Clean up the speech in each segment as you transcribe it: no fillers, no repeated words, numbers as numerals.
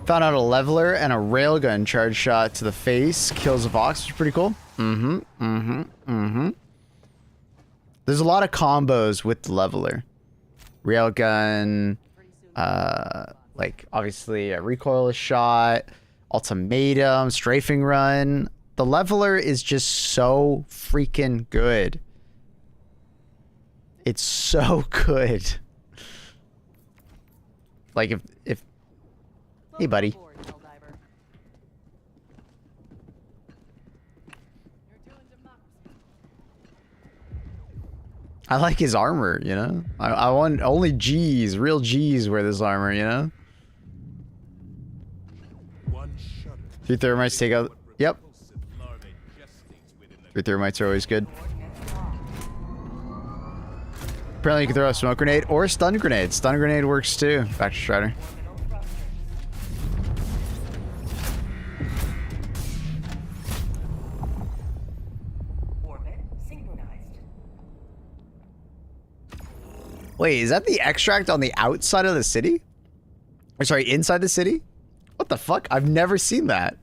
Found out a leveler and a railgun charge shot to the face kills a Vox, which is pretty cool. There's a lot of combos with the leveler. Railgun, like obviously a recoilless shot, ultimatum, strafing run. The leveler is just so freaking good. It's so good. Like if hey buddy. I like his armor, you know? I want only G's, real G's wear this armor, you know? 3 thermites take out... Yep. 3 thermites are always good. Apparently you can throw a smoke grenade or a stun grenade. Stun grenade works too. Back to Strider. Wait, is that the extract on the outside of the city? Or sorry, inside the city? What the fuck? I've never seen that.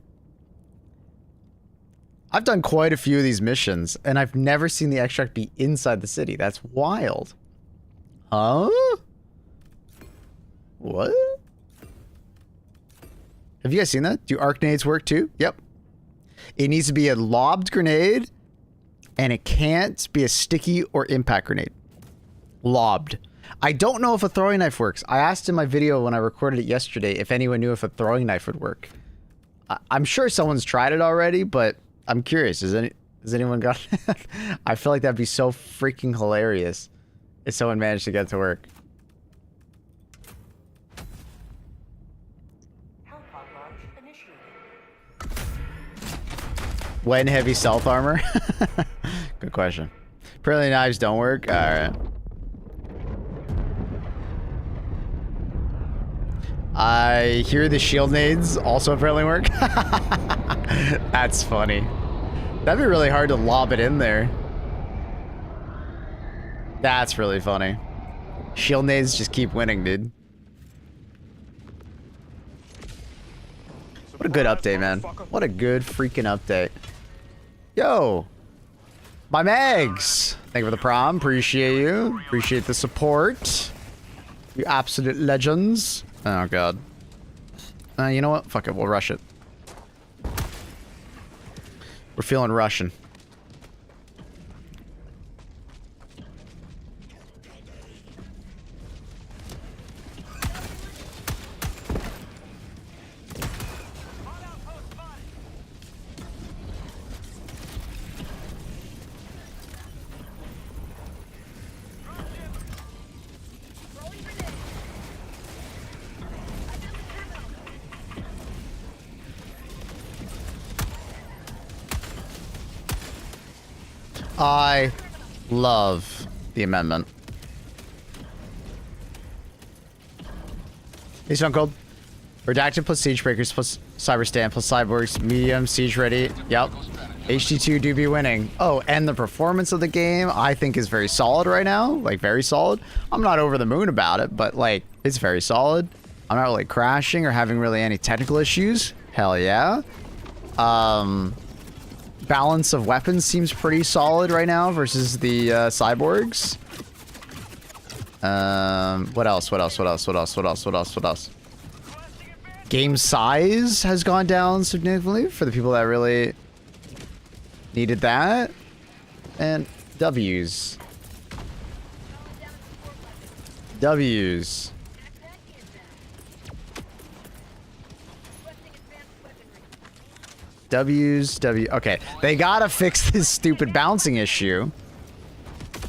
I've done quite a few of these missions, and I've never seen the extract be inside the city. That's wild. Huh? What? Have you guys seen that? Do arc grenades work too? Yep. It needs to be a lobbed grenade, and it can't be a sticky or impact grenade. Lobbed. I don't know if a throwing knife works. I asked in my video when I recorded it yesterday if anyone knew if a throwing knife would work. I'm sure someone's tried it already, but I'm curious. Has anyone got it? I feel like that'd be so freaking hilarious if someone managed to get it to work. When heavy stealth armor? Good question. Apparently knives don't work. All right. I hear the shield nades also apparently work. That's funny. That'd be really hard to lob it in there. That's really funny. Shield nades just keep winning, dude. What a good update, man. What a good freaking update. Yo. My Megs. Thank you for the prom. Appreciate you. Appreciate the support. You absolute legends. Oh, God. You know what? Fuck it. We'll rush it. We're feeling Russian. I love the amendment. Hey, Stone Cold. Redacted plus Siege Breakers plus Cyber Stand plus Cyborgs. Medium, Siege Ready. Yep. HD2 do be winning. Oh, and the performance of the game, I think, is very solid right now. Like, very solid. I'm not over the moon about it, but, like, it's very solid. I'm not really crashing or having really any technical issues. Hell yeah. Balance of weapons seems pretty solid right now versus the cyborgs. What else? What else? What else? What else? What else? What else? What else? Game size has gone down significantly for the people that really needed that. And W's. W's. Okay, they gotta fix this stupid bouncing issue.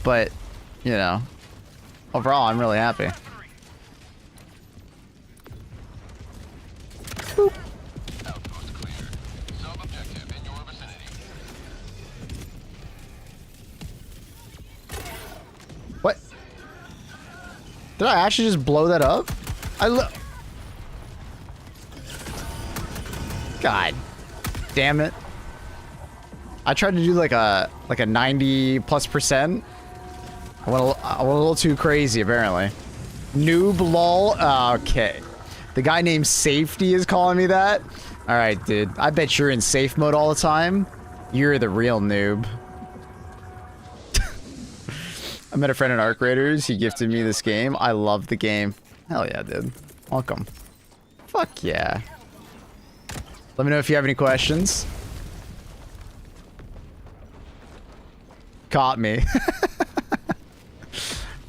But, you know, overall, I'm really happy. Boop. What? Did I actually just blow that up? God. Damn it. I tried to do like a 90+%. I went a little too crazy apparently. Noob lol. Okay. The guy named Safety is calling me that? Alright, dude. I bet you're in safe mode all the time. You're the real noob. I met a friend in Arc Raiders. He gifted me this game. I love the game. Hell yeah, dude. Welcome. Fuck yeah. Let me know if you have any questions. Caught me.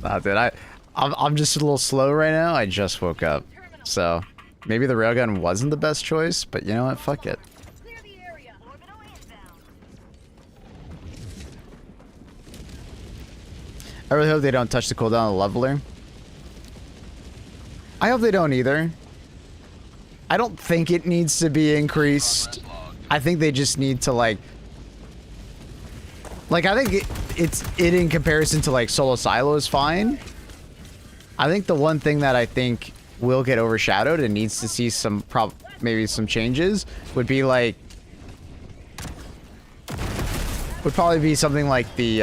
Nah, dude. I'm just a little slow right now. I just woke up. So, maybe the railgun wasn't the best choice, but you know what? Fuck it. I really hope they don't touch the cooldown of the leveler. I hope they don't either. I don't think it needs to be increased. I think they just need to like I think it's in comparison to like solo silo is fine. I think the one thing that I think will get overshadowed and needs to see some maybe some changes would be like would probably be something like the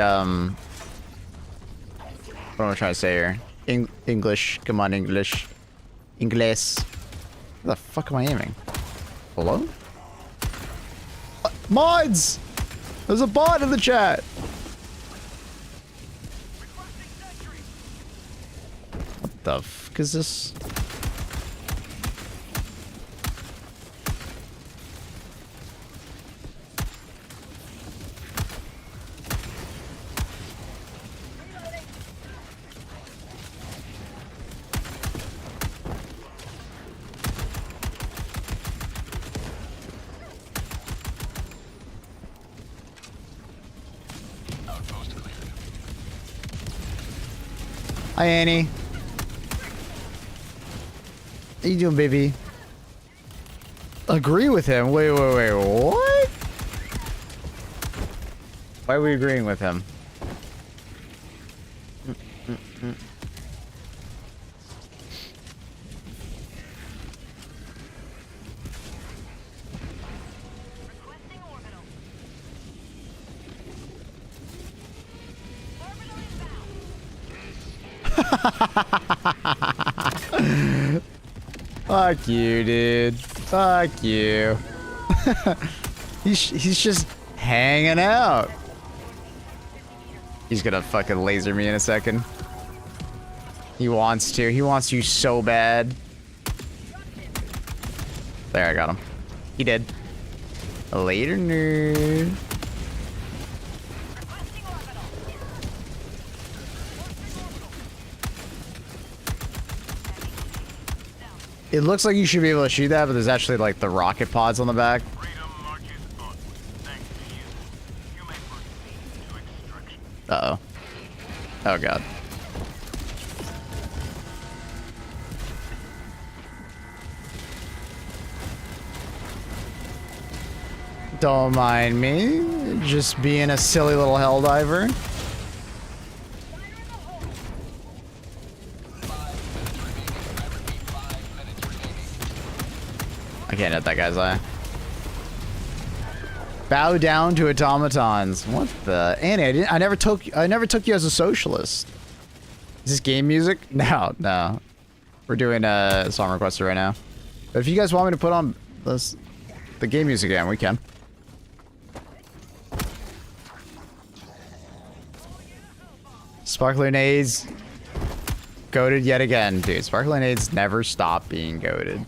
what am I trying to say here? English. Come on, English. Inglés. Where the fuck am I aiming? Hello? Mods! There's a bot in the chat! What the fuck is this? Hi, Annie. How you doing, baby? Agree with him? Wait, what? Why are we agreeing with him? Fuck you, dude. Fuck you. He's just hanging out. He's gonna fucking laser me in a second. He wants to. He wants you so bad. There, I got him. He did. Later, nerd. It looks like you should be able to shoot that, but there's actually like the rocket pods on the back. Uh-oh. Oh, God. Don't mind me. Just being a silly little helldiver. I can't hit that guy's eye. Bow down to automatons. What the Annie? I never took you as a socialist. Is this game music? No. We're doing a song requester right now. But if you guys want me to put on the game music again, we can. Sparkler nades. Goated yet again. Dude, sparkler nades never stop being goated.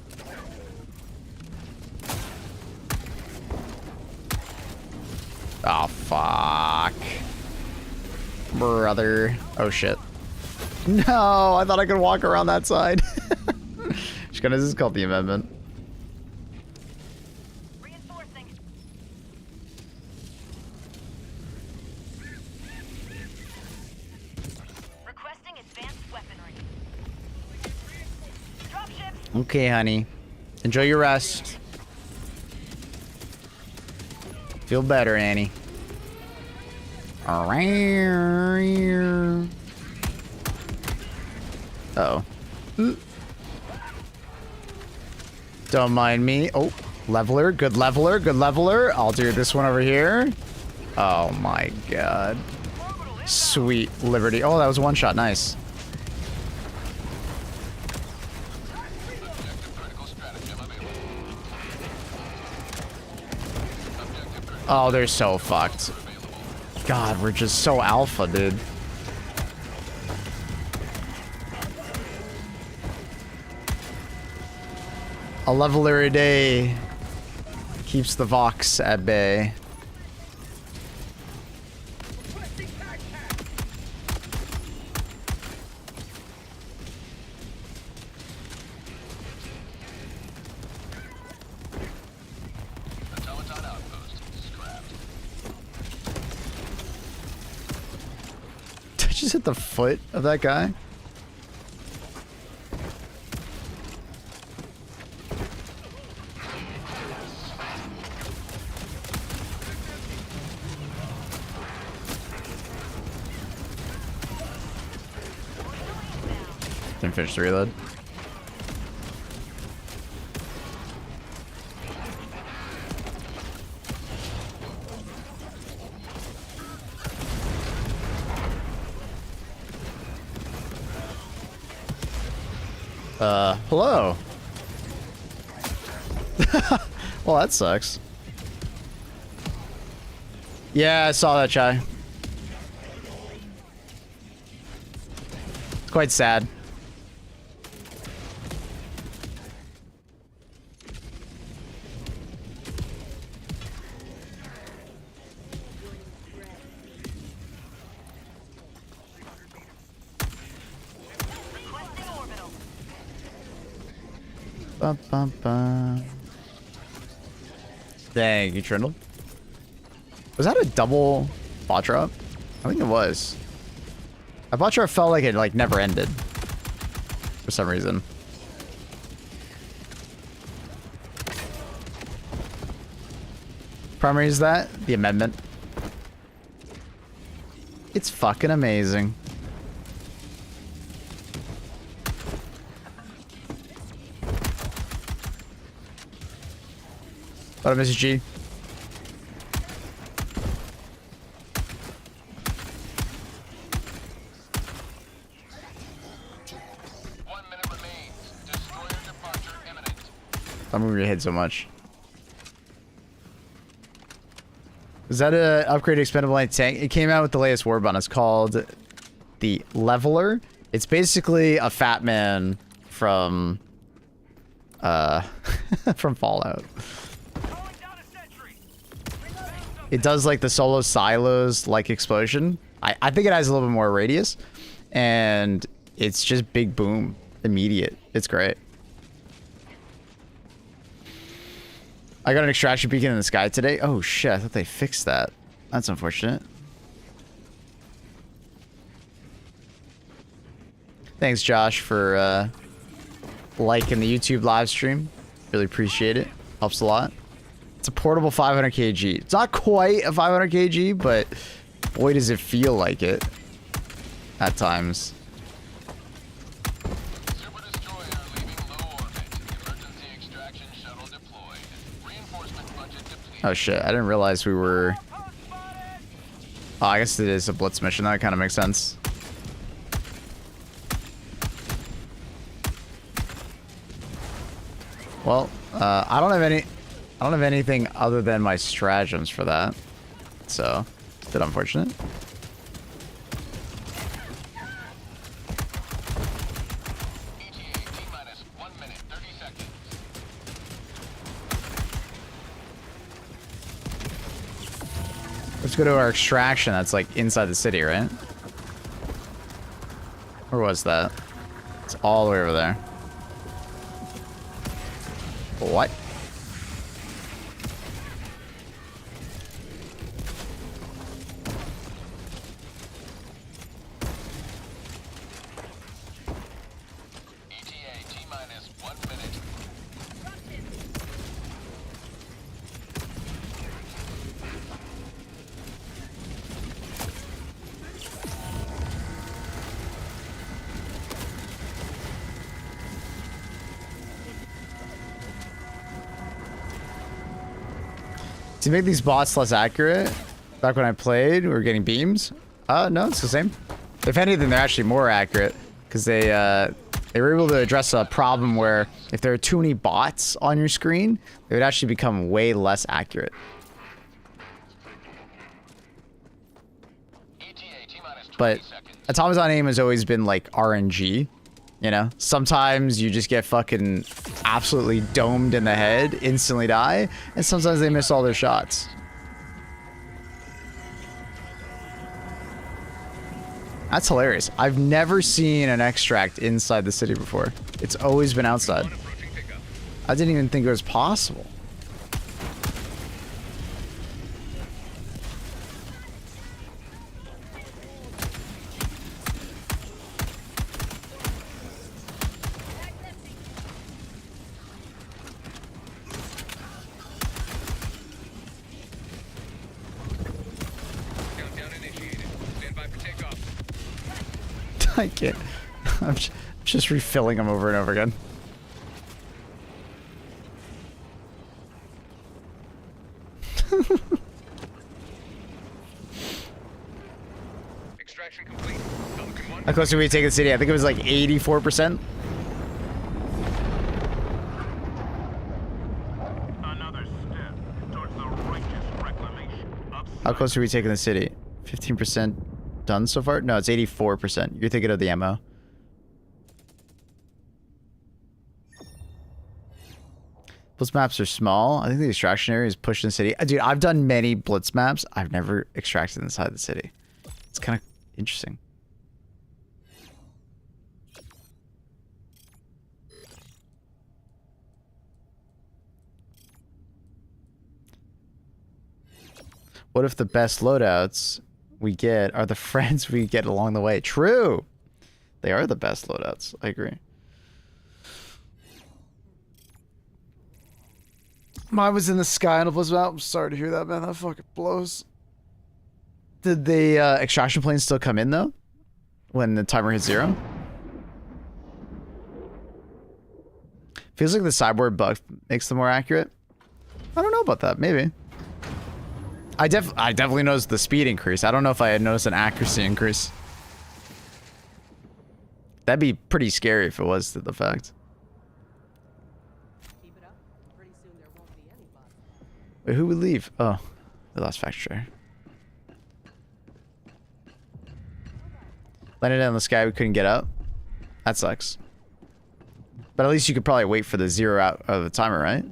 Oh, fuck. Brother. Oh, shit. No, I thought I could walk around that side. This is called the amendment. Reinforcing. Requesting advanced weaponry. Dropship. Okay, honey. Enjoy your rest. Feel better, Annie. Uh-oh. Don't mind me. Oh, leveler. Good leveler. Good leveler. I'll do this one over here. Oh, my God. Sweet Liberty. Oh, that was a one shot. Nice. Oh, they're so fucked. God, we're just so alpha, dude. A leveler a day keeps the Vox at bay. Did I just hit the foot of that guy? Didn't finish the reload. Hello. Well, that sucks. Yeah, I saw that, Chai. It's quite sad. Bum, bum, bum. Dang, you trindled. Was that a double bot drop? I think it was. A bot drop felt like it never ended for some reason. Primary is that the amendment. It's fucking amazing. What up, Mrs. G? I'm moving your head so much. Is that a upgraded expendable light tank? It came out with the latest war button. It's called the Leveler. It's basically a fat man from from Fallout. It does like the solo silos like explosion. I think it has a little bit more radius, and it's just big boom, immediate. It's great. I got an extraction beacon in the sky today. Oh shit, I thought they fixed that. That's unfortunate. Thanks, Josh, for liking the YouTube live stream. Really appreciate it. Helps a lot. It's a portable 500 kg. It's not quite a 500 kg, but boy does it feel like it at times. Oh shit, I didn't realize we were... Oh, I guess it is a blitz mission. That kind of makes sense. Well, I don't have anything other than my stratagems for that. So, it's a bit unfortunate. Let's go to our extraction that's like inside the city, right? Where was that? It's all the way over there. What? To make these bots less accurate, back when I played, we were getting beams. No, it's the same. If anything, they're actually more accurate because they were able to address a problem where if there are too many bots on your screen, they would actually become way less accurate. But automaton aim has always been like RNG. You know, sometimes you just get fucking absolutely domed in the head, instantly die, and sometimes they miss all their shots. That's hilarious. I've never seen an extract inside the city before. It's always been outside. I didn't even think it was possible. I can't. I'm just refilling them over and over again. Extraction complete. Pelican 1. How close did we take the city? I think it was like 84%. Another step towards the righteous reclamation of How close are we taking the city? 15% done so far? No, it's 84%. You're thinking of the ammo. Blitz maps are small. I think the extraction area is pushed in the city. Dude, I've done many blitz maps. I've never extracted inside the city. It's kind of interesting. What if the best loadouts we get are the friends we get along the way? True. They are the best loadouts. I agree. Mine was in the sky on a blitz map. I'm sorry to hear that, man. That fucking blows. Did the extraction planes still come in, though? When the timer hits 0? Feels like the cyborg bug makes them more accurate. I don't know about that. Maybe. I definitely noticed the speed increase. I don't know if I had noticed an accuracy increase. That'd be pretty scary if it was the fact. Keep it up. Pretty soon there won't be any bugs. Wait, who would leave? Oh, the last factory. Landed in the sky, we couldn't get up. That sucks. But at least you could probably wait for the 0 out of the timer, right?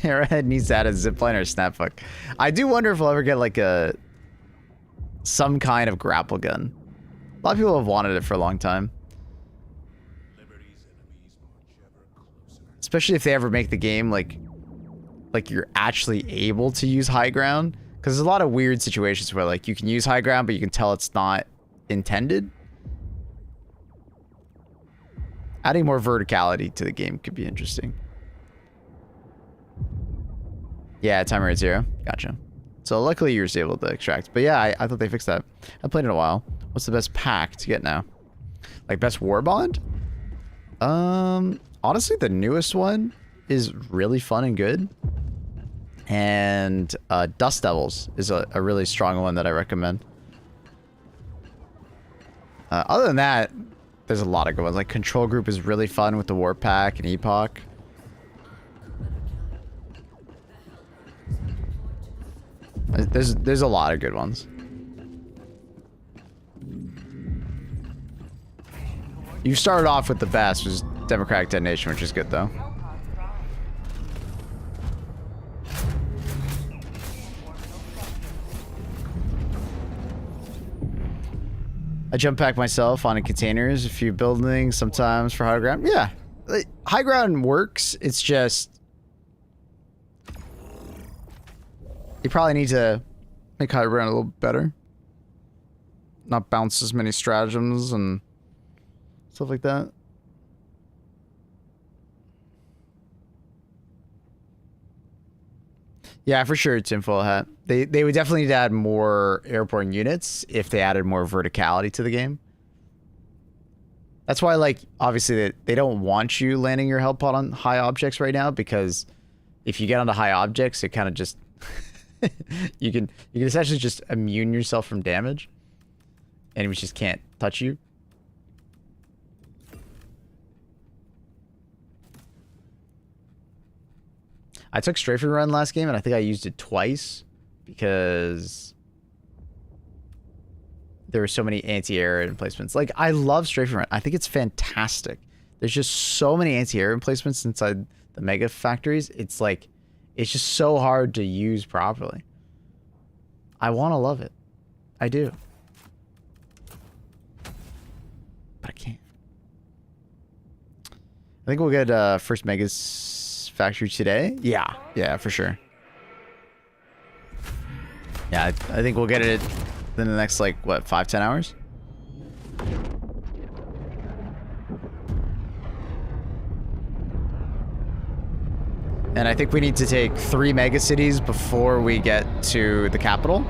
Arrowhead needs to add a zipline or a snap hook. I do wonder if we'll ever get like some kind of grapple gun. A lot of people have wanted it for a long time. Especially if they ever make the game like you're actually able to use high ground. Because there's a lot of weird situations where like you can use high ground, but you can tell it's not intended. Adding more verticality to the game could be interesting. Yeah, timer at 0. Gotcha. So luckily you were able to extract. But yeah, I thought they fixed that. I played it a while. What's the best pack to get now? Like best war bond? Honestly, the newest one is really fun and good. And Dust Devils is a really strong one that I recommend. Other than that, there's a lot of good ones. Like Control Group is really fun with the War Pack and Epoch. There's a lot of good ones. You started off with the best, which is Democratic Detonation, which is good though. I jump pack myself on containers, a few buildings sometimes for high ground. Yeah, high ground works. It's just you probably need to make high ground a little better. Not bounce as many stratagems and stuff like that. Yeah, for sure, tinfoil hat. They would definitely need to add more airborne units if they added more verticality to the game. That's why, like, obviously they don't want you landing your health pod on high objects right now, because if you get onto high objects, it kind of just you can essentially just immune yourself from damage. Enemies just can't touch you. I took strafing run last game, and I think I used it twice because there were so many anti-air emplacements. Like, I love strafing run. I think it's fantastic. There's just so many anti-air emplacements inside the mega factories. It's like, it's just so hard to use properly. I want to love it. I do. But I can't. I think we'll get first megas factory today. Yeah, for sure. Yeah, I think we'll get it in the next, like, what, 5-10 hours? And I think we need to take 3 mega cities before we get to the capital.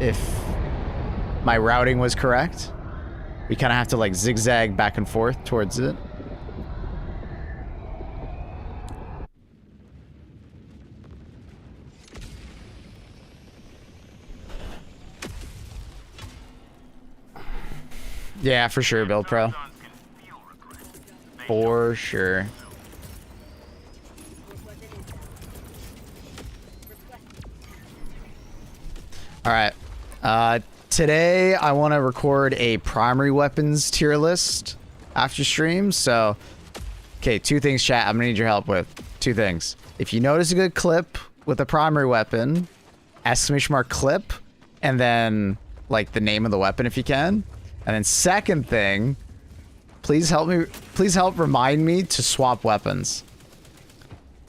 If my routing was correct. We kind of have to, like, zigzag back and forth towards it. Yeah, for sure, Build Pro. For sure. Alright. Today I want to record a primary weapons tier list after stream, so... Okay, 2 things, chat, I'm gonna need your help with. 2 things. If you notice a good clip with a primary weapon, ! clip, and then, like, the name of the weapon if you can. And then second thing, please help remind me to swap weapons.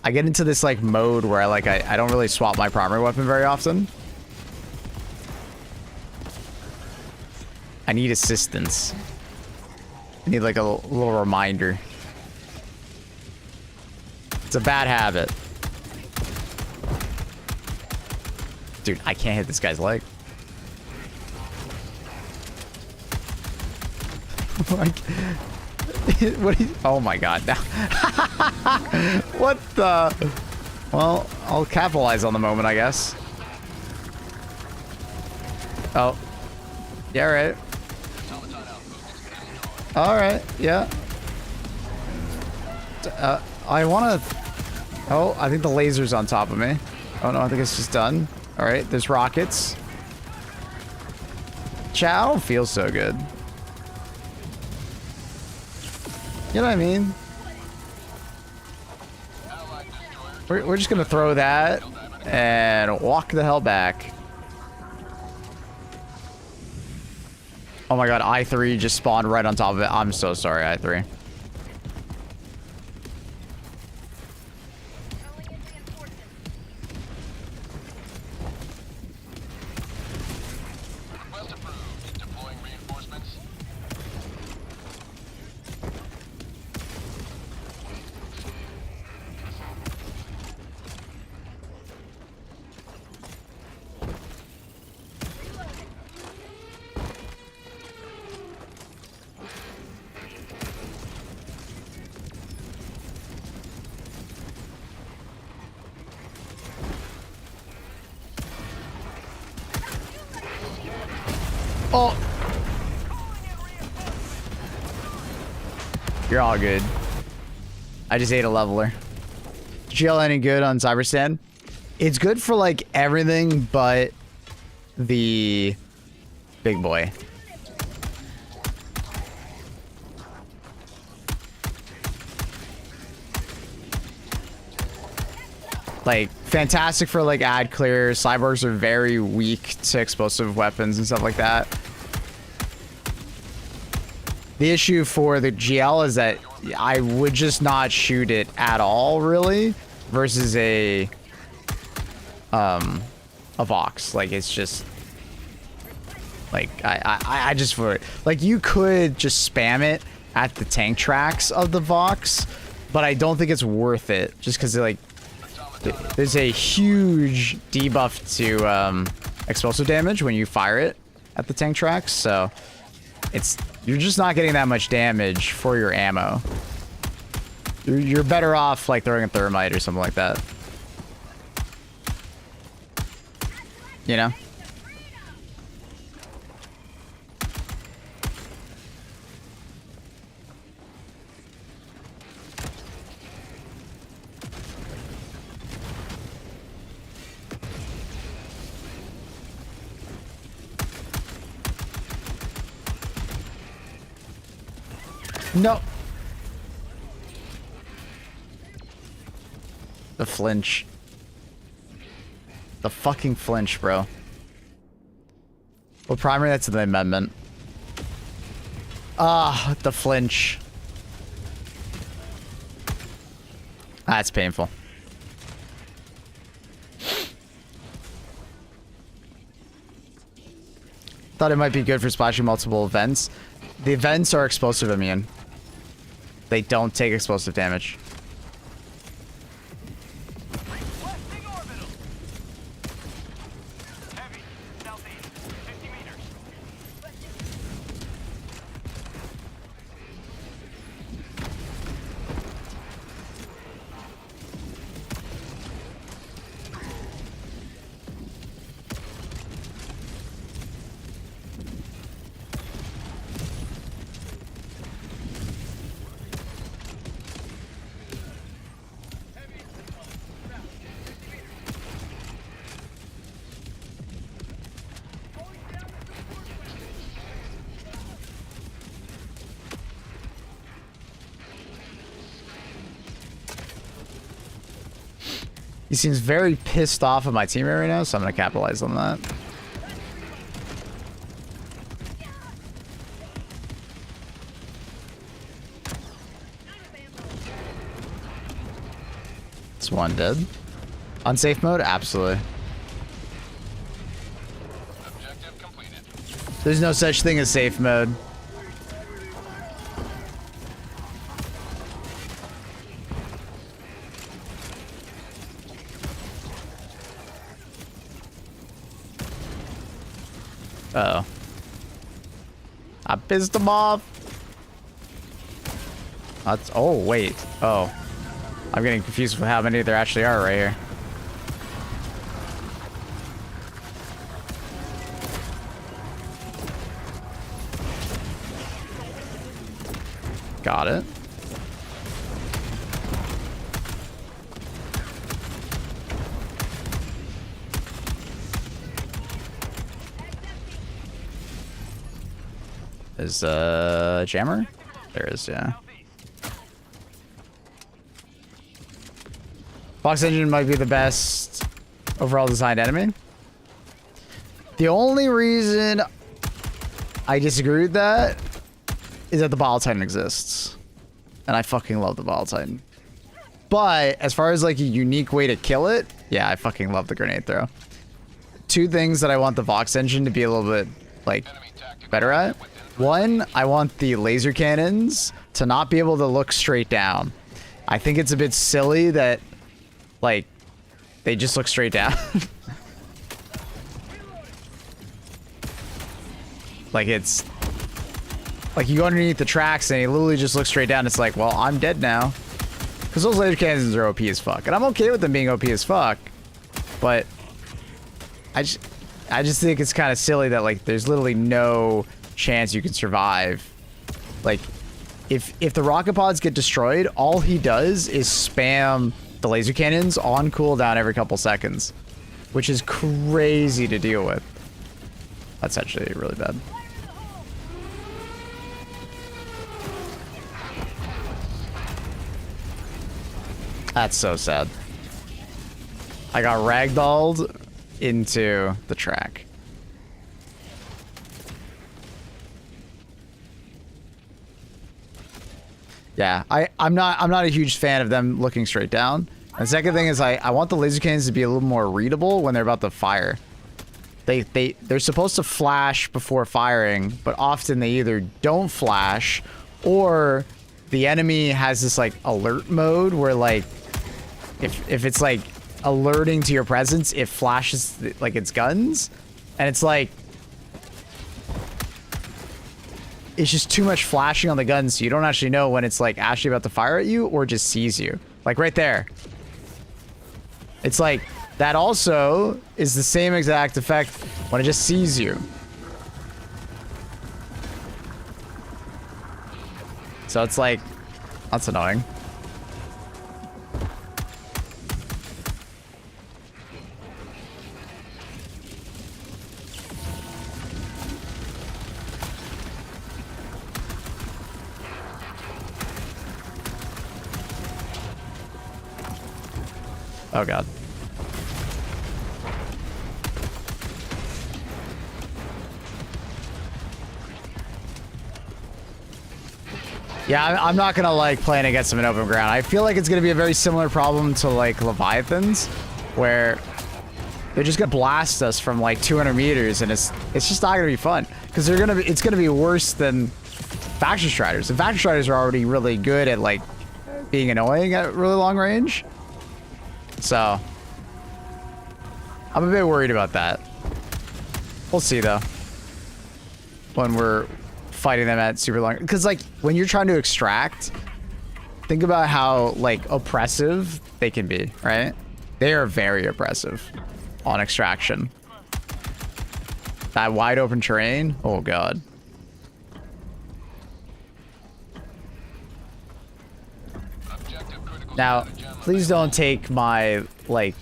I get into this, like, mode where I don't really swap my primary weapon very often. I need assistance. I need, like, a little reminder. It's a bad habit. Dude, I can't hit this guy's leg. Oh my god. What the? Well, I'll capitalize on the moment, I guess. Oh. Yeah, right. Alright, yeah. I wanna... Oh, I think the laser's on top of me. Oh no, I think it's just done. Alright, there's rockets. Chat, I don't feel so good. You know what I mean? We're just gonna throw that and walk the hell back. Oh my god, I3 just spawned right on top of it. I'm so sorry, I3. Oh. You're all good. I just ate a leveler. GL any good on Cyberstand? It's good for like everything but the big boy. Like, fantastic for like ad clear. Cyborgs are very weak to explosive weapons and stuff like that. The issue for the GL is that I would just not shoot it at all, really, versus a Vox. Like, it's just like I just for like you could just spam it at the tank tracks of the Vox, but I don't think it's worth it just because like there's a huge debuff to explosive damage when you fire it at the tank tracks, so you're just not getting that much damage for your ammo. You're better off like throwing a thermite or something like that. You know? No. The flinch. The fucking flinch, bro. Well, primary, that's the amendment. Ah, the flinch. That's painful. Thought it might be good for splashing multiple events. The events are explosive immune. They don't take explosive damage. Requesting orbital. Heavy, southeast, 50 meters. He seems very pissed off at my teammate right now, so I'm gonna capitalize on that. It's one dead. Unsafe mode? Absolutely. Objective completed. There's no such thing as safe mode. Uh-oh. I pissed him off. That's, oh, wait. Oh. I'm getting confused with how many there actually are right here. Got it. Is a jammer? There is, yeah. Box engine might be the best overall designed enemy. The only reason I disagree with that is that the Bottle Titan exists. And I fucking love the Bottle Titan. But as far as like a unique way to kill it, yeah, I fucking love the grenade throw. Two things that I want the Vox engine to be a little bit like better at. One, I want the laser cannons to not be able to look straight down. I think it's a bit silly that like they just look straight down. Like it's like you go underneath the tracks and you literally just look straight down. It's like, well, I'm dead now. Because those laser cannons are OP as fuck. And I'm okay with them being OP as fuck. But I just think it's kind of silly that like there's literally no chance you can survive. Like if the rocket pods get destroyed, all he does is spam the laser cannons on cooldown every couple seconds, which is crazy to deal with. That's actually really bad. That's so sad. I got ragdolled into the track. Yeah, I'm not a huge fan of them looking straight down. And the second thing is I want the laser cannons to be a little more readable when they're about to fire. They're supposed to flash before firing, but often they either don't flash or the enemy has this like alert mode where like if it's like alerting to your presence, it flashes like its guns, and it's like it's just too much flashing on the guns, so you don't actually know when it's like actually about to fire at you or just sees you. Like right there. It's like that also is the same exact effect when it just sees you. So it's like, that's annoying. Oh god. Yeah, I'm not gonna like playing against them in open ground. I feel like it's gonna be a very similar problem to like Leviathans, where they're just gonna blast us from like 200 meters, and it's just not gonna be fun because it's gonna be worse than Faction Striders. The Faction Striders are already really good at like being annoying at really long range, so I'm a bit worried about that. We'll see though when we're fighting them at super long, because like when you're trying to extract, think about how like oppressive they can be, right? They are very oppressive on extraction. That wide open terrain, oh god. Now please don't take my like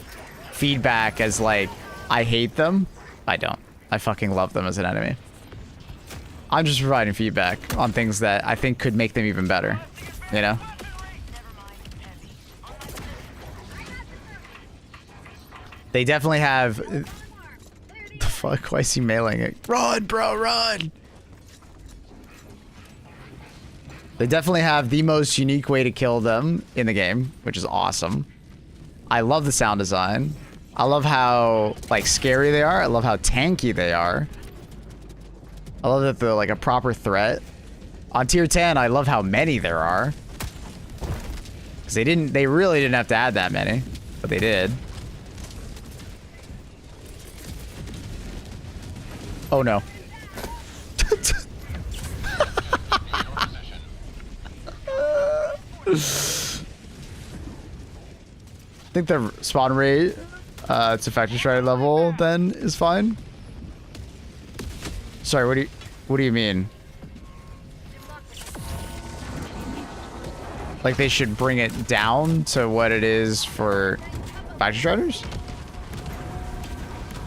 feedback as like I hate them. I don't. I fucking love them as an enemy. I'm just providing feedback on things that I think could make them even better, you know? They definitely have... The fuck? Why is he mailing it? Run, bro, run! They definitely have the most unique way to kill them in the game, which is awesome. I love the sound design. I love how, like, scary they are. I love how tanky they are. I love that they're like a proper threat. On tier 10, I love how many there are. Because they really didn't have to add that many, but they did. Oh no. I think the spawn rate to Factory Strider level then is fine. Sorry, what do you mean? Like they should bring it down to what it is for Factory Striders?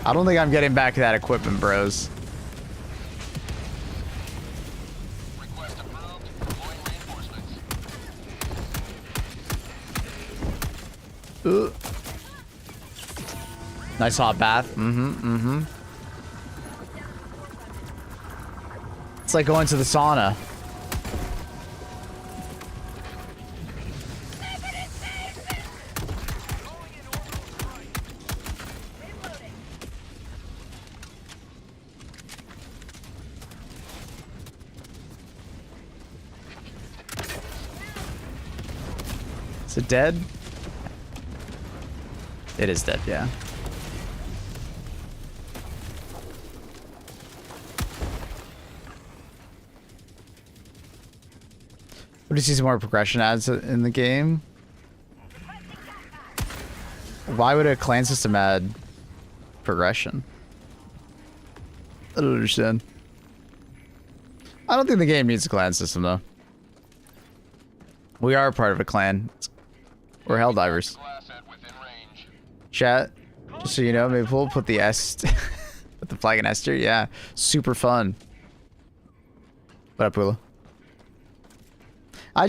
I don't think I'm getting back that equipment, bros. Request approved. Deploying reinforcements. Nice hot bath. It's like going to the sauna. Is it dead? It is dead, yeah. What do you see some more progression adds in the game? Why would a clan system add progression? I don't understand. I don't think the game needs a clan system though. We are part of a clan. We're Helldivers. Chat, just so you know, maybe we'll put the S, put the flag in S tier. Yeah, super fun. What up, Pula? I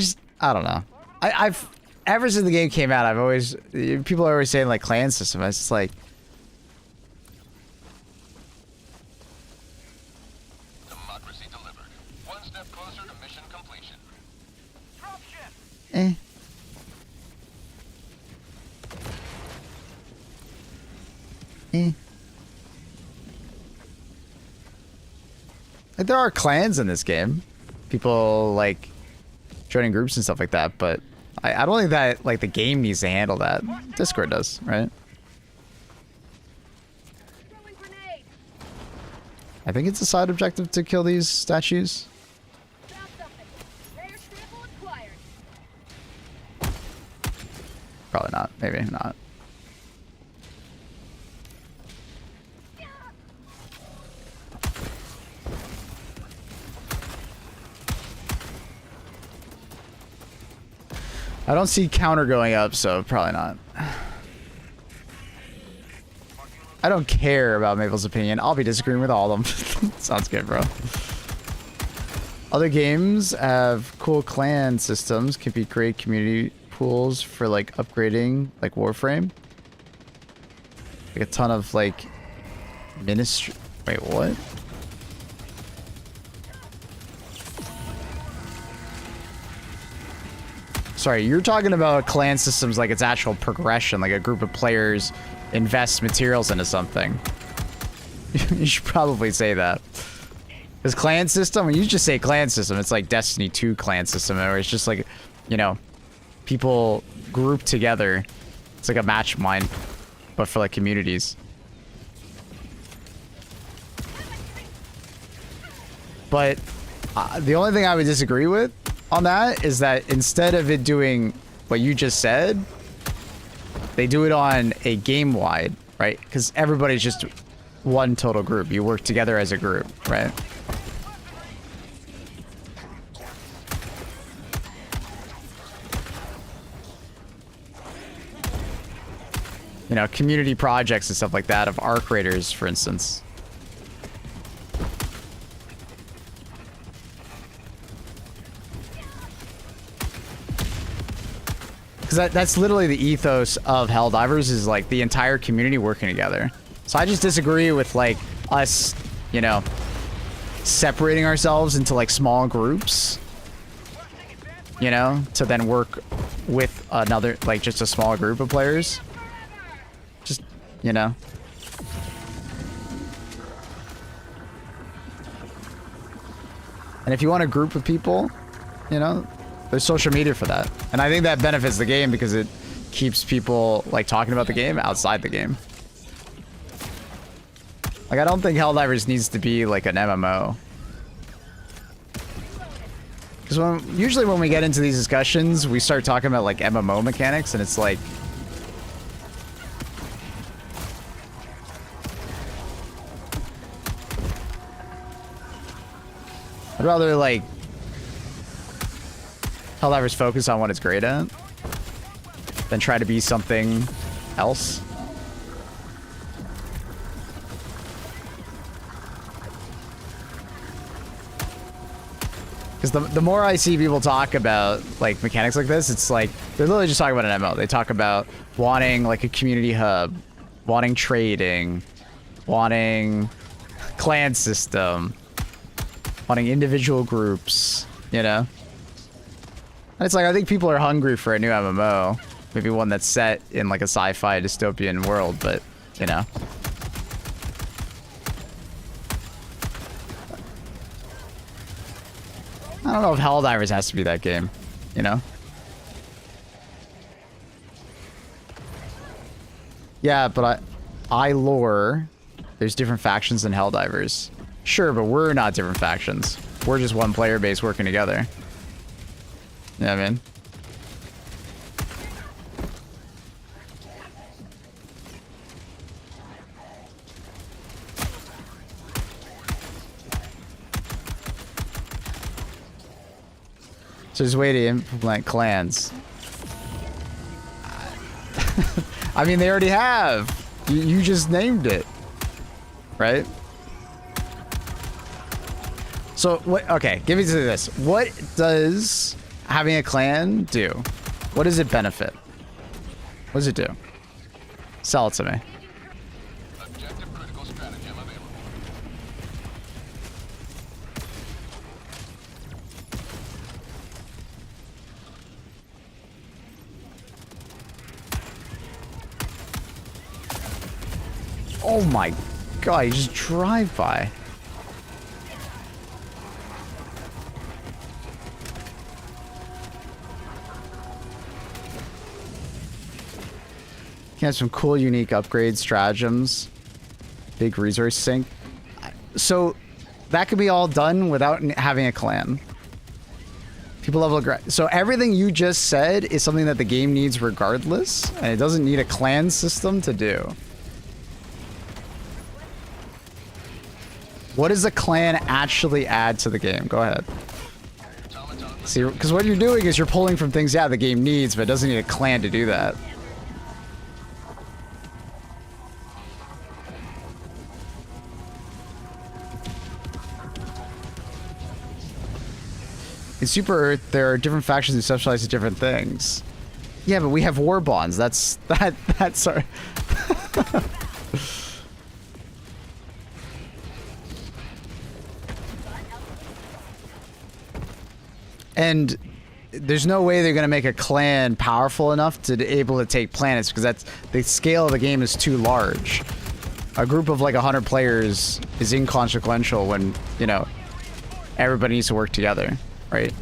don't know. I've ever since the game came out, I've always, people are always saying like clan system. It's just like, Democracy delivered. One step closer to mission completion. Dropship. eh. Like there are clans in this game. People like joining groups and stuff like that, but I don't think that like the game needs to handle that. Discord does, right? I think it's a side objective to kill these statues. Probably not. Maybe not. I don't see counter going up, so probably not. I don't care about Maple's opinion. I'll be disagreeing with all of them. Sounds good, bro. Other games have cool clan systems. Can be great community pools for like upgrading, like Warframe. Like a ton of like ministry. Wait, what? Sorry, you're talking about clan systems like its actual progression, like a group of players invest materials into something. You should probably say that. Because clan system, when you just say clan system, it's like Destiny 2 clan system, where it's just like, you know, people group together. It's like a match mine, but for like communities. But the only thing I would disagree with on that is that instead of it doing what you just said, they do it on a game-wide, right? Because everybody's just one total group. You work together as a group, right? You know, community projects and stuff like that of arc raiders, for instance. Because that's literally the ethos of Helldivers, is like the entire community working together. So I just disagree with like us, you know, separating ourselves into like small groups, you know, to then work with another, like just a small group of players. Just, you know. And if you want a group of people, you know, there's social media for that. And I think that benefits the game because it keeps people like talking about the game outside the game. Like, I don't think Helldivers needs to be like an MMO. Because usually when we get into these discussions, we start talking about like MMO mechanics, and it's like, I'd rather like Helldivers focus on what it's great at than try to be something else. Because the more I see people talk about like mechanics like this, it's like they're literally just talking about an MMO. They talk about wanting like a community hub, wanting trading, wanting clan system, wanting individual groups, you know? And it's like, I think people are hungry for a new MMO. Maybe one that's set in like a sci-fi dystopian world, but, you know. I don't know if Helldivers has to be that game, you know? Yeah, but I lore, there's different factions in Helldivers. Sure, but we're not different factions. We're just one player base working together. You know what I mean? So there's a way to implement clans. I mean, they already have. You just named it. Right? So, what? Okay, give me to this. What does having a clan do? What does it benefit? What does it do? Sell it to me. Objective critical stratagem available. Oh my god, you just drive by. You have some cool, unique upgrades, stratagems, big resource sink. So that could be all done without having a clan. People level. So everything you just said is something that the game needs regardless, and it doesn't need a clan system to do. What does a clan actually add to the game? Go ahead. See, because what you're doing is you're pulling from things, yeah, the game needs, but it doesn't need a clan to do that. In Super Earth, there are different factions who specialize in different things. Yeah, but we have war bonds. That's our And there's no way they're going to make a clan powerful enough to be able to take planets because that's the scale of the game is too large. A group of like 100 players is inconsequential when, you know, everybody needs to work together, right?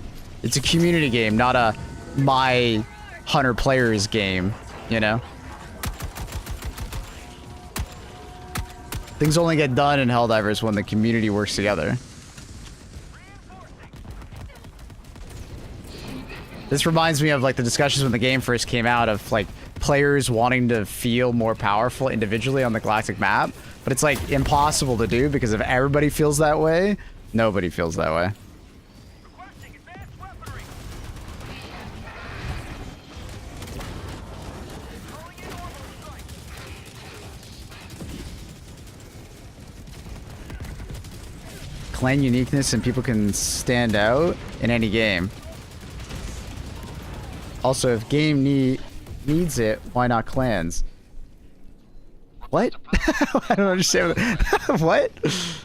It's a community game, not a my 100 players game, you know? Things only get done in Helldivers when the community works together. This reminds me of like the discussions when the game first came out of like players wanting to feel more powerful individually on the galactic map, but it's like impossible to do because if everybody feels that way, nobody feels that way. Requesting advanced weaponry. Calling in orbital strike. Clan uniqueness and people can stand out in any game. Also, if game needs it, why not clans? What? I don't understand. What? I think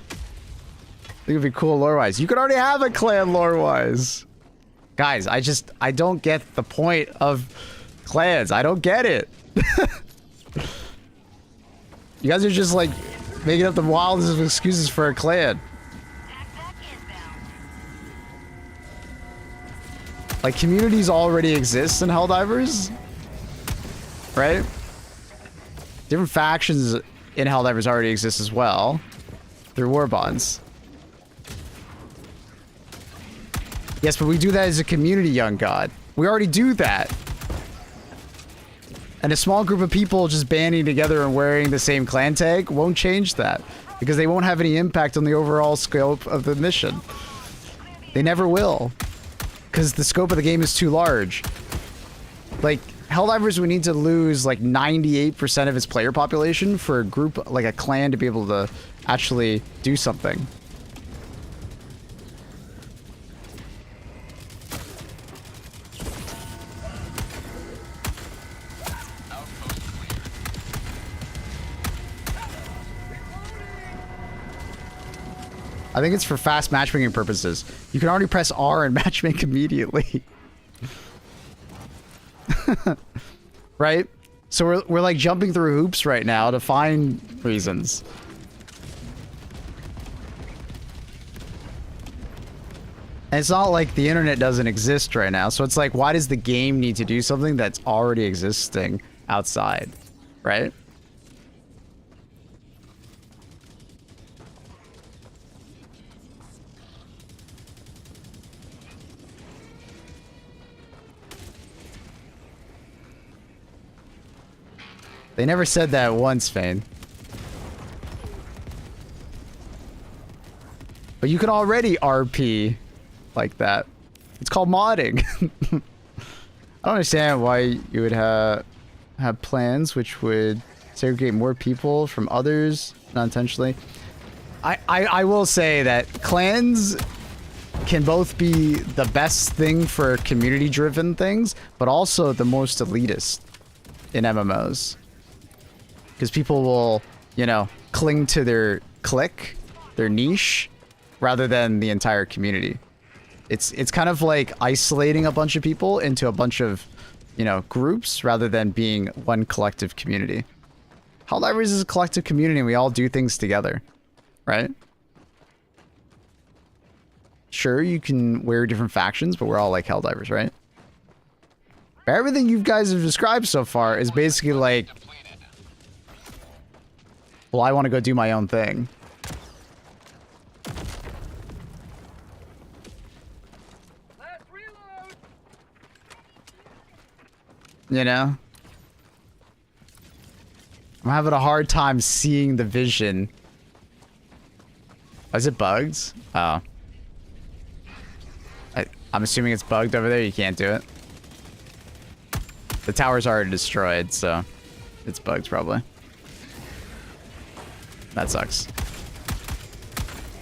it'd be cool lore-wise. You could already have a clan lore-wise. Guys, I don't get the point of clans. I don't get it. You guys are just like making up the wildest of excuses for a clan. Like, communities already exist in Helldivers, right? Different factions in Helldivers already exist as well. They're war bonds. Yes, but we do that as a community, young god. We already do that. And a small group of people just banding together and wearing the same clan tag won't change that. Because they won't have any impact on the overall scope of the mission. They never will. Because the scope of the game is too large. Like, Helldivers would need to lose like 98% of its player population for a group, like a clan, to be able to actually do something. I think it's for fast matchmaking purposes. You can already press R and matchmake immediately. Right? So we're like jumping through hoops right now to find reasons. And it's not like the internet doesn't exist right now. So it's like, why does the game need to do something that's already existing outside? Right? They never said that once, Fane. But you can already RP like that. It's called modding. I don't understand why you would have plans which would segregate more people from others, not intentionally. I will say that clans can both be the best thing for community-driven things, but also the most elitist in MMOs. Because people will, you know, cling to their clique, their niche, rather than the entire community. It's kind of like isolating a bunch of people into a bunch of, you know, groups rather than being one collective community. Helldivers is a collective community and we all do things together, right? Sure, you can wear different factions, but we're all like Helldivers, right? But everything you guys have described so far is basically like, well, I want to go do my own thing. Let's reload. You know? I'm having a hard time seeing the vision. Oh, is it bugged? Oh. I'm assuming it's bugged over there. You can't do it. The tower's already destroyed, so it's bugged probably. That sucks.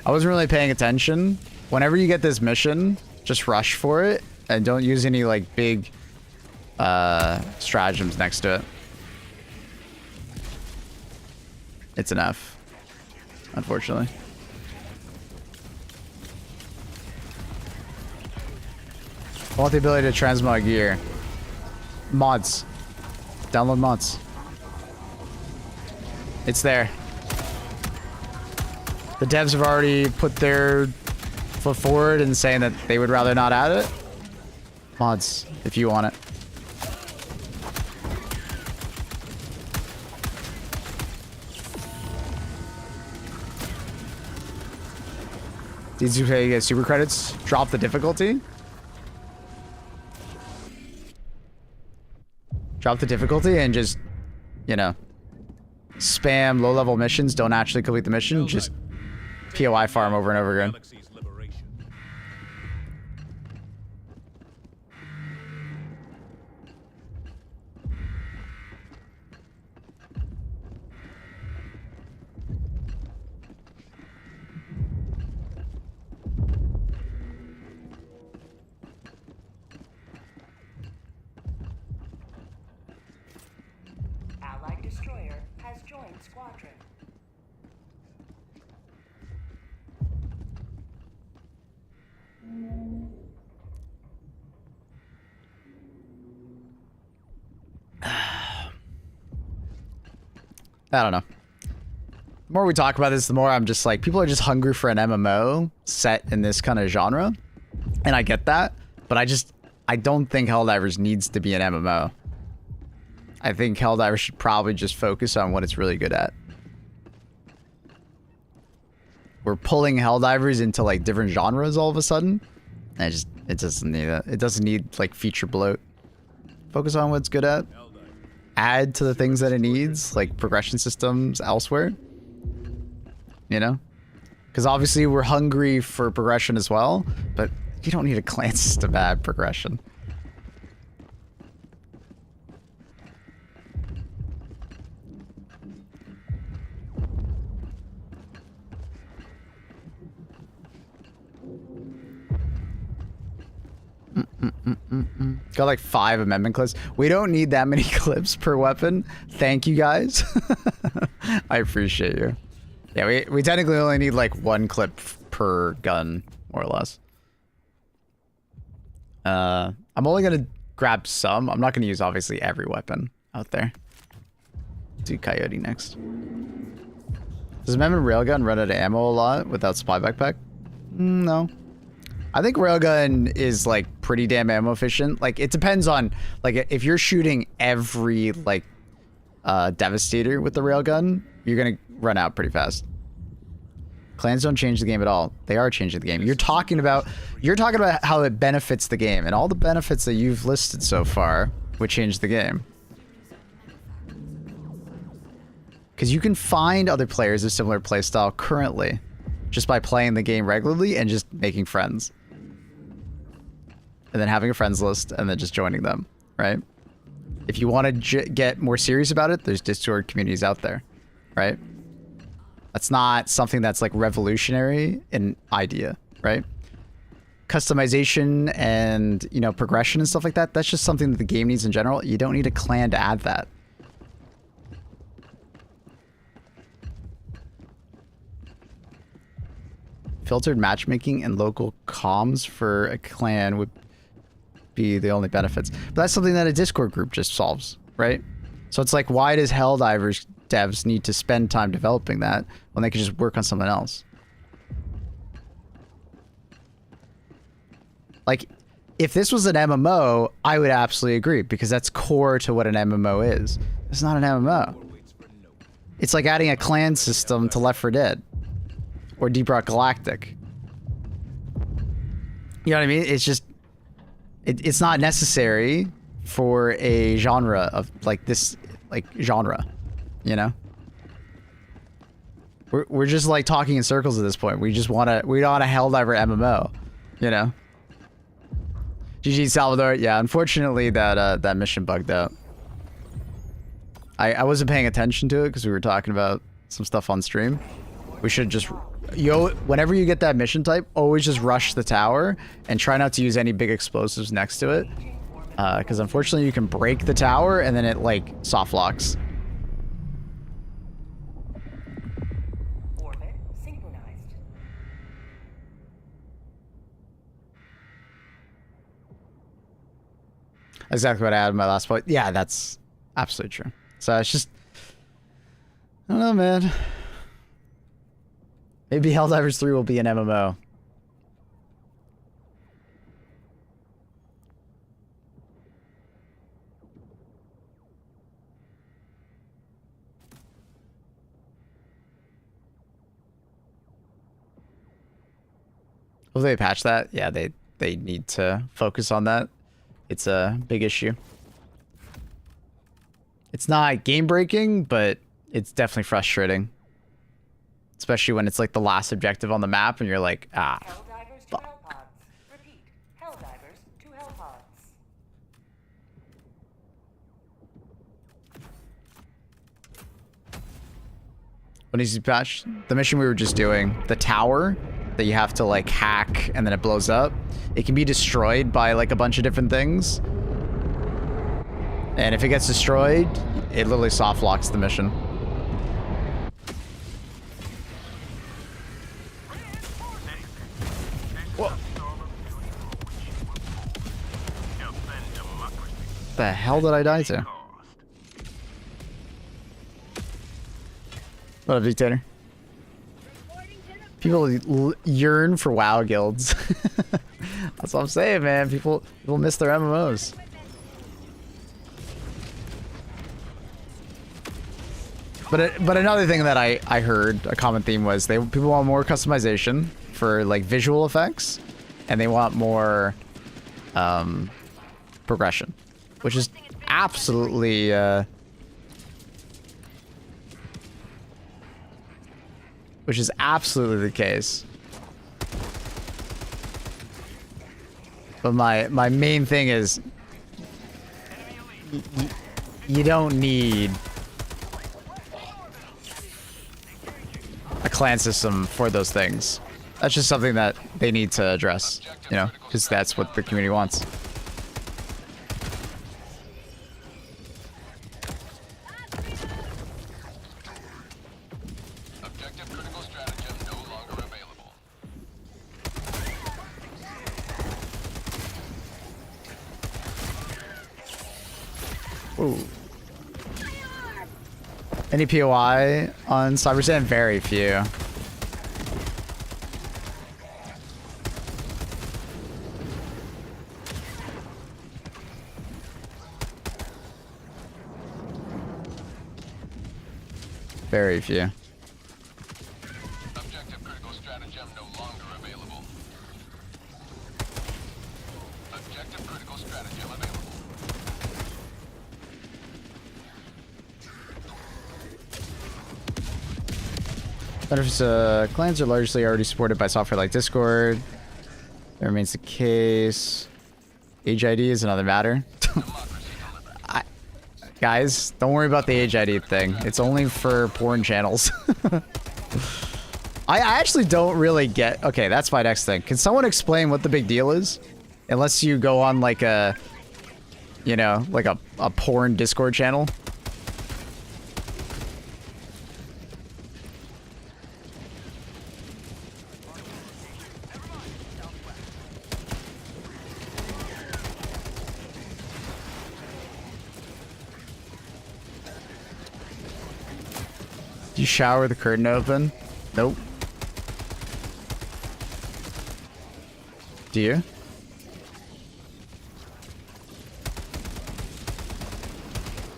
I wasn't really paying attention. Whenever you get this mission, just rush for it and don't use any like big stratagems next to it. It's enough, unfortunately. I want the ability to transmog gear. Mods. Download mods. It's there. The devs have already put their foot forward and saying that they would rather not add it. Mods, if you want it. Did you get super credits? Drop the difficulty? Drop the difficulty and just, you know, spam low-level missions. Don't actually complete the mission. Just POI farm over and over again. Galaxy's liberation. Allied destroyer has joined squadron. I don't know. The more we talk about this, the more I'm just like, people are just hungry for an MMO set in this kind of genre. And I get that, but I don't think Helldivers needs to be an MMO. I think Helldivers should probably just focus on what it's really good at. We're pulling Helldivers into like different genres all of a sudden. And it doesn't need that. It doesn't need like feature bloat. Focus on what it's good at. Add to the things that it needs, like progression systems elsewhere. You know? Because obviously we're hungry for progression as well, but you don't need a clan system to add progression. Got like 5 amendment clips. We don't need that many clips per weapon. Thank you guys. I appreciate you. Yeah, we technically only need like 1 clip per gun, more or less. I'm only gonna grab some. I'm not gonna use obviously every weapon out there. Do Coyote next. Does amendment railgun run out of ammo a lot without supply backpack? No. I think railgun is like pretty damn ammo efficient. Like it depends on like if you're shooting every like devastator with the railgun, you're gonna run out pretty fast. Clans don't change the game at all. They are changing the game. You're talking about how it benefits the game, and all the benefits that you've listed so far would change the game. Because you can find other players of similar playstyle currently just by playing the game regularly and just making friends. And then having a friends list and then just joining them, right? If you want to get more serious about it, there's Discord communities out there, right? That's not something that's like revolutionary in idea, right? Customization and, you know, progression and stuff like that, that's just something that the game needs in general. You don't need a clan to add that. Filtered matchmaking and local comms for a clan would be the only benefits. But that's something that a Discord group just solves, right? So it's like, why does Helldivers devs need to spend time developing that when they can just work on something else? Like, if this was an MMO, I would absolutely agree, because that's core to what an MMO is. It's not an MMO. It's like adding a clan system to Left 4 Dead. Or Deep Rock Galactic. You know what I mean? It's just... It's not necessary for a genre of, like, this... Like, genre. You know? We're just, like, talking in circles at this point. We just want to... We want a Helldiver MMO. You know? GG Salvador. Yeah, unfortunately, that mission bugged out. I wasn't paying attention to it because we were talking about some stuff on stream. We should just... whenever you get that mission type, always just rush the tower and try not to use any big explosives next to it. Because unfortunately you can break the tower and then it like soft locks. Orbit synchronized. Exactly what I had in my last point. Yeah, that's absolutely true. So it's just, I don't know, man. Maybe Helldivers 3 will be an MMO. Will they patch that? Yeah, they need to focus on that. It's a big issue. It's not game breaking, but it's definitely frustrating. Especially when it's like the last objective on the map and you're like, ah. Helldivers to Hellpods. Repeat. Helldivers to Hellpods. What needs to be patched? The mission we were just doing, the tower that you have to like hack and then it blows up. It can be destroyed by like a bunch of different things. And if it gets destroyed, it literally soft locks the mission. What the hell did I die to? What up, Dictator? People yearn for WoW guilds. That's what I'm saying, man. People miss their MMOs. But another thing that I heard, a common theme was people want more customization for like visual effects, and they want more progression, which is absolutely the case. But my main thing is you don't need a clan system for those things. That's just something that they need to address, you know, because that's what the community wants. Objective critical stratagem no longer available. Ooh. Any POI on Cybersand? Very few. Very few. Objective critical stratagem no longer available. Objective critical stratagem available. Benefits, clans are largely already supported by software like Discord. That remains the case. Age ID is another matter. Guys, don't worry about the age ID thing. It's only for porn channels. I actually don't really get... Okay, that's my next thing. Can someone explain what the big deal is? Unless you go on like a... You know, like a porn Discord channel. Do you shower with the curtain open? Nope. Do you?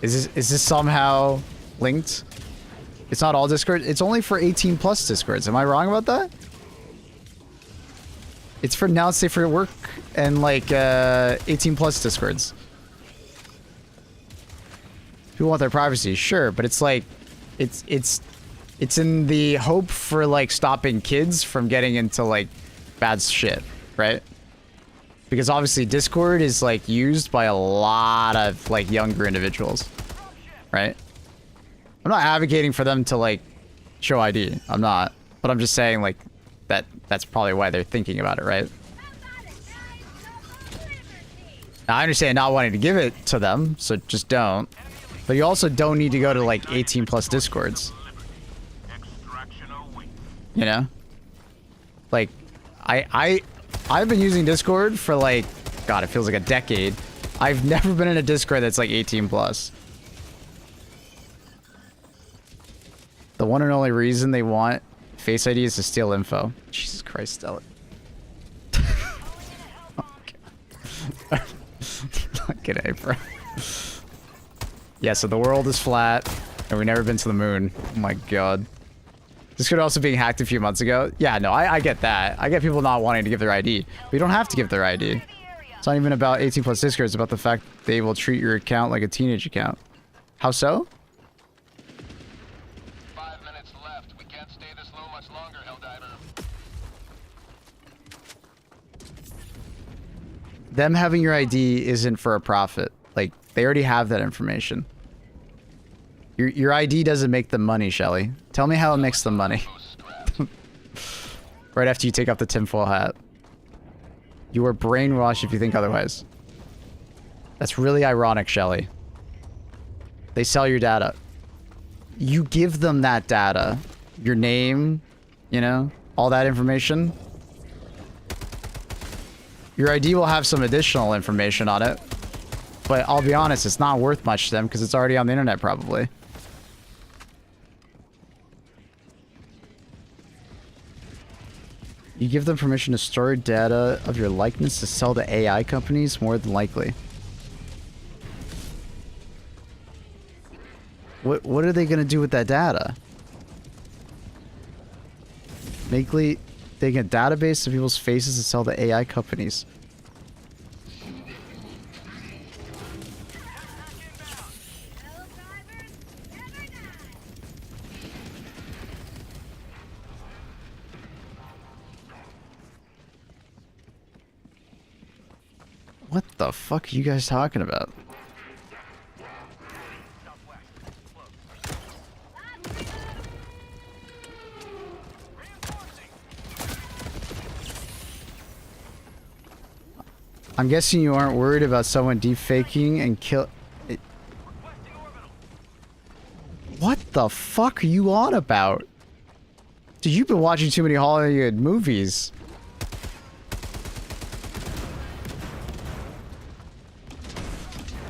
Is this somehow linked? It's not all Discord. It's only for 18 plus Discords. Am I wrong about that? It's for now safe for work and like 18 plus Discords. People want their privacy, sure, but it's like it's in the hope for like stopping kids from getting into like bad shit, right? Because obviously Discord is like used by a lot of like younger individuals, right? I'm not advocating for them to like show ID. I'm not, but I'm just saying like that's probably why they're thinking about it, right? Now, I understand not wanting to give it to them, so just don't. But you also don't need to go to like 18 plus Discords. You know? Like, I've been using Discord for like, God, it feels like a decade. I've never been in a Discord that's like 18 plus. The one and only reason they want Face ID is to steal info. Jesus Christ, Stella. G'day, bro. Yeah, so the world is flat, and we've never been to the moon. Oh my god. This could also being hacked a few months ago. Yeah, no, I get that. I get people not wanting to give their ID. But you don't have to give their ID. It's not even about 18 plus Discord. It's about the fact they will treat your account like a teenage account. How so? 5 minutes left. We can't stay this low much longer, Helldiver. Them having your ID isn't for a profit. Like, they already have that information. Your ID doesn't make them money, Shelly. Tell me how it makes them money. Right after you take off the tinfoil hat. You are brainwashed if you think otherwise. That's really ironic, Shelly. They sell your data. You give them that data. Your name, you know, all that information. Your ID will have some additional information on it. But I'll be honest, it's not worth much to them because it's already on the internet probably. You give them permission to store data of your likeness to sell to AI companies, more than likely. What are they going to do with that data? Making a database of people's faces to sell to AI companies. What the fuck are you guys talking about? I'm guessing you aren't worried about someone deepfaking and kill... What the fuck are you on about? Dude, you've been watching too many Hollywood movies.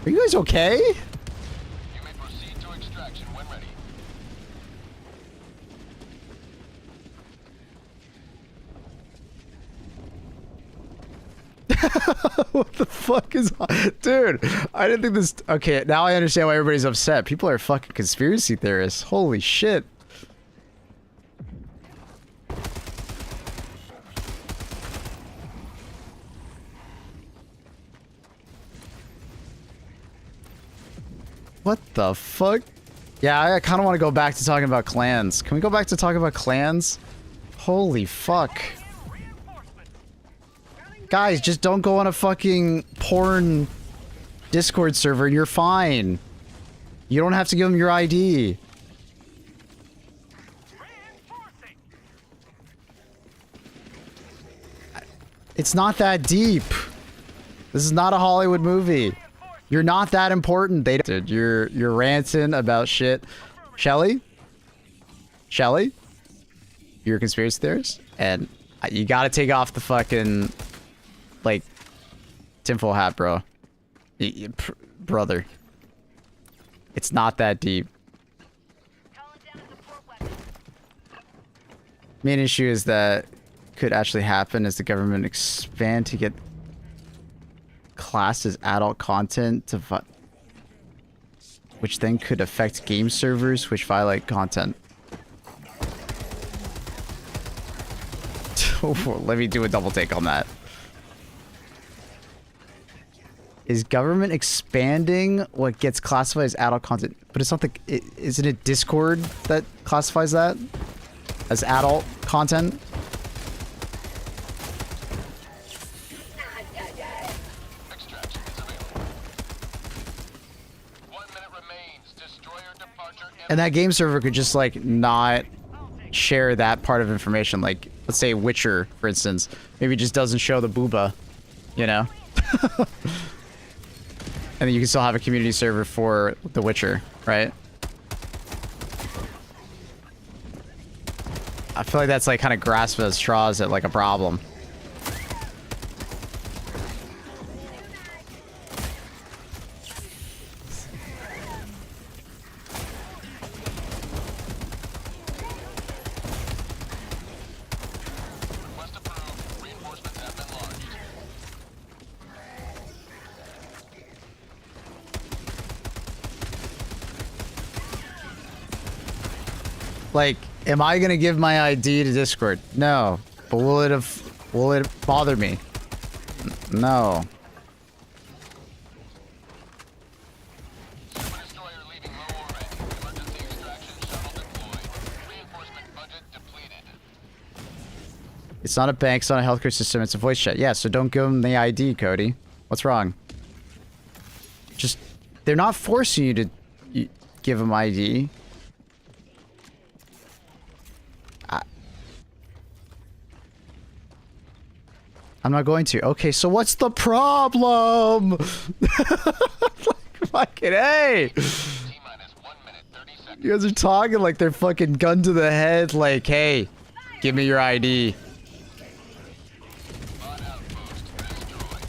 Are you guys okay? You may proceed to extraction when ready. What the fuck is on? Dude, I didn't think this... Okay, now I understand why everybody's upset. People are fucking conspiracy theorists. Holy shit. What the fuck? Yeah, I kind of want to go back to talking about clans. Can we go back to talking about clans? Holy fuck. Guys, just don't go on a fucking porn Discord server and you're fine. You don't have to give them your ID. It's not that deep. This is not a Hollywood movie. You're not that important. Dude, you're ranting about shit. Shelly? Shelly? You're a conspiracy theorist? And you gotta take off the fucking... like, tinfoil hat, bro. Brother. It's not that deep. Main issue is that could actually happen as the government expand to get classed as adult content to which then could affect game servers which violate content. Let me do a double take on that. Is government expanding what gets classified as adult content? But it's not the... Isn't it Discord that classifies that as adult content? Extraction is available. 1 minute remains. Destroyer departure. And that game server could just, like, not share that part of information. Like, let's say Witcher, for instance. Maybe it just doesn't show the booba, you know? And then you can still have a community server for The Witcher, right? I feel like that's like kind of grasping at straws at like a problem. Like, am I gonna give my ID to Discord? No. But will it bother me? No. Super destroyer leaving low orbit. Emergency extraction shuttle deployed. Reinforcement budget depleted. It's not a bank, it's not a healthcare system, it's a voice chat. Yeah, so don't give them the ID, Cody. What's wrong? Just, they're not forcing you to give them ID. I'm not going to. Okay, so what's the problem? Fucking hey! T-minus 1 minute, 30 seconds. You guys are talking like they're fucking gun to the head, like, hey, give me your ID. Bot outpost destroyed.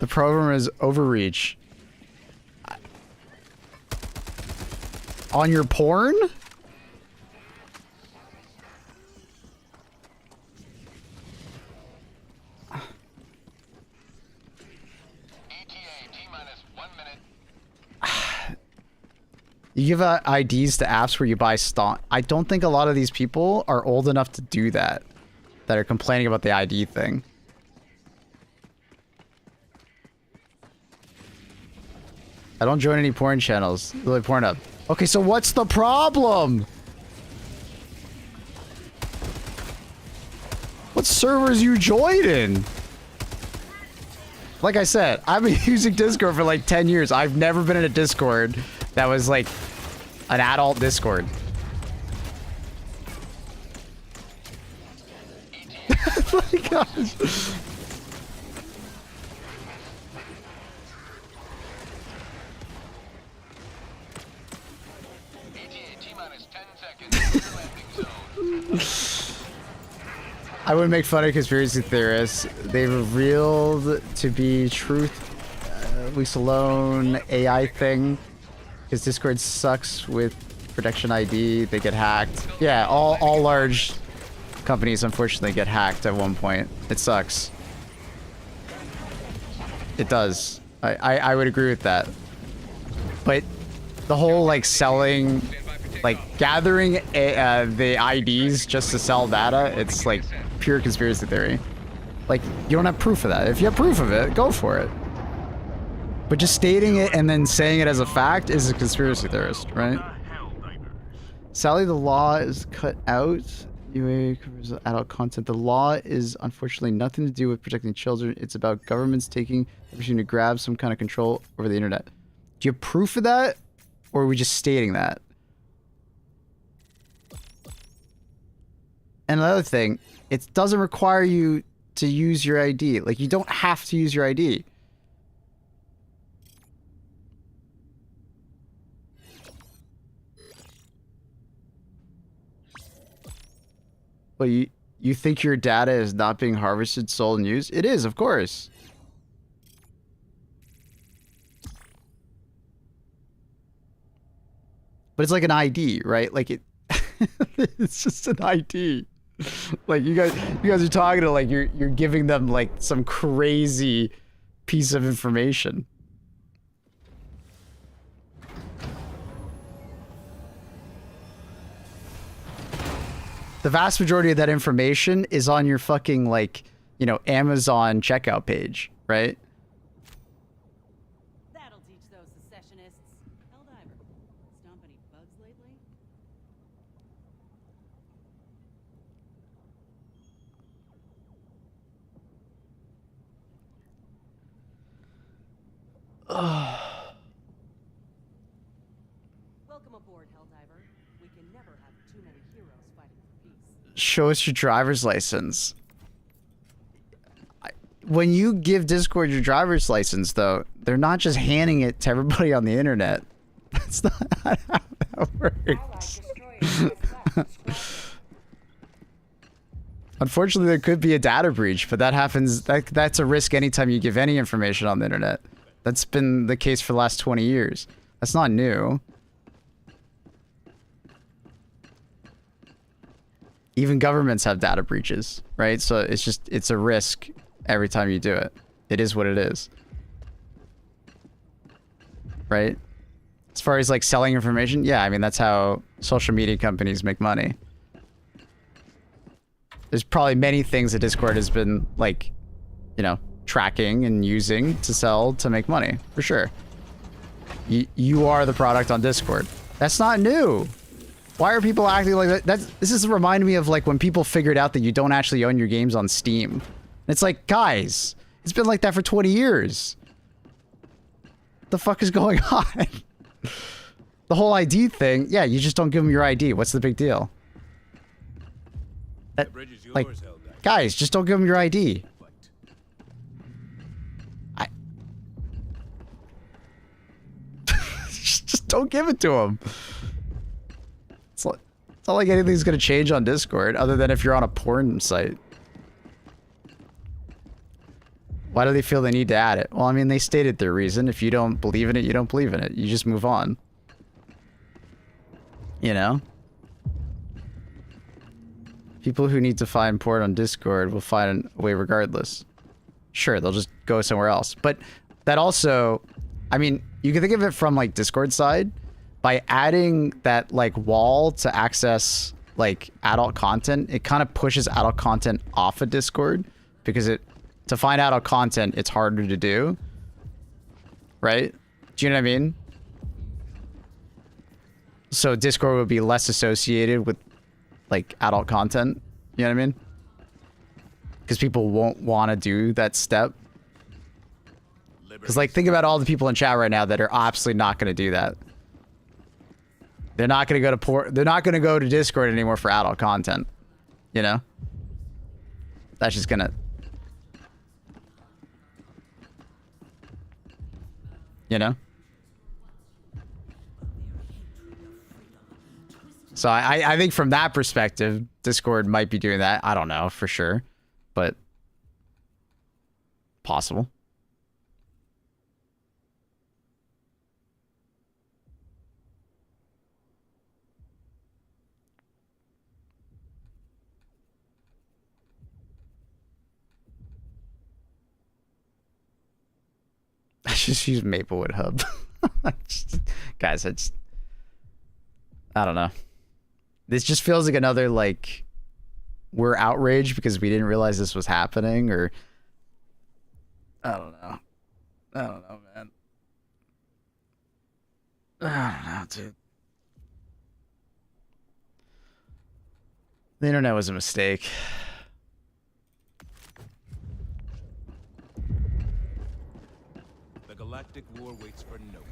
The program is overreach. On your porn? ETA T-minus 1 minute. You give out IDs to apps where you buy stock. I don't think a lot of these people are old enough to do that. That are complaining about the ID thing. I don't join any porn channels. Really Pornhub. Okay, so what's the problem? What servers you joined in? Like I said, I've been using Discord for like 10 years. I've never been in a Discord that was like an adult Discord. Oh my gosh. ETA T-minus 10 seconds. Landing zone. I would make fun of conspiracy theorists. They revealed to be truth, at least alone, AI thing. Because Discord sucks with protection ID. They get hacked. Yeah, all large companies unfortunately get hacked at one point. It sucks. It does. I would agree with that. But the whole like selling, like gathering the IDs just to sell data, it's like pure conspiracy theory. Like, you don't have proof of that. If you have proof of it, go for it. But just stating it and then saying it as a fact is a conspiracy theorist, right? Sadly, the law is cut out. UA covers adult content. The law is unfortunately nothing to do with protecting children. It's about governments taking the opportunity to grab some kind of control over the internet. Do you have proof of that? Or are we just stating that? And another thing, it doesn't require you to use your ID. Like, you don't have to use your ID. But you think your data is not being harvested, sold, and used? It is, of course. But it's like an ID, right? Like it it's just an ID. Like you guys are talking to like you're giving them like some crazy piece of information. The vast majority of that information is on your fucking like, you know, Amazon checkout page, right? That'll teach those secessionists. Helldiver, stomp any bugs lately? Welcome aboard, Helldiver. We can never have too many heroes fighting for peace. Show us your driver's license. When you give Discord your driver's license, though, they're not just handing it to everybody on the internet. That's not how that works. Unfortunately, there could be a data breach, but that happens. That's a risk anytime you give any information on the internet. That's been the case for the last 20 years. That's not new. Even governments have data breaches, right? So it's a risk every time you do it. It is what it is. Right? As far as like selling information, yeah, I mean that's how social media companies make money. There's probably many things that Discord has been like, you know, tracking and using to sell to make money, for sure. You are the product on Discord. That's not new. Why are people acting like that? This is reminding me of like when people figured out that you don't actually own your games on Steam. And it's like, guys, it's been like that for 20 years. What the fuck is going on? The whole ID thing, yeah, you just don't give them your ID. What's the big deal? Like, guys, just don't give them your ID. Just don't give it to them. It's not like anything's gonna change on Discord, other than if you're on a porn site. Why do they feel they need to add it? Well, I mean, they stated their reason. If you don't believe in it, you don't believe in it. You just move on. You know? People who need to find porn on Discord will find a way regardless. Sure, they'll just go somewhere else. But that also, I mean, you can think of it from like Discord side. By adding that like wall to access like adult content, it kind of pushes adult content off of Discord because to find adult content, it's harder to do. Right? Do you know what I mean? So Discord would be less associated with like adult content. You know what I mean? Because people won't want to do that step. Because like think about all the people in chat right now that are absolutely not going to do that. They're not going to go to they're not going to go to Discord anymore for adult content. You know? That's just going to... You know? So I think from that perspective, Discord might be doing that. I don't know for sure, but possible. I just use Maplewood Hub. Guys, I don't know. This just feels like another, like, we're outraged because we didn't realize this was happening, or... I don't know. I don't know, man. I don't know, dude. The internet was a mistake. The galactic war waits for nobody.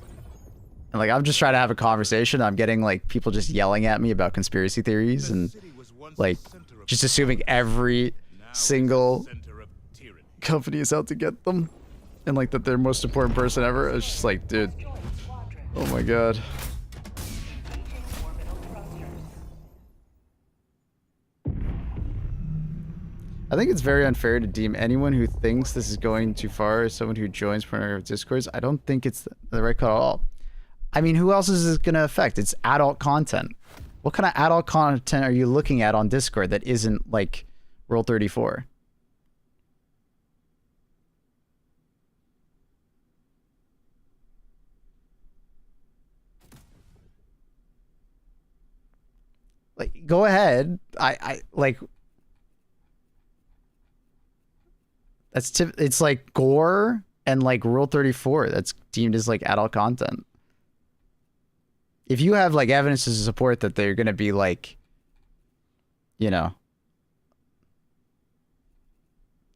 And like, I'm just trying to have a conversation. I'm getting like people just yelling at me about conspiracy theories and like just assuming every single company is out to get them and like that they're the most important person ever. It's just like, dude, oh my god. I think it's very unfair to deem anyone who thinks this is going too far as someone who joins pornographic discourse. I don't think it's the right call at all. I mean, who else is this going to affect? It's adult content. What kind of adult content are you looking at on Discord that isn't like Rule 34? Like, go ahead. I like... It's like gore and like Rule 34. That's deemed as like adult content. If you have like evidence to support that they're gonna be like, you know,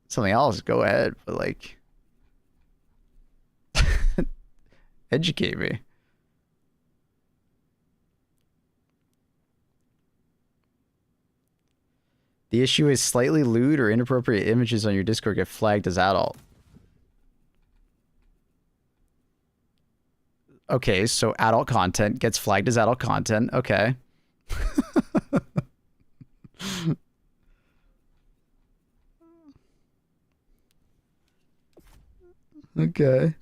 something else, go ahead. But like, educate me. The issue is slightly lewd or inappropriate images on your Discord get flagged as adult. Okay, so adult content gets flagged as adult content. Okay. Okay.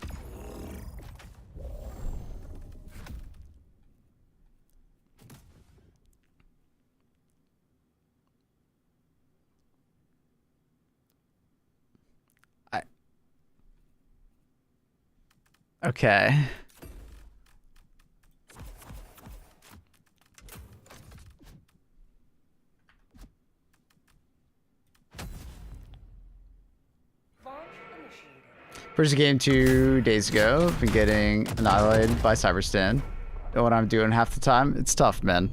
Okay. First game 2 days ago. Been getting annihilated by Cyberstan. Know what I'm doing half the time? It's tough, man.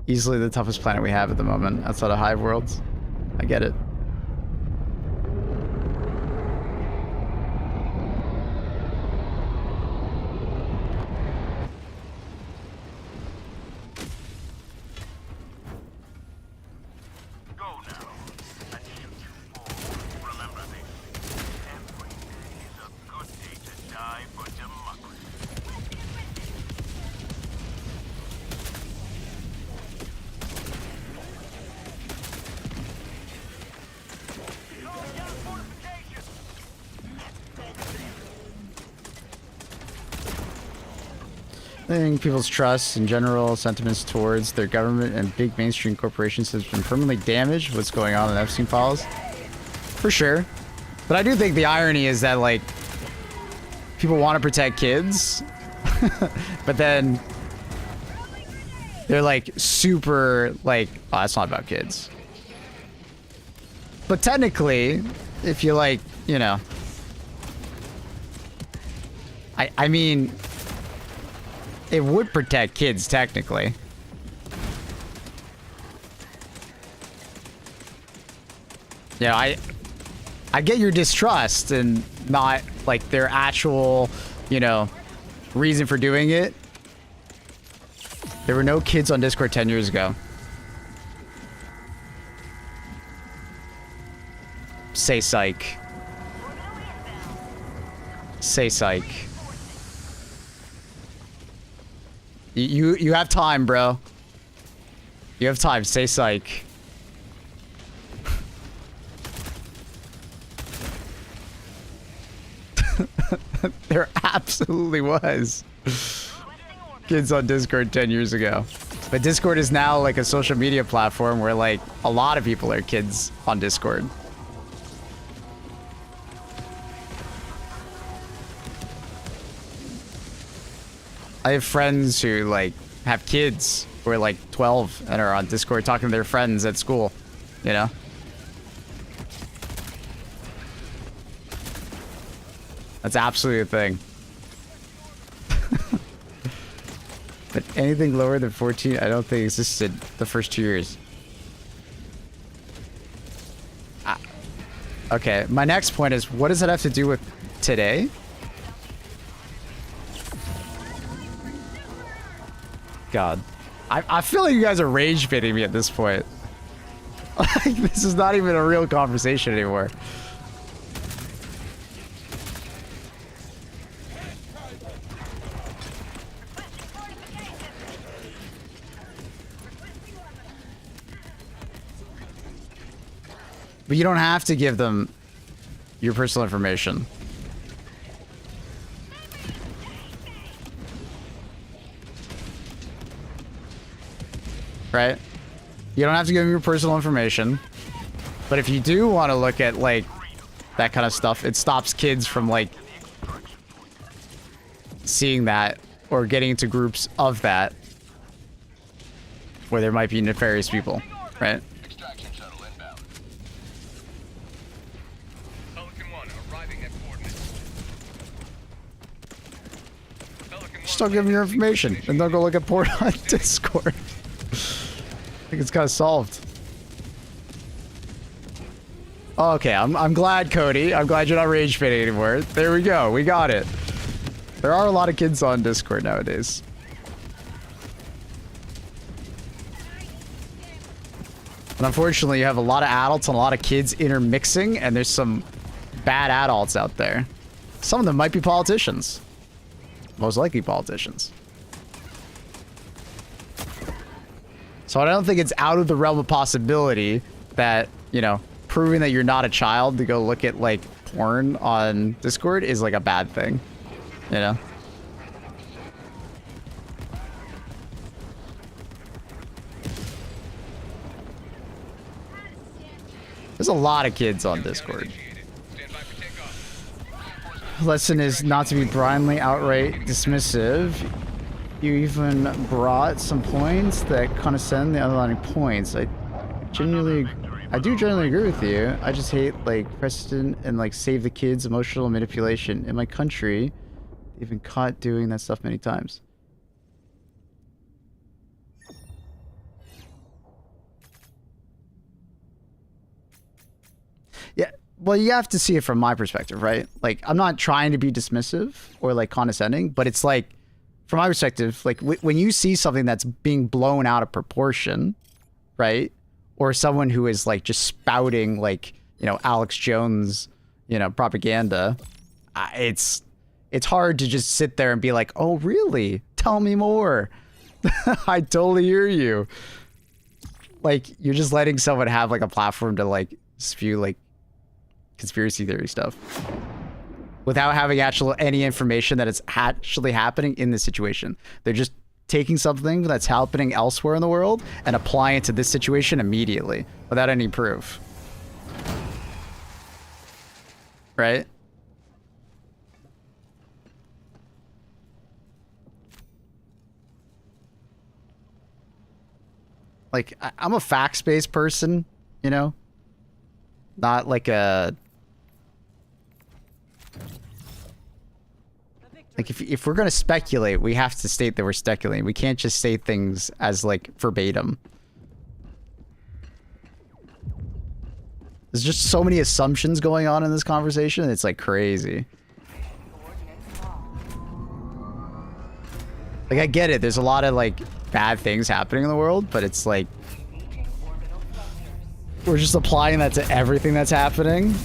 Easily the toughest planet we have at the moment outside of Hive Worlds. I get it. I think people's trust in general sentiments towards their government and big mainstream corporations has been permanently damaged. What's going on in Epstein files? For sure. But I do think the irony is that, like, people want to protect kids, but then they're like super like, oh, that's not about kids. But technically, if you like, you know, I mean, it would protect kids technically. Yeah, I get your distrust and not like their actual, you know, reason for doing it. There were no kids on Discord 10 years ago. Say psych. Say psych. You have time, bro. You have time. Say psych. There absolutely was kids on Discord 10 years ago. But Discord is now like a social media platform where like a lot of people are kids on Discord. I have friends who like have kids who are like 12 and are on Discord talking to their friends at school, you know? That's absolutely a thing. But anything lower than 14, I don't think existed the first 2 years. Okay, my next point is, what does it have to do with today? God. I feel like you guys are rage baiting me at this point. Like, this is not even a real conversation anymore. But you don't have to give them your personal information. Right? You don't have to give them your personal information. But if you do want to look at, like, that kind of stuff, it stops kids from, like, seeing that or getting into groups of that where there might be nefarious people, right? Extraction shuttle inbound. Pelican 1 arriving at coordinates. Pelican 1 Just don't give them your information and they'll go look at porn on Discord. I think it's kind of solved. Okay, I'm glad, Cody. I'm glad you're not rage baiting anymore. There we go. We got it. There are a lot of kids on Discord nowadays. And unfortunately, you have a lot of adults and a lot of kids intermixing, and there's some bad adults out there. Some of them might be politicians. Most likely politicians. So I don't think it's out of the realm of possibility that, you know, proving that you're not a child to go look at, like, porn on Discord is, like, a bad thing. You know? There's a lot of kids on Discord. stand by for takeoff. Lesson is not to be blindly outright dismissive. You even brought some points that condescend the underlying points. I genuinely I do generally agree with you. I just hate like precedent and like save the kids emotional manipulation. In my country, they've been caught doing that stuff many times. Yeah, well, you have to see it from my perspective, right? Like, I'm not trying to be dismissive or like condescending, but it's like, from my perspective, like when you see something that's being blown out of proportion, right? Or someone who is like just spouting like, you know, Alex Jones, you know, propaganda, it's hard to just sit there and be like, oh, really? Tell me more. I totally hear you. Like, you're just letting someone have like a platform to like spew like conspiracy theory stuff without having any information that it's actually happening in this situation. They're just taking something that's happening elsewhere in the world and applying it to this situation immediately without any proof. Right? Like, I'm a facts-based person, you know? Not like a... Like, if we're going to speculate, we have to state that we're speculating. We can't just say things as, like, verbatim. There's just so many assumptions going on in this conversation. It's, like, crazy. Like, I get it. There's a lot of, like, bad things happening in the world, but it's, like... We're just applying that to everything that's happening.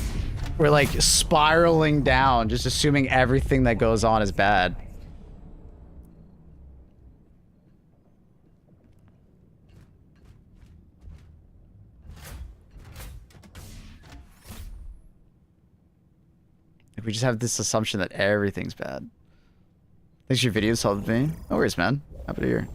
We're like spiraling down, just assuming everything that goes on is bad. If we just have this assumption that everything's bad. Thanks for your videos helped me. No worries, man. Happy to hear.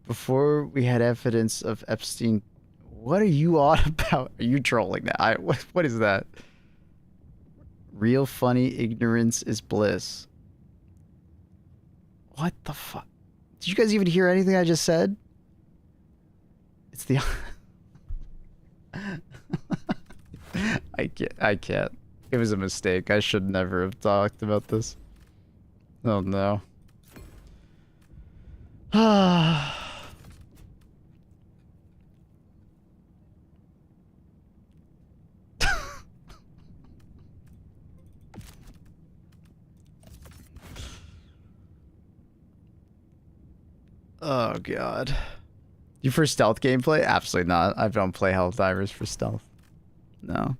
Before we had evidence of Epstein, what are you on about? Are you trolling that? What is that? Real funny ignorance is bliss. What the fuck? Did you guys even hear anything I just said? It's the... I can't. It was a mistake. I should never have talked about this. Oh no. Ah. Oh god. You for stealth gameplay? Absolutely not. I don't play Helldivers for stealth. No.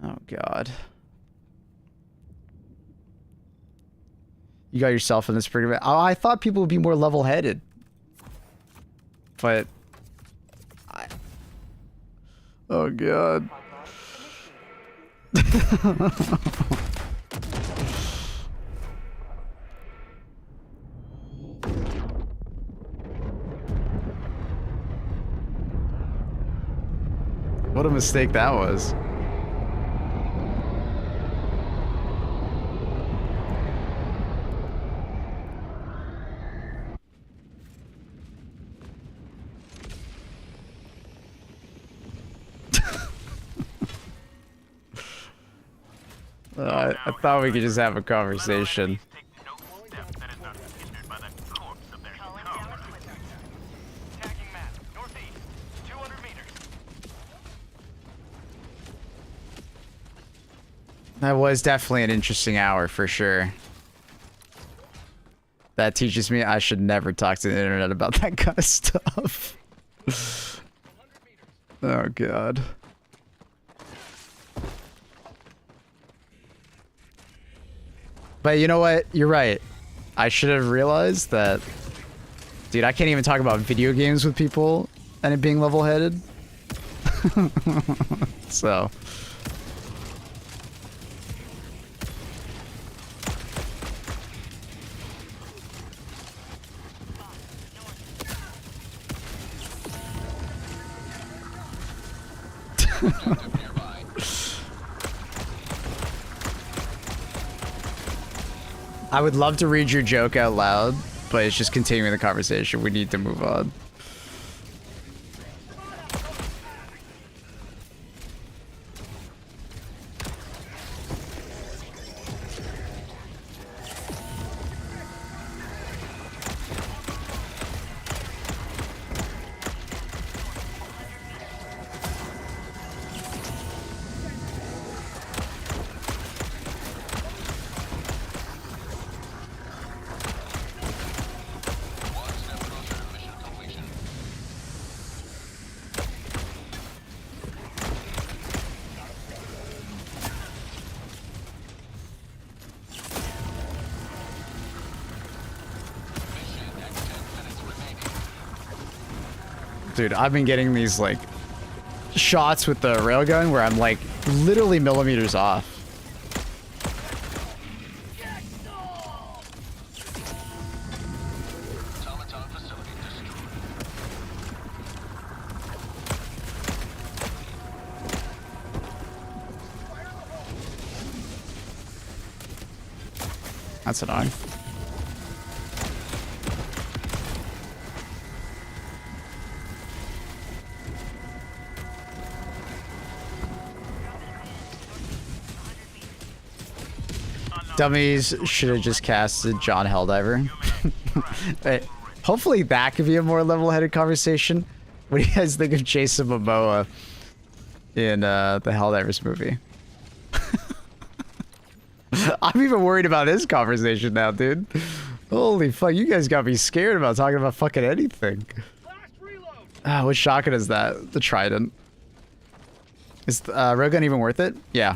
Oh god. You got yourself in this predicament. Oh, I thought people would be more level-headed. But... Oh god. What a mistake that was. I thought we could just have a conversation. That was definitely an interesting hour for sure. That teaches me I should never talk to the internet about that kind of stuff. Oh god. But you know what? You're right. I should have realized that... Dude, I can't even talk about video games with people and it being level-headed. So... Objective nearby. I would love to read your joke out loud, but it's just continuing the conversation. We need to move on. One step closer to mission completion. Mission at 10 minutes remaining. Dude, I've been getting these, like, shots with the railgun where I'm, like, literally millimeters off. Automaton facility destroyed. That's annoying. Dummies should have just casted John Helldiver. Hopefully that could be a more level-headed conversation. What do you guys think of Jason Momoa in the Helldivers movie? I'm even worried about this conversation now, dude. Holy fuck, you guys got me scared about talking about fucking anything. Ah, what shotgun is that? The Trident. Is the railgun even worth it? Yeah.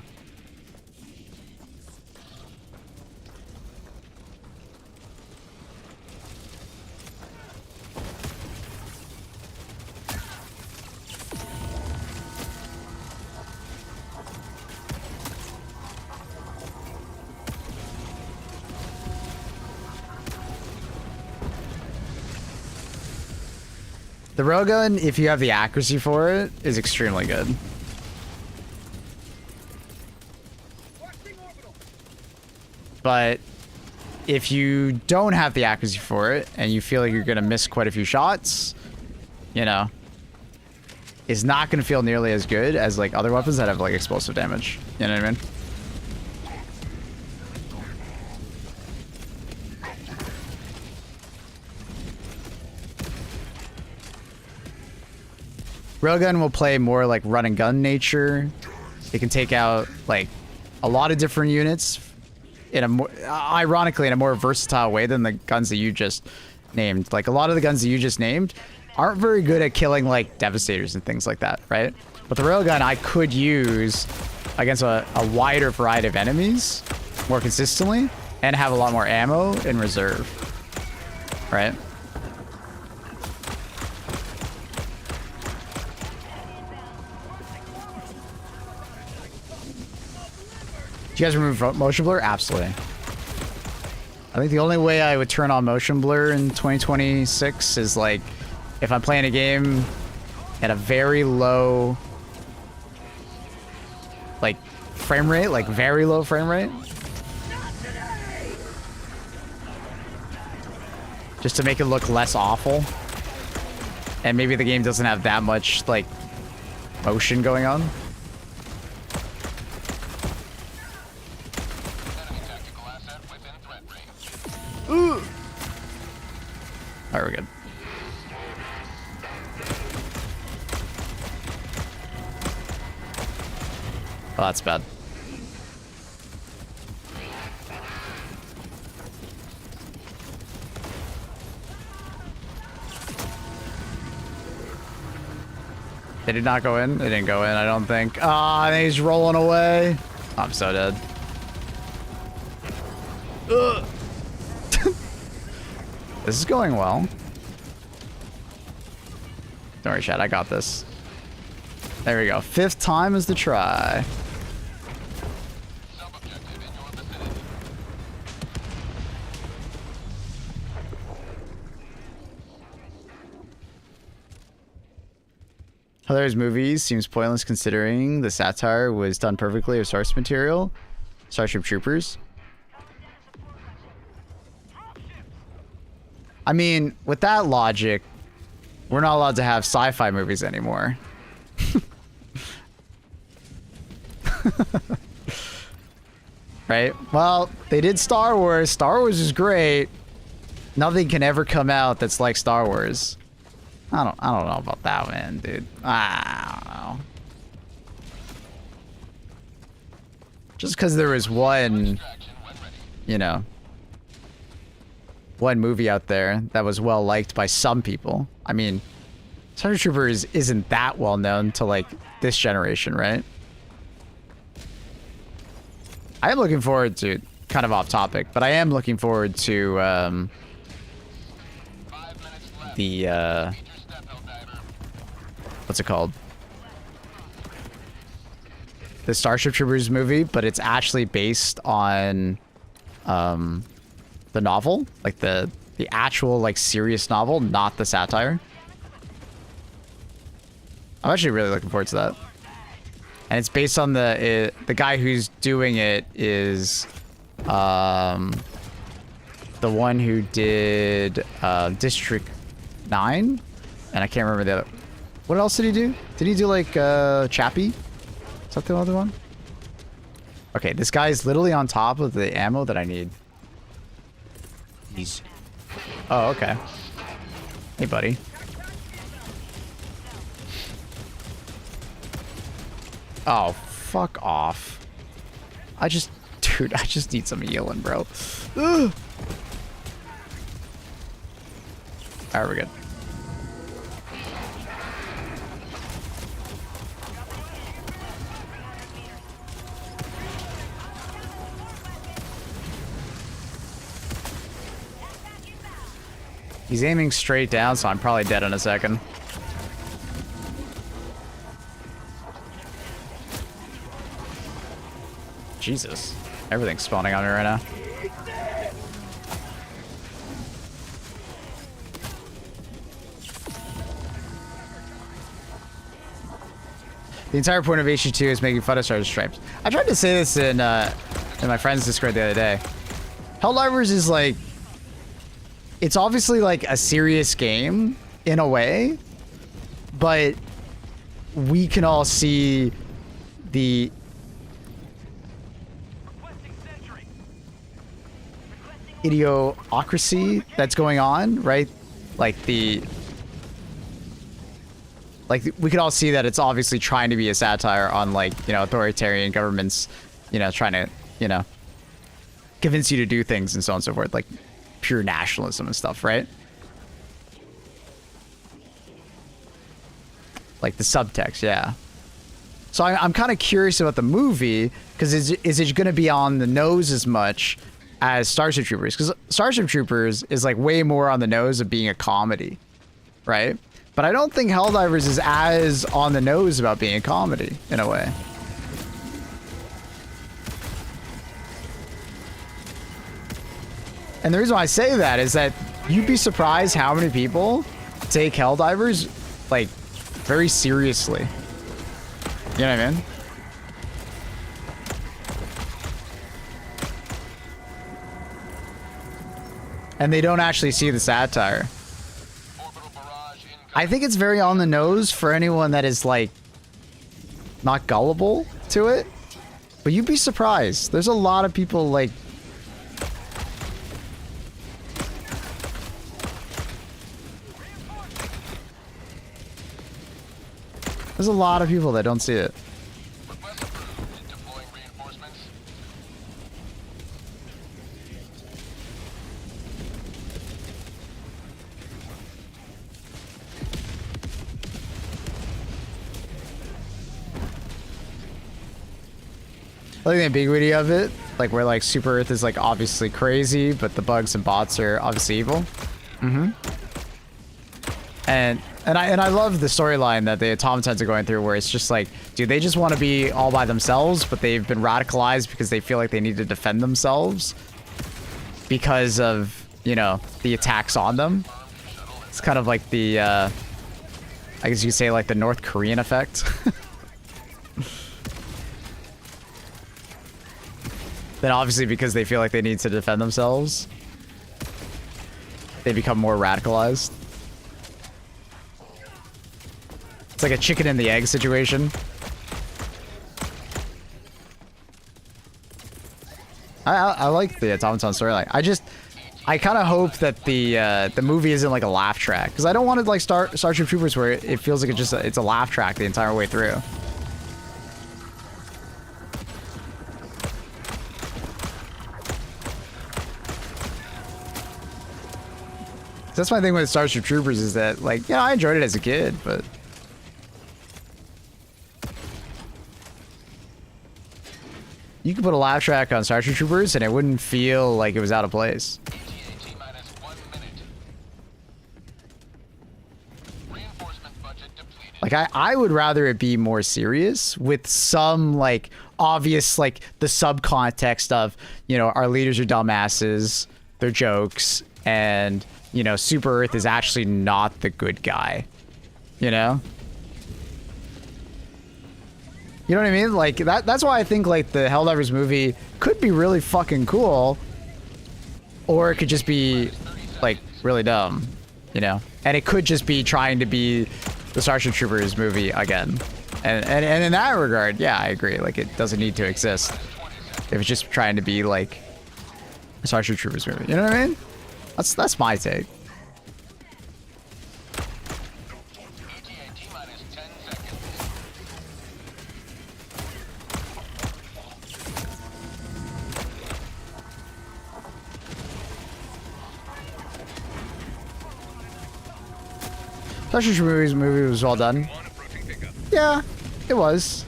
The railgun, if you have the accuracy for it, is extremely good. But if you don't have the accuracy for it, and you feel like you're gonna miss quite a few shots, you know, it's not gonna feel nearly as good as like other weapons that have like explosive damage. You know what I mean? Railgun will play more like run and gun nature. It can take out like a lot of different units in a more, ironically, in a more versatile way than the guns that you just named. Like a lot of the guns that you just named aren't very good at killing like devastators and things like that, right? But the railgun I could use against a wider variety of enemies more consistently and have a lot more ammo in reserve, right? Do you guys remove motion blur? Absolutely. I think the only way I would turn on motion blur in 2026 is like if I'm playing a game at a very low like frame rate, like very low frame rate. Just to make it look less awful. And maybe the game doesn't have that much like motion going on. Enemy tactical asset within threat range. Ooh. Alright, we're good. Oh, that's bad. They did not go in? They didn't go in, I don't think. Ah, and he's rolling away. I'm so dead. Ugh. This is going well. Don't worry, Chad, I got this. There we go. 5th time is the try. Sub-objective in your vicinity. Hilarious movies seems pointless considering the satire was done perfectly of source material. Starship Troopers. I mean, with that logic, we're not allowed to have sci-fi movies anymore. Right? Well, they did Star Wars. Star Wars is great. Nothing can ever come out that's like Star Wars. I don't know about that one, dude. I don't know. Just because there was one, you know, one movie out there that was well liked by some people. I mean, Starship Troopers isn't that well known to like this generation, right? I am looking forward to, kind of off topic, but I am looking forward to the what's it called? The Starship Troopers movie, but it's actually based on the novel, like the actual like serious novel, not the satire. I'm actually really looking forward to that. And it's based on the guy who's doing it is the one who did District 9, and I can't remember the other. What else did he do? Did he do like Chappie? Is that the other one? Okay, this guy's literally on top of the ammo that I need. He's. Oh, okay. Hey, buddy. Oh, fuck off. Dude, I just need some healing, bro. Ugh. Alright, we're good. He's aiming straight down, so I'm probably dead in a second. Jesus. Everything's spawning on me right now. The entire point of HG2 is making fun of Star Stripes. I tried to say this in my friend's Discord the other day. Helldivers is like... It's obviously like a serious game, in a way. But we can all see the... idiocracy that's going on, right? Like we could all see that it's obviously trying to be a satire on, like, you know, authoritarian governments, you know, trying to, you know, convince you to do things and so on and so forth, like pure nationalism and stuff, right? Like the subtext, yeah. So I'm kind of curious about the movie, because is it going to be on the nose as much as Starship Troopers? Because Starship Troopers is like way more on the nose of being a comedy, right? But I don't think Helldivers is as on the nose about being a comedy, in a way. And the reason why I say that is that you'd be surprised how many people take Helldivers, like, very seriously. You know what I mean? And they don't actually see the satire. I think it's very on the nose for anyone that is, like, not gullible to it. But you'd be surprised. There's a lot of people, like... There's a lot of people that don't see it. I think the big video of it, like where like Super Earth is like obviously crazy, but the bugs and bots are obviously evil. Mm-hmm. And I love the storyline that the automatons are going through, where it's just like, dude, they just want to be all by themselves, but they've been radicalized because they feel like they need to defend themselves because of, you know, the attacks on them. It's kind of like the I guess you could say like the North Korean effect. Then obviously because they feel like they need to defend themselves, they become more radicalized. It's like a chicken and the egg situation. I like the automaton storyline. I kind of hope that the movie isn't like a laugh track, because I don't want to like Starship Troopers where it feels like it's a laugh track the entire way through. That's my thing with Starship Troopers is that, like, yeah, I enjoyed it as a kid, but you could put a laugh track on Starship Troopers and it wouldn't feel like it was out of place. ETA minus 1 minute. Reinforcement budget depleted. Like, I would rather it be more serious with some, like, obvious, like, the subcontext of, you know, our leaders are dumbasses, they're jokes, and, you know, Super Earth is actually not the good guy. You know? You know what I mean? Like, that's why I think, like, the Helldivers movie could be really fucking cool. Or it could just be, like, really dumb. You know? And it could just be trying to be the Starship Troopers movie again. And in that regard, yeah, I agree. Like, it doesn't need to exist if it's just trying to be, like, a Starship Troopers movie. You know what I mean? That's my take. ETA minus 10 seconds. Starship Troopers movie was well done. One approaching pickup. Yeah, it was.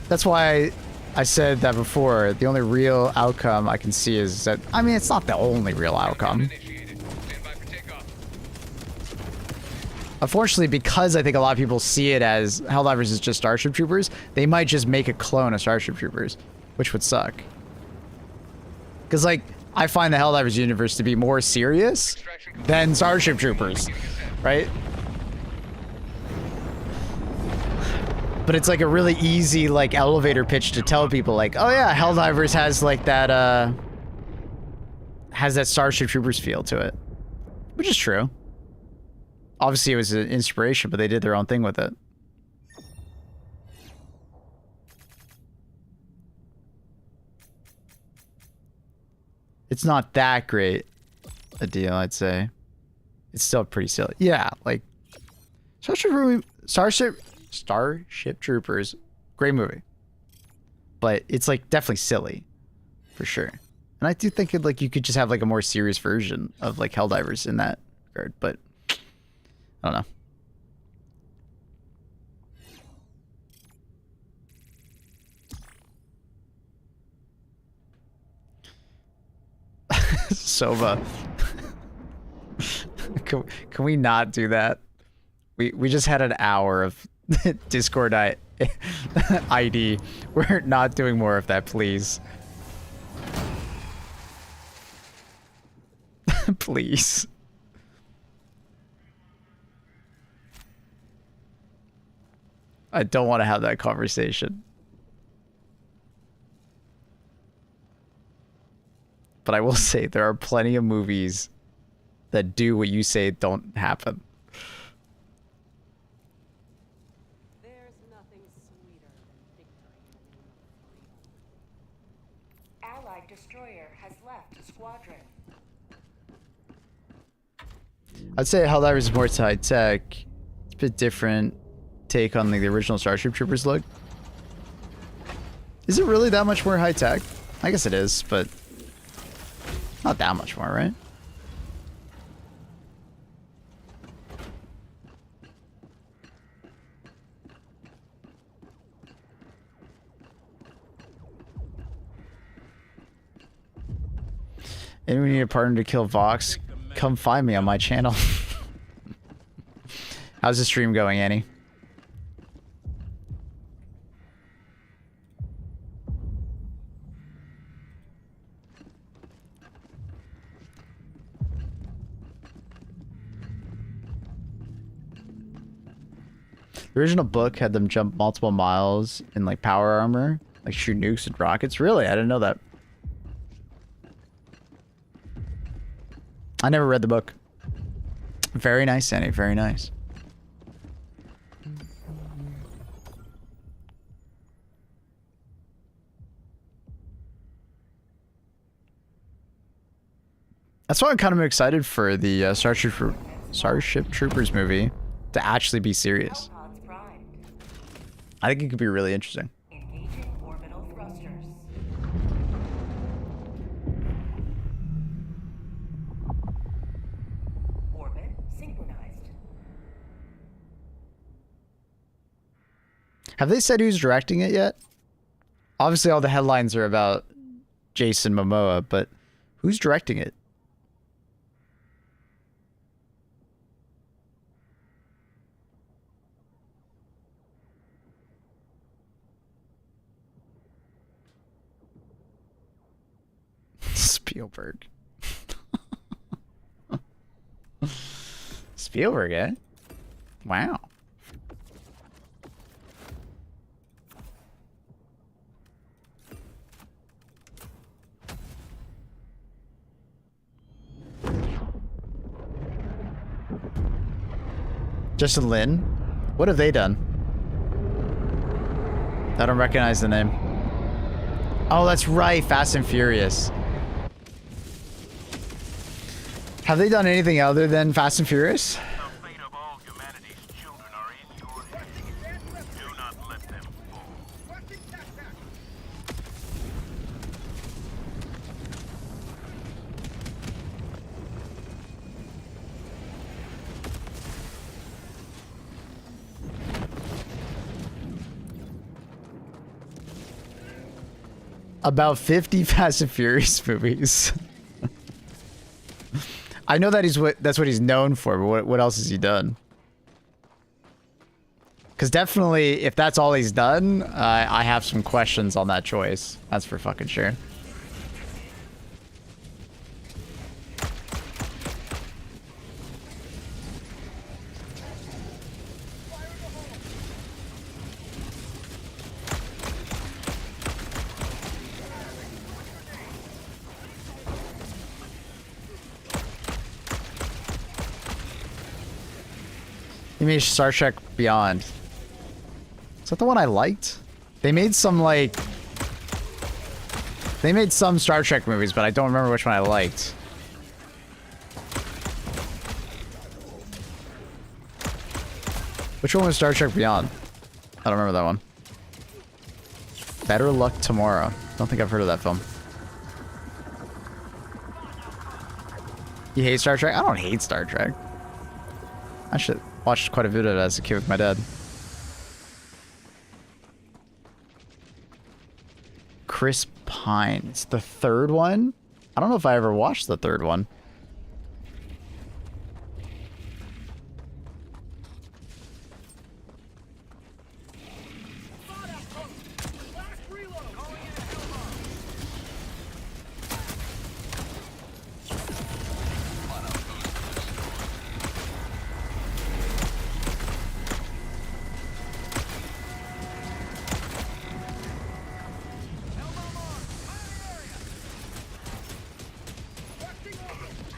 That's why I said that before. The only real outcome I can see is that, I mean, it's not the only real outcome. Initiated. Stand by for takeoff. Unfortunately, because I think a lot of people see it as Helldivers is just Starship Troopers, they might just make a clone of Starship Troopers, which would suck. Because, like, I find the Helldivers universe to be more serious than Starship Troopers, right? But it's like a really easy, like, elevator pitch to tell people, like, oh yeah, Helldivers has like that, has that Starship Troopers feel to it. Which is true. Obviously it was an inspiration, but they did their own thing with it. It's not that great a deal, I'd say. It's still pretty silly. Yeah, like, Starship Troopers, great movie, but it's like definitely silly, for sure. And I do think it, like, you could just have like a more serious version of like Helldivers in that regard, but I don't know. Sova. Can we not do that? We just had an hour of Discord ID. We're not doing more of that, please. Please. I don't want to have that conversation. But I will say there are plenty of movies that do what you say don't happen. There's nothing sweeter than victory in the name of freedom. Allied destroyer has left squadron. I'd say Helldivers is more high tech. It's a bit different take on the original Starship Troopers look. Is it really that much more high tech? I guess it is, but not that much more, right? Anyone need a partner to kill Vox? Come find me on my channel. How's the stream going, Annie? The original book had them jump multiple miles in like power armor, like shoot nukes and rockets. Really? I didn't know that. I never read the book. Very nice, Annie. Very nice. That's why I'm kind of excited for the Starship Troopers movie to actually be serious. Pods primed. I think it could be really interesting. Engaging orbital thrusters. Orbit synchronized. Have they said who's directing it yet? Obviously, all the headlines are about Jason Momoa, but who's directing it? Spielberg. Spielberg, eh? Wow. Justin Lin? What have they done? I don't recognize the name. Oh, that's right. Fast and Furious. Have they done anything other than Fast and Furious? The fate of all humanity's children are in your hands. Do not let them fall. About 50 Fast and Furious movies. I know that that's what he's known for, but what else has he done? Because definitely, if that's all he's done, I have some questions on that choice. That's for fucking sure. You mean Star Trek Beyond? Is that the one I liked? They made some like... They made some Star Trek movies, but I don't remember which one I liked. Which one was Star Trek Beyond? I don't remember that one. Better Luck Tomorrow. Don't think I've heard of that film. You hate Star Trek? I don't hate Star Trek. I should watched quite a bit of it as a kid with my dad. Chris Pine. It's the third one? I don't know if I ever watched the third one.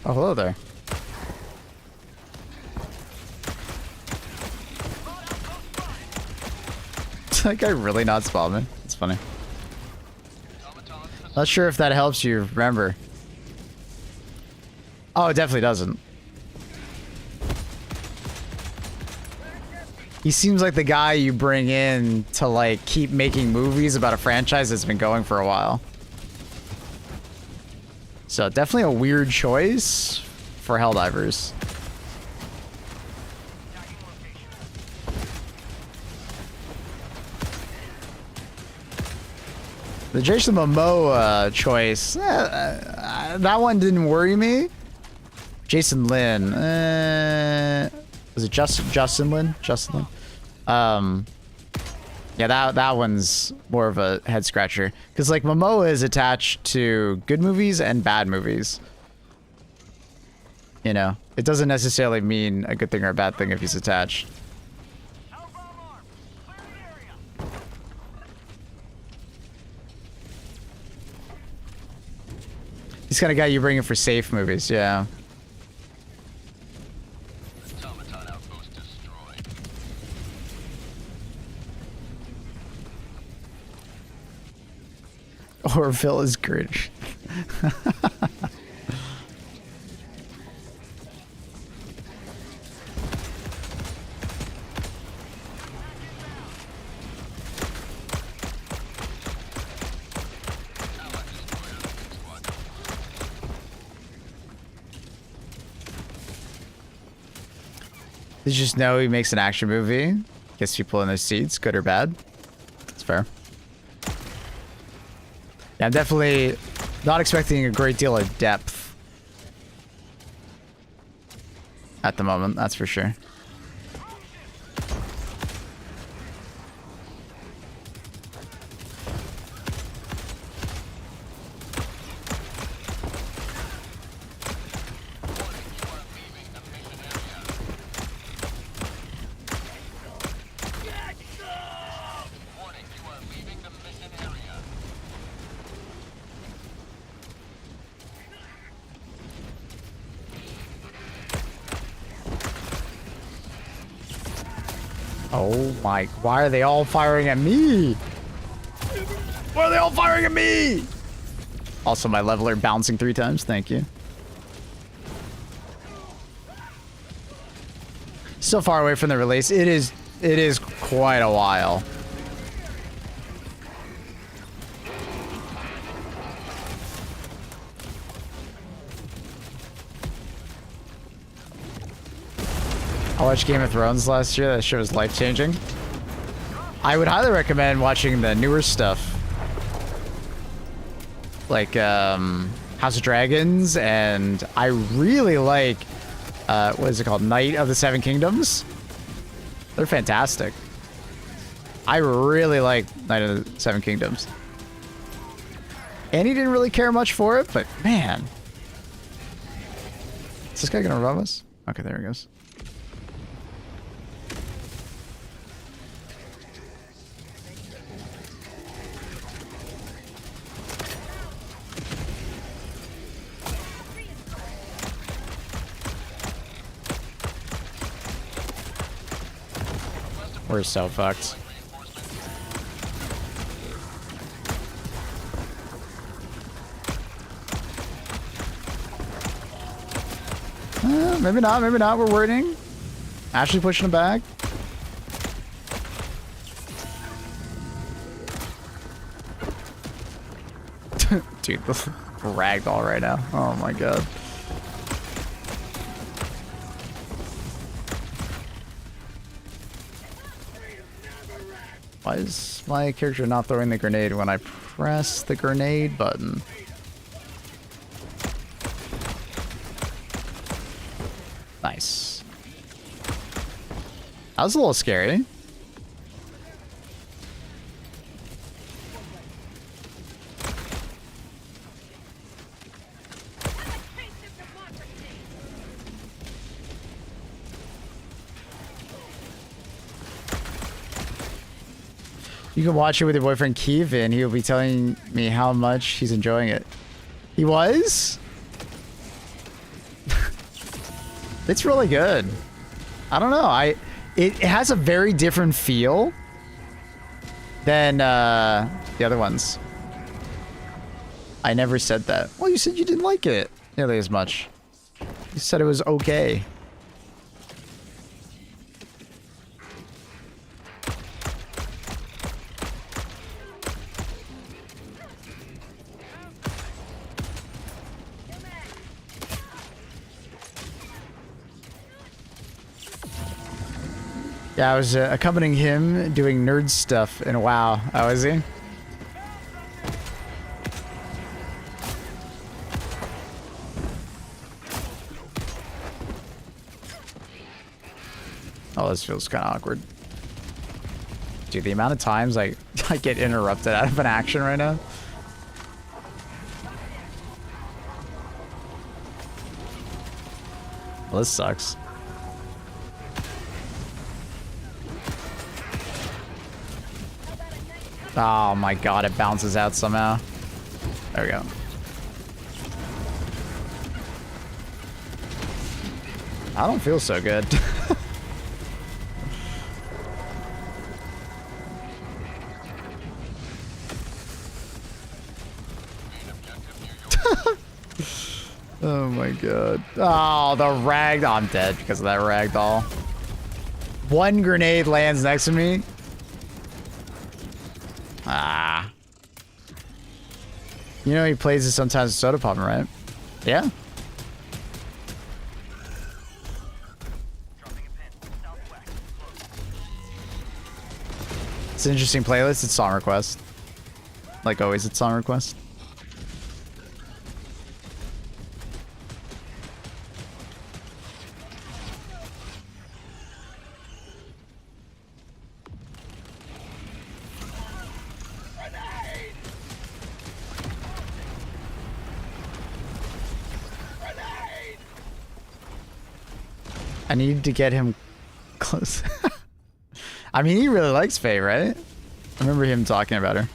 Oh, hello there. Is that guy really not spamming? It's funny. Not sure if that helps you remember. Oh, it definitely doesn't. He seems like the guy you bring in to like keep making movies about a franchise that's been going for a while. So definitely a weird choice for Helldivers. The Jason Momoa choice, that one didn't worry me. Jason Lin, was it Justin Lin? Justin Lin? Yeah, that one's more of a head scratcher. Because, like, Momoa is attached to good movies and bad movies. You know? It doesn't necessarily mean a good thing or a bad thing if he's attached. He's kind of guy you bring in for safe movies, yeah. Automaton outpost destroyed. Orville is Grinch. Did you just know he makes an action movie? Gets people in their seats, good or bad. It's fair. Yeah, I'm definitely not expecting a great deal of depth at the moment, that's for sure. Warning, you are leaving the mission area. Oh my, why are they all firing at me? Why are they all firing at me? Also, my leveler bouncing 3 times, thank you. So far away from the release, it is quite a while. I watched Game of Thrones last year. That show was life-changing. I would highly recommend watching the newer stuff. Like, House of Dragons, and I really like, what is it called? Knight of the Seven Kingdoms? They're fantastic. I really like Knight of the Seven Kingdoms. Annie didn't really care much for it, but man. Is this guy gonna revive us? Okay, there he goes. We're so fucked. Maybe not, maybe not. We're waiting. Ashley pushing him back. Dude, the ragdoll right now. Oh my god. Why is my character not throwing the grenade when I press the grenade button? Nice. That was a little scary. You can watch it with your boyfriend Kevin. He'll be telling me how much he's enjoying it. He was? It's really good. I don't know. It has a very different feel than the other ones. I never said that. Well, you said you didn't like it nearly as much. You said it was okay. Yeah, I was accompanying him doing nerd stuff in WoW. Oh, is he? Oh, this feels kind of awkward. Dude, the amount of times I get interrupted out of an action right now. Well, this sucks. Oh my god, it bounces out somehow. There we go. I don't feel so good. Oh my god. Oh, the rag. Oh, I'm dead because of that ragdoll. One grenade lands next to me. Ah. You know he plays it sometimes with soda pop, right? Yeah. It's an interesting playlist. It's song request. Like always, it's song request. I need to get him close. I mean, he really likes Faye, right? I remember him talking about her.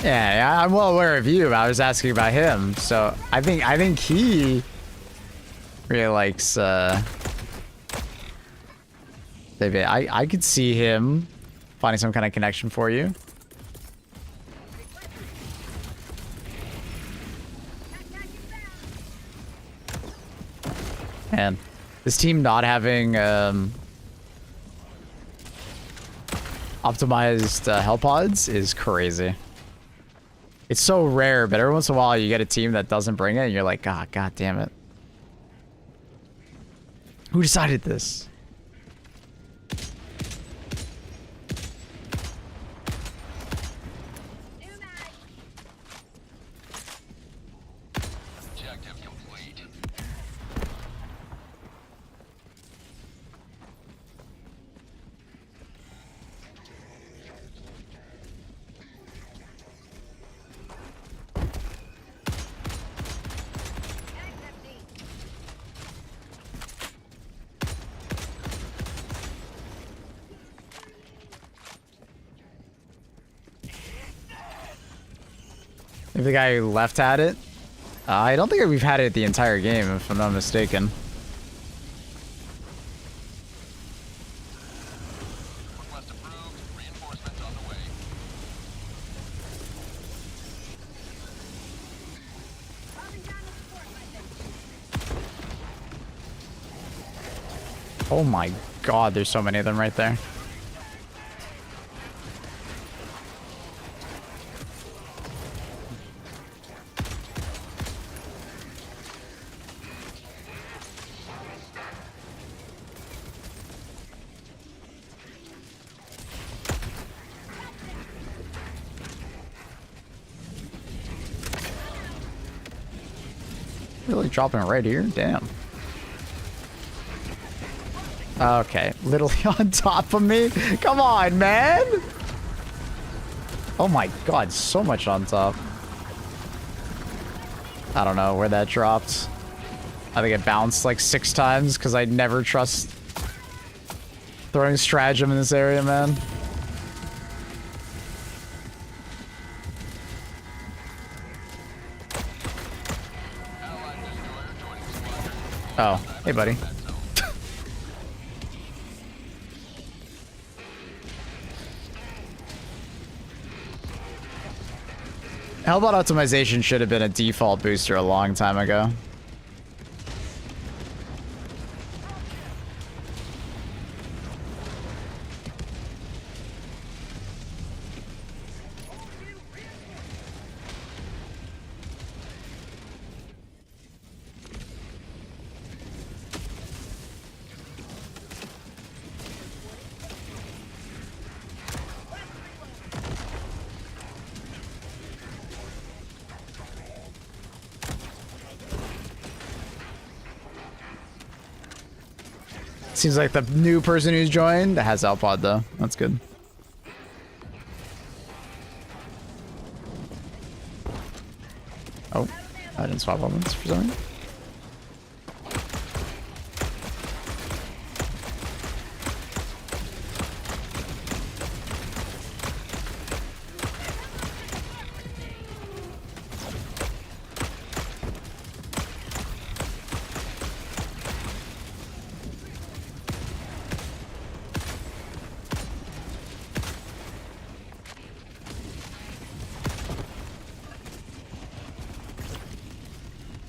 Yeah, I'm well aware of you. I was asking about him, so I think he really likes David. I could see him finding some kind of connection for you. Man, this team not having optimized hell pods is crazy. It's so rare, but every once in a while you get a team that doesn't bring it and you're like, ah, god damn it. Who decided this? Objective complete. If the guy who left had it. I don't think we've had it the entire game, if I'm not mistaken. Request approved. Reinforcements on the way. Oh my god, there's so many of them right there. Really dropping it right here? Damn. Okay, literally on top of me? Come on, man! Oh my god, so much on top. I don't know where that dropped. I think it bounced like 6 times because I never trust throwing stratagem in this area, man. Oh, hey buddy. Hellbot optimization should have been a default booster a long time ago. Seems like the new person who's joined has Alpod though. That's good. Oh, I didn't swap elements for some reason.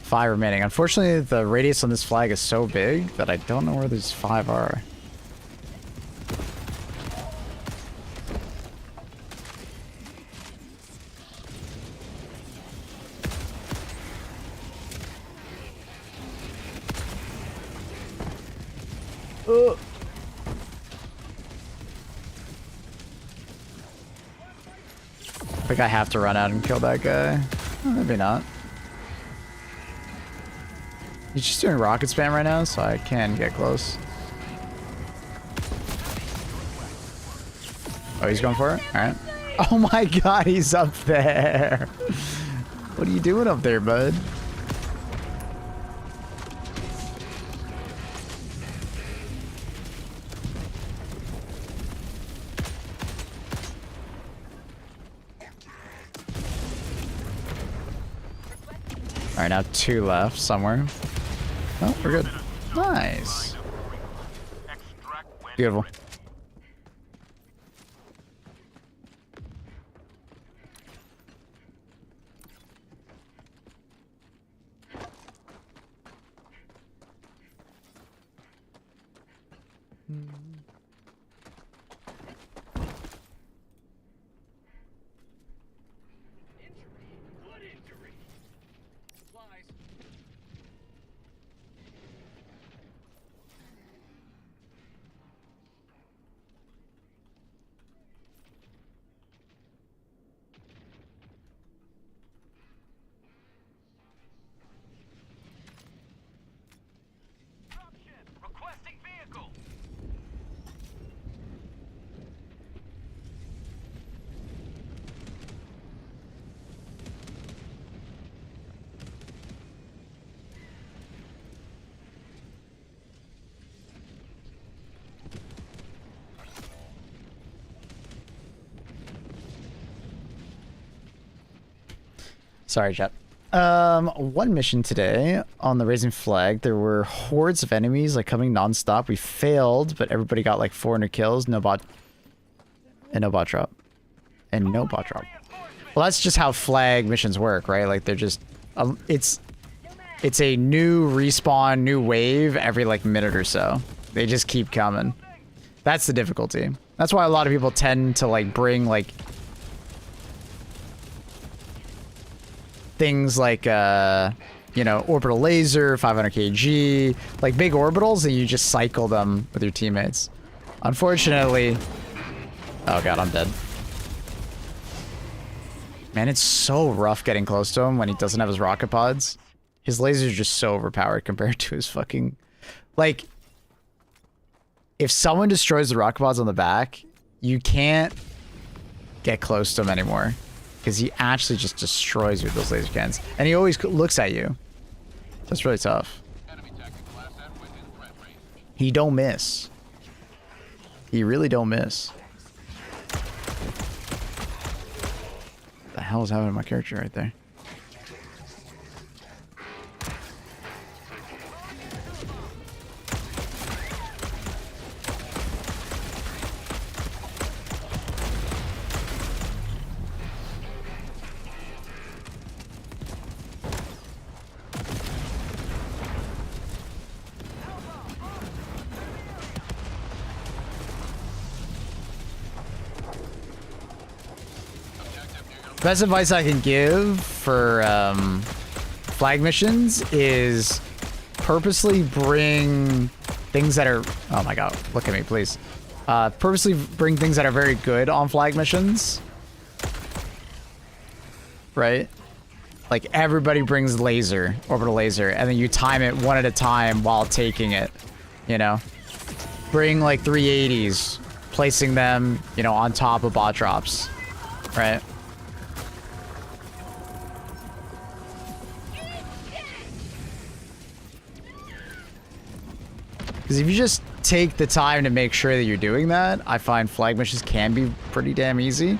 5 remaining. Unfortunately, the radius on this flag is so big that I don't know where these 5 are. I think I have to run out and kill that guy. Oh, maybe not. He's just doing rocket spam right now, so I can get close. Oh, he's going for it? Alright. Oh my god, he's up there. What are you doing up there, bud? Alright, now 2 left somewhere. Oh, we're good. Nice. Beautiful. What injury? Supplies. Dropship requesting vehicle. Sorry, chat. One mission today on the Raising Flag. There were hordes of enemies like coming non-stop. We failed, but everybody got like 400 kills. No bot. And no bot drop. And no bot drop. Well, that's just how flag missions work, right? Like they're just, it's a new respawn, new wave every like minute or so. They just keep coming. That's the difficulty. That's why a lot of people tend to like bring like things like, you know, orbital laser, 500 kg, like big orbitals, and you just cycle them with your teammates. Unfortunately, oh god, I'm dead. Man, it's so rough getting close to him when he doesn't have his rocket pods. His lasers are just so overpowered compared to his fucking, like, if someone destroys the rocket pods on the back, you can't get close to him anymore. Because he actually just destroys you with those laser cannons. And he always looks at you. That's really tough. He don't miss. He really don't miss. What the hell is happening to my character right there? Best advice I can give for flag missions is purposely bring things that are, oh my god, look at me please. Purposely bring things that are very good on flag missions. Right? Like everybody brings laser, orbital laser, and then you time it one at a time while taking it, you know? Bring like 380s, placing them, you know, on top of bot drops, right? Because if you just take the time to make sure that you're doing that, I find flag missions can be pretty damn easy.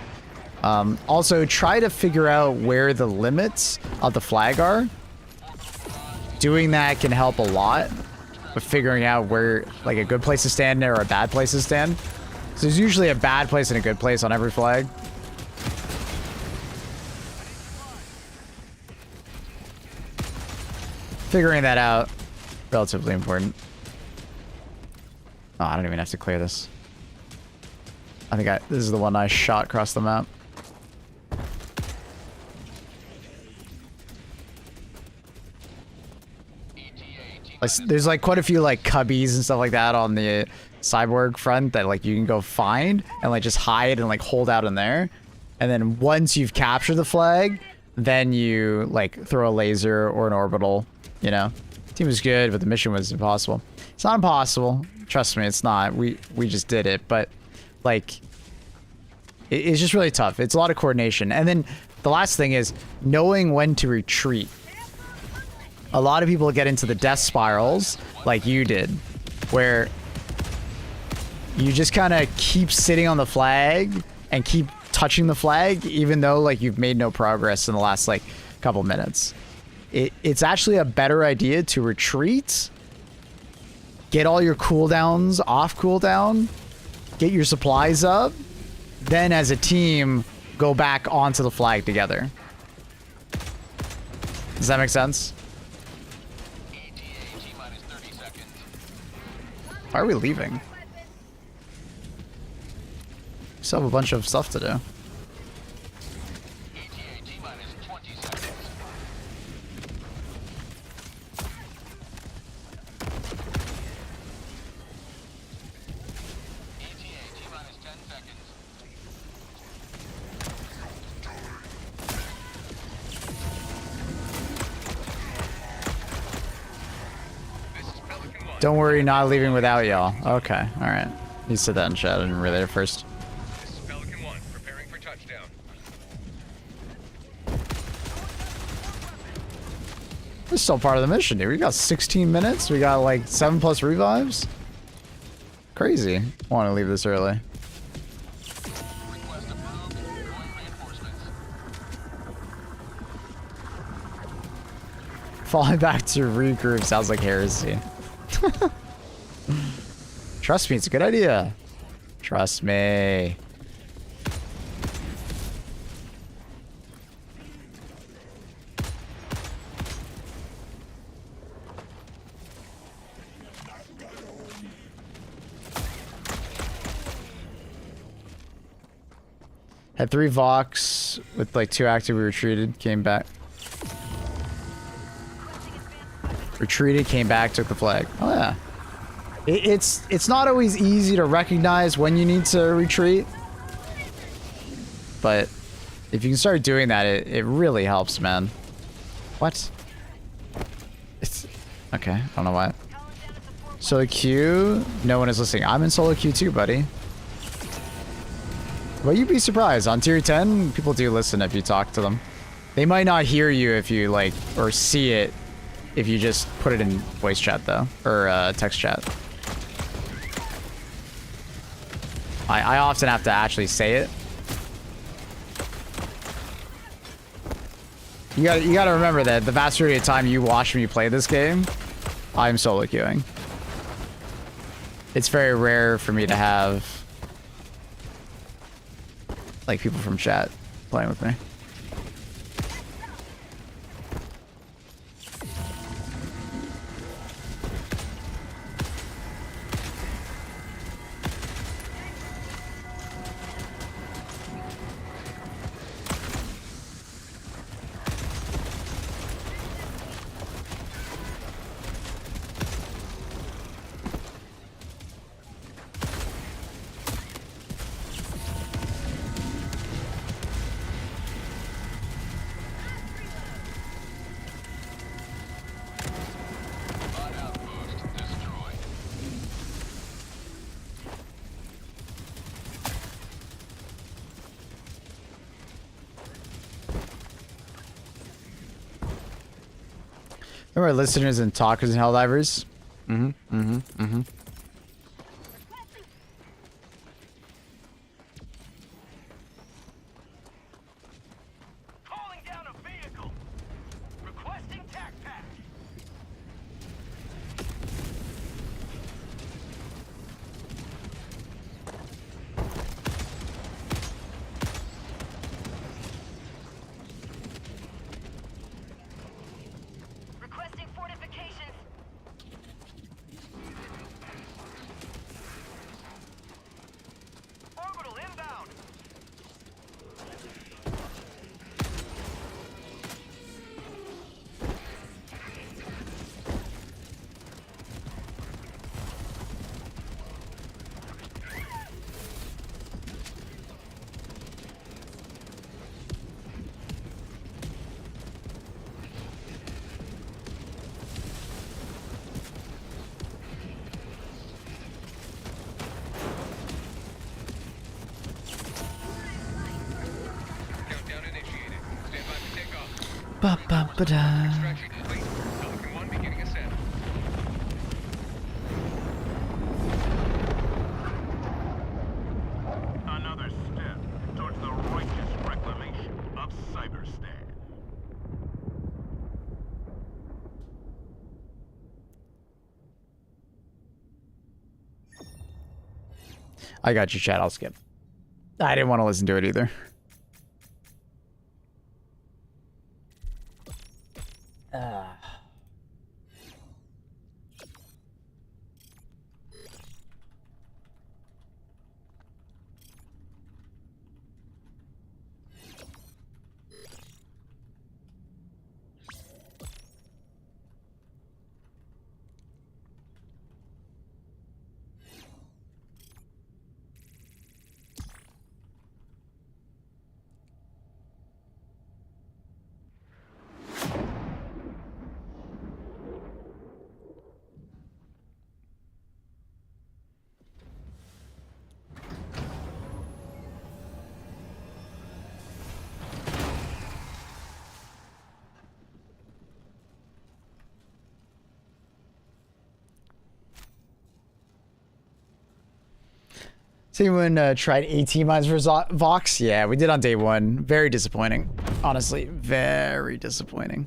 Also, try to figure out where the limits of the flag are. Doing that can help a lot with figuring out where, like, a good place to stand or a bad place to stand. So there's usually a bad place and a good place on every flag. figuring that out, relatively important. Oh, I don't even have to clear this. I think this is the one I shot across the map. Like, there's like quite a few like cubbies and stuff like that on the cyborg front that like you can go find and like just hide and like hold out in there. And then once you've captured the flag, then you like throw a laser or an orbital, you know. Team was good, but the mission was impossible. It's not impossible. Trust me, it's not. We just did it, but like it's just really tough. It's a lot of coordination. And then the last thing is knowing when to retreat. A lot of people get into the death spirals like you did, where you just kind of keep sitting on the flag and keep touching the flag, even though like you've made no progress in the last like couple minutes. It's actually a better idea to retreat, get all your cooldowns off cooldown, get your supplies up, then as a team go back onto the flag together. Does that make sense? Why are we leaving? We still have a bunch of stuff to do. Don't worry, not leaving without y'all. Okay, alright. You said that in chat, I didn't relay it first. This is Pelican 1, preparing for touchdown. This is still part of the mission, dude. We got 16 minutes. We got like 7+ revives. Crazy. I want to leave this early. Request approved. Deploying reinforcements. Falling back to regroup sounds like heresy. Trust me, it's a good idea. Trust me. Had 3 Vox with like 2 active. We retreated, came back. Retreated, came back, took the flag. Oh yeah. It's not always easy to recognize when you need to retreat. But if you can start doing that, it really helps, man. What? It's okay, I don't know why. Solo queue, no one is listening. I'm in solo queue too, buddy. Well, you'd be surprised. On tier 10, people do listen if you talk to them. They might not hear you if you like, or see it if you just put it in voice chat though, or text chat. I often have to actually say it. You gotta remember that the vast majority of the time you watch me play this game, I'm solo queuing. It's very rare for me to have like people from chat playing with me. Remember our listeners and talkers and helldivers? Calling down a vehicle. Requesting tac pack. Requesting fortification. Ba-ba-ba-da. Extraction complete. Pelican 1 beginning ascent. Another step towards the righteous reclamation of Cyberstan. I got you, chat. I'll skip. I didn't want to listen to it either. Has anyone tried 18 mines for Vox? Yeah, we did on day one. Very disappointing. Honestly, very disappointing.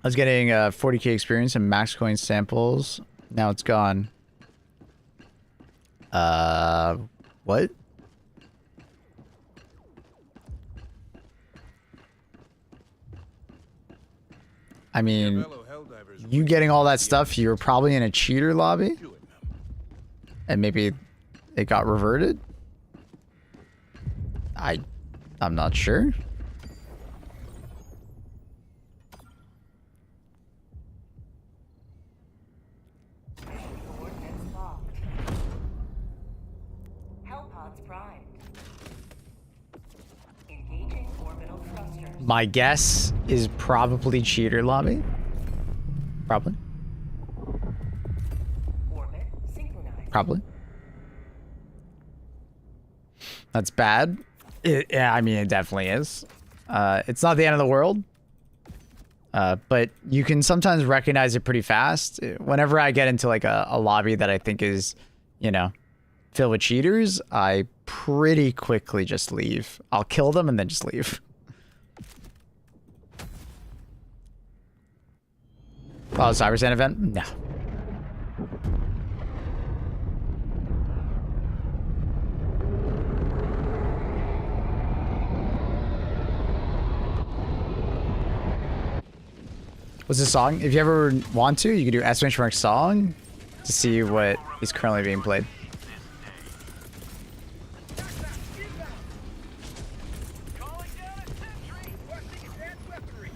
I was getting 40k experience and max coin samples. Now it's gone. What? I mean, you getting all that stuff, you were probably in a cheater lobby. And maybe it got reverted? I'm not sure. Coordinates locked. Hellpods primed. Engaging orbital thrusters. My guess is probably cheater lobby. Probably. Orbit synchronized. Probably. That's bad. Yeah, I mean, it definitely is. It's not the end of the world. But you can sometimes recognize it pretty fast. Whenever I get into like a lobby that I think is, you know, filled with cheaters, I pretty quickly just leave. I'll kill them and then just leave. Oh, Cybersand event? No. What's the song? If you ever want to, you can do exclamation mark song to see what is currently being played. Calling down a sentry. Requesting advanced weaponry.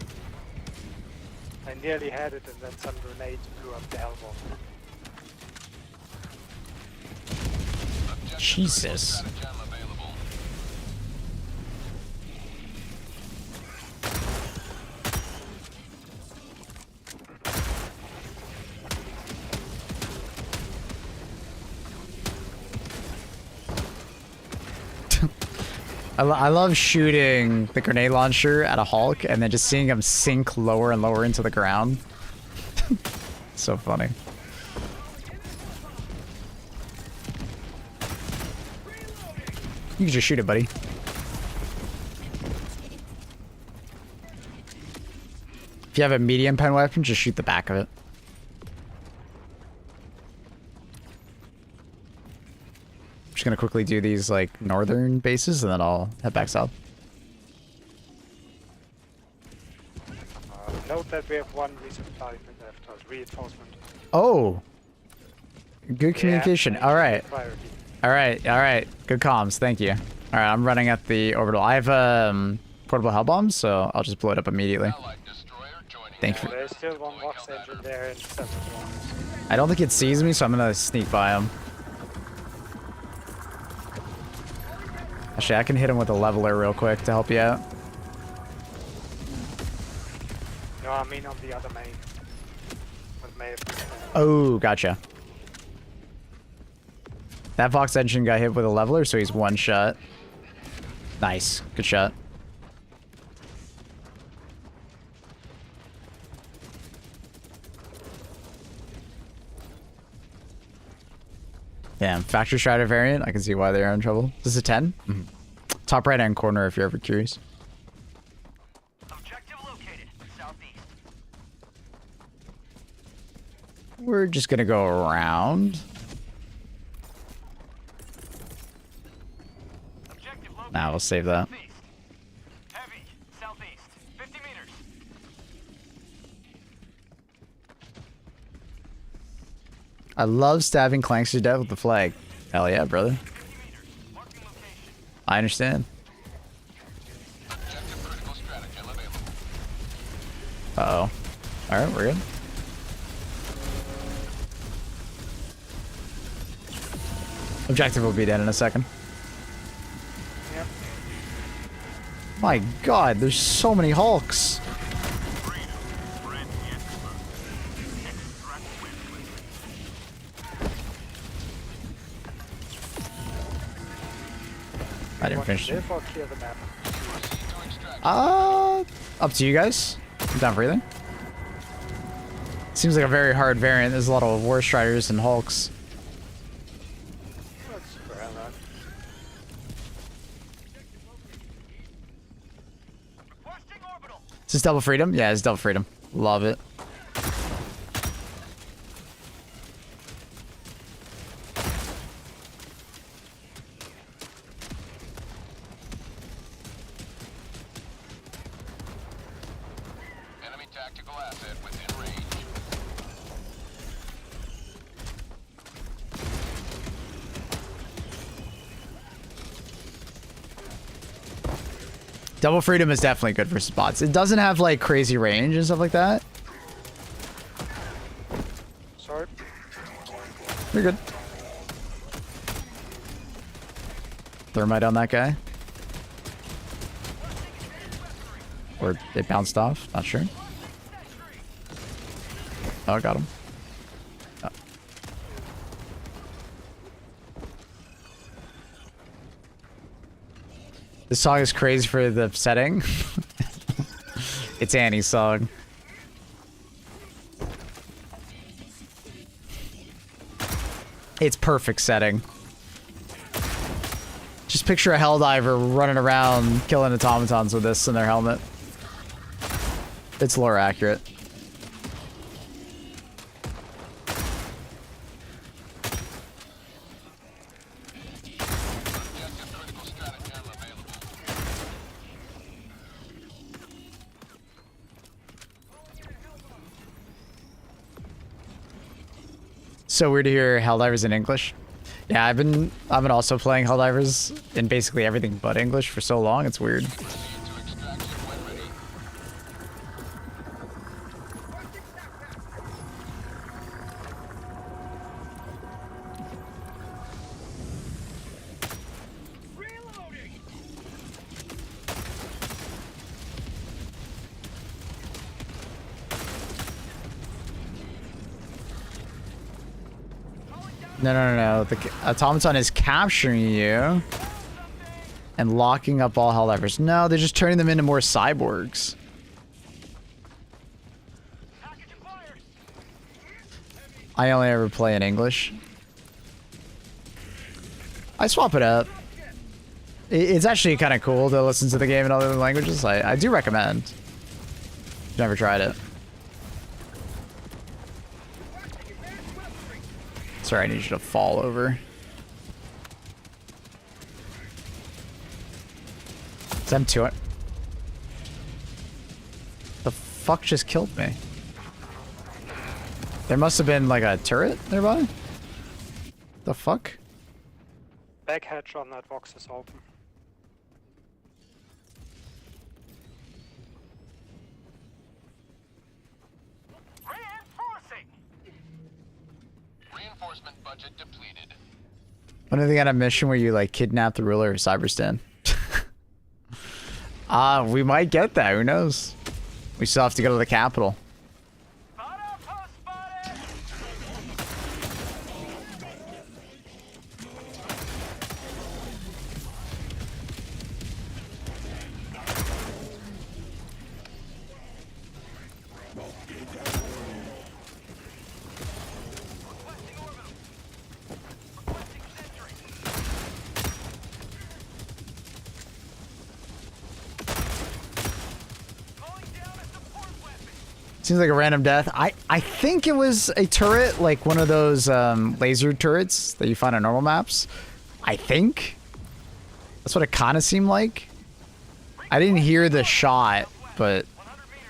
I nearly had it, and then some grenades blew up the elbow. Jesus. Stratagem available. I love shooting the grenade launcher at a Hulk and then just seeing him sink lower and lower into the ground. So funny. You can just shoot it, buddy. If you have a medium pen weapon, just shoot the back of it. Just gonna quickly do these like northern bases and then I'll head back south. Note that we have one resupply left us, reinforcement. Oh, good communication. Yeah, All right, priority. all right. Good comms. Thank you. All right, I'm running at the orbital. I have portable hell bombs, so I'll just blow it up immediately. Allied destroyer joining. Thank you. There's still one Vox engine there and several ones. I don't think it sees me, so I'm gonna sneak by him. Actually, I can hit him with a leveler real quick to help you out. No, I mean on the other main. What may have been. Oh, gotcha. That Vox engine got hit with a leveler, so he's one shot. Nice. Good shot. Damn, Factory Strider variant. I can see why they're in trouble. Is this a 10? Mm-hmm. Top right hand corner if you're ever curious. Objective located. Southeast. We're just gonna go around. Objective located. Nah, we'll save that. Southeast. Heavy. Southeast. 50 meters. I love stabbing clanks to death with the flag. Hell yeah, brother. 50 meters. Marking location. I understand. Objective critical stratagem available. Uh-oh. Alright, we're good. Objective will be dead in a second. Yep. My god, there's so many Hulks. Freedom. Friend expert. Extract weapons. I didn't Want finish to it. live or clear the map? Proceed to extraction. Up to you guys. I'm down for anything. Seems like a very hard variant. There's a lot of War Striders and Hulks. Let's grab that. Requesting orbital. Is this Double Freedom? Yeah, it's Double Freedom. Love it. Enemy tactical asset within range. Double Freedom is definitely good for spots. It doesn't have like crazy range and stuff like that. Sorry. You're good. Thermite on that guy. Or they bounced off. Not sure. Oh, I got him. Oh. This song is crazy for the setting. It's Annie's song. It's perfect setting. Just picture a Helldiver running around killing automatons with this in their helmet. It's lore accurate. Objective critical stratagem available. So weird to hear Helldivers in English. Yeah, I've been also playing Helldivers in basically everything but English for so long. It's weird. Proceed to extraction when ready. Reloading. No. The automaton is capturing you and locking up all Helldivers. No, they're just turning them into more cyborgs. Package acquired. I only ever play in English. I swap it up. It's actually kind of cool to listen to the game in other languages. I do recommend. Never tried it. Sorry, I need you to fall over. It's M2. The fuck just killed me? There must have been like a turret nearby. The fuck? Back hatch on that box is open. Reinforcing. Reinforcement budget depleted. When are they on a mission where you like kidnap the ruler of Cyberstan? We might get that. Who knows? We still have to go to the capital. Spot outpost spotted! Requesting orbital. Requesting sentry. Calling down a support weapon. Seems like a random death. I think it was a turret, like one of those laser turrets that you find on normal maps. I think. That's what it kind of seemed like. I didn't hear the shot, but 100 meters.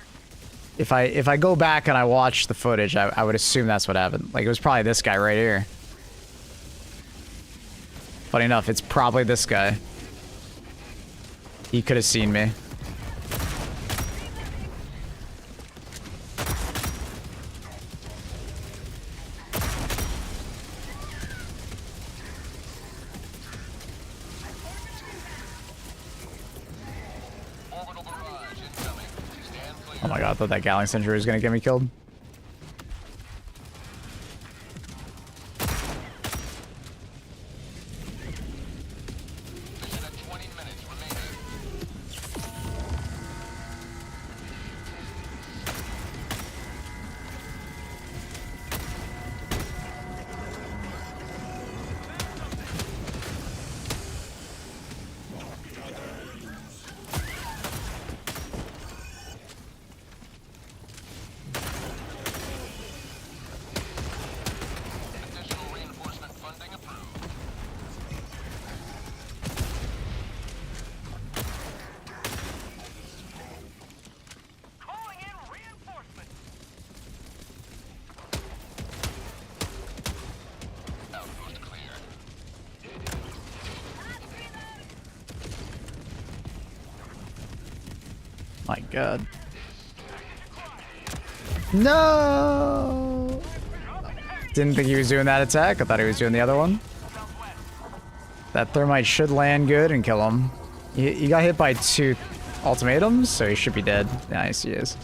if I go back and I watch the footage, I would assume that's what happened. Like, it was probably this guy right here. Funny enough, it's probably this guy. He could have seen me. Orbital barrage incoming. Stand clear. Oh my god, I thought that Gatling Sentry was gonna get me killed. Mission at 20 minutes remaining. Additional reinforcement funding approved. Calling in reinforcements. Outpost clear. My god. No! Didn't think he was doing that attack. I thought he was doing the other one. That thermite should land good and kill him. He got hit by 2 ultimatums, so he should be dead. Nice, he is.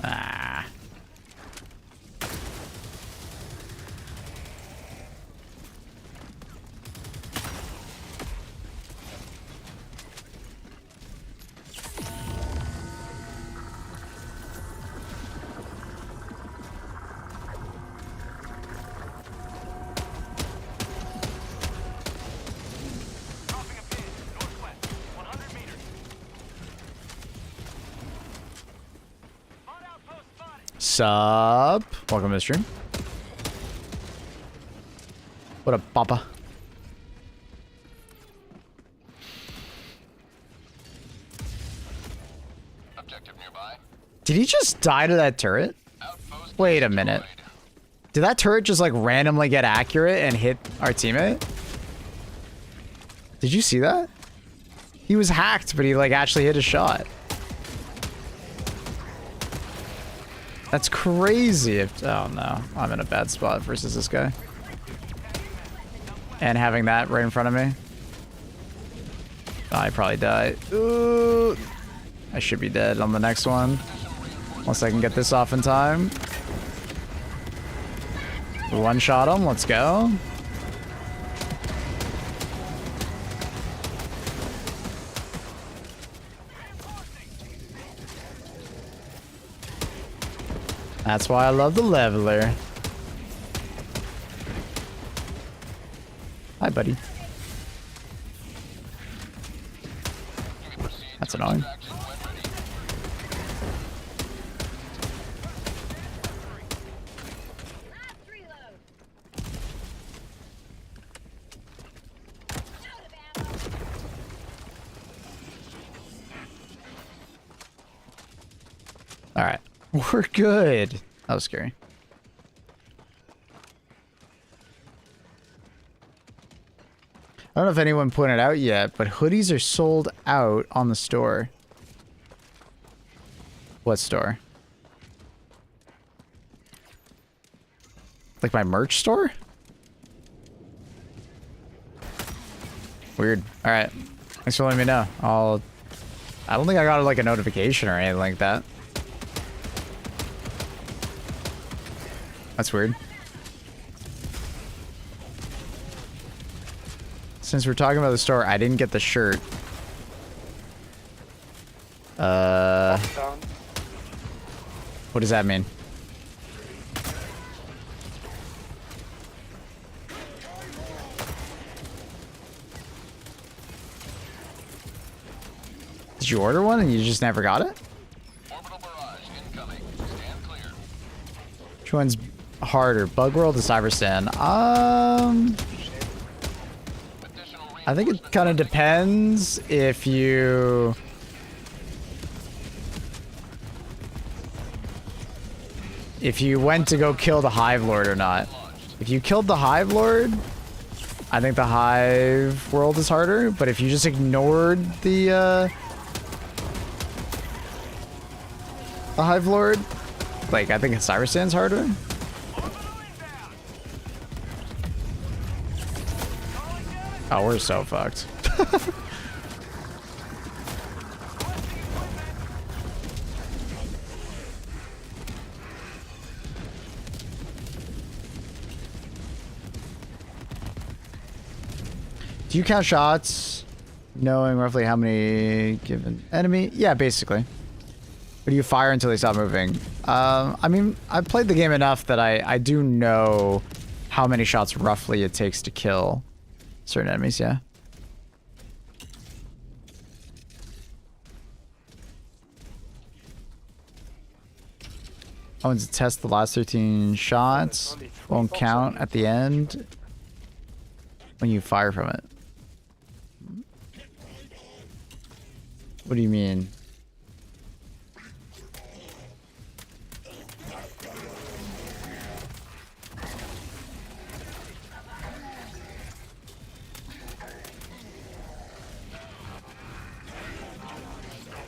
Ah. Dropping a pin. Northwest. 100 meters. Spot outpost spotted. Sup? Welcome to the stream. What up, Papa? Objective nearby. Did he just die to that turret? Outpost Wait a minute. destroyed. Did that turret just like randomly get accurate and hit our teammate? Did you see that? He was hacked, but he like actually hit a shot. That's crazy. Oh no, I'm in a bad spot versus this guy. And having that right in front of me. I probably die. Ooh. I should be dead on the next one. Unless I can get this off in time. We one-shot him. Let's go. That's why I love the leveler. Hi, buddy. That's annoying. Extraction when ready. All right, we're good. That was scary. I don't know if anyone pointed out yet, but hoodies are sold out on the store. What store? Like my merch store? Weird. Alright. Thanks for letting me know. I don't think I got like a notification or anything like that. That's weird. Since we're talking about the store, I didn't get the shirt. Down. What does that mean? Did you order one and you just never got it? Orbital barrage incoming. Stand clear. Which one's harder, Bug World or Cyberstan? Additional I think it kind of depends if you... If you went to go kill the Hive Lord or not. If you killed the Hive Lord, I think the Hive World is harder, but if you just ignored the Hive Lord, like, I think Cyberstan's harder. Oh, we're so fucked. Do you count shots knowing roughly how many given enemy? Yeah, basically. Or do you fire until they stop moving? I mean, I've played the game enough that I do know how many shots roughly it takes to kill certain enemies, yeah. I want to test the last 13 shots. Won't count at the end when you fire from it. What do you mean?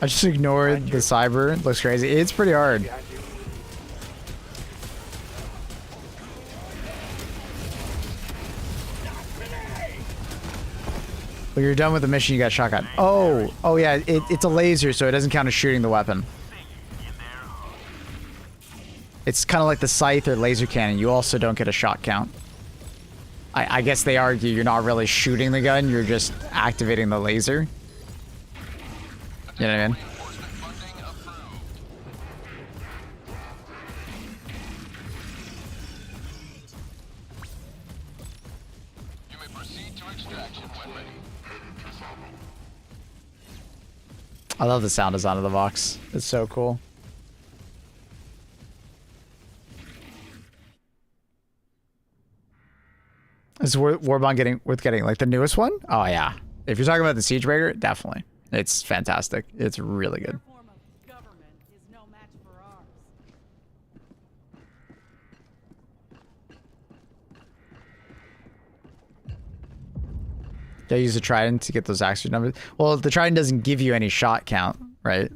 I just ignored the cyber. It looks crazy. It's pretty hard. Behind you. When you're done with the mission, you got shotgun. Oh yeah, it's a laser, so it doesn't count as shooting the weapon. It's kind of like the scythe or laser cannon. You also don't get a shot count. I guess they argue you're not really shooting the gun, you're just activating the laser. You know what I mean? Reinforcement funding approved. You may proceed to extraction when ready. I love the sound design of the box. It's so cool. Is Warbond worth getting? Like the newest one? Oh yeah. If you're talking about the Siegebreaker, definitely. It's fantastic. It's really good. Their form of government is no match for ours. Gotta use the Trident to get those accuracy numbers. Well, the Trident doesn't give you any shot count, right?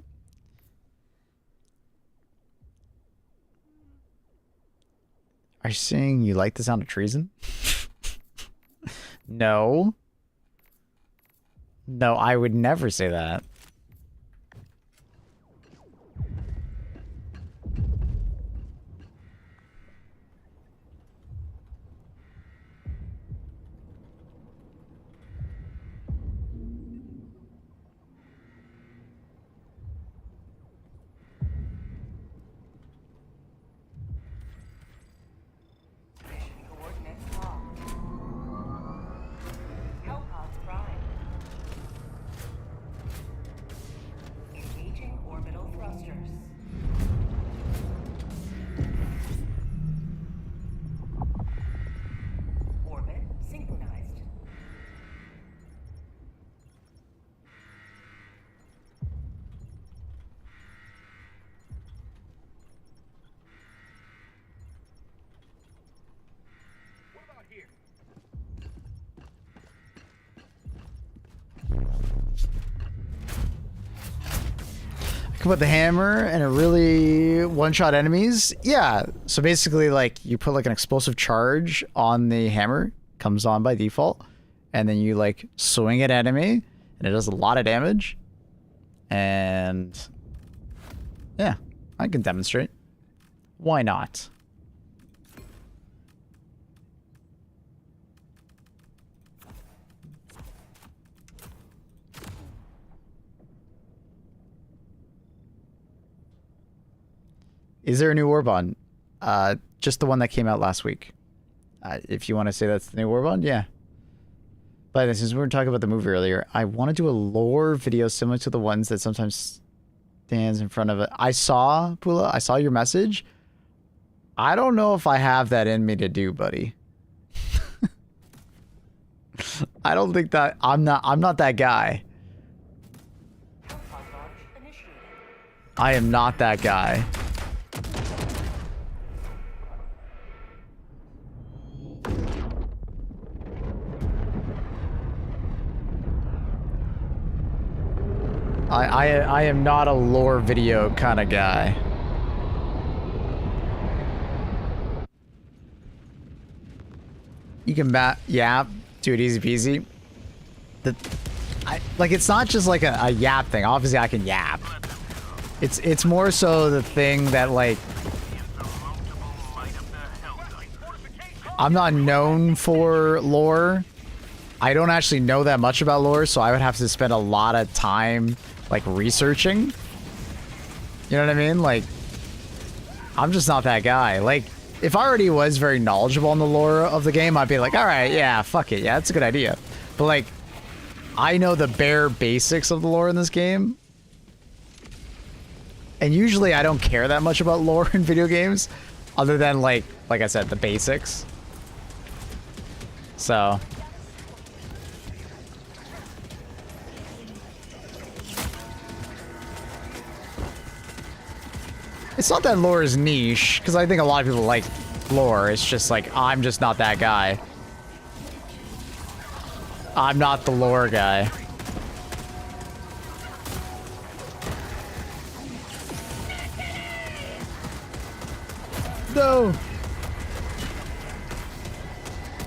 Are you saying you like the sound of treason? No. No, I would never say that. Mission coordinates locked. Hellpods prime. Come with the hammer and it really one-shot enemies. Yeah. So basically, like, you put like an explosive charge on the hammer, comes on by default, and then you like swing at enemy, and it does a lot of damage. And yeah, I can demonstrate. Why not? Is there a new Warbond? Just the one that came out last week. If you want to say that's the new Warbond, yeah. But since we were talking about the movie earlier, I want to do a lore video similar to the ones that sometimes stands in front of it. I saw, Pula, I saw your message. I don't know if I have that in me to do, buddy. I don't think that I'm not that guy. I am not that guy. I am not a lore video kind of guy. You can yap, do it easy peasy. Like, it's not just like a yap thing. Obviously, I can yap. It's more so the thing that, like, I'm not known for lore. I don't actually know that much about lore, so I would have to spend a lot of time, like, researching. You know what I mean? Like, I'm just not that guy. Like, if I already was very knowledgeable on the lore of the game, I'd be like, all right, yeah, fuck it. Yeah, that's a good idea. But, like, I know the bare basics of the lore in this game. And usually I don't care that much about lore in video games, other than, like I said, the basics. So... it's not that lore is niche, because I think a lot of people like lore. It's just like, I'm just not that guy. I'm not the lore guy. No!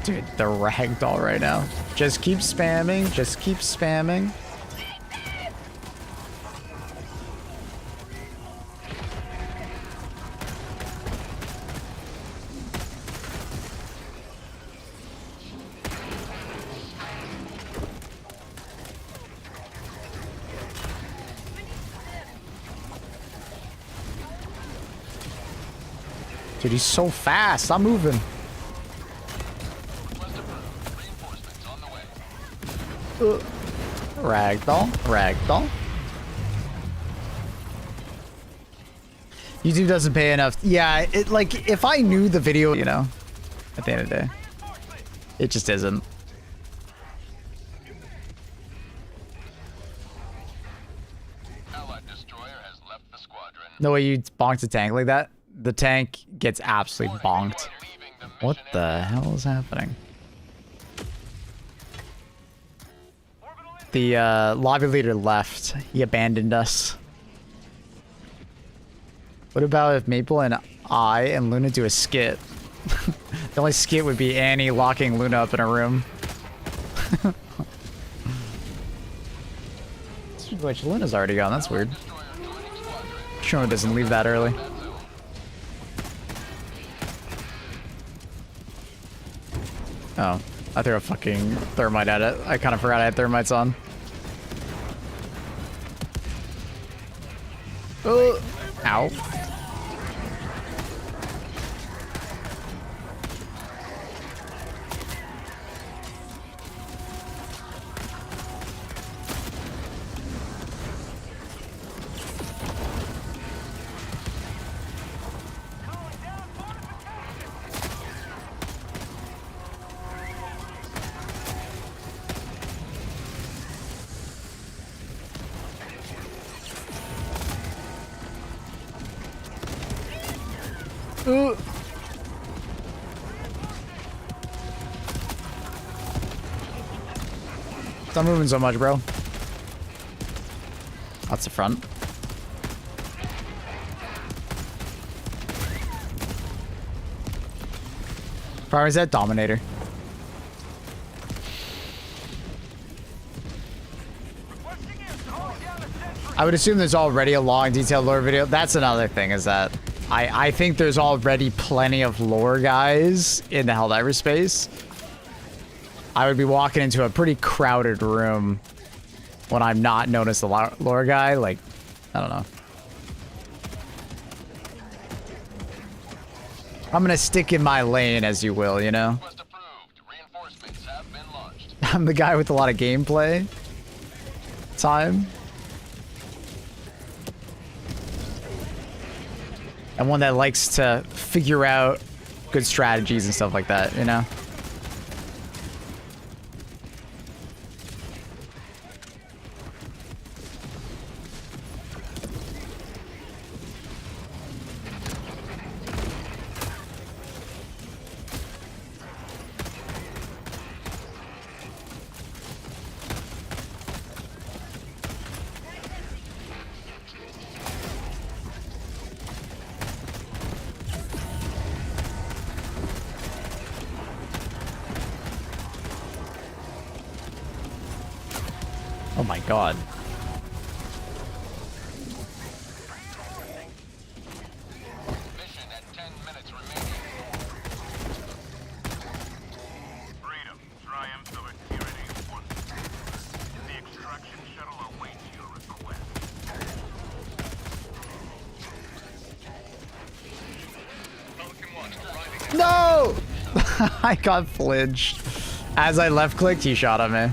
Dude, the ragdoll right now. Just keep spamming, just keep spamming. Dude, he's so fast. Stop moving. Ragdoll. Ragdoll. YouTube doesn't pay enough. Yeah, it, like, if I knew the video, you know, at the end of the day, it just isn't. Allied destroyer has left the squadron. No way you bonked a tank like that. The tank gets absolutely bonked. What the hell is happening? The lobby leader left. He abandoned us. What about if Maple and I and Luna do a skit? The only skit would be Annie locking Luna up in a room. Which Luna's already gone. That's weird. Sure, it doesn't leave that early. Oh, I threw a fucking thermite at it. I kind of forgot I had thermites on. Oh, ow. Stop moving so much, bro. That's the front. Probably is that Dominator. I would assume there's already a long detailed lore video. That's another thing, is that I think there's already plenty of lore guys in the Helldiver space. I would be walking into a pretty crowded room when I'm not known as the lore guy. Like, I don't know. I'm gonna stick in my lane, as you will, you know? Request approved. Reinforcements have been launched. I'm the guy with a lot of gameplay time. And one that likes to figure out good strategies and stuff like that, you know? Oh my god. Mission at 10 minutes remaining. Freedom, triumph over tyranny once again. The extraction shuttle awaits your request. No! I got flinched. As I left clicked, he shot at me.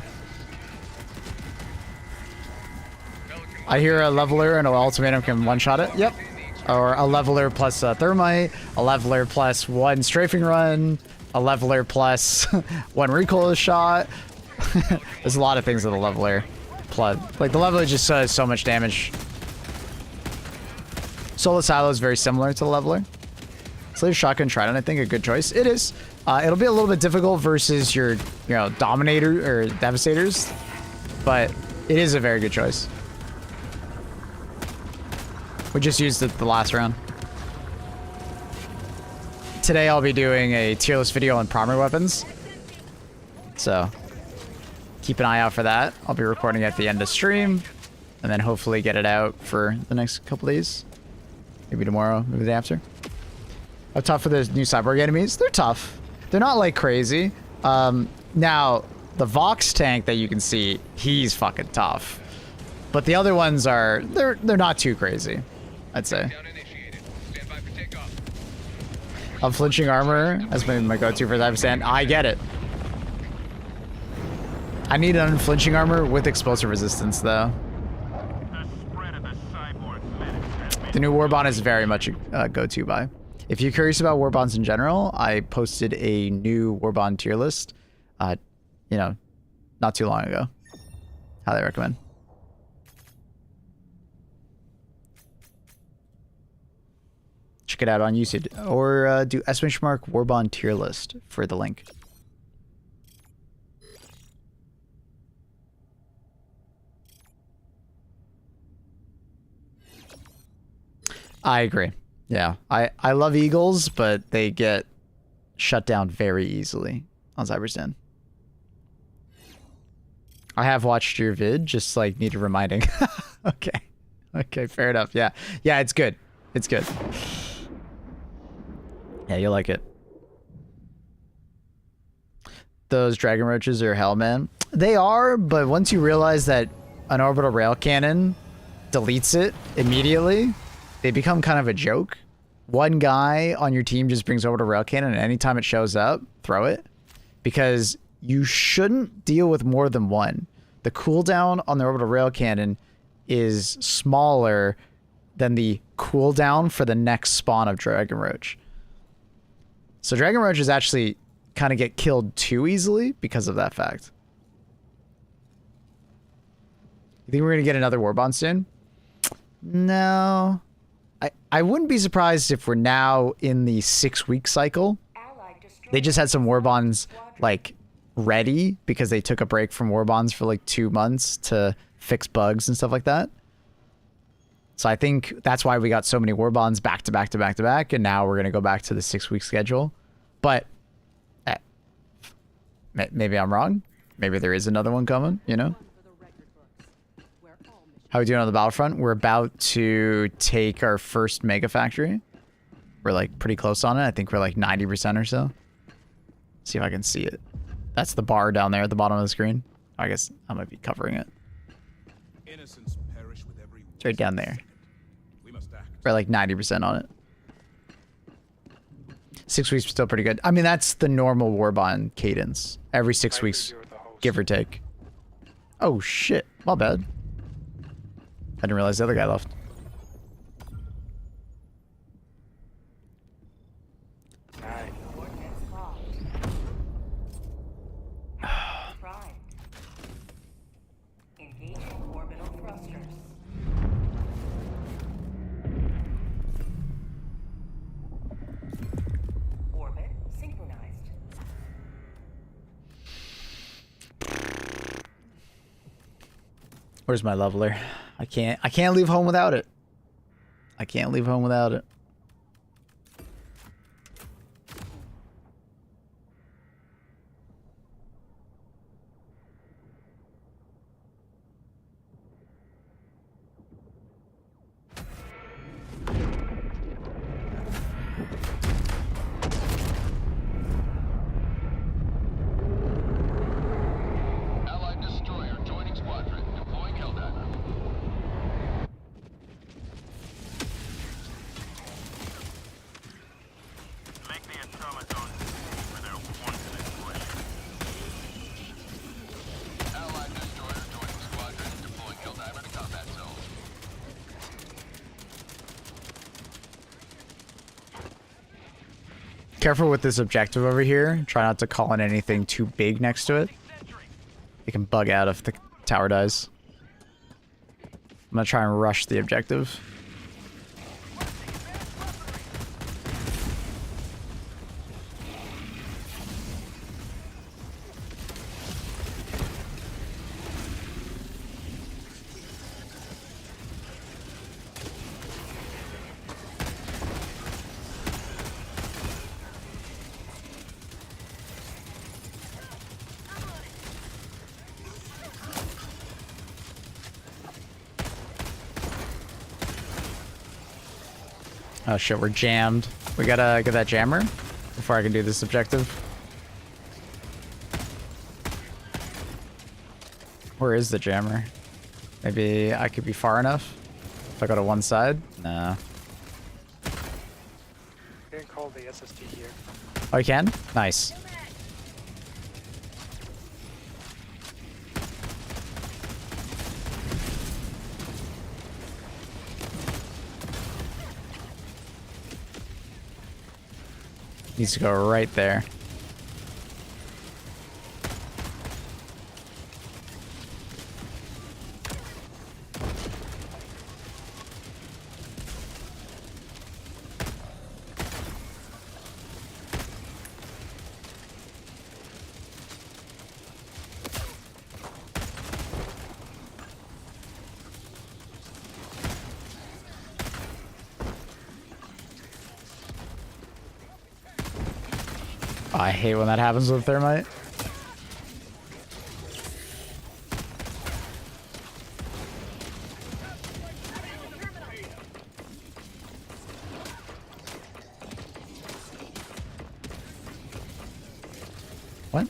I hear a leveler and an ultimatum can one-shot it. Yep. Or a leveler plus a thermite, a leveler plus one strafing run, a leveler plus one recoil shot. There's a lot of things with a leveler. Plus, like, the leveler just does so much damage. Solar Silo is very similar to the leveler. Slayer Shotgun Trident, I think, a good choice. It is. It'll be a little bit difficult versus your, you know, Dominator or Devastators, but it is a very good choice. We just used it the last round. Today I'll be doing a tier list video on primary weapons, so keep an eye out for that. I'll be recording at the end of stream, and then hopefully get it out for the next couple days. Maybe tomorrow, maybe the day after. How tough are those new cyborg enemies? They're tough. They're not like crazy. Now, the Vox tank that you can see, he's fucking tough. But the other ones are, they're not too crazy, I'd say. Unflinching armor has been my go-to for that stand. I get it. I need an unflinching armor with explosive resistance, though. The spread of the cyborg menace has been The new Warbond is very much a go-to buy. If you're curious about Warbonds in general, I posted a new Warbond tier list, you know, not too long ago. Highly recommend. Check it out on YouTube, or do exclamation mark Warbond tier list for the link. I agree. Yeah, I love Eagles, but they get shut down very easily on Cyberstan. I have watched your vid, just like needed reminding. Okay. Okay, fair enough. Yeah. Yeah, it's good. It's good. Yeah, you'll like it. Those dragon roaches are hell, man. They are, but once you realize that an orbital rail cannon deletes it immediately, they become kind of a joke. One guy on your team just brings orbital rail cannon, and anytime it shows up, throw it. Because you shouldn't deal with more than one. The cooldown on the orbital rail cannon is smaller than the cooldown for the next spawn of Dragon Roach. So Dragon Roaches actually kind of get killed too easily because of that fact. You think we're going to get another Warbond soon? No. I wouldn't be surprised if we're now in the 6-week cycle. They just had some Warbonds, like, ready because they took a break from Warbonds for like 2 months to fix bugs and stuff like that. So I think that's why we got so many Warbonds back to back to back to back, and now we're going to go back to the 6-week schedule. But Maybe I'm wrong. Maybe there is another one coming, you know? For the record books, where all missions How we doing on the battlefront? We're about to take our first mega factory. We're like pretty close on it. I think we're like 90% or so. See if I can see it. That's the bar down there at the bottom of the screen. I guess I might be covering it. Innocents perish with every It's right down there. We must act. We're like 90% on it. 6 weeks is still pretty good. I mean, that's the normal war bond cadence. Every 6 Maybe weeks, you're the host. give or take. Oh shit, my bad. I didn't realize the other guy left. Nice. Coordinates locked. Primed. Engaging orbital thrusters. Orbit synchronized. Where's my leveler? I can't leave home without it. I can't leave home without it. Allied destroyer joining squadron. Deploying Helldiver. Make the automatons for their wanton aggression. Allied destroyer joining squadron. Deploying Helldiver to combat zone. Careful with this objective over here. Try not to call in anything too big next to it. It can bug out if the tower dies. I'm gonna try and rush the objective. Oh shit, we're jammed. We gotta get that jammer before I can do this objective. Where is the jammer? Maybe I could be far enough if I go to one side? Nah. You can call the SST here. Oh, you can? Nice. Needs to go right there. Oh, I hate when that happens with thermite. What?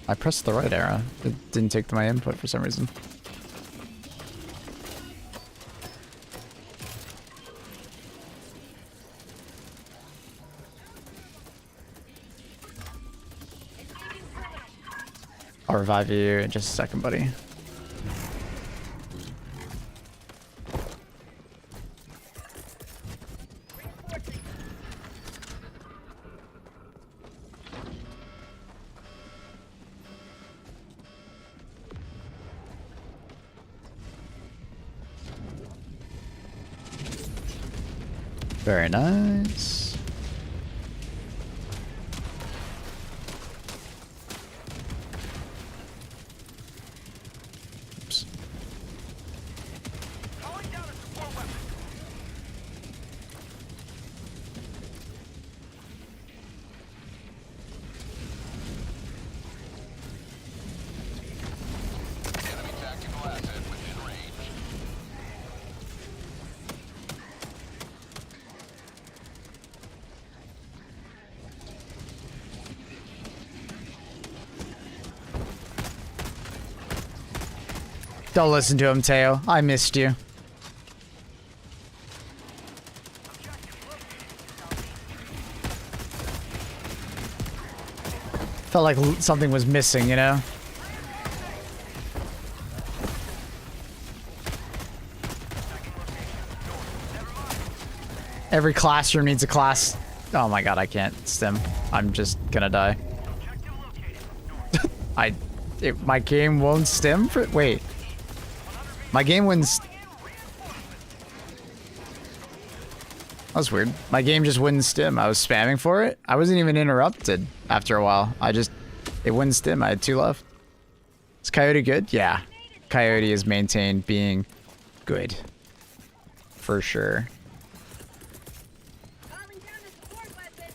I pressed the right arrow. It didn't take my input for some reason. I'll revive you in just a second, buddy. Very nice. Oops. Calling down a support weapon. Don't listen to him, Teo. I missed you. Felt like something was missing, you know? Every classroom needs a class. Oh my god, I can't stim. I'm just gonna die. My game won't stim for. Wait. My game wouldn't. That's weird. My game just wouldn't stim. I was spamming for it. I wasn't even interrupted after a while. It wouldn't stim. I had 2 left. Is Coyote good? Yeah. Coyote is maintained being good. For sure. Calling down a support weapon.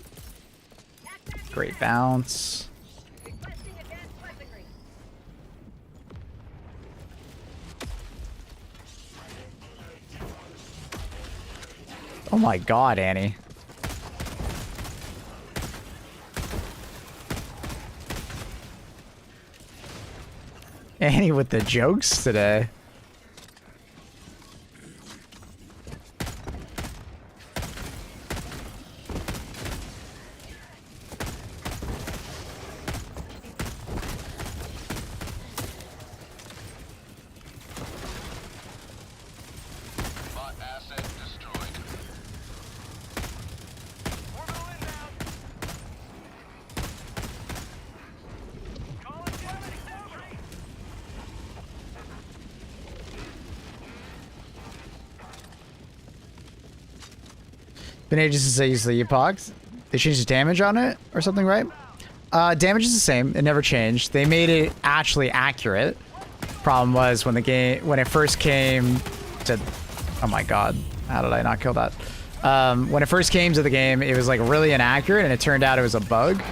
Great bounce. Requesting advanced weaponry. Oh my god, Annie. Annie with the jokes today. Bot asset destroyed. Orbital inbound. Calling down a sentry. Been ages since I used the epoch. They changed the damage on it or something, right? Damage is the same. It never changed. They made it actually accurate. Problem was when it first came to, oh my god, how did I not kill that? When it first came to the game, it was like really inaccurate, and it turned out it was a bug.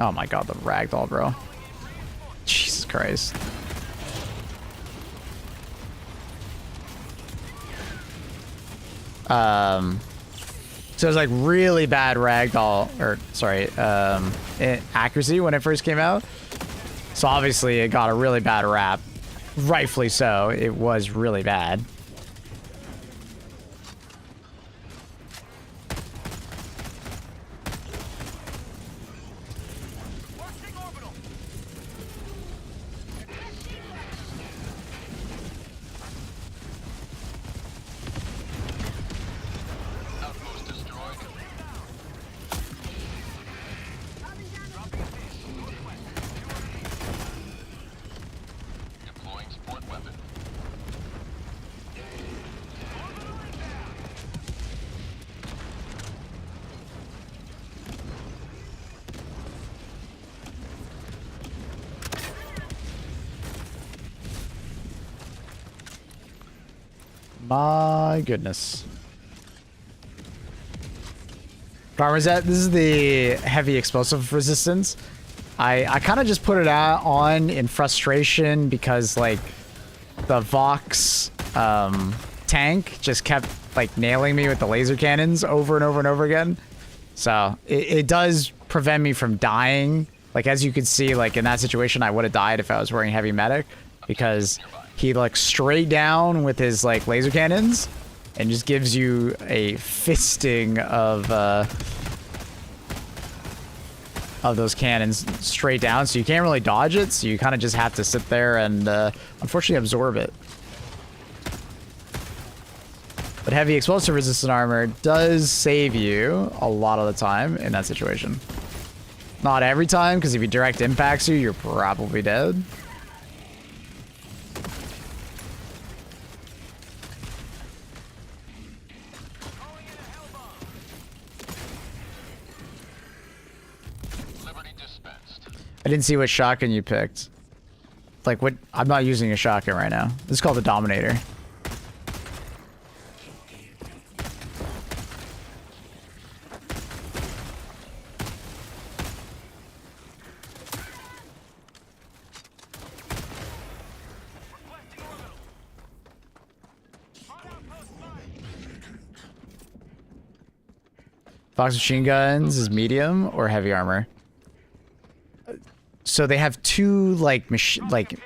Oh my god, the ragdoll, bro. Jesus Christ. So it was like really bad ragdoll, or sorry, accuracy when it first came out. So obviously it got a really bad rap. Rightfully so. It was really bad. Requesting orbital. Outpost destroyed. Deploying support weapon. My goodness. Parmesan, this is the heavy explosive resistance. I kind of just put it on in frustration because like the Vox tank just kept like nailing me with the laser cannons over and over and over again. So it does prevent me from dying. Like as you can see, like in that situation, I would have died if I was wearing heavy medic because he like straight down with his like laser cannons and just gives you a fisting of those cannons straight down, so you can't really dodge it, so you kind of just have to sit there and unfortunately absorb it. But heavy explosive resistant armor does save you a lot of the time in that situation. Not every time, because if he direct impacts you, you're probably dead. Liberty dispensed. I didn't see what shotgun you picked. Like what? I'm not using a shotgun right now. This is called the Dominator. Box machine guns is medium or heavy armor. So they have two like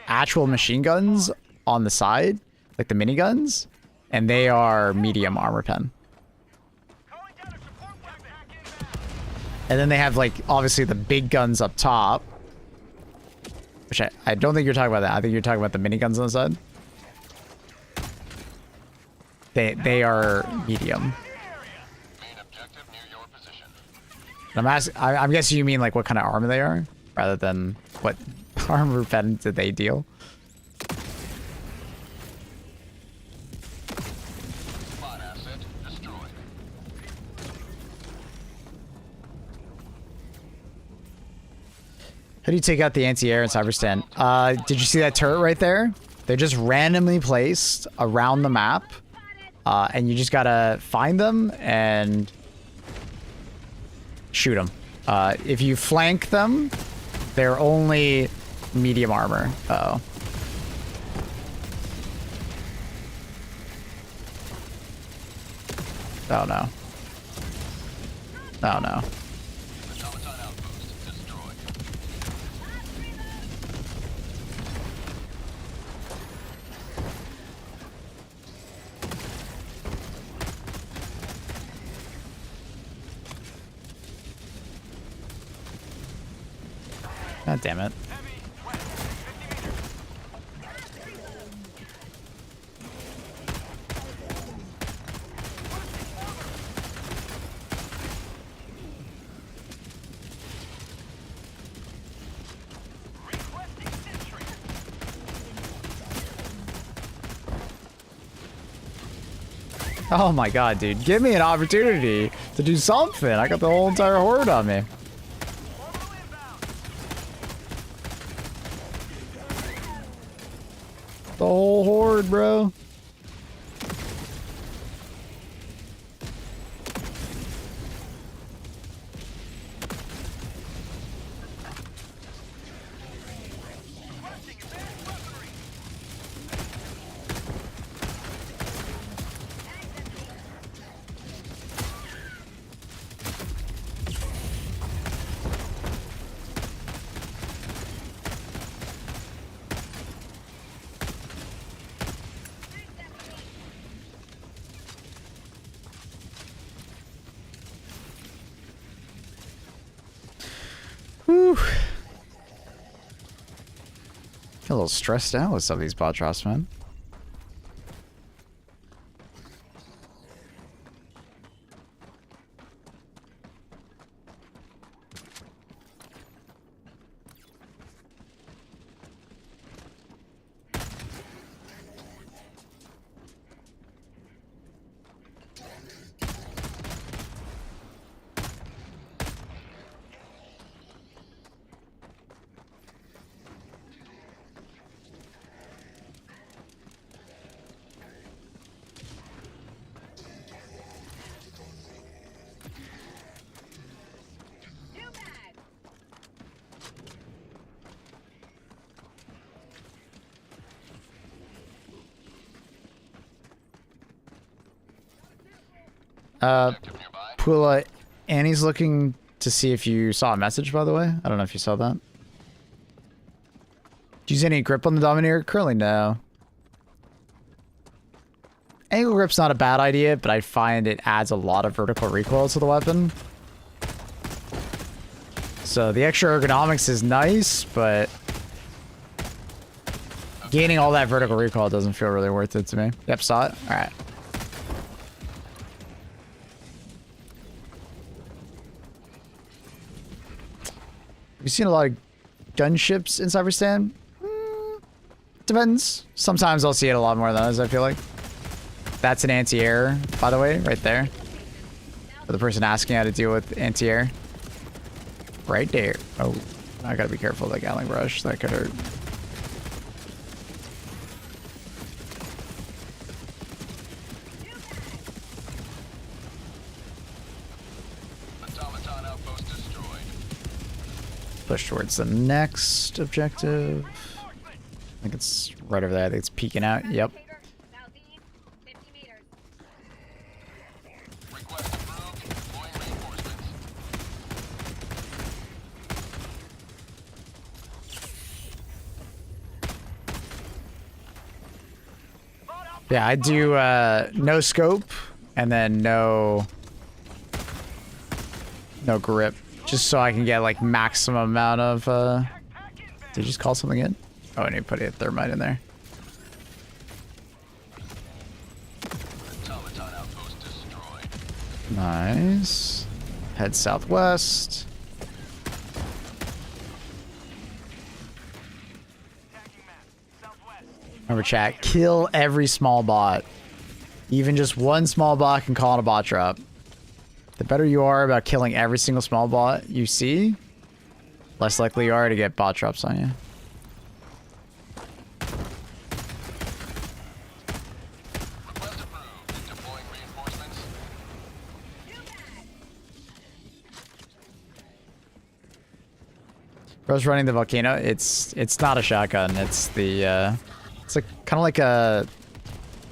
actual machine guns on the side, like the miniguns, and they are medium armor pen. Calling down a support weapon. And then they have like obviously the big guns up top, which I don't think you're talking about that. I think you're talking about the miniguns on the side. They are medium. Main objective near your position. And I'm guessing you mean like what kind of armor they are, rather than what armor pen did they deal. Spot asset destroyed. How do you take out the anti-air in Cyberstand? Did you see that turret right there? They're just randomly placed around the map. And you just gotta find them and shoot them. If you flank them, they're only medium armor. Uh-oh. Oh no. Oh no. Automaton outpost destroyed. God damn it. Oh my god, dude. Give me an opportunity to do something. I got the whole entire horde on me. The whole horde, bro. Whew. Feel a little stressed out with some of these bot drops, man. New mag. Objective nearby. Pula, Annie's looking to see if you saw a message, by the way. I don't know if you saw that. Do you use any grip on the Dominator? Currently, no. Angle grip's not a bad idea, but I find it adds a lot of vertical recoil to the weapon. So the extra ergonomics is nice, but gaining all that vertical recoil doesn't feel really worth it to me. Yep, saw it. All right. Have you seen a lot of gunships in Cyberstan? Depends. Sometimes I'll see it a lot more than others, I feel like. That's an anti-air, by the way, right there. For the person asking how to deal with anti-air. Right there. Oh, I gotta be careful of that Gatling brush. That could hurt. Automaton outpost destroyed. Push towards the next objective. I think it's right over there. I think it's peeking out. Yep. Southeast, 50 meters. Request approved. Deploying reinforcements. Yeah, I do no scope and then no grip, just so I can get like maximum amount of. Did you just call something in? Oh, I need to put a thermite in there. Automaton outpost destroyed. Nice. Head southwest. Remember, chat. Kill every small bot. Even just one small bot can call it a bot drop. The better you are about killing every single small bot you see, less likely you are to get bot drops on you. Request approved. Deploying reinforcements. Bro's running the volcano. It's not a shotgun. It's the it's like kind of like a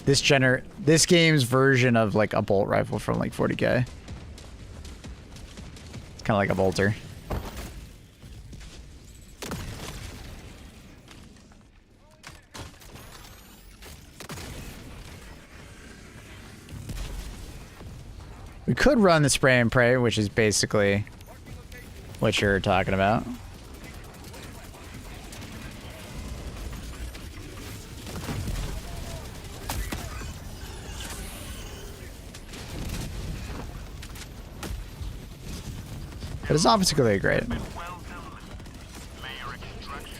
this game's version of like a bolt rifle from like 40K. It's kind of like a bolter. We could run the spray and pray, which is basically what you're talking about. But it's not particularly great. Well done. Layer extraction.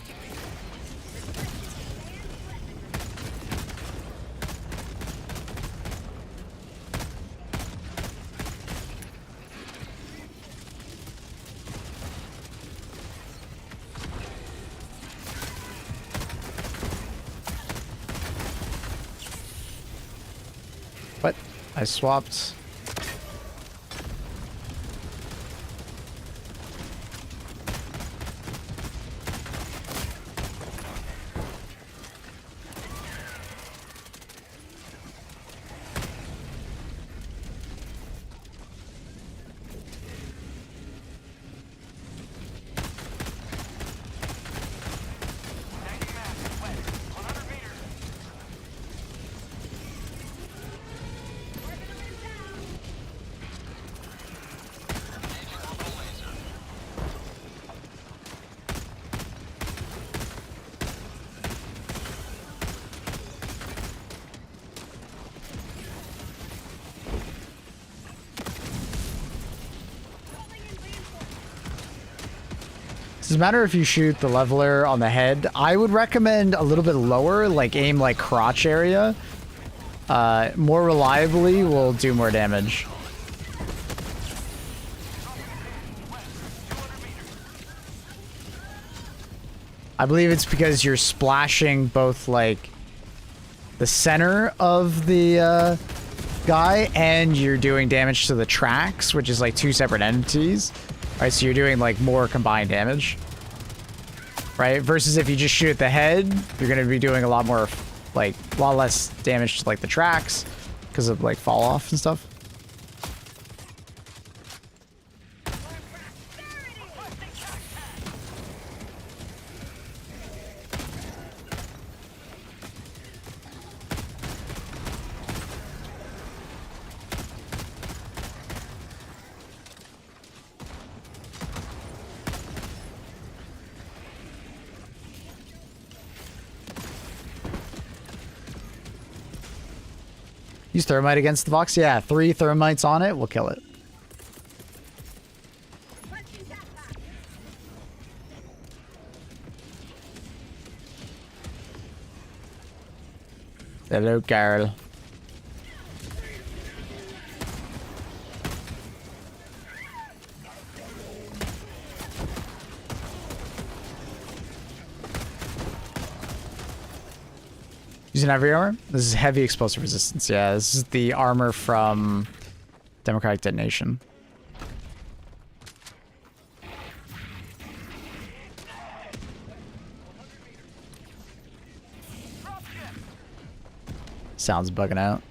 What? I swapped. Doesn't matter if you shoot the leveler on the head. I would recommend a little bit lower, like aim like crotch area. More reliably will do more damage. I believe it's because you're splashing both like the center of the guy and you're doing damage to the tracks, which is like two separate entities. Right, so you're doing like more combined damage, right? Versus if you just shoot at the head, you're gonna be doing a lot more, like, a lot less damage to like the tracks because of like fall off and stuff. Use thermite against the box? Yeah, 3 thermites on it will kill it. Hello, Carl. Using heavy armor? This is heavy explosive resistance. Yeah, this is the armor from Democratic Detonation. Sounds bugging out.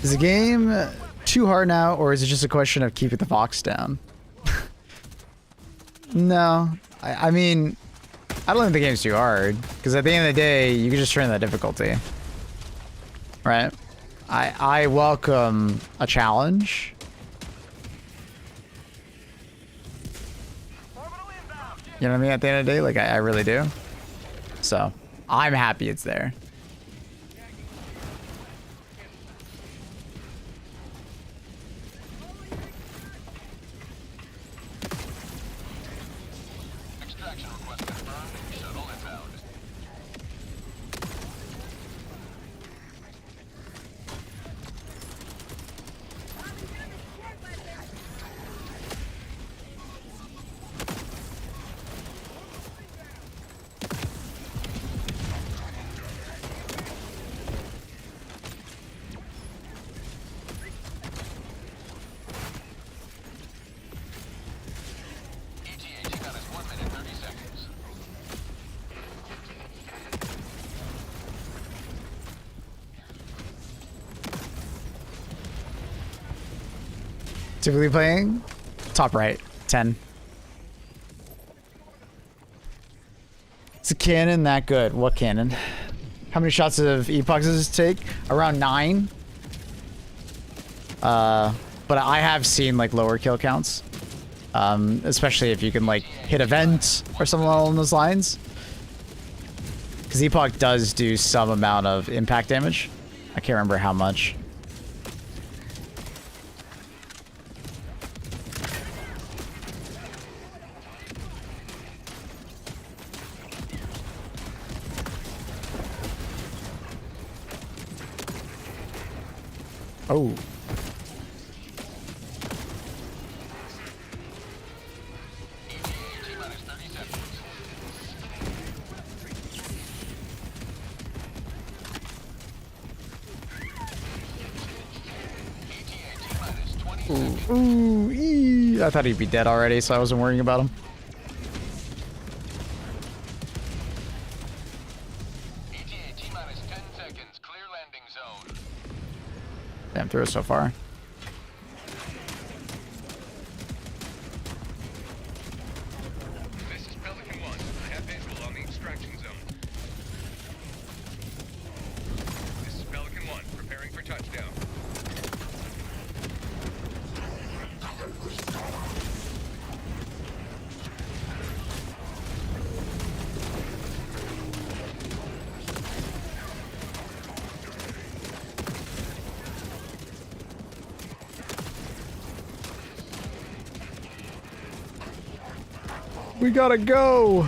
Is the game too hard now, or is it just a question of keeping the Vox down? No. I mean, I don't think the game's too hard, because at the end of the day, you can just turn the difficulty. Right? I welcome a challenge. You know what I mean? At the end of the day, like, I really do. So, I'm happy it's there. Extraction request confirmed. Shuttle inbound. ETA T-minus 1 minute 30 seconds. Typically playing top right, 10. Is the cannon that good? What cannon? How many shots of epox does this take? Around 9. But I have seen like lower kill counts. Especially if you can like hit a vent or something along those lines. Because epoch does do some amount of impact damage. I can't remember how much. Oh. ETA T-minus 30 seconds. ETA T-minus 20 seconds. Ooh, I thought he'd be dead already, so I wasn't worrying about him. ETA T-minus 10 seconds. Clear landing zone. Damn, through it so far. This is Pelican 1. I have visual on the extraction zone. This is Pelican 1, preparing for touchdown. We gotta go.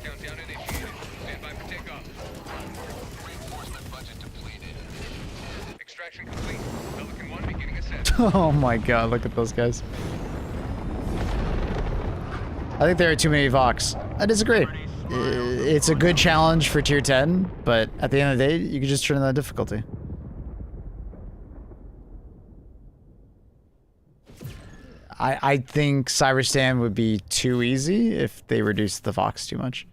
Countdown initiated. Stand by for takeoff. Reinforcement budget depleted. Extraction complete. Pelican 1 beginning ascent. Oh my god, look at those guys. I think there are too many Vox. I disagree. It's a good challenge for tier 10, but at the end of the day, you can just turn on the difficulty. I think Cyberstan would be too easy if they reduced the Vox too much.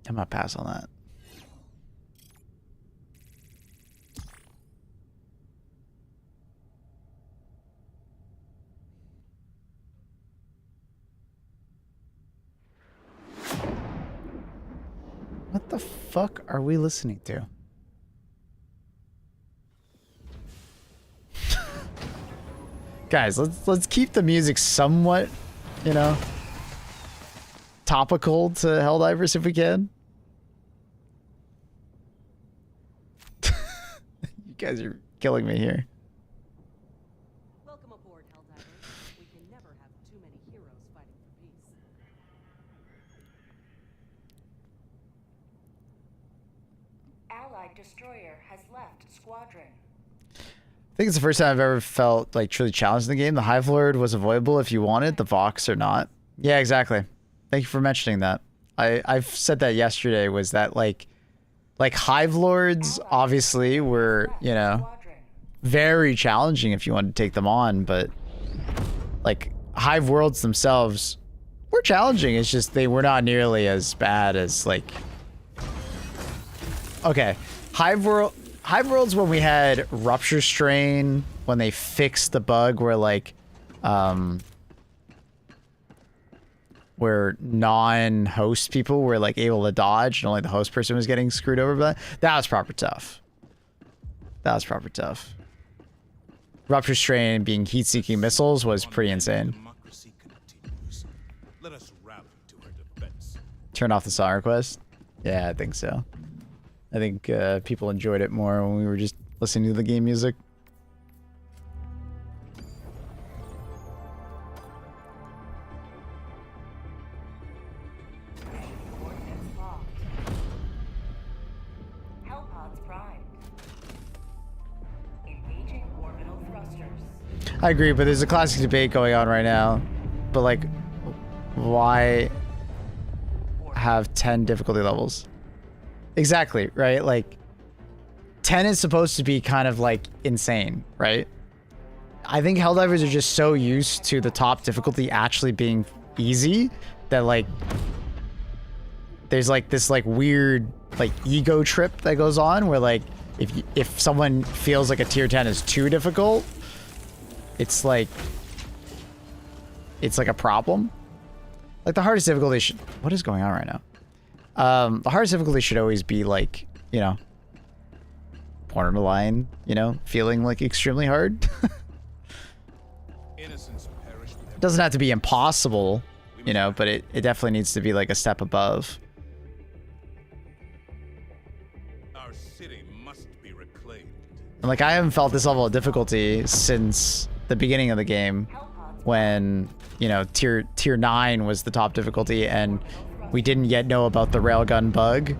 I'm gonna pass on that. What the fuck are we listening to? Guys, let's keep the music somewhat, you know, topical to Helldivers if we can. You guys are killing me here. Welcome aboard, Helldivers. We can never have too many heroes fighting for peace. Allied destroyer has left squadron. I think it's the first time I've ever felt like truly challenged in the game. The Hive Lord was avoidable if you wanted, the Vox or not. Yeah, exactly. Thank you for mentioning that. I've said that yesterday, was that like Hive Lords obviously were, you know, Squadron. very challenging if you wanted to take them on, but like Hive Worlds themselves were challenging. It's just they were not nearly as bad as like, okay, Hive Worlds when we had Rupture Strain, when they fixed the bug where like where non-host people were like able to dodge and only the host person was getting screwed over by that. That was proper tough. That was proper tough. Rupture Strain being heat-seeking missiles was pretty insane. Democracy continues. Let us rally to her defense. Turn off the song request? Yeah, I think so. I think people enjoyed it more when we were just listening to the game music. Coordinates locked. Hellpods primed. Engaging orbital thrusters. I agree, but there's a classic debate going on right now. But like, why have 10 difficulty levels? Exactly, right? Like, 10 is supposed to be kind of like insane, right? I think Helldivers are just so used to the top difficulty actually being easy that like there's like this like weird like ego trip that goes on where like if someone feels like a tier 10 is too difficult, it's like a problem. Like the hardest difficulty should, what is going on right now? The hardest difficulty should always be like, you know, borderline, you know, feeling like extremely hard. Innocents perish with It doesn't have to be impossible, you know, but it definitely needs to be like a step above. our city must be reclaimed. And like I haven't felt this level of difficulty since the beginning of the game, when, you know, tier 9 was the top difficulty and we didn't yet know about the railgun bug,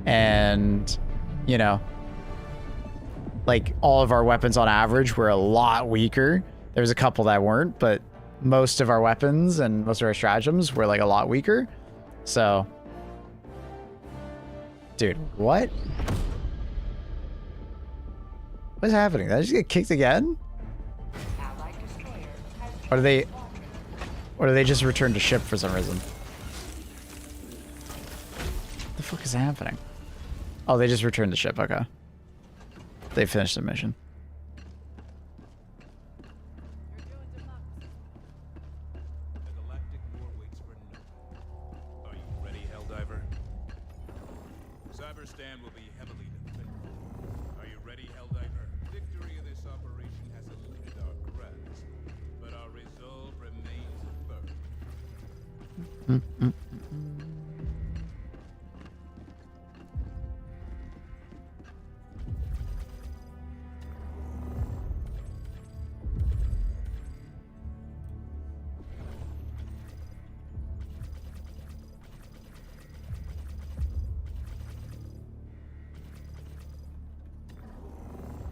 and, you know, like all of our weapons on average were a lot weaker. There was a couple that weren't, but most of our weapons and most of our stratagems were like a lot weaker. So, dude, what? What's happening? Did I just get kicked again? Allied destroyer has Or do they, squadron. or do they just return to ship for some reason? What the fuck is happening? Oh, they just returned the ship. Okay. They finished the mission. The galactic war waits for no one. Are you ready, Helldiver? Cyberstan will be heavily defended. Are you ready, Helldiver? Victory in this operation has eluded our grasp, but our resolve remains firm.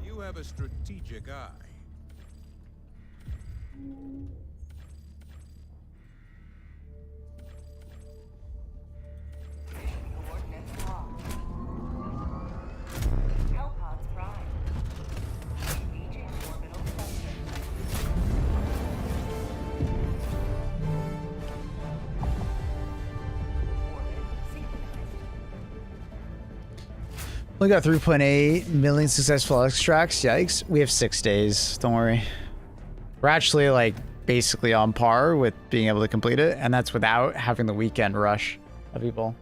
You have a strategic eye. Coordinates locked. Hellpods prime. Engaging orbital thrusters. Orbit synchronized. We got 3.8 million successful extracts. Yikes. We have 6 days. Don't worry. We're actually like basically on par with being able to complete it, and that's without having the weekend rush of people.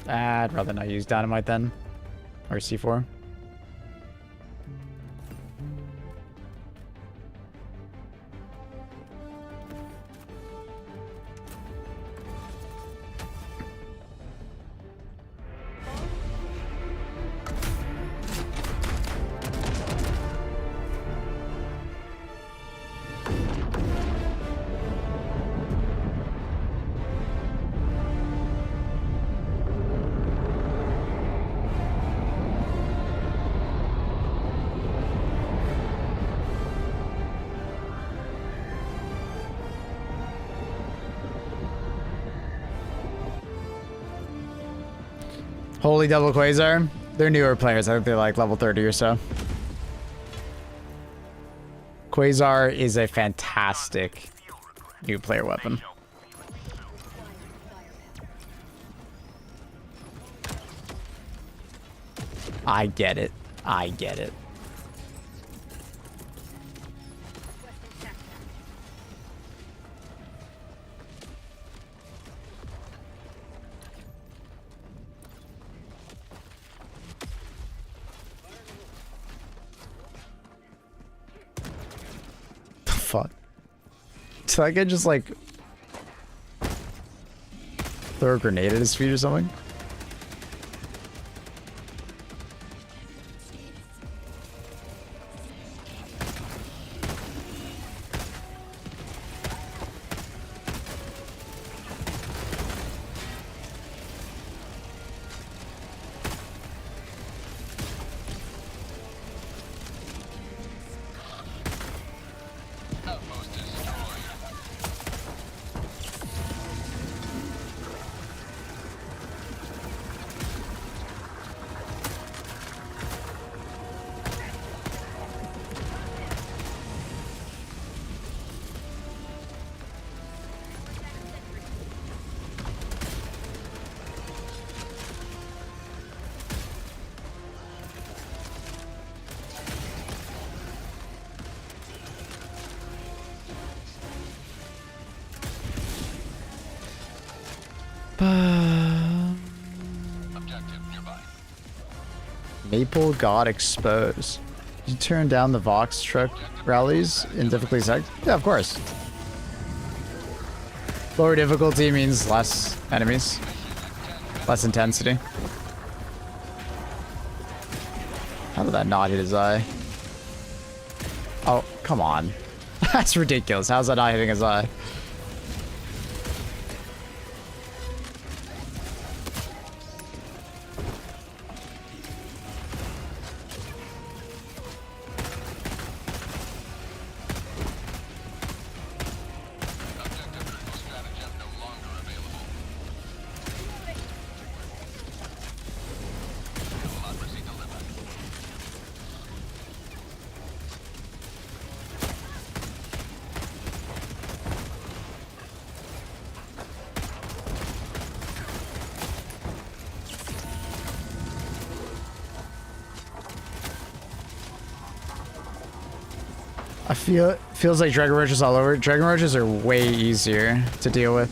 I'd rather not use dynamite then. Or C4. Holy Double Quasar. They're newer players. I think they're like level 30 or so. Quasar is a fantastic new player weapon. I get it. I get it. Fuck. So that guy just like throw a grenade at his feet or something? Outpost destroyed. Objective nearby. Maple God exposed. Did you turn down the Vox truck rallies in difficulty sec? Yeah, of course. Lower difficulty means less enemies. Less intensity. How did that not hit his eye? Oh, come on. That's ridiculous. How's that not hitting his eye? Objective critical stratagem no longer available. Democracy delivered. Feels like Dragon Roaches all over. Dragon Roaches are way easier to deal with.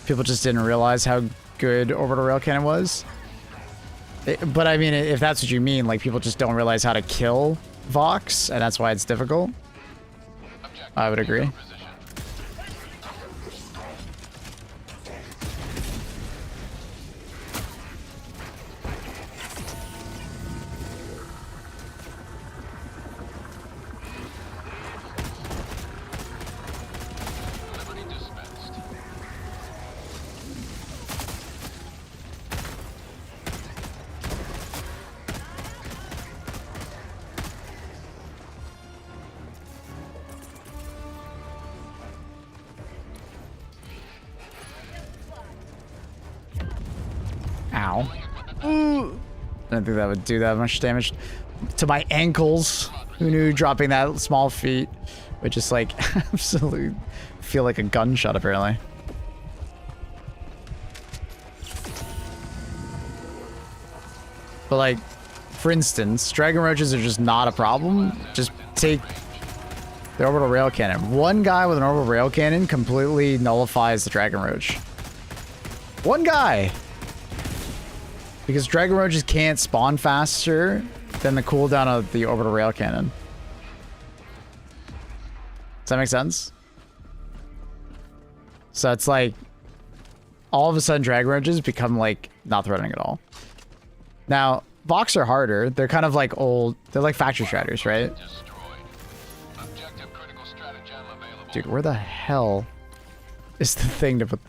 People just didn't realize how good Orbital Rail Cannon was. But I mean, if that's what you mean, like people just don't realize how to kill Vox, and that's why it's difficult. Objective I would agree. position. Liberty dispensed. Ow. Ooh. I didn't think that would do that much damage to my ankles. Who knew dropping that small feet would just like absolutely feel like a gunshot apparently. But like, for instance, Dragon Roaches are just not a problem. Just take the Orbital Rail Cannon. One guy with an Orbital Rail Cannon completely nullifies the Dragon Roach. One guy! Because Dragon Roaches can't spawn faster than the cooldown of the orbital rail cannon. Does that make sense? So it's like, all of a sudden Dragon Roaches become like not threatening at all. Now, Vox are harder. They're kind of like old, they're like factory shredders, right? Destroyed. Objective critical stratagem available. Dude, where the hell is the thing to put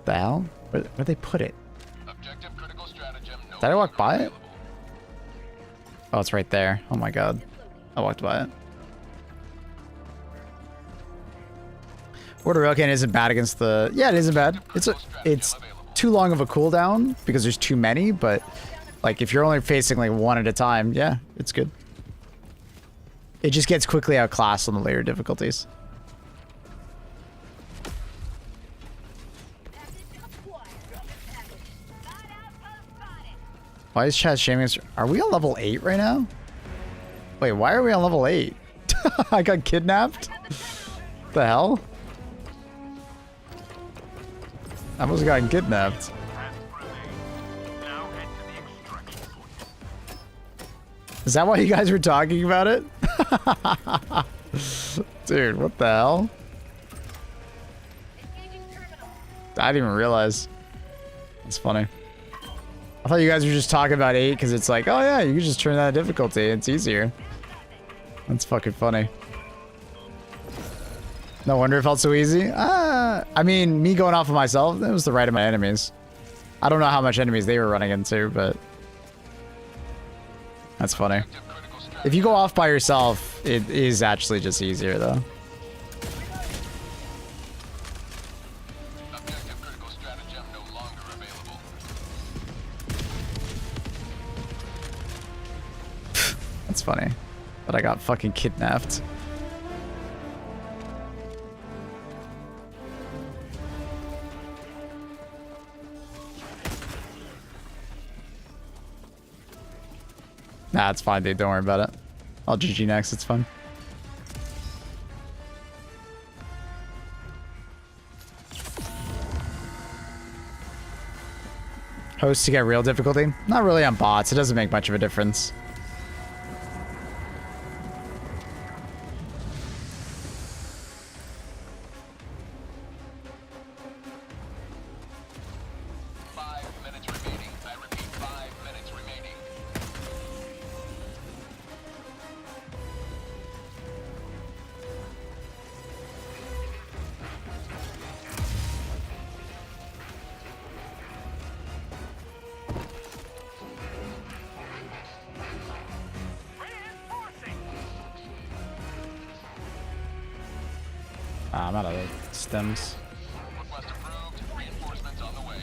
the hell? Where'd they put it? Objective critical stratagem no Did I walk longer by it? available. Oh, it's right there. Oh my god. I walked by it. Order Rail Cannon isn't bad against the... Yeah, it isn't bad. It's too long of a cooldown because there's too many, but like if you're only facing like one at a time, yeah, it's good. It just gets quickly outclassed on the later difficulties. Why is chat shaming us? Are we on level 8 right now? Wait, why are we on level 8? I got kidnapped? The hell? I almost gotten kidnapped. Is that why you guys were talking about it? Dude, what the hell? I didn't even realize. That's funny. I thought you guys were just talking about 8 because it's like, oh yeah, you can just turn that difficulty. It's easier. That's fucking funny. No wonder it felt so easy. I mean, me going off of myself, that was the right of my enemies. I don't know how much enemies they were running into, but that's funny. If you go off by yourself, it is actually just easier though. Objective critical stratagem no longer available. That's funny. But I got fucking kidnapped. Nah, it's fine, dude. Don't worry about it. I'll GG next. It's fun. Hosts to get real difficulty? Not really on bots. It doesn't make much of a difference. I'm out of the stems. Request approved. Reinforcements on the way.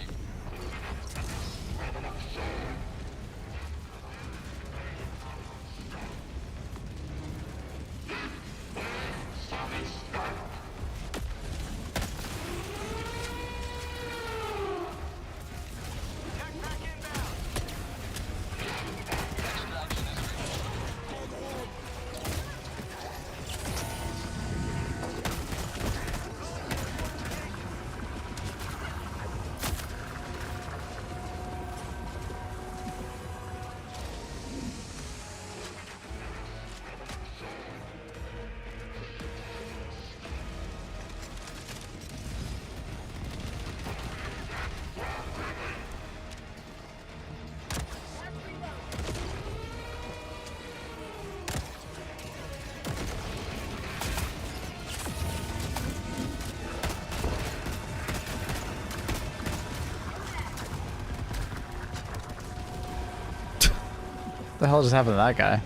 What the hell just happened to that guy?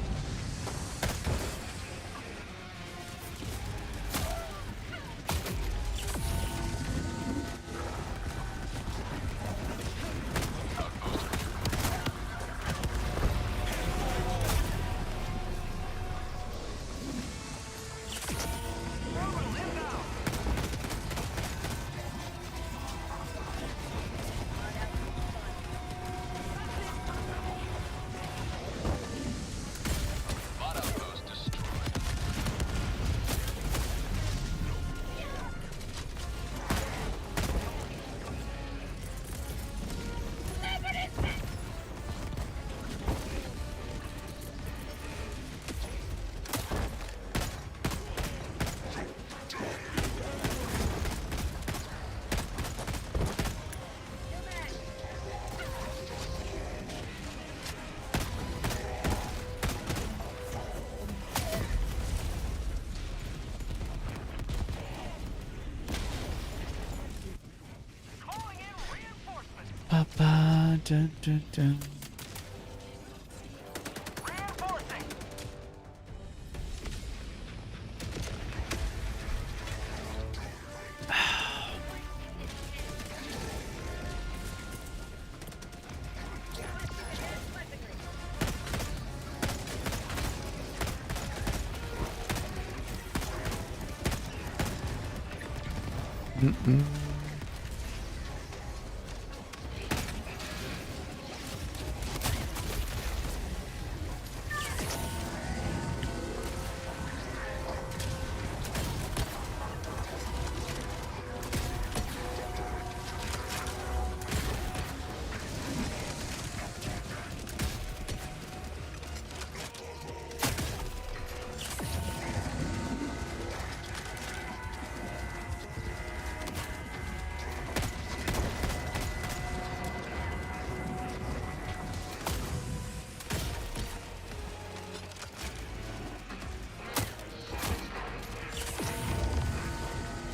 dun, dun, dun. Reinforcing.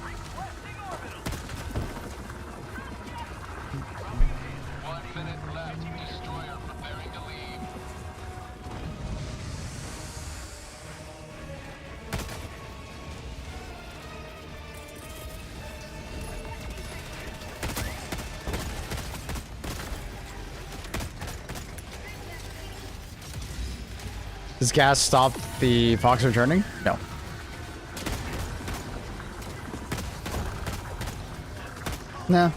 Requesting orbital. 1 minute left. Destroyer preparing to leave. Does gas stop the Fox returning? No. No.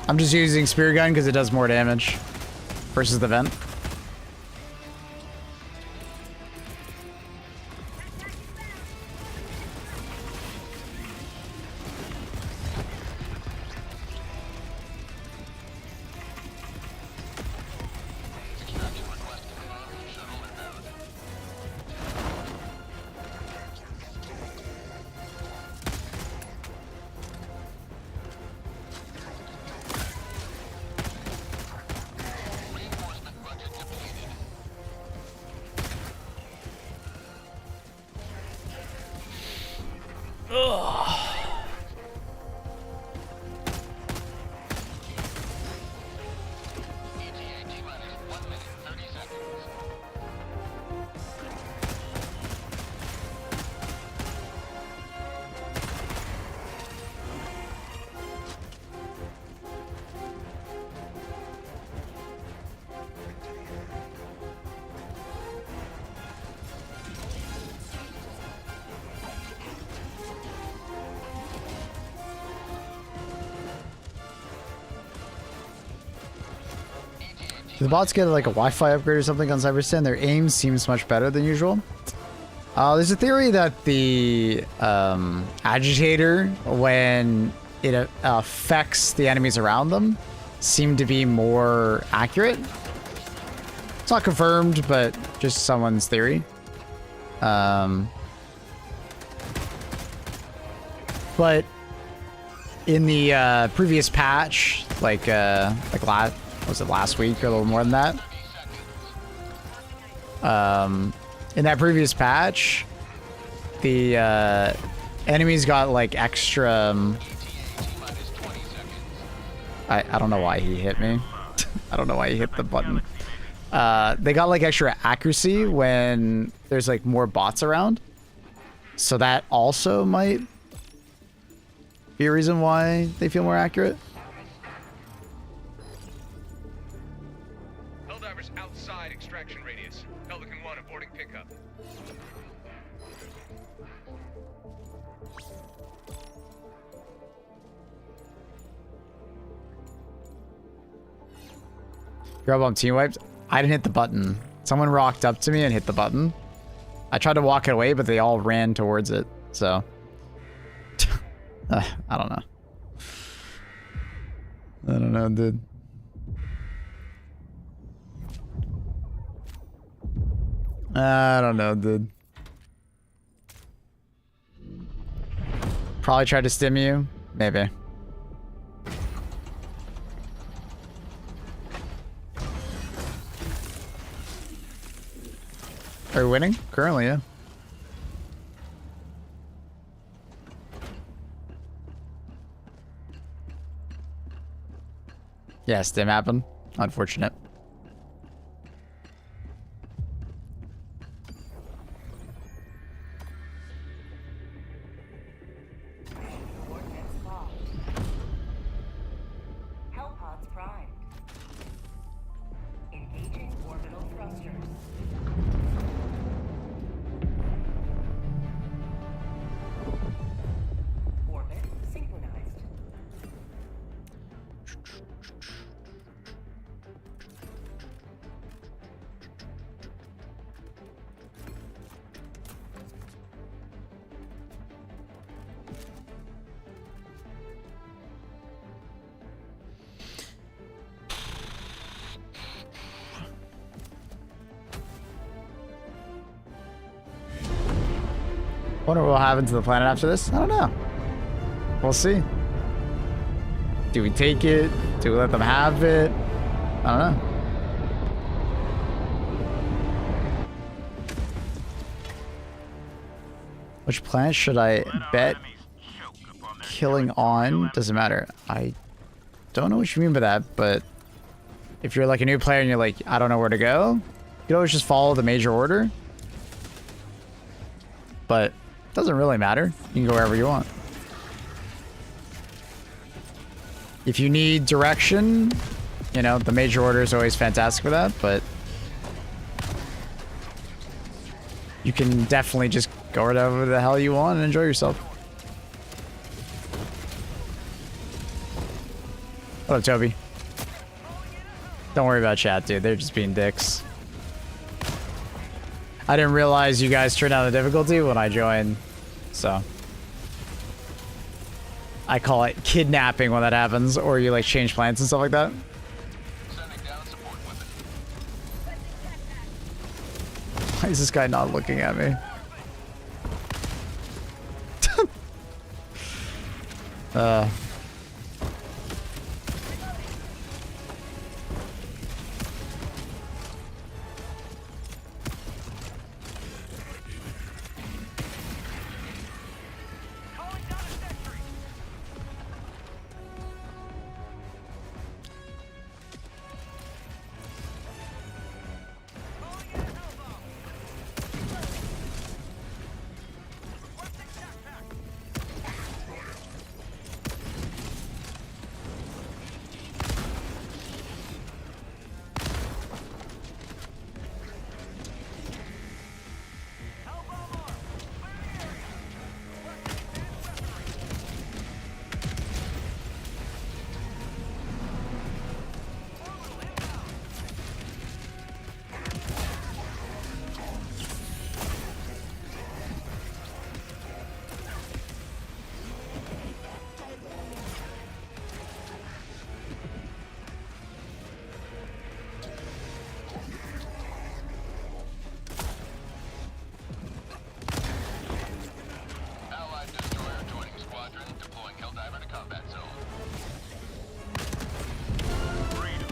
I'm just using spear gun because it does more damage versus the vent. Extraction request confirmed. Shuttle inbound. Reinforcement budget depleted. ETA T-minus 1 minute 30 seconds. Do the bots get like a Wi-Fi upgrade or something on Cyberstan? Their aim seems much better than usual. There's a theory that the agitator, when it affects the enemies around them, seem to be more accurate. It's not confirmed, but just someone's theory. But in the previous patch, like was it last week or a little more than that? In that previous patch, the enemies got like extra. I don't know why he hit me. I don't know why he hit the button. They got like extra accuracy when there's like more bots around. So that also might be a reason why they feel more accurate. Helldivers outside extraction radius. Pelican 1 aborting pickup. Grub on team wiped. I didn't hit the button. Someone rocked up to me and hit the button. I tried to walk it away, but they all ran towards it. So I don't know. I don't know, dude. I don't know, dude. Probably tried to stim you. Maybe. Are we winning? Currently, yeah. Yeah, stim happened. Unfortunate. Mission coordinates locked. Hellpods primed. Engaging orbital thrusters. Orbit synchronized. Wonder what will happen to the planet after this? I don't know. We'll see. Do we take it? Do we let them have it? I don't know. Which planet should I bet killing on? Doesn't matter. I don't know what you mean by that, but if you're like a new player and you're like, I don't know where to go, you can always just follow the major order. But it doesn't really matter. You can go wherever you want. If you need direction, you know, the major order is always fantastic for that, but you can definitely just go wherever the hell you want and enjoy yourself. What up, Toby? Don't worry about chat, dude. They're just being dicks. I didn't realize you guys turned down the difficulty when I joined, so I call it kidnapping when that happens, or you like change plans and stuff like that. Sending down support weapon. Why is this guy not looking at me? Calling down a sentry. Calling in a hellbomb. Requesting jetpack. Hellbomb armed. Clear the area. Requesting advanced weaponry. Orbital inbound. Allied destroyer joining squadron, deploying Helldiver to combat zone. Freedom.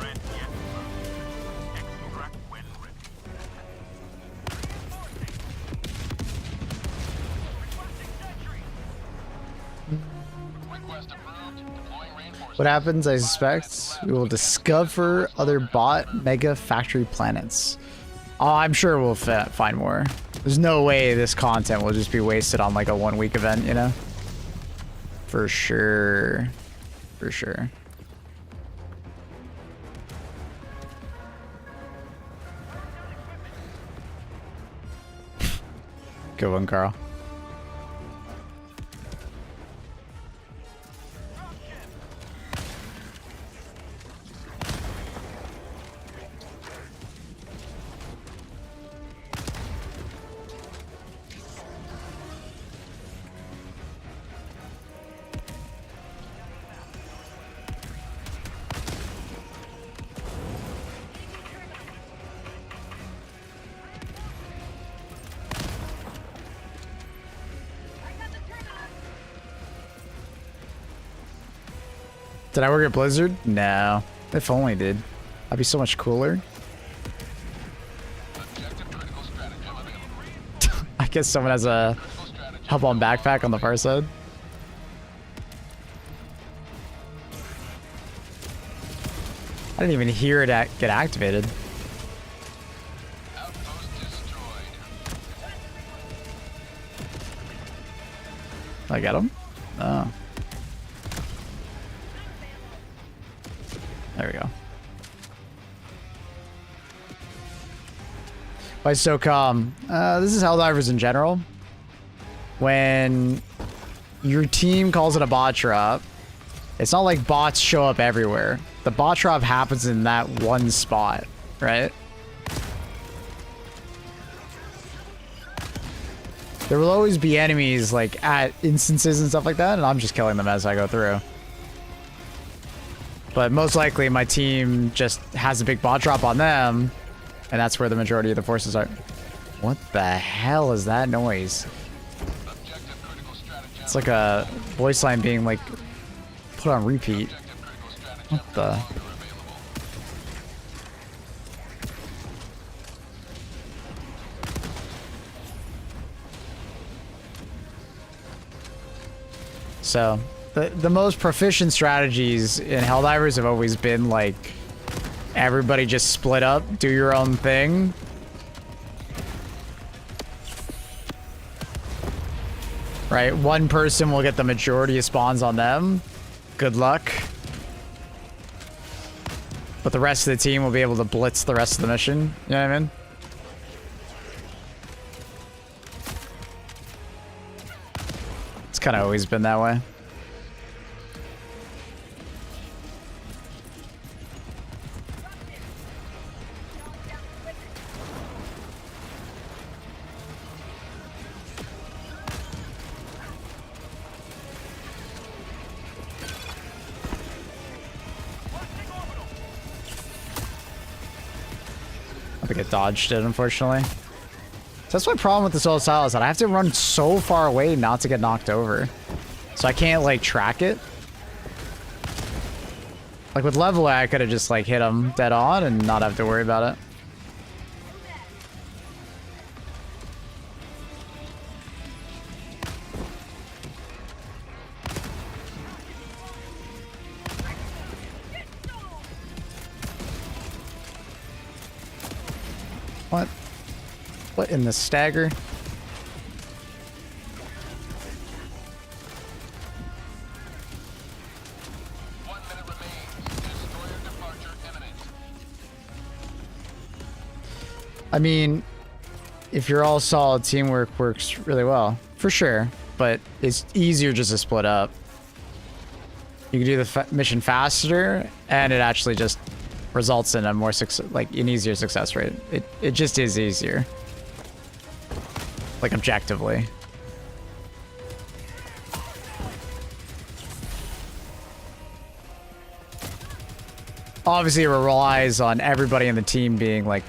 Red yet first. Extract when ready. Reinforcing. Requesting sentry. Request approved. Deploying reinforcements. What happens, I suspect, we will discover other bot mega factory planets. Oh, I'm sure we'll find more. There's no way this content will just be wasted on like a 1 week event, you know? For sure. For sure. Good one, Carl. Did I work at Blizzard? No. If only, dude. I'd be so much cooler. Objective critical stratagem available. I guess someone has a Critical stratagem help on backpack on the far side. I didn't even hear it get activated. Outpost destroyed. I get him? Oh. There we go. Why so calm? This is Helldivers in general. When your team calls it a bot drop, it's not like bots show up everywhere. The bot drop happens in that one spot, right? There will always be enemies like at instances and stuff like that, and I'm just killing them as I go through. But most likely my team just has a big bot drop on them, and that's where the majority of the forces are. What the hell is that noise? Objective critical stratagem. It's like a voice line being like put on repeat. Objective critical stratagem What the? no longer available. So the most proficient strategies in Helldivers have always been like everybody just split up, do your own thing. Right? One person will get the majority of spawns on them. Good luck. But the rest of the team will be able to blitz the rest of the mission. You know what I mean? It's kind of always been that way. I think I dodged it, unfortunately. So that's my problem with this old style, is that I have to run so far away not to get knocked over. So I can't, like, track it. Like, with Leveler, I could have just, like, hit him dead on and not have to worry about it. What? What in the stagger? One minute remains. Destroyer departure imminent. I mean, if you're all solid, teamwork works really well. For sure. But it's easier just to split up. You can do the mission faster, and it actually just results in a more an easier success rate. It just is easier. Like, objectively. Obviously, it relies on everybody in the team being, like,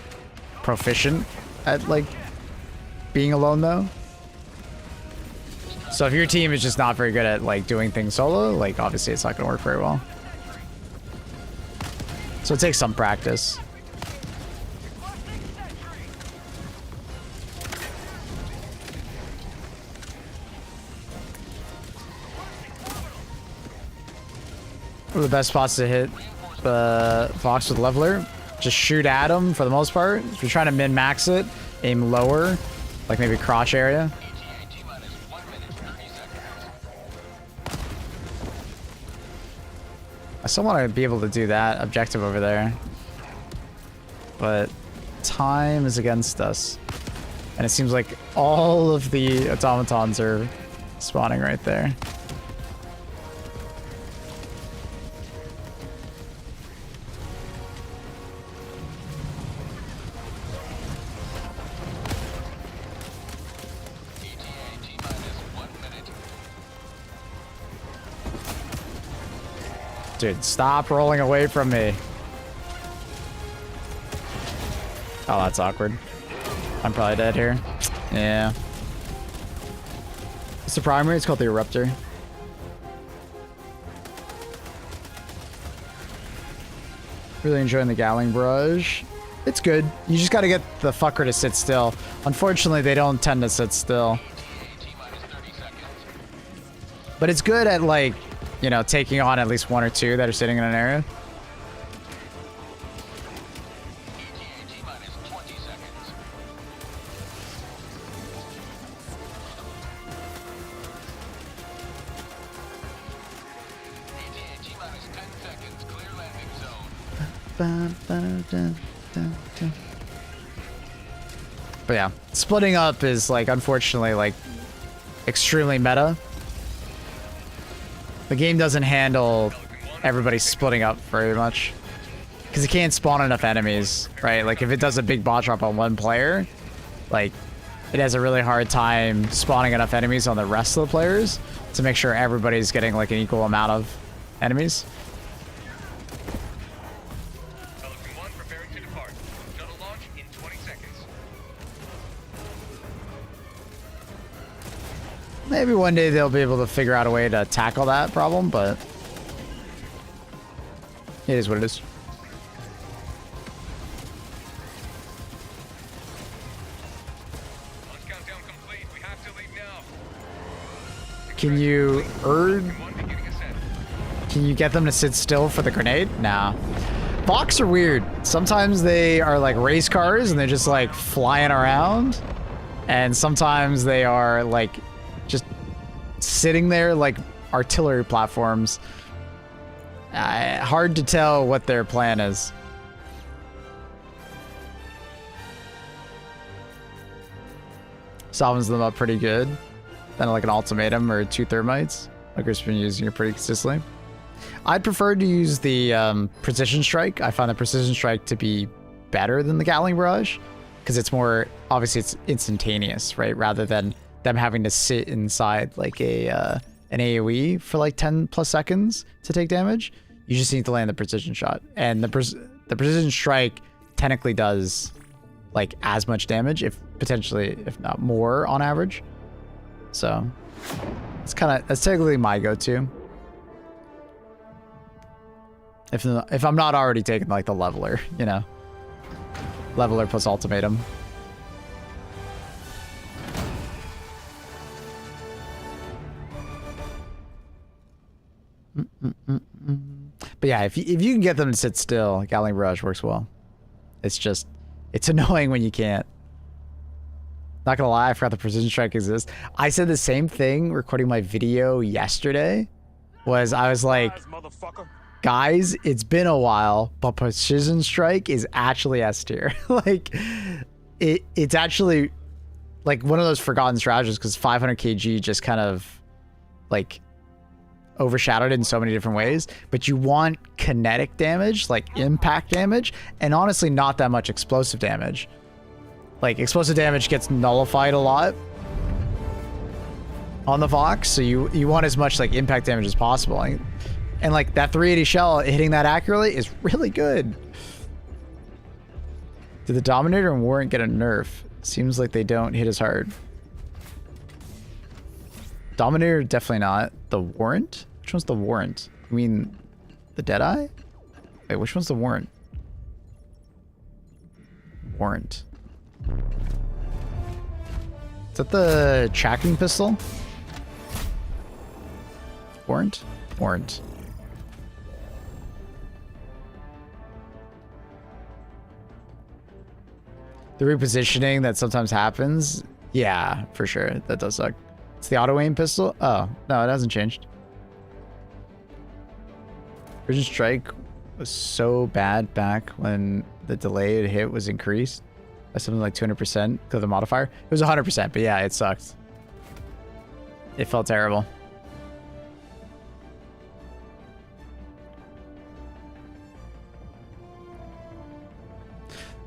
proficient at, like, being alone, though. So if your team is just not very good at, like, doing things solo, like, obviously it's not going to work very well. So it takes some practice. One of the best spots to hit the Fox with Leveler. Just shoot at him for the most part. If you're trying to min-max it, aim lower, like maybe crotch area. ETA T-minus 1 minute 30 seconds. I still want to be able to do that objective over there. But time is against us. And it seems like all of the automatons are spawning right there. ETA T-minus 1 minute. Dude, stop rolling away from me. Oh, that's awkward. I'm probably dead here. Yeah. It's the primary. It's called the Eruptor. Really enjoying the Gowling Barrage. It's good. You just got to get the fucker to sit still. Unfortunately, they don't tend to sit still. ETA T-minus 30 seconds. But it's good at, like, you know, taking on at least one or two that are sitting in an area. But yeah, splitting up is like, unfortunately, like extremely meta. The game doesn't handle everybody splitting up very much because it can't spawn enough enemies, right? Like if it does a big bot drop on one player, like it has a really hard time spawning enough enemies on the rest of the players to make sure everybody's getting like an equal amount of enemies. Pelican 1 preparing to depart. Shuttle launch in 20 seconds. Maybe one day they'll be able to figure out a way to tackle that problem, but it is what it is. Launch countdown complete. We have to leave now. Can you One beginning ascent. Can you get them to sit still for the grenade? Nah. Fox are weird. Sometimes they are like race cars and they're just like flying around. And sometimes they are like just sitting there like artillery platforms. Hard to tell what their plan is. Softens them up pretty good. Then like an ultimatum or 2 thermites. Like we've been using it pretty consistently. I'd prefer to use the precision strike. I find the precision strike to be better than the Gatling barrage because it's more, obviously it's instantaneous, right? Rather than them having to sit inside like an AoE for like 10 plus seconds to take damage. You just need to land the precision shot. And the precision strike technically does like as much damage, if potentially, if not more on average. So that's technically my go-to. If I'm not already taking like the leveler, you know, leveler plus ultimatum. But yeah, if you can get them to sit still, Gatling barrage works well. It's annoying when you can't. Not gonna lie, I forgot the precision strike exists. I said the same thing recording my video yesterday. I was like, guys, it's been a while, but precision strike is actually S tier. Like, it's actually like one of those forgotten strategies because 500 kg just kind of like overshadowed it in so many different ways. But you want kinetic damage, like impact damage, and honestly not that much explosive damage. Like explosive damage gets nullified a lot on the Vox, so you want as much like impact damage as possible. And like that 380 shell hitting that accurately is really good. Did the Dominator and Warrant get a nerf? Seems like they don't hit as hard. Dominator definitely not. The Warrant? Which one's the Warrant? You mean the Deadeye? Wait, which one's the Warrant? Warrant. Is that the tracking pistol? Warrant? Warrant. The repositioning that sometimes happens, yeah, for sure. That does suck. It's the auto aim pistol? Oh, no, it hasn't changed. Precision strike was so bad back when the delayed hit was increased by something like 200% because of the modifier. It was 100%, but yeah, it sucked. It felt terrible.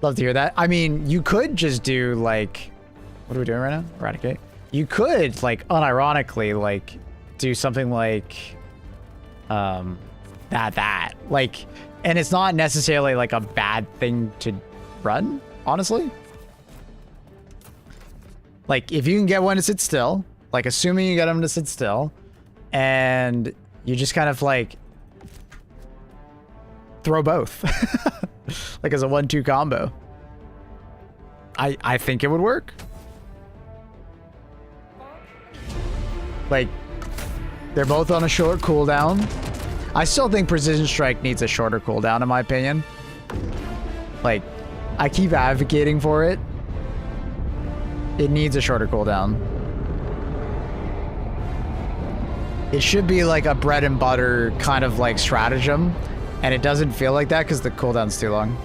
Love to hear that. I mean, you could just do like, what are we doing right now? Eradicate. You could like unironically like do something like that like, and it's not necessarily like a bad thing to run, honestly. Like if you can get one to sit still, like assuming you get them to sit still, and you just kind of like throw both. Like as a 1-2 combo. I think it would work. Like they're both on a short cooldown. I still think Precision Strike needs a shorter cooldown in my opinion. Like I keep advocating for it. It needs a shorter cooldown. It should be like a bread and butter kind of like stratagem And it doesn't feel like that because the cooldown's too long.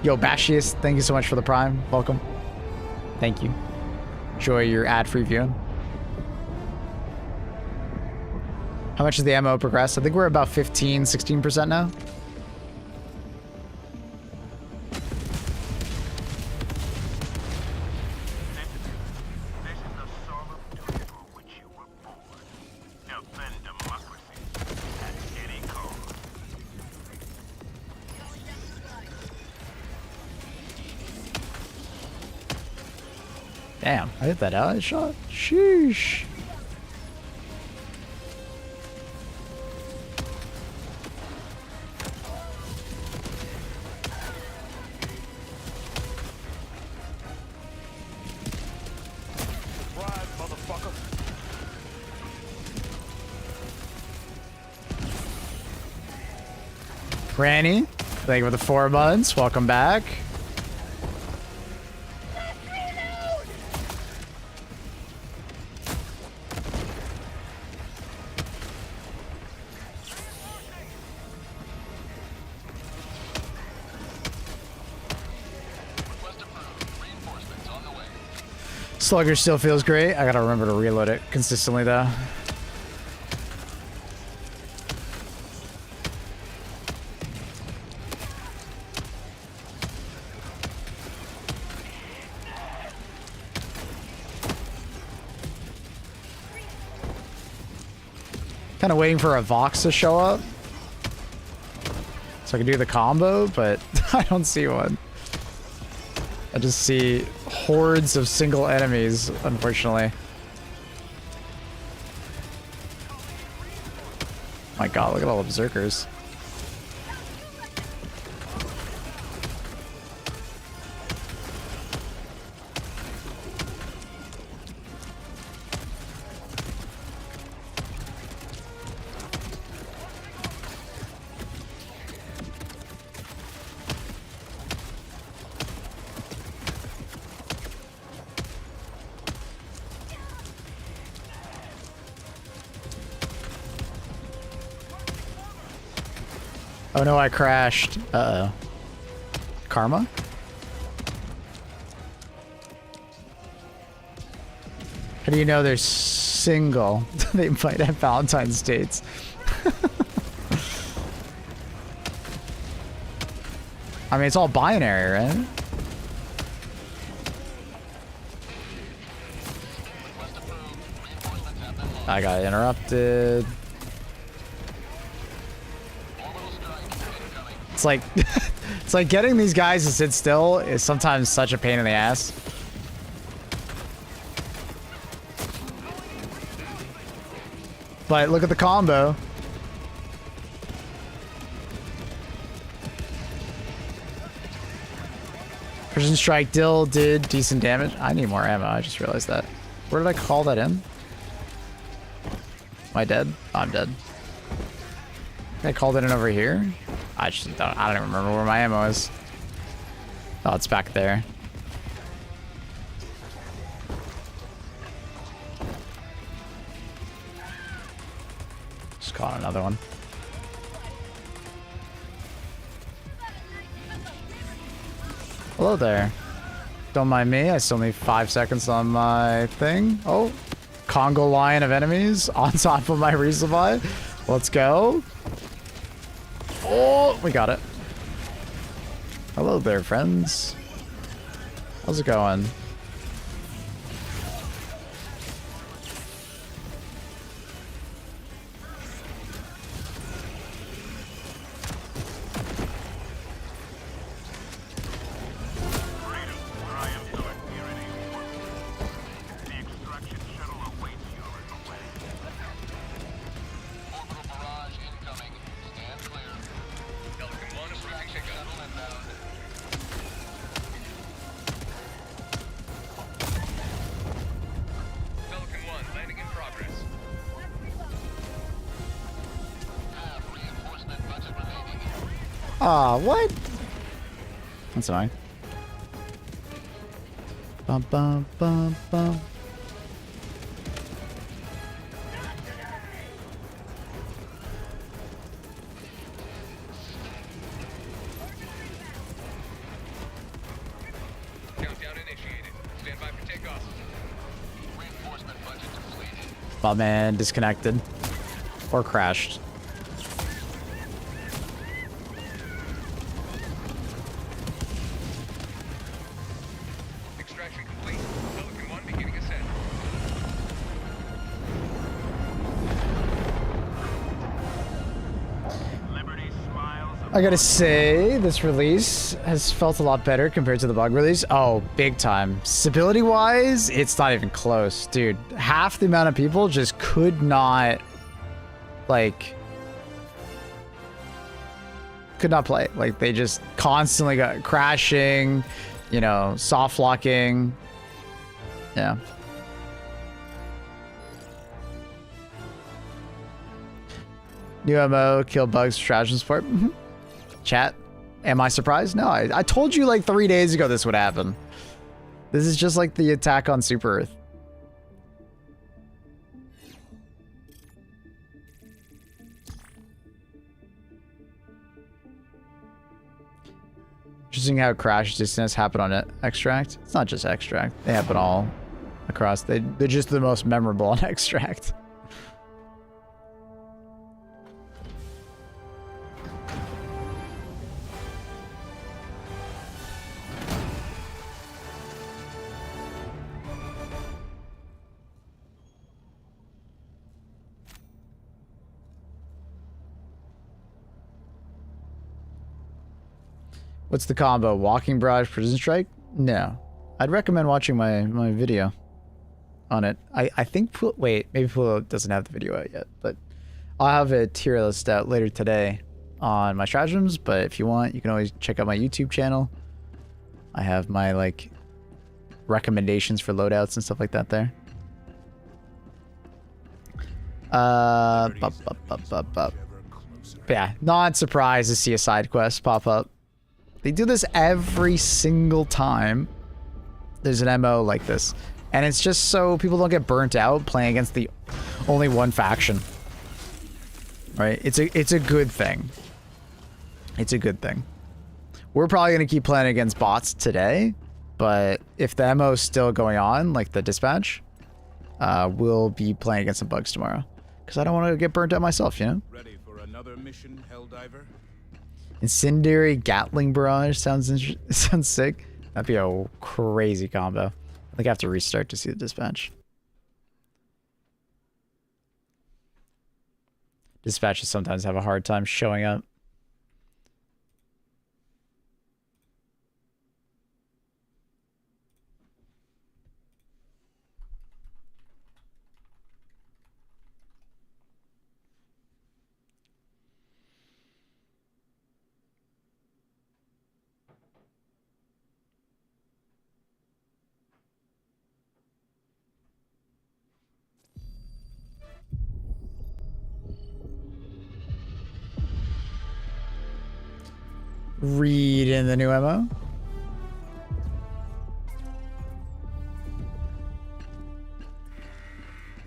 Yo, Bashius, thank you so much for the Prime. Welcome. Thank you. Enjoy your ad-free viewing. How much has the ammo progressed? I think we're about 15, 16% now. Damn, I hit that ally shot. Sheesh. Surprise, motherfucker. Granny, thank you for the 4 months. Welcome back. Slugger still feels great. I gotta remember to reload it consistently though. Kind of waiting for a Vox to show up so I can do the combo, but I don't see one. I just see hordes of single enemies, unfortunately. My god, look at all the berserkers. Oh no, I crashed. Uh-oh. Karma? How do you know they're single? They might have Valentine's dates. I mean, it's all binary, right? I got interrupted. It's like, it's like getting these guys to sit still is sometimes such a pain in the ass. But look at the combo. Precision Strike Dill did decent damage. I need more ammo, I just realized that. Where did I call that in? Am I dead? Oh, I'm dead. I called it in over here. I don't even remember where my ammo is. Oh, it's back there. Just caught another one. Hello there. Don't mind me, I still need 5 seconds on my thing. Oh, Congo line of enemies on top of my resupply. Let's go. Oh, we got it. Hello there, friends. How's it going? Aw, what? That's annoying. Bum, bum, bum, bum. Oh man, disconnected. Or crashed. Extraction complete. Pelican 1 beginning ascent. Liberty smiles. I gotta say, this release has felt a lot better compared to the bug release. Oh, big time. Stability-wise, it's not even close. Dude, half the amount of people just could not, like, could not play. Like, they just constantly got crashing, you know, soft locking. Yeah. New MO, kill bugs, stratagem support. Chat, am I surprised? No, I told you like 3 days ago this would happen. This is just like the attack on Super Earth. Interesting how crash distance happen on extract. It's not just extract. They happen all across. They're just the most memorable on extract. What's the combo? Walking Barrage, Prison Strike? No. I'd recommend watching my video on it. I think... Wait, maybe Pulo doesn't have the video out yet, but I'll have a tier list out later today on my stratagems, but if you want, you can always check out my YouTube channel. I have my, like, recommendations for loadouts and stuff like that there. But yeah, not surprised to see a side quest pop up. They do this every single time there's an MO like this. And it's just so people don't get burnt out playing against the only one faction. Right? It's a good thing. It's a good thing. We're probably going to keep playing against bots today, but if the MO is still going on, like the dispatch, we'll be playing against some bugs tomorrow. Because I don't want to get burnt out myself, you know? Ready for another mission, Helldiver? Incendiary Gatling Barrage sounds sick. That'd be a crazy combo. I think I have to restart to see the dispatch. Dispatches sometimes have a hard time showing up. Read in the new MO.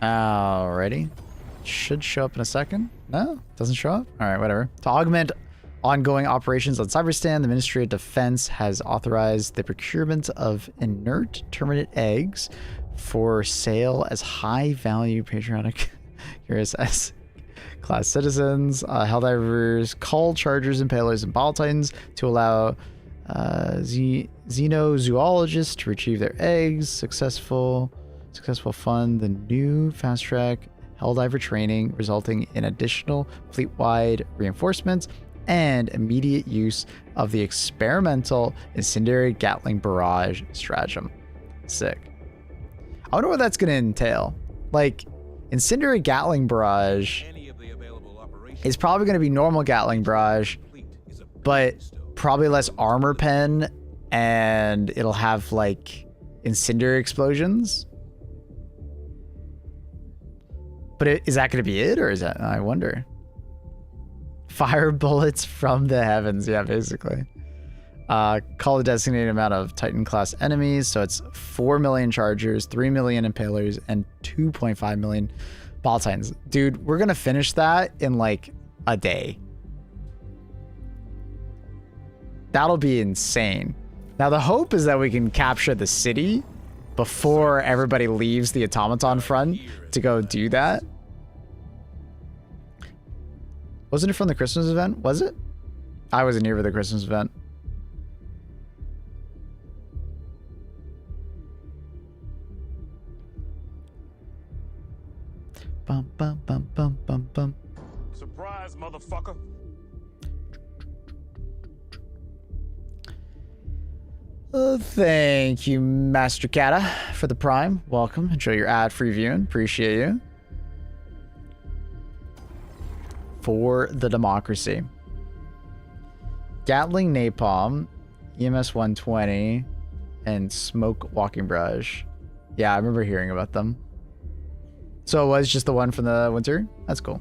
Alrighty. Should show up in a second. No? Doesn't show up? Alright, whatever. To augment ongoing operations on Cyberstan, the Ministry of Defense has authorized the procurement of inert terminate eggs for sale as high-value patriotic curious as class citizens, Helldivers, Cull Chargers, Impalers, and Ball Titans to allow xenozoologists to retrieve their eggs. Successful fund the new fast track Helldiver training, resulting in additional fleet-wide reinforcements and immediate use of the experimental incendiary Gatling Barrage stratagem. Sick. I wonder what that's going to entail. Like, incendiary Gatling Barrage is probably going to be normal Gatling Barrage, but probably less armor pen, and it'll have like incendiary explosions. But is that going to be it, or is that? I wonder. Fire bullets from the heavens, yeah, basically. Call the designated amount of Titan class enemies, so it's 4 million Chargers, 3 million Impalers, and 2.5 million Ball Titans. Dude, we're gonna finish that in like a day. That'll be insane. Now the hope is that we can capture the city before everybody leaves the automaton front to go do that. Wasn't it from the Christmas event? Was it? I wasn't here for the Christmas event. Bum, bum, bum, bum, bum, bum. Surprise, motherfucker. Thank you, Master Kata, for the Prime. Welcome. Enjoy your ad-free viewing. Appreciate you. For the democracy. Gatling Napalm, EMS 120, and Smoke Walking Brush. Yeah, I remember hearing about them. So it was just the one from the winter? That's cool.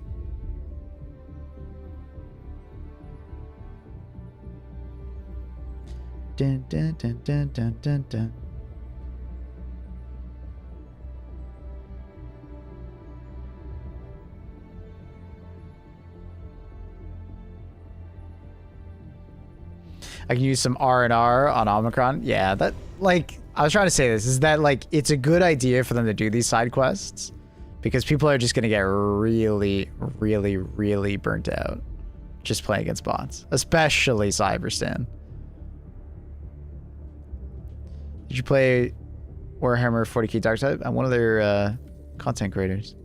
Dun, dun, dun, dun, dun, dun, dun. I can use some R&R on Omicron. Yeah, that, like, I was trying to say this, is that, like, it's a good idea for them to do these side quests because people are just going to get really, really, really burnt out just playing against bots, especially Cyberstan. Did you play Warhammer 40k Darktype? I'm one of their content creators.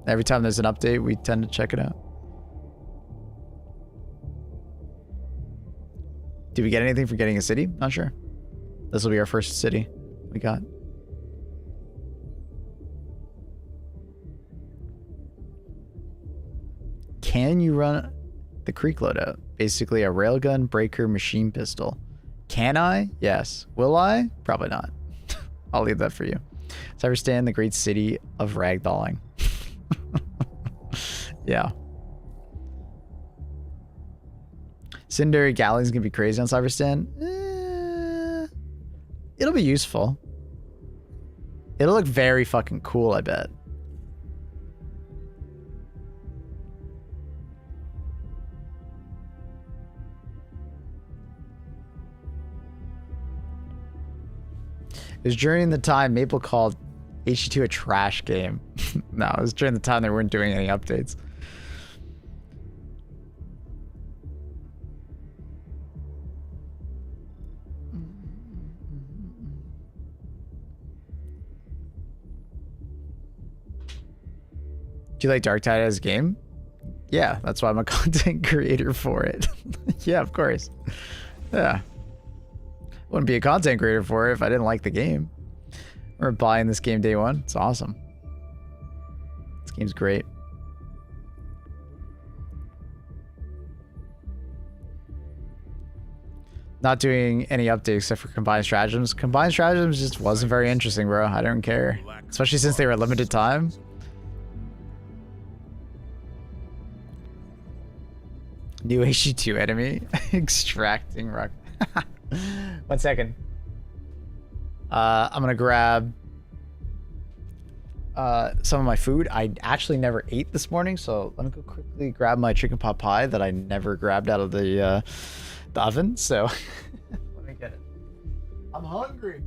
Every time there's an update, we tend to check it out. Did we get anything for getting a city? Not sure. This will be our first city we got. Can you run the Creek loadout? Basically a railgun, breaker, machine pistol. Can I? Yes. Will I? Probably not. I'll leave that for you. Cyberstan, the great city of ragdolling. Yeah. Cinder Galley's gonna be crazy on Cyberstan. It'll be useful. It'll look very fucking cool, I bet. It was during the time Maple called HG2 a trash game. No, it was during the time they weren't doing any updates. Do you like Dark Tide as a game? Yeah, that's why I'm a content creator for it. Yeah, of course. Yeah. Wouldn't be a content creator for it if I didn't like the game. Or buying this game day one. It's awesome. This game's great. Not doing any updates except for Combined Stratagems. Combined Stratagems just wasn't very interesting, bro. I don't care. Especially since they were limited time. New HG2 enemy. Extracting rock. 1 second. I'm gonna grab some of my food. I actually never ate this morning, so let me go quickly grab my chicken pot pie that I never grabbed out of the oven. So let me get it. I'm hungry.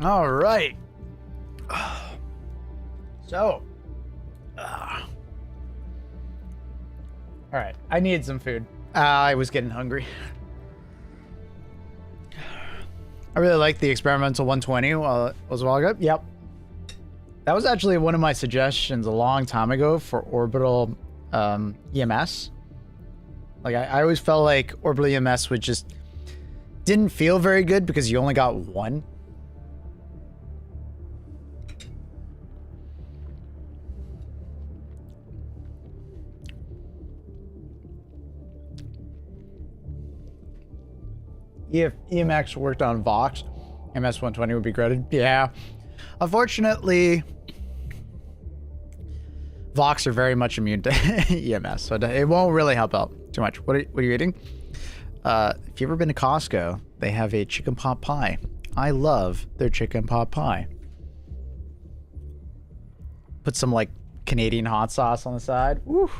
All right. So. All right. I need some food. I was getting hungry. I really like the experimental 120 while it was a while ago. Yep. That was actually one of my suggestions a long time ago for orbital EMS. Like, I always felt like orbital EMS would just didn't feel very good because you only got one. If EMX worked on Vox, MS-120 would be great. Yeah. Unfortunately, Vox are very much immune to EMS, so it won't really help out too much. What are you eating? If you've ever been to Costco, they have a chicken pot pie. I love their chicken pot pie. Put some, like, Canadian hot sauce on the side. Woo!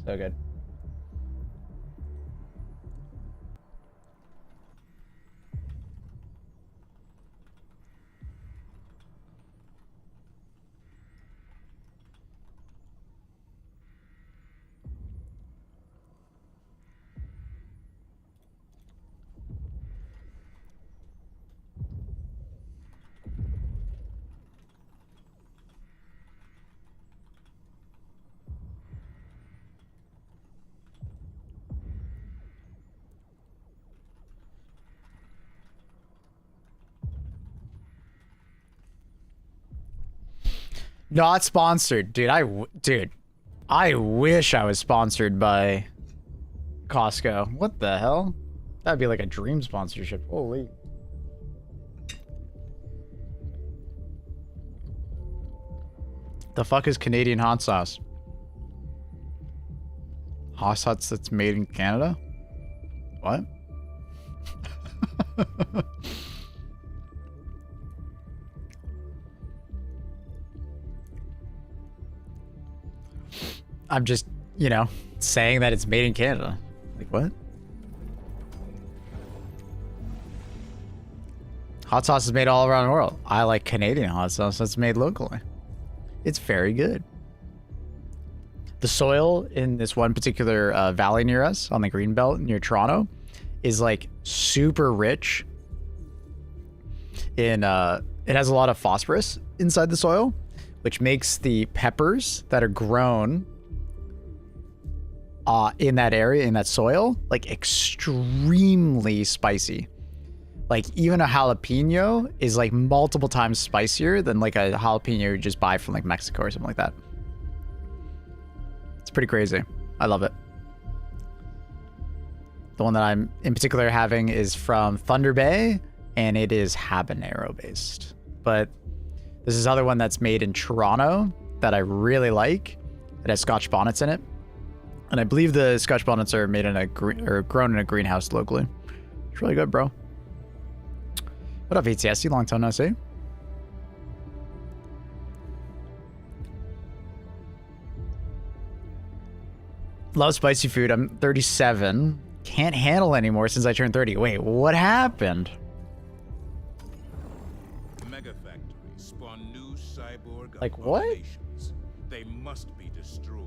So good. Not sponsored, dude. I wish I was sponsored by Costco. What the hell? That'd be like a dream sponsorship. Holy. The fuck is Canadian hot sauce? Hot sauce that's made in Canada? What? I'm just, you know, saying that it's made in Canada. Like, what? Hot sauce is made all around the world. I like Canadian hot sauce that's made locally. It's very good. The soil in this one particular valley near us on the Greenbelt near Toronto is like super rich in, it has a lot of phosphorus inside the soil, which makes the peppers that are grown in that area, in that soil, like extremely spicy. Like even a jalapeno is like multiple times spicier than like a jalapeno you just buy from like Mexico or something like that. It's pretty crazy. I love it. The one that I'm in particular having is from Thunder Bay, and it is habanero based. But this is other one that's made in Toronto that I really like. It has Scotch bonnets in it. And I believe the Scotch bonnets are made in a grown in a greenhouse locally. It's really good, bro. What up, ATSC? Long time no see. Love spicy food. I'm 37. Can't handle anymore since I turned 30. Wait, what happened? Mega factories spawn new cyborg Like what? abominations. They must be destroyed.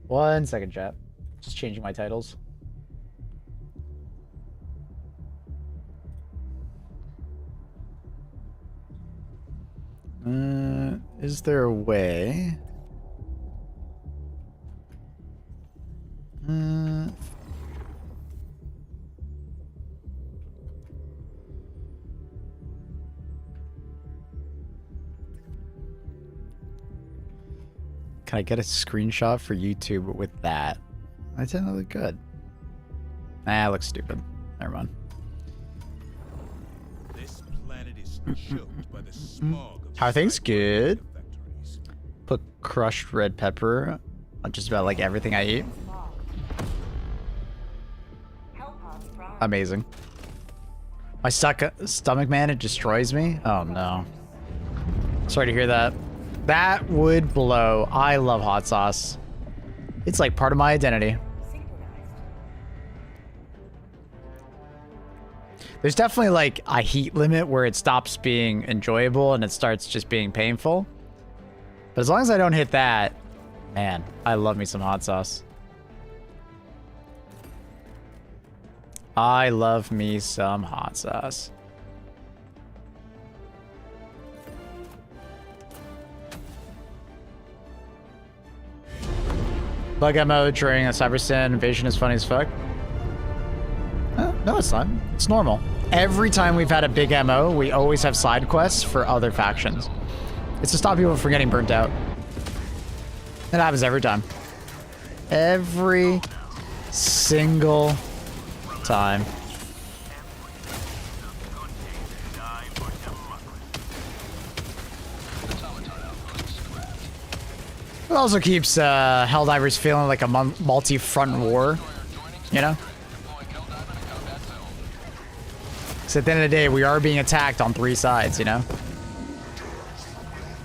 One second, chat. Just changing my titles. Is there a way? Can I get a screenshot for YouTube with that? That doesn't look good. Nah, it looks stupid. Never mind. choked by the smog of How are things? Good. factories. Put crushed red pepper on just about like everything I eat. Hell pods prime. Amazing. My stomach, man, it destroys me. Oh no. Sorry to hear that. That would blow. I love hot sauce. It's like part of my identity. Synchronized. There's definitely like a heat limit where it stops being enjoyable and it starts just being painful. But as long as I don't hit that, man, I love me some hot sauce. I love me some hot sauce. Bug ammo during a Cybersyn invasion is funny as fuck. No, it's not. It's normal. Every time we've had a big MO, we always have side quests for other factions. It's to stop people from getting burnt out. It happens every time. Every single time. It also keeps Helldivers feeling like a multi-front war, you know? Because at the end of the day, we are being attacked on 3 sides, you know?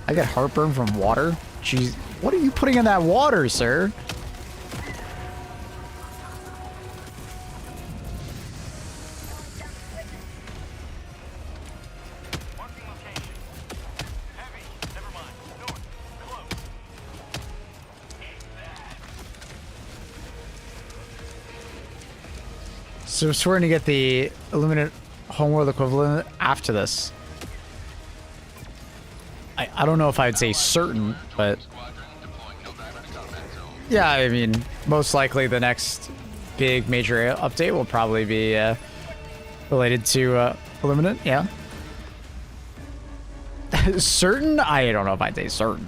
I get heartburn from water? Jeez, what are you putting in that water, sir? Marking location. Heavy. Never mind. North. Close. So we're starting to get the Illuminate Homeworld equivalent after this. I don't know if I'd say certain, but yeah, I mean, most likely the next big major update will probably be related to Illuminate, yeah. Certain? I don't know if I'd say certain.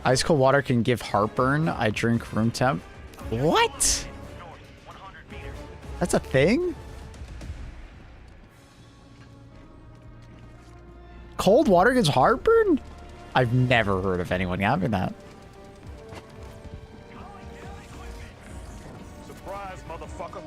Ice cold water can give heartburn. I drink room temp. What? North. 100 meters. That's a thing? Cold water gives heartburn? I've never heard of anyone having that. Surprise, motherfucker.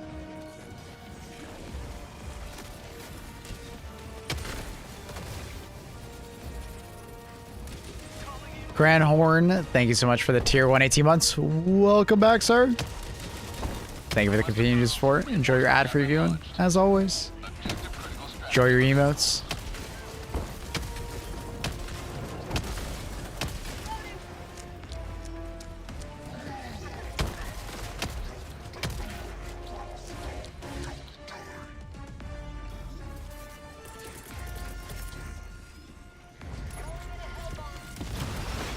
Grand Horn, thank you so much for the tier 118 months. Welcome back, sir. Thank you for the continued support. Enjoy your ad-free viewing, as always. Enjoy your emotes.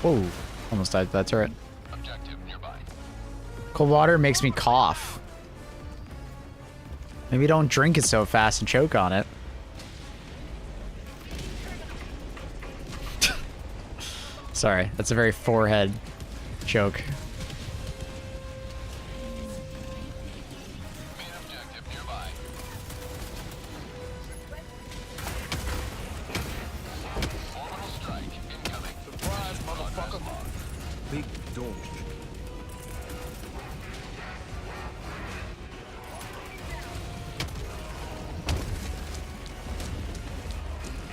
Whoa, almost died to that turret. Objective nearby. Cold water makes me cough. Maybe don't drink it so fast and choke on it. Sorry, that's a very forehead joke. Main objective nearby. Orbital strike incoming. Surprise, motherfucker. Big dog.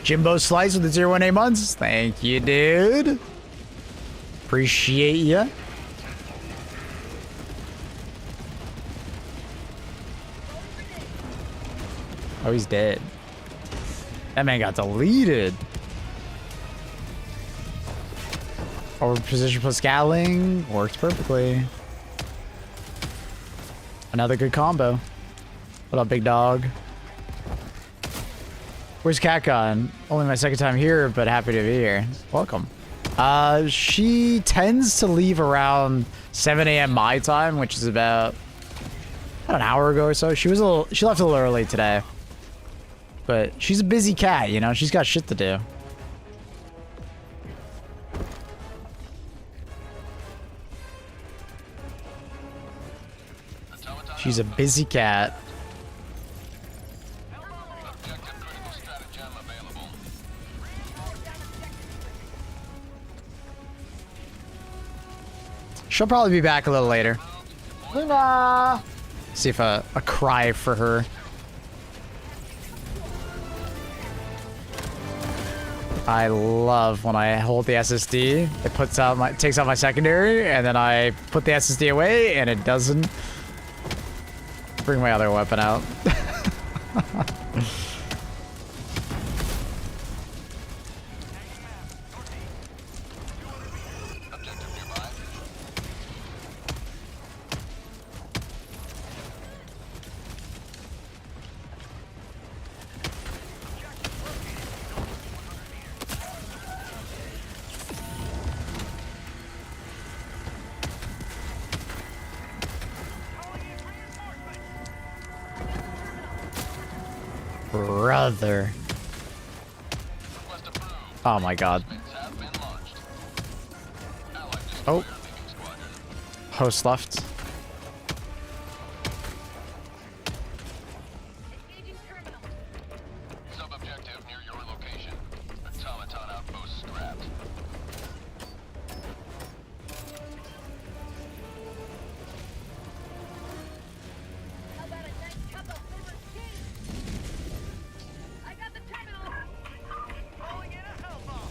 Jimbo Slice with the 018 months. Thank you, dude. Appreciate ya. Oh, he's dead. That man got deleted. Forward position plus scowling works perfectly. Another good combo. What up, big dog? Where's Cat gone? Only my second time here, but happy to be here. Welcome. She tends to leave around 7 a.m. my time, which is about an hour ago or so. She left a little early today. But she's a busy cat, you know? She's got shit to do. She's a busy cat. Objective critical stratagem available. She'll probably be back a little later. Luna! See if a cry for her. I love when I hold the SSD. It takes out my secondary, and then I put the SSD away, and it doesn't bring my other weapon out. Objective nearby. Brother. Request approved. Oh my god. Shipments have been launched. Allied Oh. destroyer leaving squadron. Host left. Engaging terminal. Sub-objective near your location. Automaton outpost scrapped. How about a nice cup of liver tea? I got the terminal. Throwing in a hell bomb.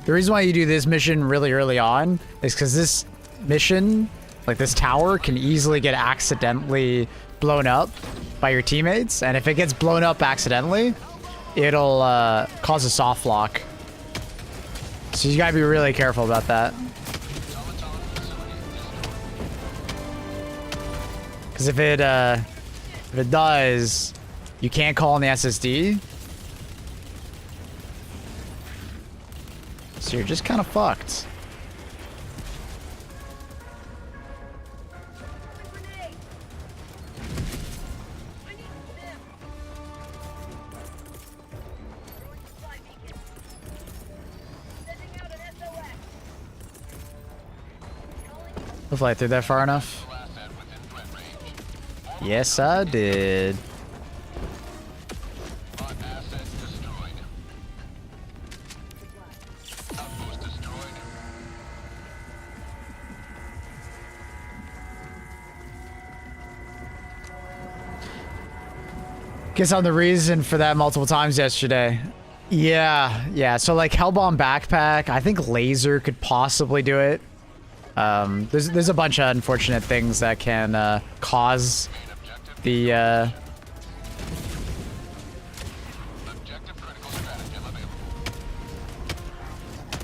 The reason why you do this mission really early on is because this mission, like this tower, can easily get accidentally blown up by your teammates. And if it gets blown up accidentally, it'll cause a soft lock. So you gotta be really careful about that. Because if it does, you can't call on the SSD. So you're just kind of fucked. Grenade. I need them. Throwing supply beacon. Sending out an SOS. Calling Hopefully I threw that far enough. Asset within threat range. Yes, I did. Bot asset destroyed. Outpost destroyed. Guess I'm the reason for that multiple times yesterday. Yeah. So like Hellbomb backpack, I think laser could possibly do it. There's a bunch of unfortunate things that can cause the Objective critical stratagem available.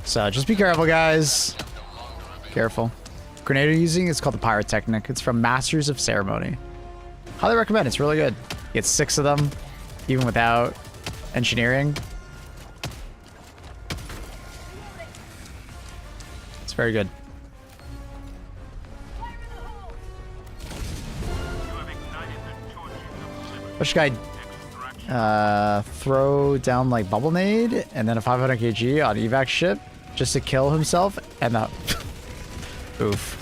so just be careful, guys. Careful. Grenade you're using is called the Pyrotechnic. It's from Masters of Ceremony. Highly recommend. It's really good. You get 6 of them, even without engineering. It's very good. fire in the hole. You have ignited the torches of liberty. Which guy throw down like bubble nade and then a 500 kg on evac ship just to kill himself and the oof.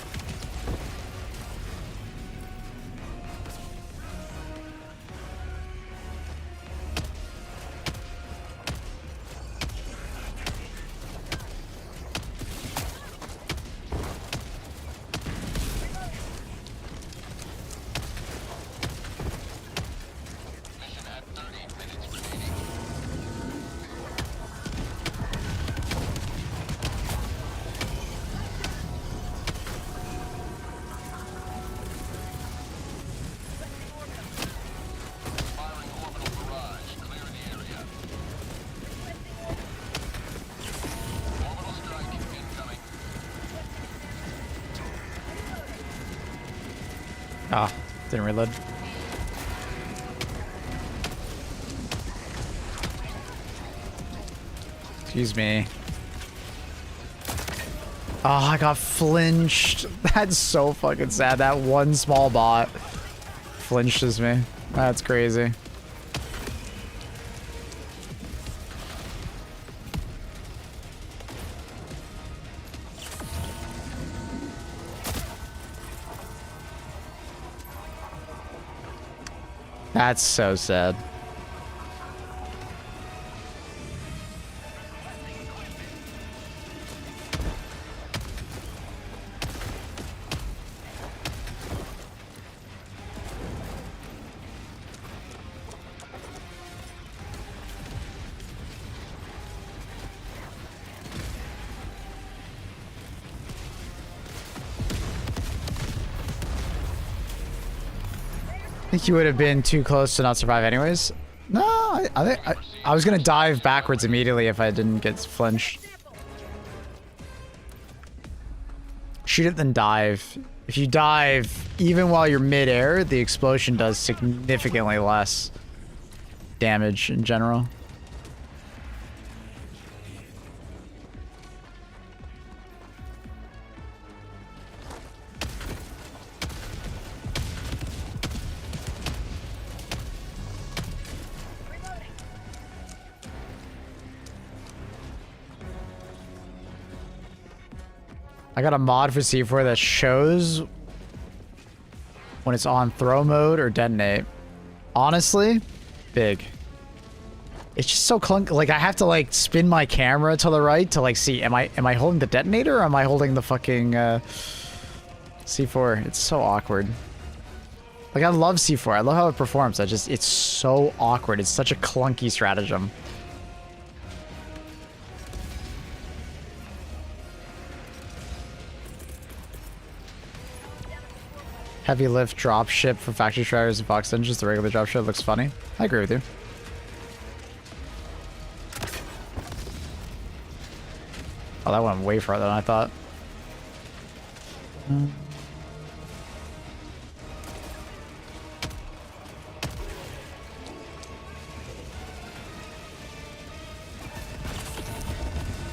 Mission at 30 minutes remaining. Firing orbital barrage. Clear the area. Orbital strike incoming. Ah, didn't reload. Excuse me. Oh, I got flinched. That's so fucking sad. That one small bot flinches me. That's crazy. That's so sad. I think you would have been too close to not survive anyways. No, I was gonna dive backwards immediately if I didn't get flinched. Shoot it then dive. If you dive, even while you're mid-air, the explosion does significantly less damage in general. I got a mod for C4 that shows when it's on throw mode or detonate. Honestly, big. It's just so clunky. Like I have to like spin my camera to the right to like see am I holding the detonator or am I holding the fucking C4? It's so awkward. Like I love C4. I love how it performs. It's so awkward. It's such a clunky stratagem. Heavy lift drop ship for factory shredders and box engines. The regular drop ship looks funny. I agree with you. Oh, that went way farther than I thought.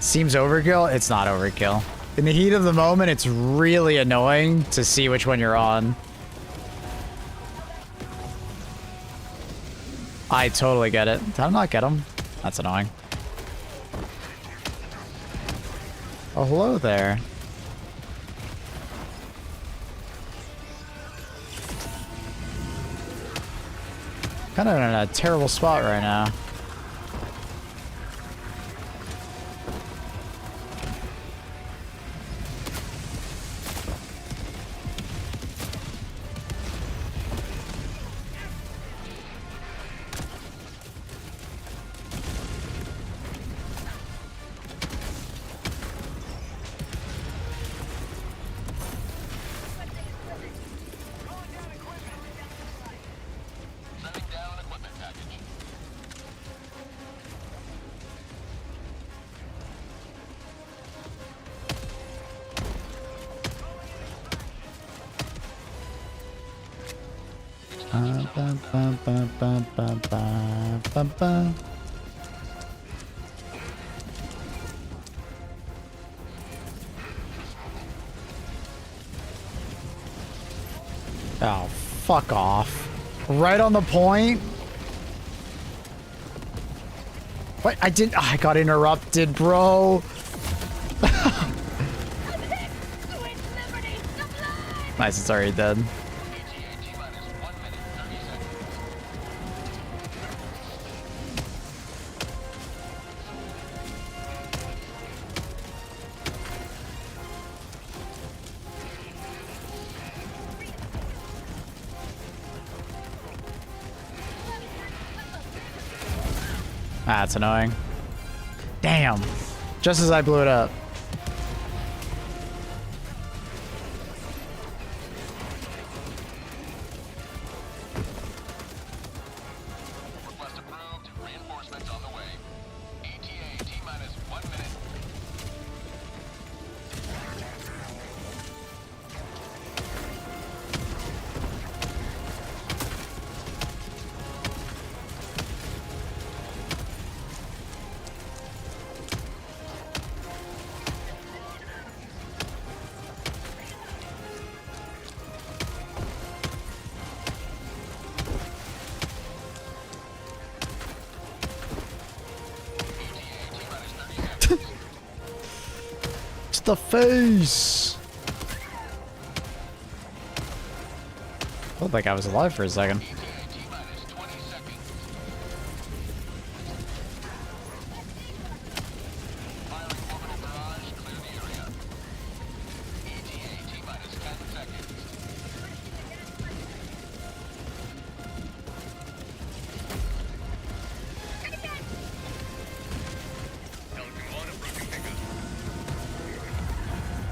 Seems overkill. It's not overkill. In the heat of the moment, it's really annoying to see which one you're on. I totally get it. Did I not get him? That's annoying. Oh, hello there. Kind of in a terrible spot right now. Sending down an equipment package. Oh, fuck off. Right on the point. What? I didn't. Oh, I got interrupted, bro. Nice, it's already dead. Ah, that's annoying. Damn. Just as I blew it up. Request approved. Reinforcements on the way. ETA T-minus 1 minute. It's the face. I felt like I was alive for a second. ETA T-minus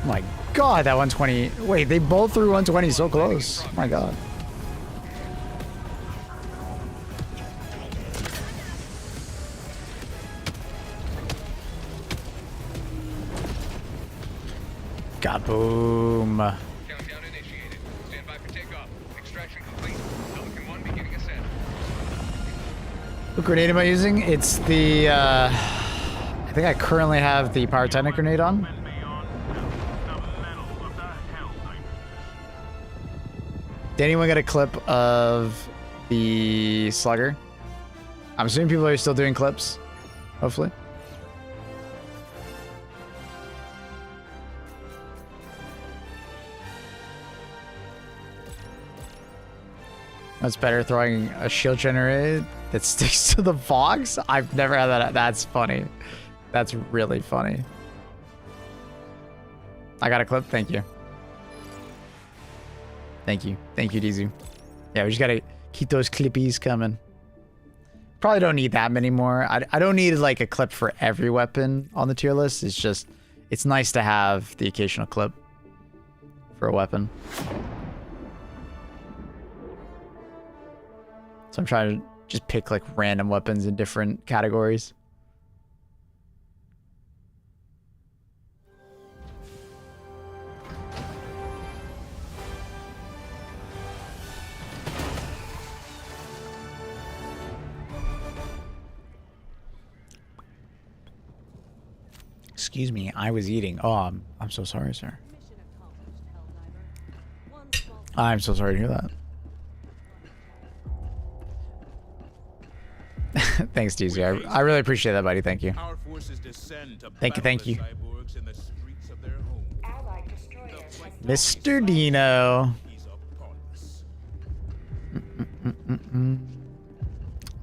My God, that 120. Wait, they both threw 120 so close. Oh my God. Kaboom. Countdown initiated. Stand by for takeoff. Extraction complete. Pelican 1 beginning ascent. What grenade am I using? It's the, I think I currently have the pyrotechnic grenade on. Went beyond the metal of the Helldivers. Did anyone get a clip of the slugger? I'm assuming people are still doing clips. Hopefully. That's better throwing a shield generator that sticks to the box? I've never had that. That's funny. That's really funny. I got a clip. Thank you. Thank you. Thank you, DZ. Yeah, we just gotta keep those clippies coming. Probably don't need that many more. I don't need like a clip for every weapon on the tier list. It's just, it's nice to have the occasional clip for a weapon. So I'm trying to just pick like random weapons in different categories. Excuse me, I was eating. Oh, I'm so sorry, sir. Mission accomplished, Helldiver. One small I'm so sorry to hear that. Thanks, DZ. I really appreciate that, buddy. Thank you. Our forces descend to Thank you, thank battle the you. cyborgs in the streets of their home. Allied destroyer has Mr. Dino. He's upon us.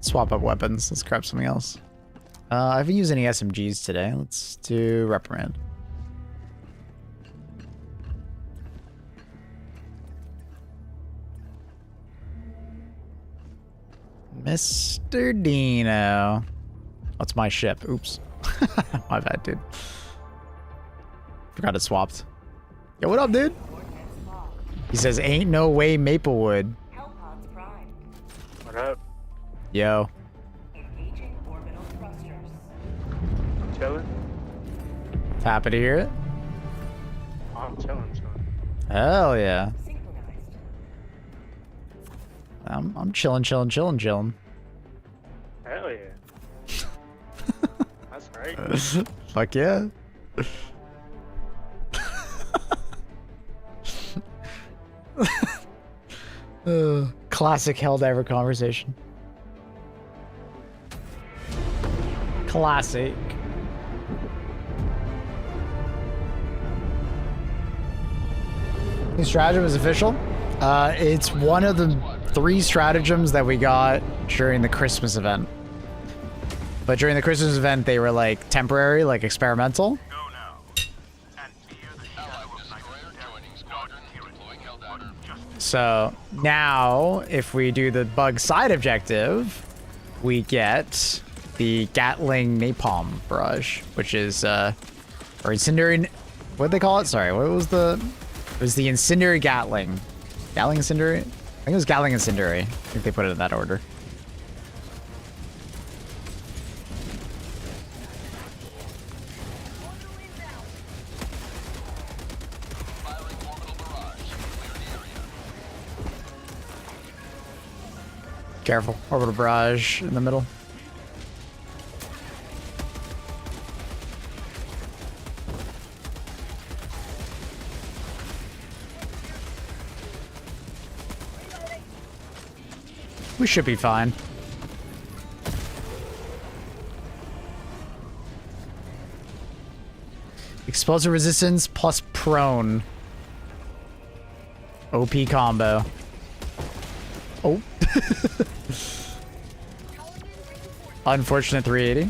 Swap up weapons. Let's grab something else. I haven't used any SMGs today. Let's do reprimand. Mr. Dino. That's my ship. Oops. My bad, dude. Forgot it swapped. Yo, what up, dude? He says, ain't no way Maplewood. Hellpods prime. What up? Yo. Engaging orbital thrusters. Chilling? Happy to hear it. Oh, I'm chilling. Hell yeah. Synchronized. I'm chilling. Hell yeah. That's great. Fuck yeah. Classic Helldiver conversation. Classic. New stratagem is official. It's one of the 3 stratagems that we got during the Christmas event. But during the Christmas event, they were like temporary, like experimental. Go now. And fear the shadow of night. Joining squadron. Deploying Helldiver. So now, if we do the bug side objective, we get the Gatling Napalm Barrage, which is, or Incendiary, what'd they call it? Sorry, what was the, it was the Incendiary Gatling. Gatling Incendiary? I think it was Gatling Incendiary. I think they put it in that order. Firing orbital barrage. Clear the area. Careful, orbital barrage in the middle. We should be fine. Explosive resistance plus prone. OP combo. Oh. Unfortunate 380.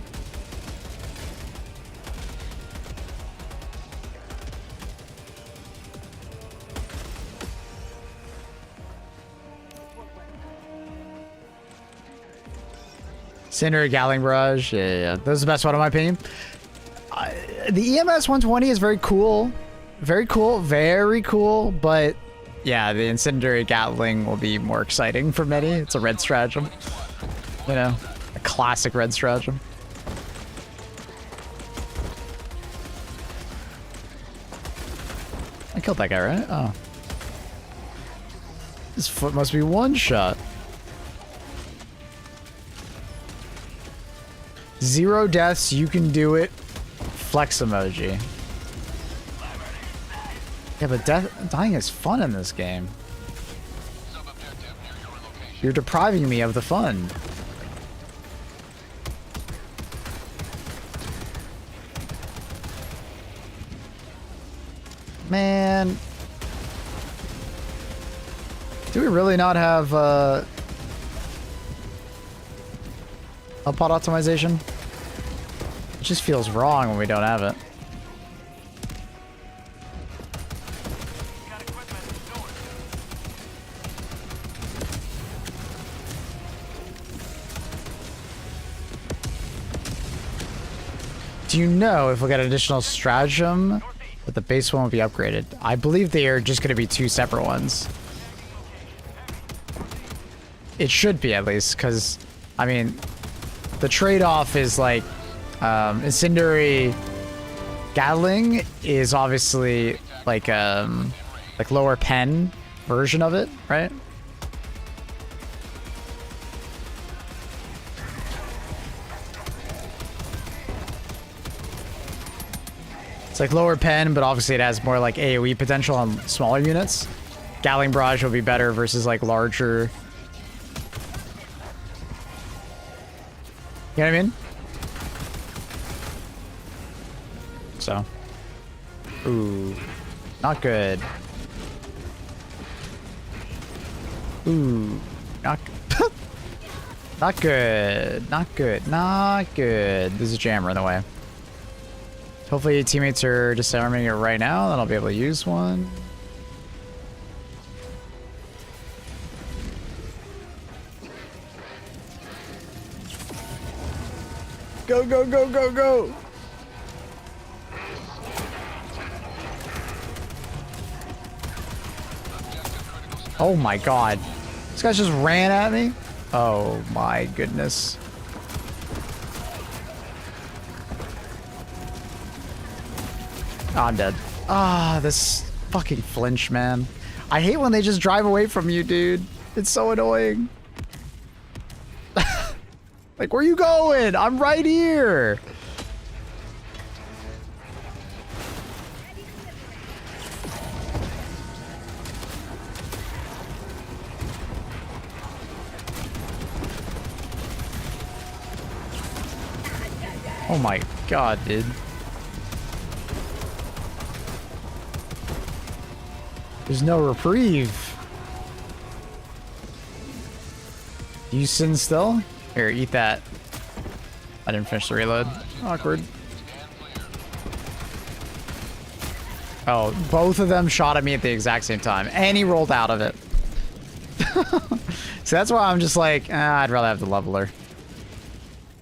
Cinder, Gatling Barrage. Yeah. Those are the best one in my opinion. The EMS 120 is very cool. very cool, but yeah, the incendiary Gatling will be more exciting for many. It's a red stratagem, you know, a classic red stratagem. I killed that guy, right? Oh. His foot must be one shot. 0 deaths, you can do it. Flex emoji. Yeah, but dying is fun in this game. You're depriving me of the fun. Man. Do we really not have pod optimization? It just feels wrong when we don't have it. Got equipment north. Do you know if we'll get additional stratagem, that the base one will be upgraded? I believe they are just going to be 2 separate ones. It should be, at least, because, I mean, the trade-off is like incendiary Gatling is obviously like lower pen version of it, right? It's like lower pen, but obviously it has more like AoE potential on smaller units. Gatling barrage will be better versus like larger. You know what I mean? So. Ooh. Not good. Ooh. Not good. Not good. Not good. Not good. There's a jammer in the way. Hopefully your teammates are disarming it right now, then I'll be able to use one. Go, go, go, go, go! Oh my god. This guy just ran at me? Oh my goodness. Oh, I'm dead. Ah, this fucking flinch, man. I hate when they just drive away from you, dude. It's so annoying. Like, where you going? I'm right here. Oh my god, dude. There's no reprieve. You sin still? Here, eat that. I didn't finish the reload. Awkward. Oh, both of them shot at me at the exact same time. And he rolled out of it. So that's why I'm just like, I'd rather have the leveler.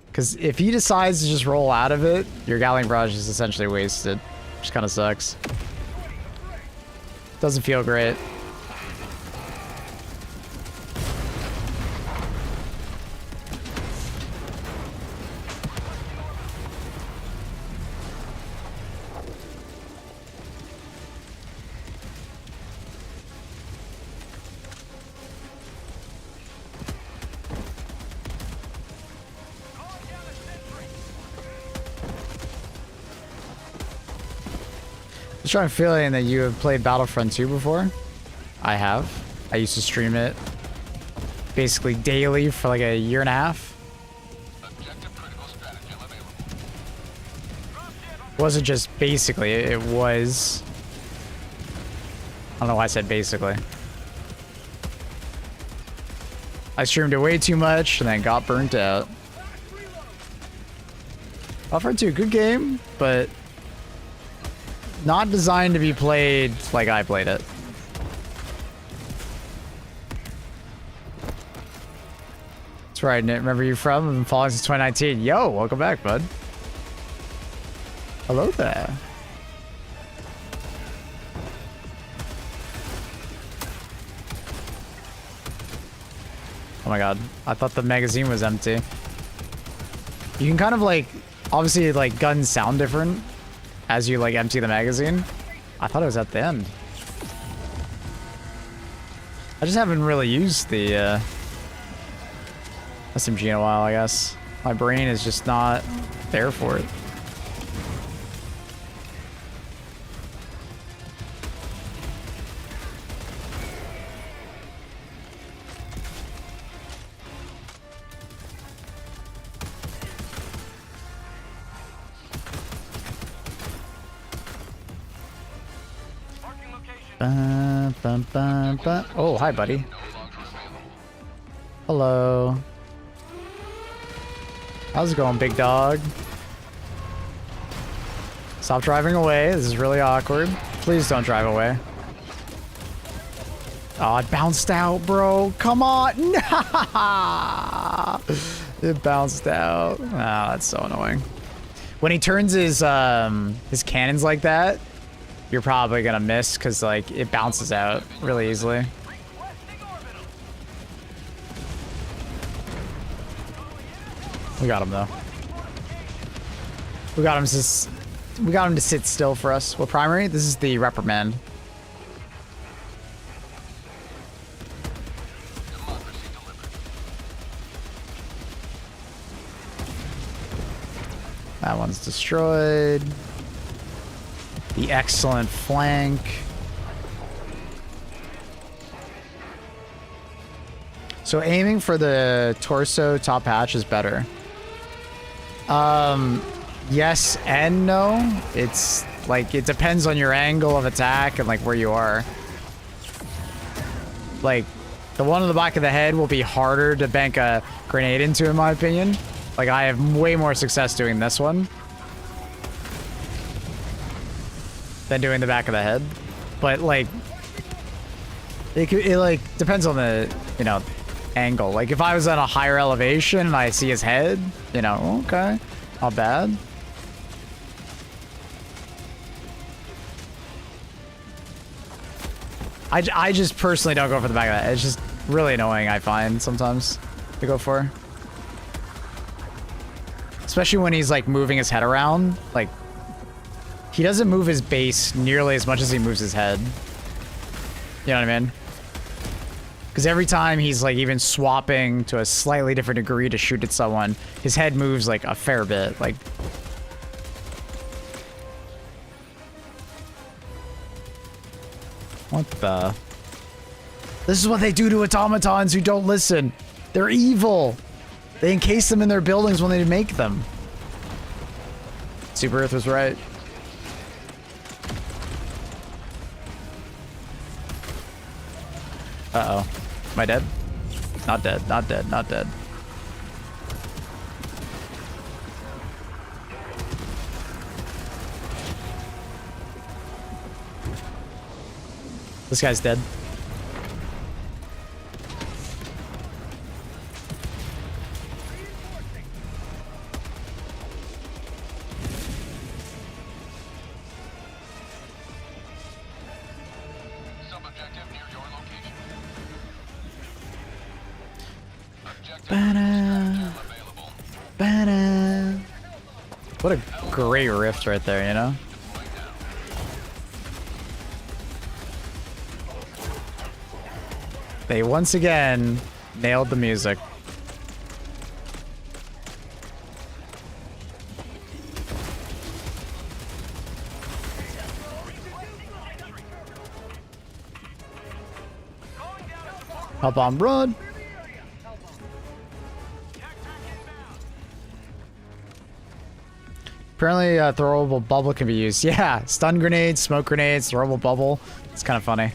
Because if he decides to just roll out of it, your Gatling barrage is essentially wasted. Which kind of sucks. Doesn't feel great. I'm trying feeling that you have played Battlefront 2 before. I have. I used to stream it basically daily for like a year and a half. It wasn't just basically, it was. I don't know why I said basically. I streamed it way too much and then got burnt out. Battlefront 2, good game, but not designed to be played like I played it. That's right, Nick. Remember you from? I've been following since 2019. Yo, welcome back, bud. Hello there. my god. I thought the magazine was empty. You can kind of like, obviously like guns sound different as you like empty the magazine. I thought it was at the end. I just haven't really used the SMG in a while, I guess. My brain is just not there for it. Marking location. Oh, hi, buddy. Hello. How's it going, big dog? Stop driving away. This is really awkward. Please don't drive away. Oh, it bounced out, bro. Come on. It bounced out. Oh, that's so annoying. When he turns his cannons like that, you're probably gonna miss because like it bounces out really easily. Requesting orbital. We got him though. We got him to sit still for us. What primary? This is the reprimand. Democracy delivered. That one's destroyed. The excellent flank. So aiming for the torso top hatch is better. Yes and no. It's like it depends on your angle of attack and like where you are. Like the one on the back of the head will be harder to bank a grenade into, in my opinion. Like I have way more success doing this one than doing the back of the head. But like it like depends on the, you know, angle. Like if I was at a higher elevation and I see his head, you know, okay, not bad. I just personally don't go for the back of that. It's just really annoying, I find, sometimes to go for. Especially when he's like moving his head around. Like he doesn't move his base nearly as much as he moves his head. You know what I mean? Because every time he's like even swapping to a slightly different degree to shoot at someone, his head moves like a fair bit. Like, what the? This is what they do to automatons who don't listen. They're evil. They encase them in their buildings when they make them. Super Earth was right. Uh-oh. Am I dead? Not dead, not dead, not dead. This guy's dead. Sub-objective near your location. Objective Ba-da, available. ba-da. What a great rift right there, you know? Right now. They once again nailed the music. Help on road. Apparently, throwable bubble can be used. Yeah, stun grenades, smoke grenades, throwable bubble. It's kind of funny.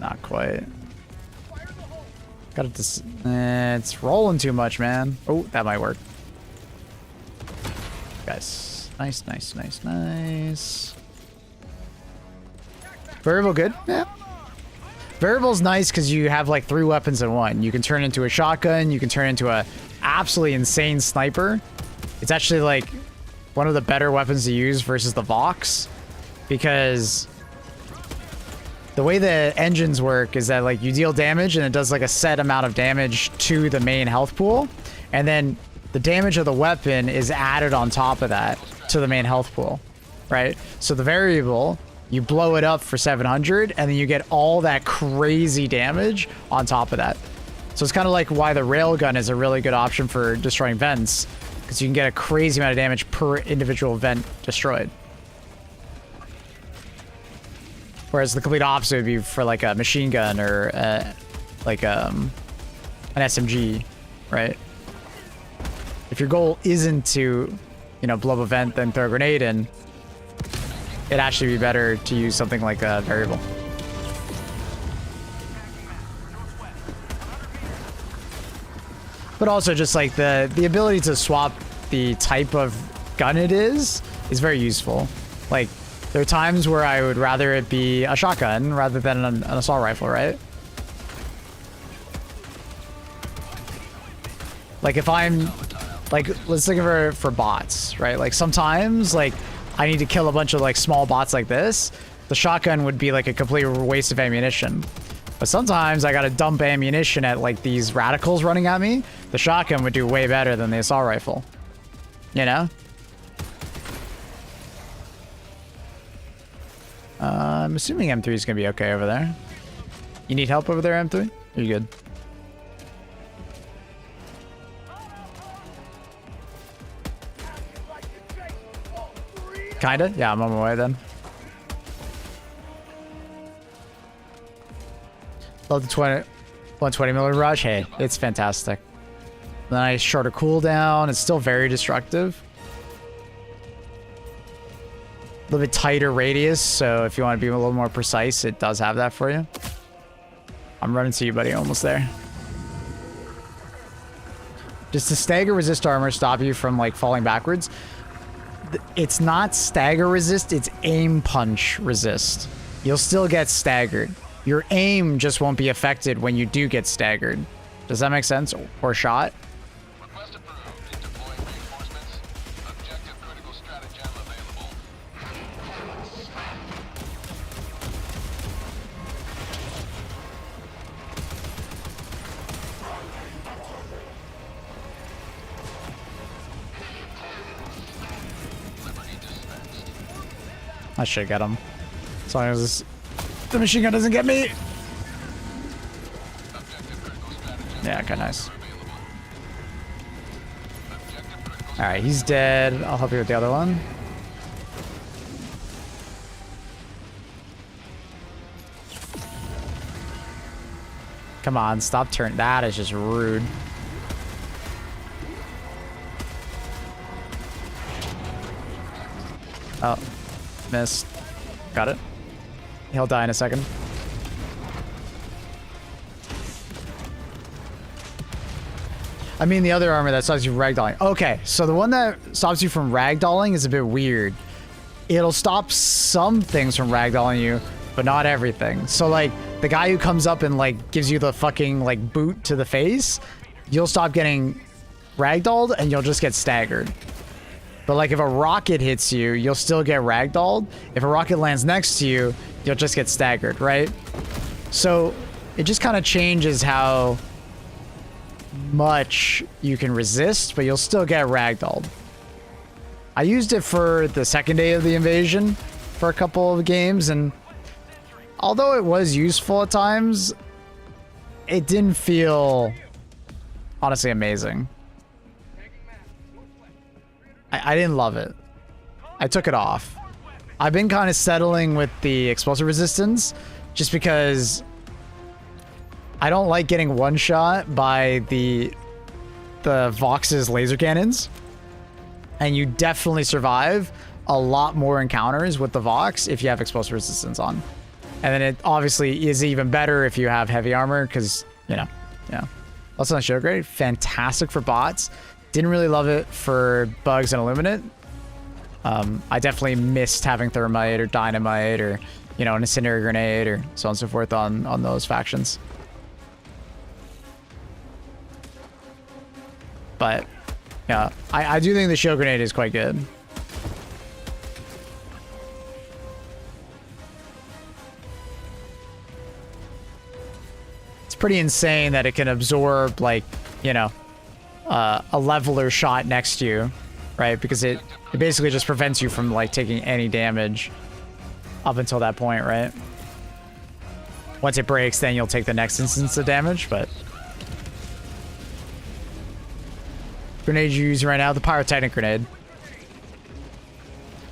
Not quite. Got it. It's rolling too much, man. Oh, that might work. Guys, nice, nice, nice, nice. Variable good. Yeah. Variable's nice because you have like 3 weapons in one. You can turn into a shotgun. You can turn into a absolutely insane sniper. It's actually like one of the better weapons to use versus the Vox, because the way the engines work is that like you deal damage and it does like a set amount of damage to the main health pool, and then the damage of the weapon is added on top of that to the main health pool, right? So the variable, you blow it up for 700 and then you get all that crazy damage on top of that. So it's kind of like why the railgun is a really good option for destroying vents, because you can get a crazy amount of damage per individual vent destroyed. Whereas the complete opposite would be for like a machine gun or like an SMG, right? If your goal isn't to, you know, blow up a vent then throw a grenade in, it'd actually be better to use something like a variable. But also just like the ability to swap the type of gun it is very useful. Like there are times where I would rather it be a shotgun rather than an assault rifle, right? Like if I'm like, let's think of it for bots, right? Like sometimes like I need to kill a bunch of like small bots like this. The shotgun would be like a complete waste of ammunition. But sometimes I gotta dump ammunition at like these radicals running at me. The shotgun would do way better than the assault rifle. You know? I'm assuming M3 is gonna be okay over there. You need help over there, M3? Are you good? Kinda? Yeah, I'm on my way then. Love the 120 millimeter rush. Hey, it's fantastic. Nice shorter cooldown. It's still very destructive. A little bit tighter radius, so if you want to be a little more precise, it does have that for you. I'm running to you, buddy. Almost there. Does the stagger resist armor stop you from like falling backwards? It's not stagger resist, it's aim punch resist. You'll still get staggered. Your aim just won't be affected when you do get staggered. Does that make sense? Or shot? Request approved. Deploying reinforcements. Objective critical stratagem available. Liberty dispensed. I should get him. As long as the machine gun doesn't get me. Objective critical stratagem. Yeah, okay, nice. Available. Objective critical Alright, he's dead. I'll help you with the other one. Come on, stop turning. That is just rude. Oh, missed. Got it. He'll die in a second. I mean the other armor that stops you from ragdolling. Okay, so the one that stops you from ragdolling is a bit weird. It'll stop some things from ragdolling you, but not everything. So like the guy who comes up and like gives you the fucking like boot to the face, you'll stop getting ragdolled and you'll just get staggered. But like if a rocket hits you, you'll still get ragdolled. If a rocket lands next to you, you'll just get staggered, right? So it just kind of changes how much you can resist, but you'll still get ragdolled. I used it for the second day of the invasion for a couple of games, and although it was useful at times, it didn't feel honestly amazing. I didn't love it. I took it off. I've been kind of settling with the explosive resistance just because I don't like getting one shot by the Vox's laser cannons. And you definitely survive a lot more encounters with the Vox if you have explosive resistance on. And then it obviously is even better if you have heavy armor because, you know, yeah. Also on show grade, fantastic for bots. Didn't really love it for bugs and illuminate. I definitely missed having thermite or dynamite or, you know, an incendiary grenade or so on and so forth on those factions. But yeah, I do think the show grenade is quite good. pretty insane that it can absorb, like, you know, a leveler shot next to you, right? Because it basically just prevents you from, like, taking any damage up until that point, right? Once it breaks, then you'll take the next instance of damage, but... Grenade you're using right now, the Pyrotechnic Grenade.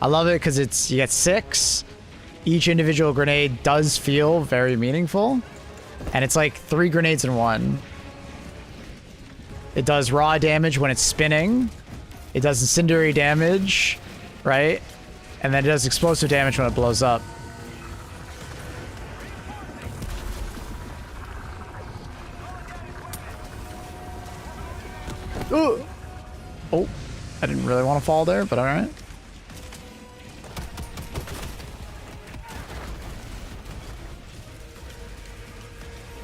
I love it because you get 6. Each individual grenade does feel very meaningful. And it's like 3 grenades in one. It does raw damage when it's spinning. It does incendiary damage, right? And then it does explosive damage when it blows up. Ooh. Oh, I didn't really want to fall there, but all right.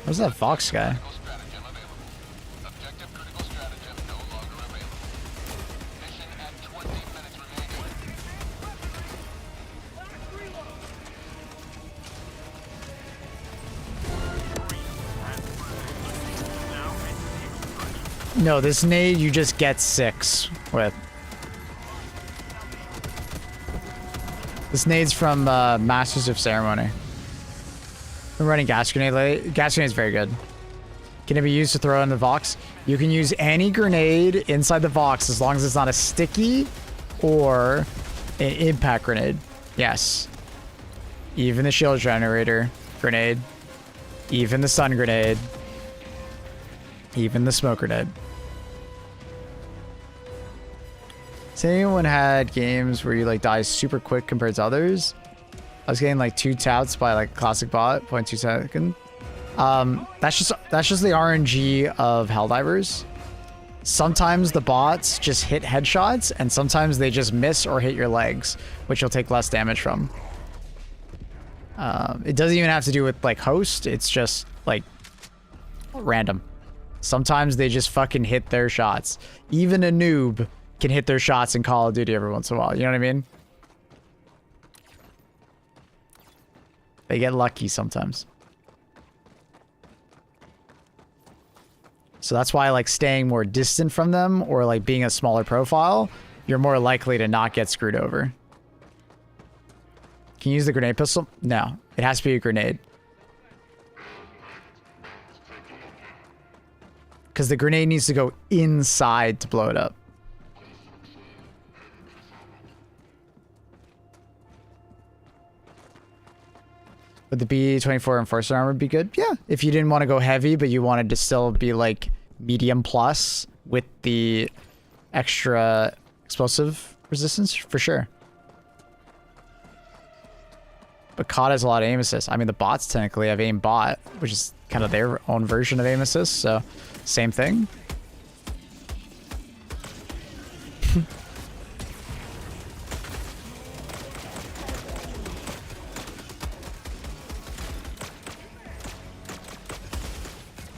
Where's that Fox guy? Critical stratagem available. Objective critical stratagem no longer available. Mission at 20 minutes remaining. No, this nade you just get 6 with. This nade's from Masters of Ceremony. I'm running gas grenade lately. Gas grenade is very good. Can it be used to throw in the Vox? You can use any grenade inside the Vox as long as it's not a sticky or an impact grenade. Yes. Even the shield generator grenade. Even the stun grenade. Even the smoke grenade. Has anyone had games where you like die super quick compared to others? I was getting like 2 taps by like classic bot, 0.2 second. That's just the RNG of Helldivers. Sometimes the bots just hit headshots, and sometimes they just miss or hit your legs, which you'll take less damage from. It doesn't even have to do with like host. It's just like random. Sometimes they just fucking hit their shots. Even a noob can hit their shots in Call of Duty every once in a while. You know what I mean? They get lucky sometimes. So that's why like staying more distant from them or like being a smaller profile, you're more likely to not get screwed over. Can you use the grenade pistol? No, it has to be a grenade. Because the grenade needs to go inside to blow it up. Would the B24 Enforcer armor be good? Yeah, if you didn't want to go heavy, but you wanted to still be like medium plus with the extra explosive resistance, for sure. But COD has a lot of aim assist. I mean, the bots technically have aim bot, which is kind of their own version of aim assist, so same thing.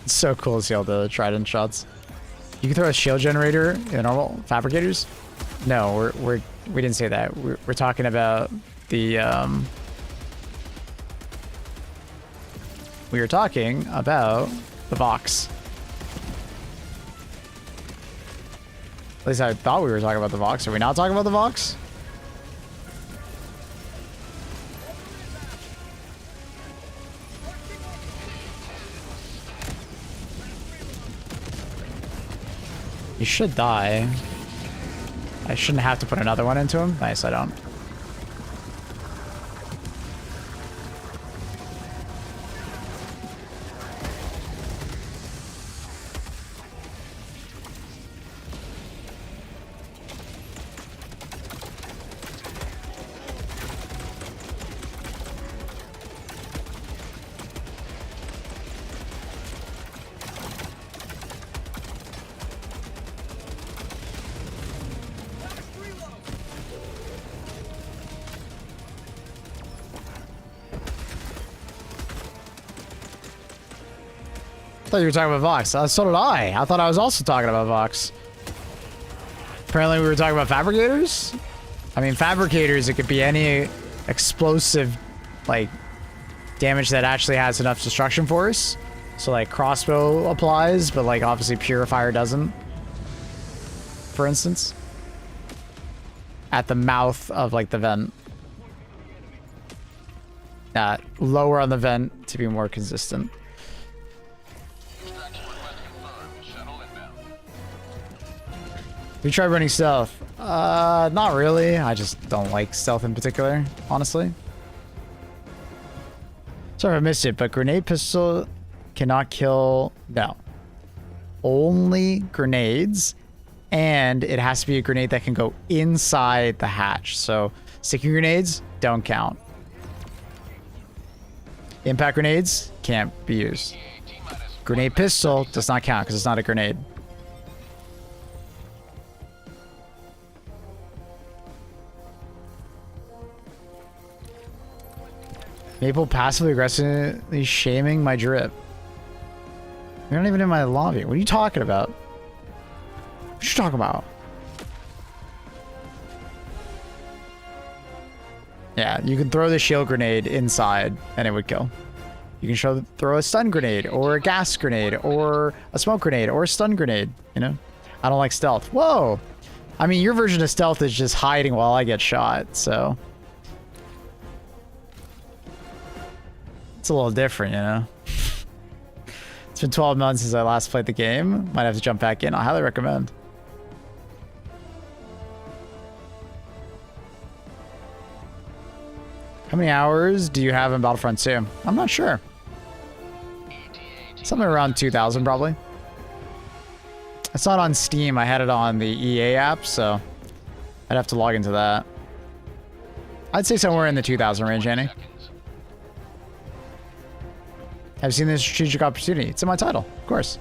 It's so cool to see all the trident shots. You can throw a shield generator in normal fabricators? No, we didn't say that. We're talking about the we were talking about the Vox. At least I thought we were talking about the Vox. Are we not talking about the Vox? You should die. I shouldn't have to put another one into him. Nice, I don't. I thought you were talking about Vox. So did I. I thought I was also talking about Vox. Apparently we were talking about fabricators? I mean, fabricators, it could be any explosive, like, damage that actually has enough destruction force. So like crossbow applies, but like obviously purifier doesn't. For instance, at the mouth of like the vent. Lower on the vent to be more consistent. Extraction request confirmed. Shuttle inbound. We tried running stealth. Not really. I just don't like stealth in particular, honestly. Sorry if I missed it, but grenade pistol cannot kill. No. Only grenades, and it has to be a grenade that can go inside the hatch. So sticky grenades don't count. Impact grenades can't be used. Grenade pistol does not count because it's not a grenade. Maple passively aggressively shaming my drip. You're not even in my lobby. What are you talking about? What you talking about? Yeah, you can throw the shield grenade inside and it would kill. You can throw a stun grenade or a gas grenade or a smoke grenade or a stun grenade, you know? I don't like stealth. Whoa! I mean, your version of stealth is just hiding while I get shot, so... It's a little different, you know? It's been 12 months since I last played the game. Might have to jump back in. I highly recommend. How many hours do you have in Battlefront 2? I'm not sure. Something around 2,000 probably. It's not on Steam. I had it on the EA app, so I'd have to log into that. I'd say somewhere in the 2,000 range, Annie. I've seen this strategic opportunity. It's in my title, of course.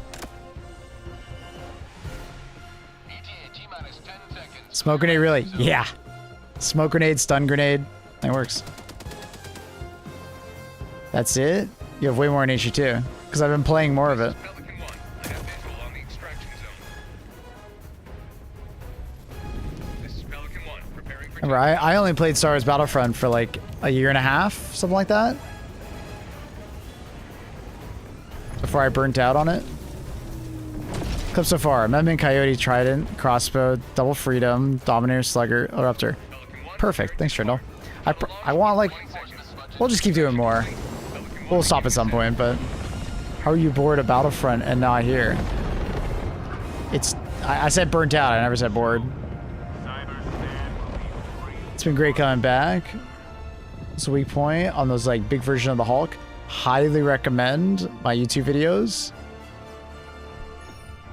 Smoke grenade, really? Yeah. Smoke grenade, stun grenade. That works. That's it? You have way more in HE2. Because I've been playing more of it. Remember, I only played Star Wars Battlefront for like a year and a half, something like that. Before I burnt out on it. Clip so far: Amendment, Coyote, Trident, Crossbow, Double Freedom, Dominator, Slugger, Eruptor. Perfect. Thanks, Trindle. I want like... We'll just keep doing more. We'll stop at some point, but... How are you bored of Battlefront and not here? It's... I said burnt out. I never said bored. It's been great coming back. It's a weak point on those like big version of the Hulk. Highly recommend my YouTube videos.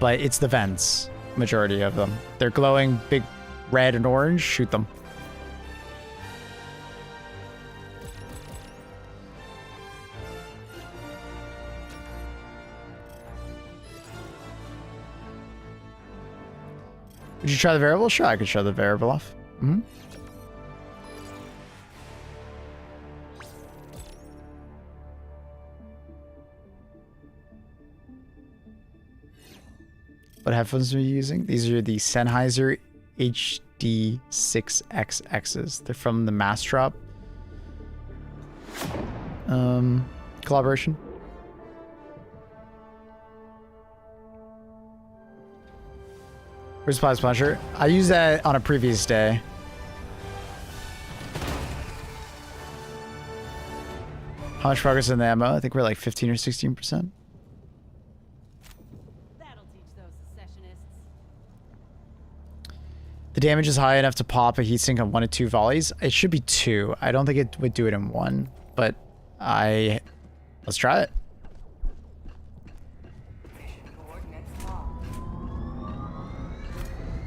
But it's the vents, majority of them. They're glowing big red and orange, shoot them. Would you try the variable? Sure, I could show the variable off. Mm-hmm. What headphones are you using? These are the Sennheiser HD6XXs. They're from the Mastrop collaboration. Where's Plasma Puncher? I used that on a previous day. How much progress in the ammo? I think we're like 15 or 16%. The damage is high enough to pop a heatsink on 1 to 2 volleys. It should be 2. I don't think it would do it in 1, but let's try it. Mission coordinates locked.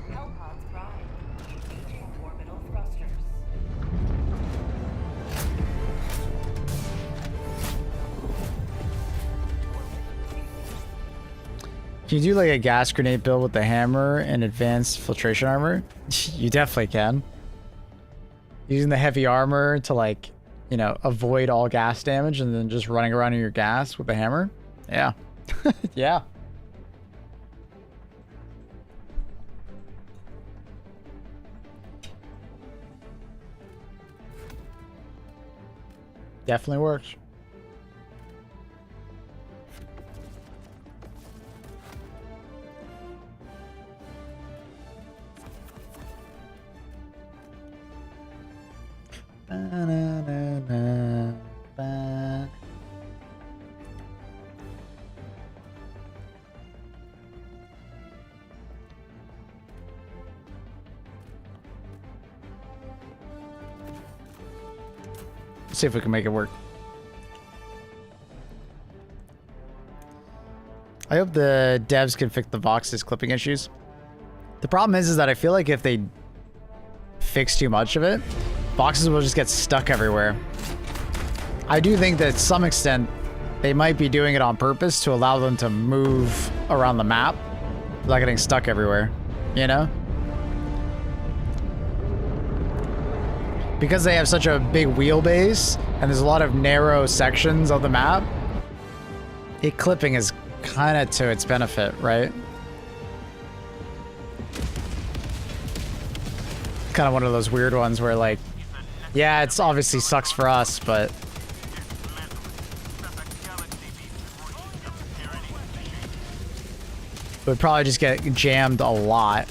Hellpods prime. Engaging orbital thrusters. Can you do like a gas grenade build with the hammer and advanced filtration armor? You definitely can. Using the heavy armor to like, you know, avoid all gas damage and then just running around in your gas with the hammer. Yeah. Yeah. Definitely works. Ba-na-na-na-ba. See if we can make it work. I hope the devs can fix the Vox's clipping issues. The problem is that I feel like if they fix too much of it, boxes will just get stuck everywhere. I do think that to some extent they might be doing it on purpose to allow them to move around the map without getting stuck everywhere, you know? Because they have such a big wheelbase and there's a lot of narrow sections of the map, clipping is kind of to its benefit, right? Kind of one of those weird ones where, like, yeah, it's obviously sucks for us, but it would probably just get jammed a lot.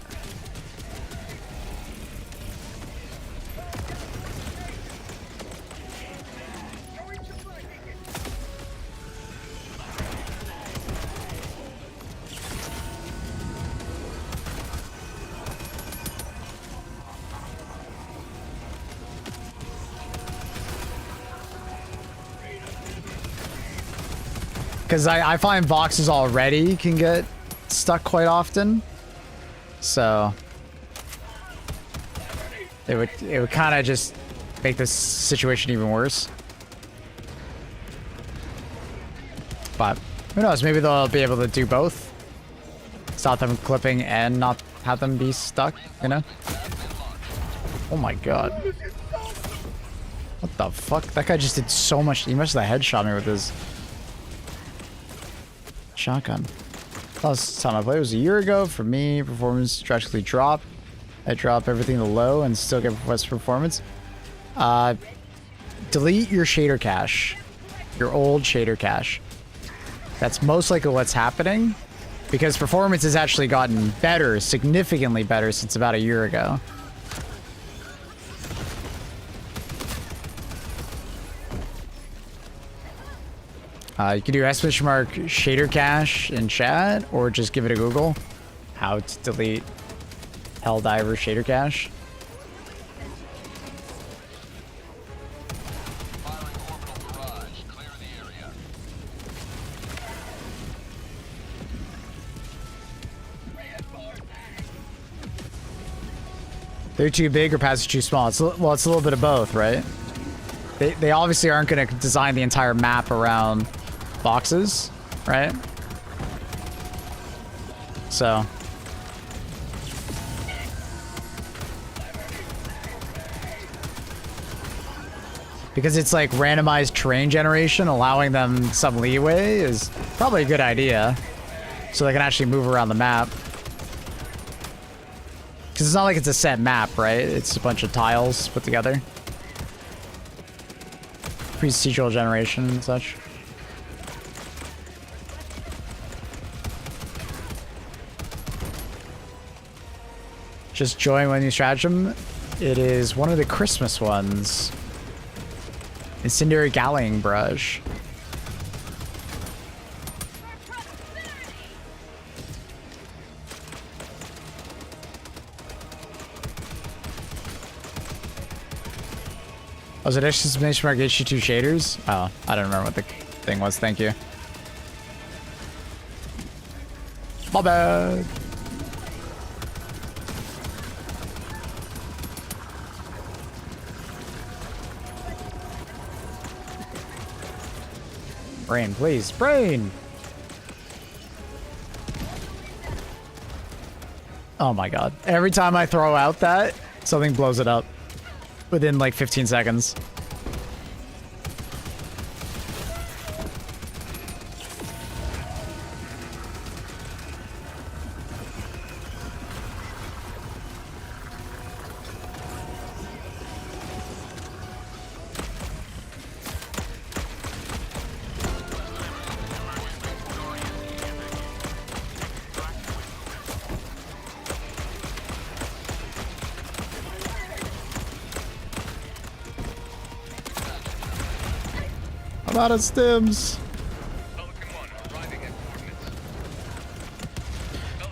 Because I find boxes already can get stuck quite often. So it would kind of just make this situation even worse. But who knows, maybe they'll be able to do both. Stop them clipping and not have them be stuck, you know? Oh my god. What the fuck? That guy just did so much. He must have headshot me with his shotgun. Last time I played was a year ago. For me, performance drastically dropped. I drop everything to low and still get best performance. Delete your shader cache. Your old shader cache. That's most likely what's happening, because performance has actually gotten better, significantly better since about a year ago. You can do exclamation mark shader cache in chat, or just give it a Google. How to delete Helldiver shader cache. Firing orbital barrage. Clear the area. They're too big or passive too small. Well, it's a little bit of both, right? They obviously aren't going to design the entire map around boxes, right? So because it's like randomized terrain generation, allowing them some leeway is probably a good idea, so they can actually move around the map. Because it's not like it's a set map, right? It's a bunch of tiles put together. Procedural generation and such. Just join one new stratagem. It is one of the Christmas ones. Incendiary Galling Brush. Oh, is it exclamation mark HT2 shaders? Oh, I don't remember what the thing was. Thank you. My bad. Brain, please. Brain! Oh my god. Every time I throw out that, something blows it up. Within like 15 seconds. out of stims. Pelican 1 arriving at coordinates.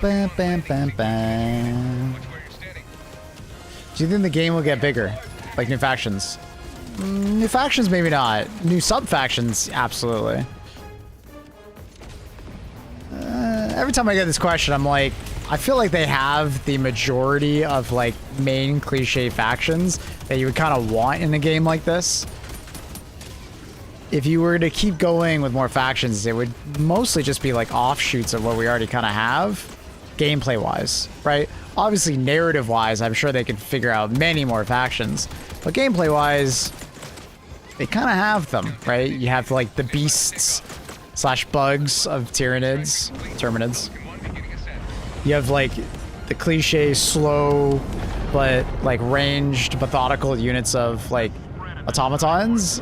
Bam, bam, bam, bam. Watch where you're standing. Do you think the game will get bigger? Like new factions? New factions, maybe not. New sub-factions, absolutely. Every time I get this question, I'm like, I feel like they have the majority of like main cliche factions that you would kind of want in a game like this. If you were to keep going with more factions, it would mostly just be like offshoots of what we already kind of have, gameplay-wise, right? Obviously, narrative-wise, I'm sure they could figure out many more factions, but gameplay-wise, they kind of have them, right? You have like the beasts / bugs of Tyranids, Terminids. You have like the cliche slow, but like ranged, methodical units of like automatons.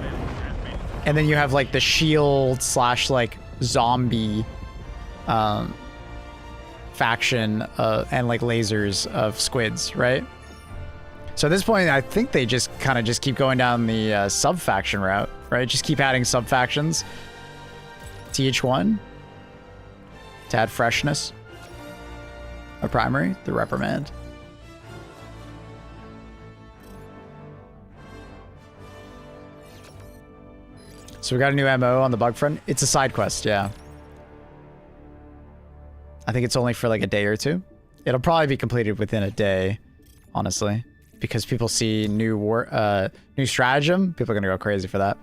And then you have like the shield / like zombie faction and like lasers of squids, right? So at this point, I think they just kind of just keep going down the sub-faction route, right? Just keep adding sub-factions to each one to add freshness. A primary, the reprimand. So we got a new MO on the bug front. It's a side quest, yeah. I think it's only for like a day or two. It'll probably be completed within a day, honestly, because people see new stratagem. People are gonna go crazy for that.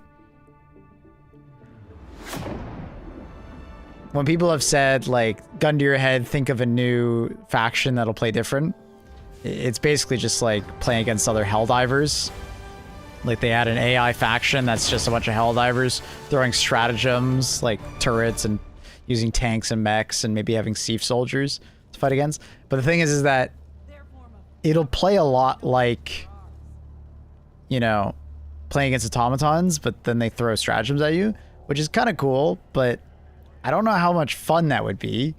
When people have said, like, gun to your head, think of a new faction that'll play different, it's basically just, like, playing against other Helldivers. Like, they add an AI faction that's just a bunch of Helldivers throwing stratagems, like turrets, and using tanks and mechs, and maybe having siege soldiers to fight against. But the thing is that it'll play a lot like, you know, playing against automatons, but then they throw stratagems at you, which is kind of cool, but I don't know how much fun that would be,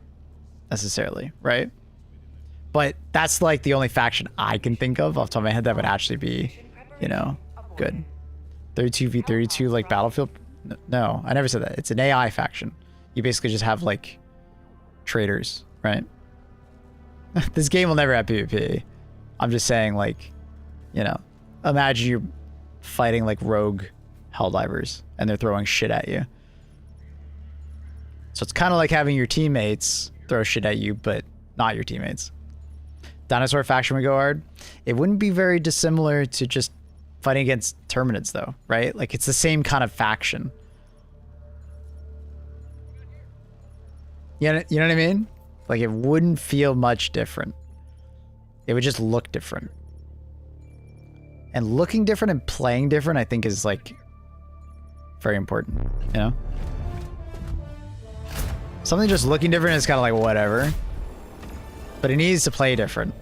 necessarily, right? But that's like the only faction I can think of off the top of my head that would actually be, you know, good. 32v32 like Battlefield? No, I never said that. It's an AI faction. You basically just have like traitors, right? This game will never have PvP. I'm just saying, like, you know, imagine you're fighting like rogue Helldivers and they're throwing shit at you. So it's kind of like having your teammates throw shit at you, but not your teammates. Dinosaur faction would go hard. It wouldn't be very dissimilar to just fighting against Terminids, though, right? Like, it's the same kind of faction. You know what I mean? Like, it wouldn't feel much different. It would just look different. And looking different and playing different, I think, is, like, very important, you know? Something just looking different is kind of like whatever. But it needs to play different.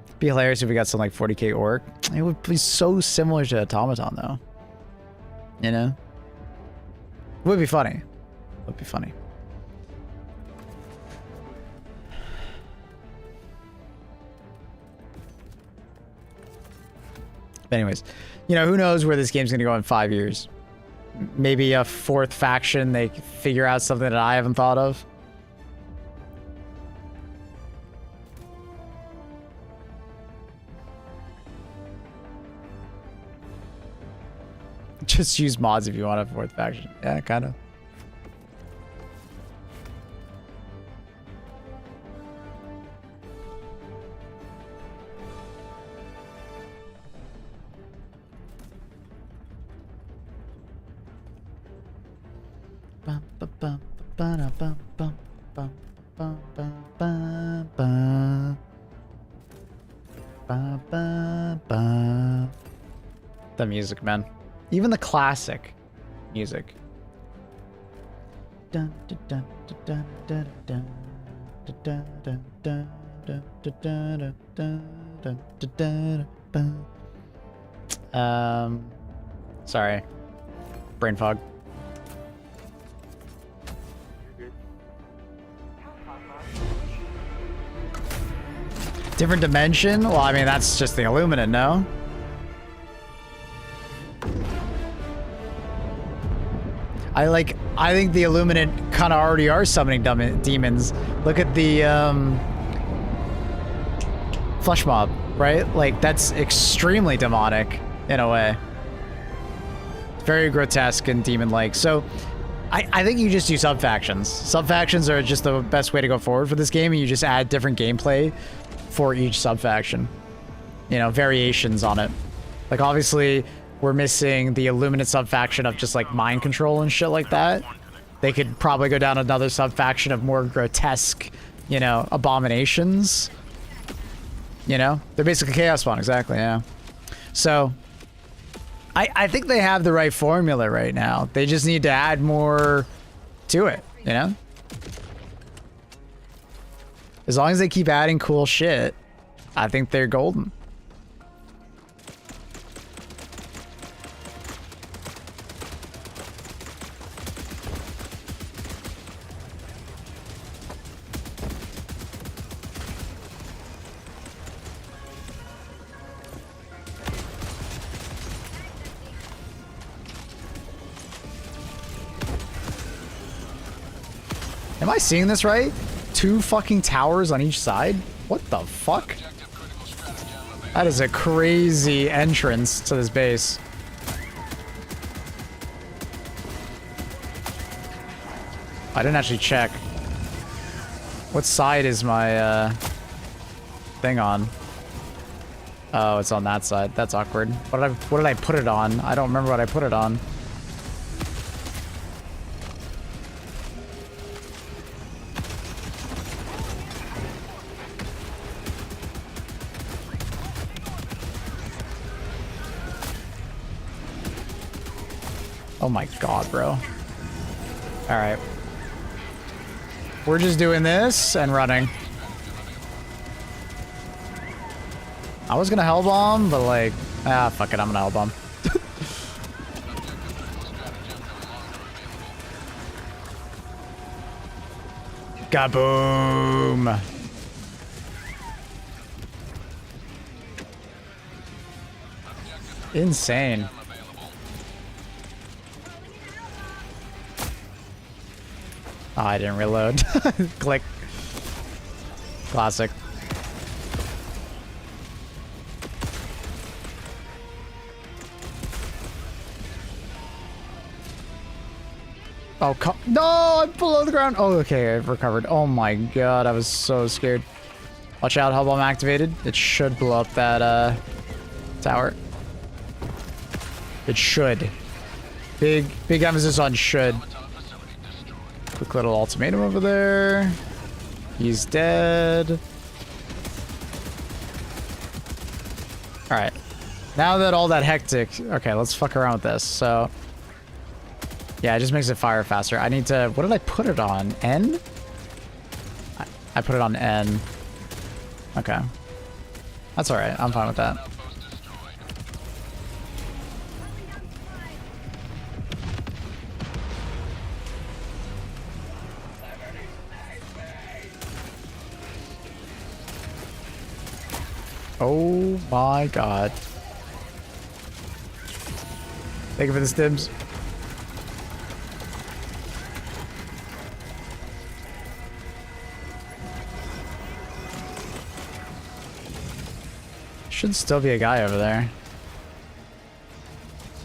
It'd be hilarious if we got some like 40k orc. It would be so similar to Automaton though. You know? It would be funny. It would be funny. But anyways, you know, who knows where this game's gonna go in 5 years. Maybe a fourth faction, they figure out something that I haven't thought of. Just use mods if you want a fourth faction. Yeah, kind of. The music, man. Even the classic music. Sorry. Brain fog. Different dimension? Well, I mean, that's just the Illuminate, no? I think the Illuminate kind of already are summoning demons. Look at the Flesh Mob, right? Like, that's extremely demonic in a way. Very grotesque and demon-like. So I think you just do sub-factions. Sub-factions are just the best way to go forward for this game, and you just add different gameplay for each sub-faction. You know, variations on it. Like, obviously, we're missing the Illuminate sub-faction of just, like, mind control and shit like that. They could probably go down another sub-faction of more grotesque, you know, abominations. You know? They're basically Chaos Spawn, exactly, yeah. So, I think they have the right formula right now. They just need to add more to it, you know? As long as they keep adding cool shit, I think they're golden. Am I seeing this right? 2 fucking towers on each side? What the fuck? That is a crazy entrance to this base. I didn't actually check. What side is my thing on? Oh, it's on that side. That's awkward. What did I put it on? I don't remember what I put it on. Oh my god, bro. Alright. We're just doing this and running. I was gonna hellbomb, but like, fuck it, I'm gonna hellbomb. Kaboom! Insane. Oh, I didn't reload. Click. Classic. Oh, no! I'm below the ground! Oh, okay, I've recovered. Oh my god, I was so scared. Watch out, Hellbomb activated. It should blow up that, tower. It should. Big emphasis on should. Quick little ultimatum over there. He's dead. Alright. Now that all that hectic... Okay, let's fuck around with this. So... Yeah, it just makes it fire faster. I need to... What did I put it on? N? I put it on N. Okay. That's alright. I'm fine with that. Oh my god. Thank you for the stims. Should still be a guy over there.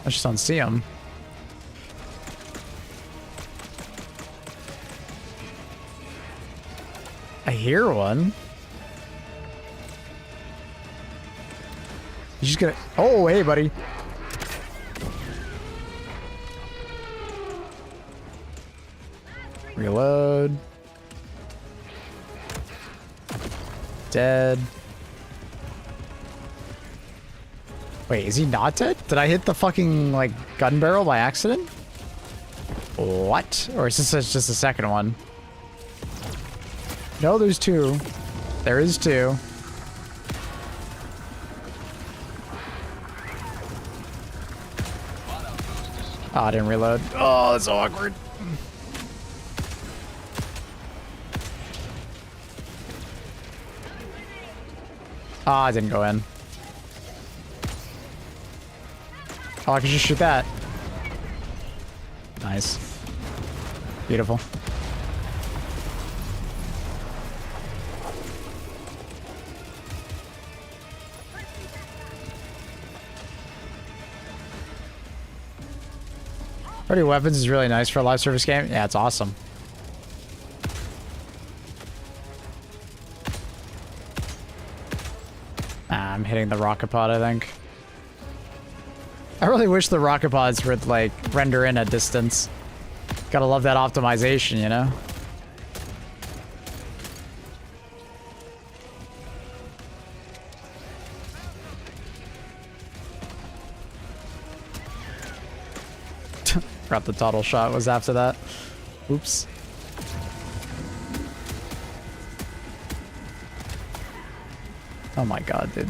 I just don't see him. I hear one. He's just gonna... Oh, hey, buddy. Reload. Dead. Wait, is he not dead? Did I hit the fucking, like, gun barrel by accident? What? Or is this just the second one? No, there's 2. There is 2. Oh, I didn't reload. Oh, that's so awkward. Oh, I didn't go in. Oh, I could just shoot that. Nice. Beautiful. Party weapons is really nice for a live service game. Yeah, it's awesome. I'm hitting the rocket pod, I think. I really wish the rocket pods would, like, render in at distance. Gotta love that optimization, you know? Forgot the total shot was after that. Oops. Oh my god, dude.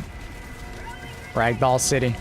Ragdoll City.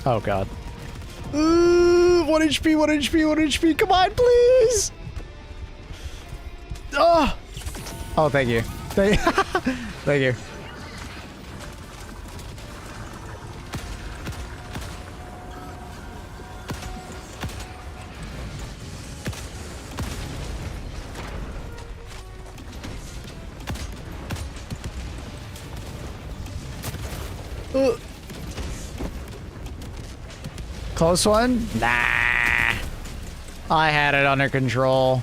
Oh god. 1 HP, 1 HP, 1 HP. Come on, please. Oh, oh, thank you. Thank you. Close one? Nah. I had it under control.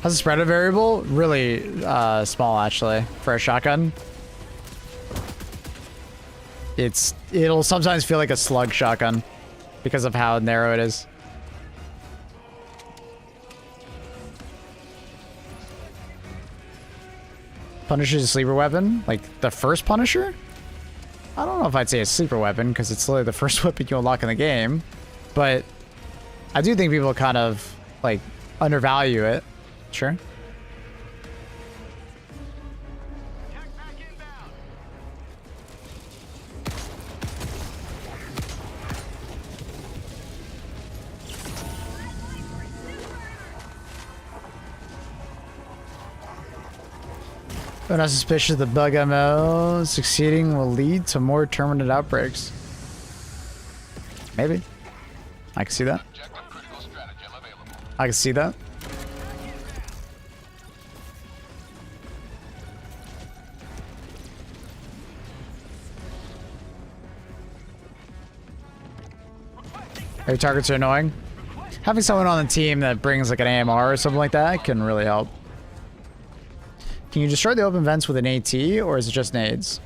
How's the spread of variable? Really small, actually, for a shotgun. It'll sometimes feel like a slug shotgun because of how narrow it is. Punisher's a sleeper weapon? Like the first Punisher? I don't know if I'd say a sleeper weapon because it's literally the first weapon you unlock in the game, but I do think people kind of like undervalue it. Sure. We're not suspicious the bug MO succeeding will lead to more terminate outbreaks. Maybe. I can see that. Objective critical stratagem available. I can see that. Your targets are annoying. Having someone on the team that brings like an AMR or something like that can really help. Can you destroy the open vents with an AT, or is it just nades?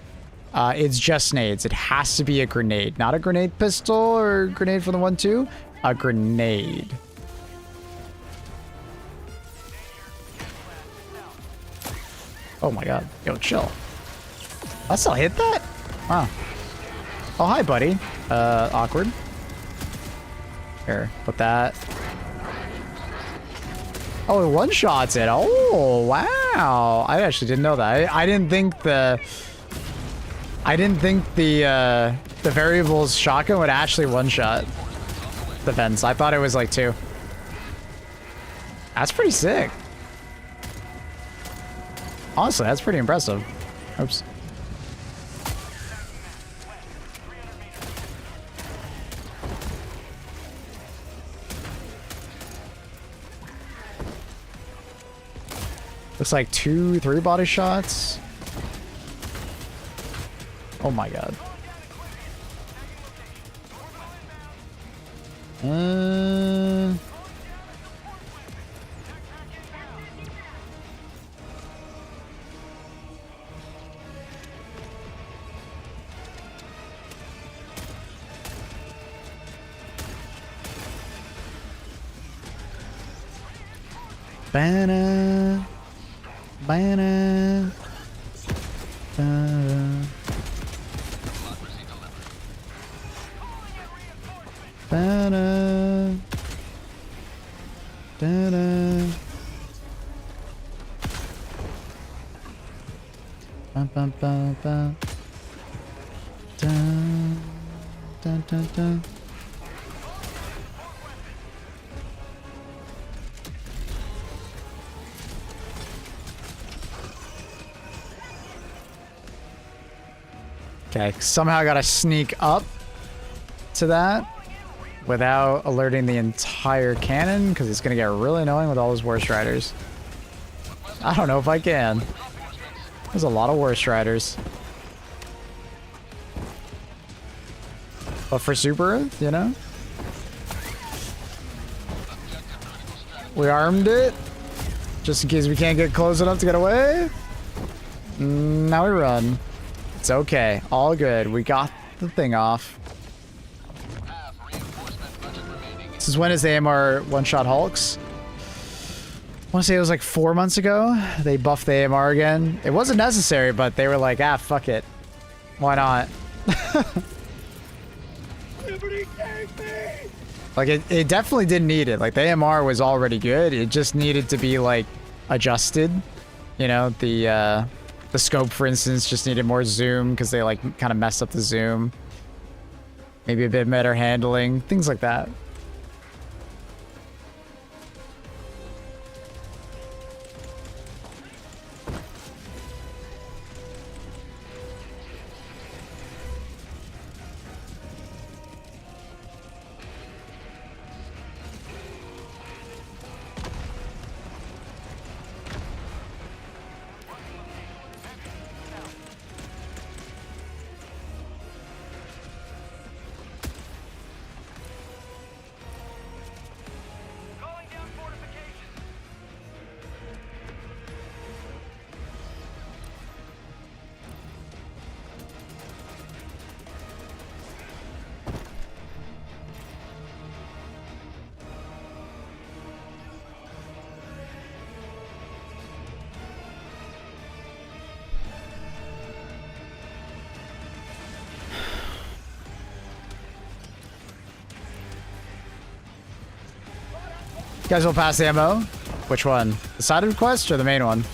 It's just nades. It has to be a grenade. Not a grenade pistol or grenade from the 1-2. A grenade. Oh my god. Yo, chill. I still hit that? Wow. Oh, hi, buddy. Awkward. Here, put that. Oh, it one-shots it. Oh, wow. I actually didn't know that. I didn't think the variable's shotgun would actually one-shot the vents. I thought it was like 2. That's pretty sick. Honestly, that's pretty impressive. Oops. Looks like 2-3 body shots. Oh my god. Banana. Banana. Banana. Banana. Bum, bum, bum, bum. Dun, dun, dun, dun. Okay, somehow I gotta sneak up to that without alerting the entire cannon, because it's gonna get really annoying with all those Worst Riders. I don't know if I can. There's a lot of Worst Riders. But for Super, you know? We armed it. Just in case we can't get close enough to get away. Now we run. It's okay. All good. We got the thing off. This is when his AMR one-shot Hulks. I want to say it was like 4 months ago. They buffed the AMR again. It wasn't necessary, but they were like, ah, fuck it. Why not? Like, it definitely didn't need it. Like, the AMR was already good. It just needed to be, like, adjusted. You know, the scope, for instance, just needed more zoom because they, like, kind of messed up the zoom. Maybe a bit better handling. Things like that. Calling down fortifications. You guys will pass the ammo? Which one? The side quest or the main one?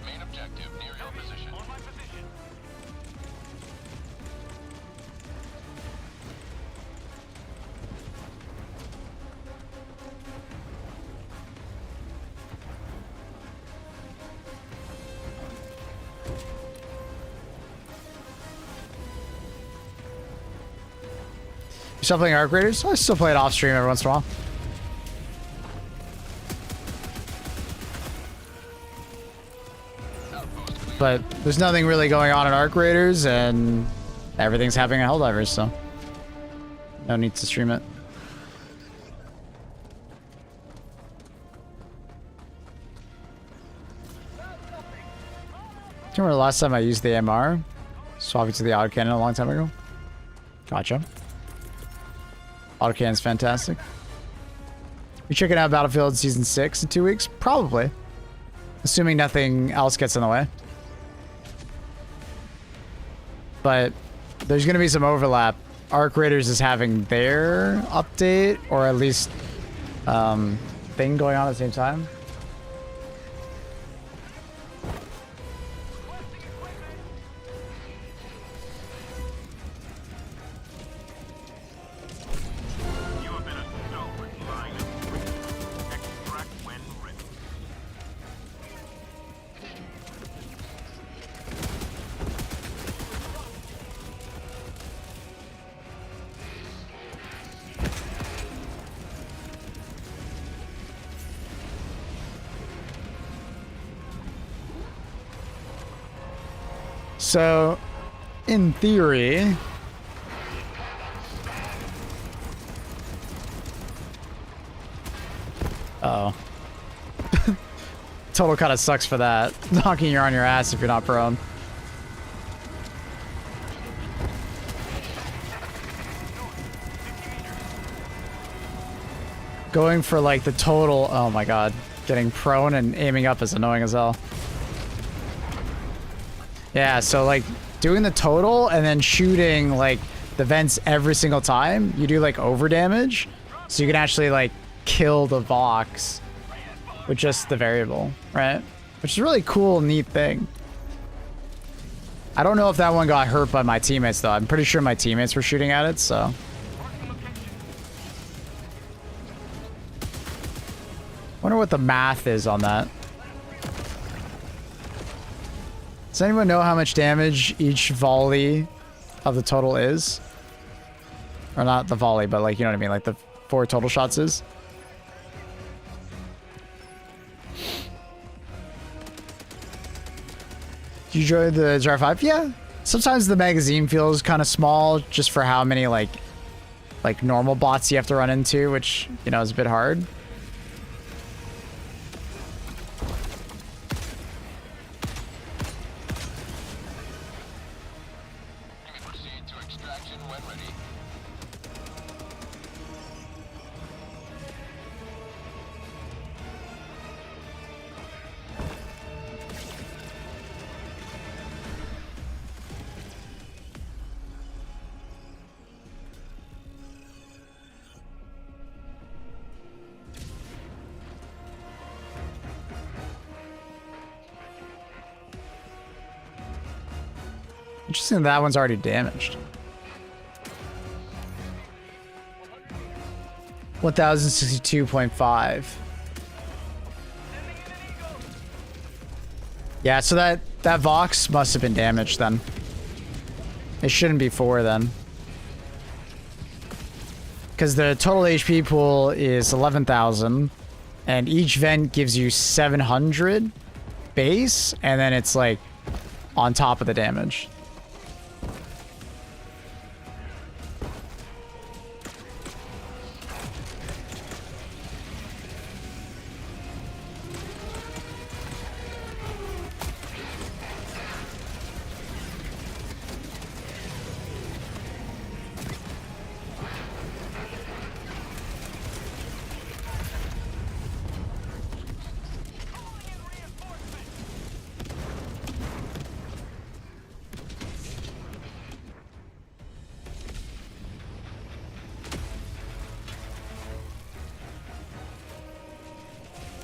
Main objective near your position. On my position. You still playing Arc Raiders? I still play it off stream every once in a while. But there's nothing really going on in Arc Raiders, and everything's happening in Helldivers, so no need to stream it. Do you remember the last time I used the MR? Swapping to the autocannon a long time ago? Gotcha. Autocannon's fantastic. You checking out Battlefield Season 6 in 2 weeks? Probably. Assuming nothing else gets in the way. But there's going to be some overlap. Arc Raiders is having their update, or at least thing going on at the same time. You have been a stalwart line of troops. Extract when ready. So, in theory... Oh. Total kind of sucks for that. Knocking you on your ass if you're not prone. Going for like the total... Oh my god. Getting prone and aiming up is annoying as hell. Yeah, so like doing the total and then shooting like the vents every single time, you do like over damage. So you can actually like kill the Vox with just the variable, right? Which is a really cool, neat thing. I don't know if that one got hurt by my teammates though. I'm pretty sure my teammates were shooting at it, so. Wonder what the math is on that. Does anyone know how much damage each volley of the total is? Or not the volley, but like, you know what I mean? Like the 4 total shots is? Do you enjoy the Jar 5? Yeah. Sometimes the magazine feels kind of small just for how many like normal bots you have to run into, which, you know, is a bit hard. Proceed to extraction when ready. Interesting that one's already damaged. 1062.5. Yeah, so that Vox must have been damaged then. It shouldn't be 4 then. Because the total HP pool is 11,000 and each vent gives you 700 base and then it's like on top of the damage.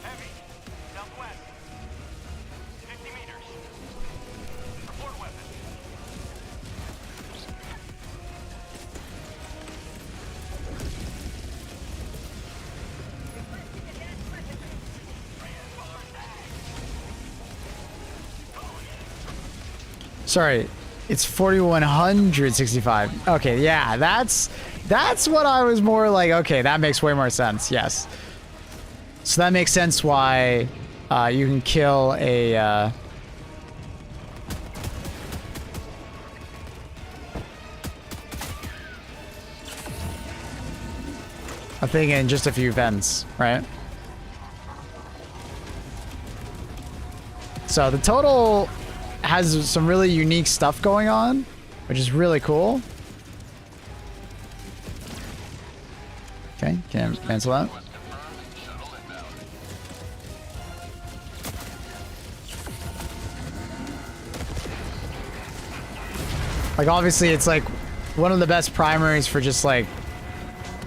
Heavy. Southwest. 50 meters. Report weapon. Sorry, it's 4,165. Okay, yeah, that's what I was more like, okay, that makes way more sense, yes. So that makes sense why you can kill a... a thing in just a few vents, right? So the total has some really unique stuff going on, which is really cool. Okay, can I cancel that? Like, obviously, it's like one of the best primaries for just like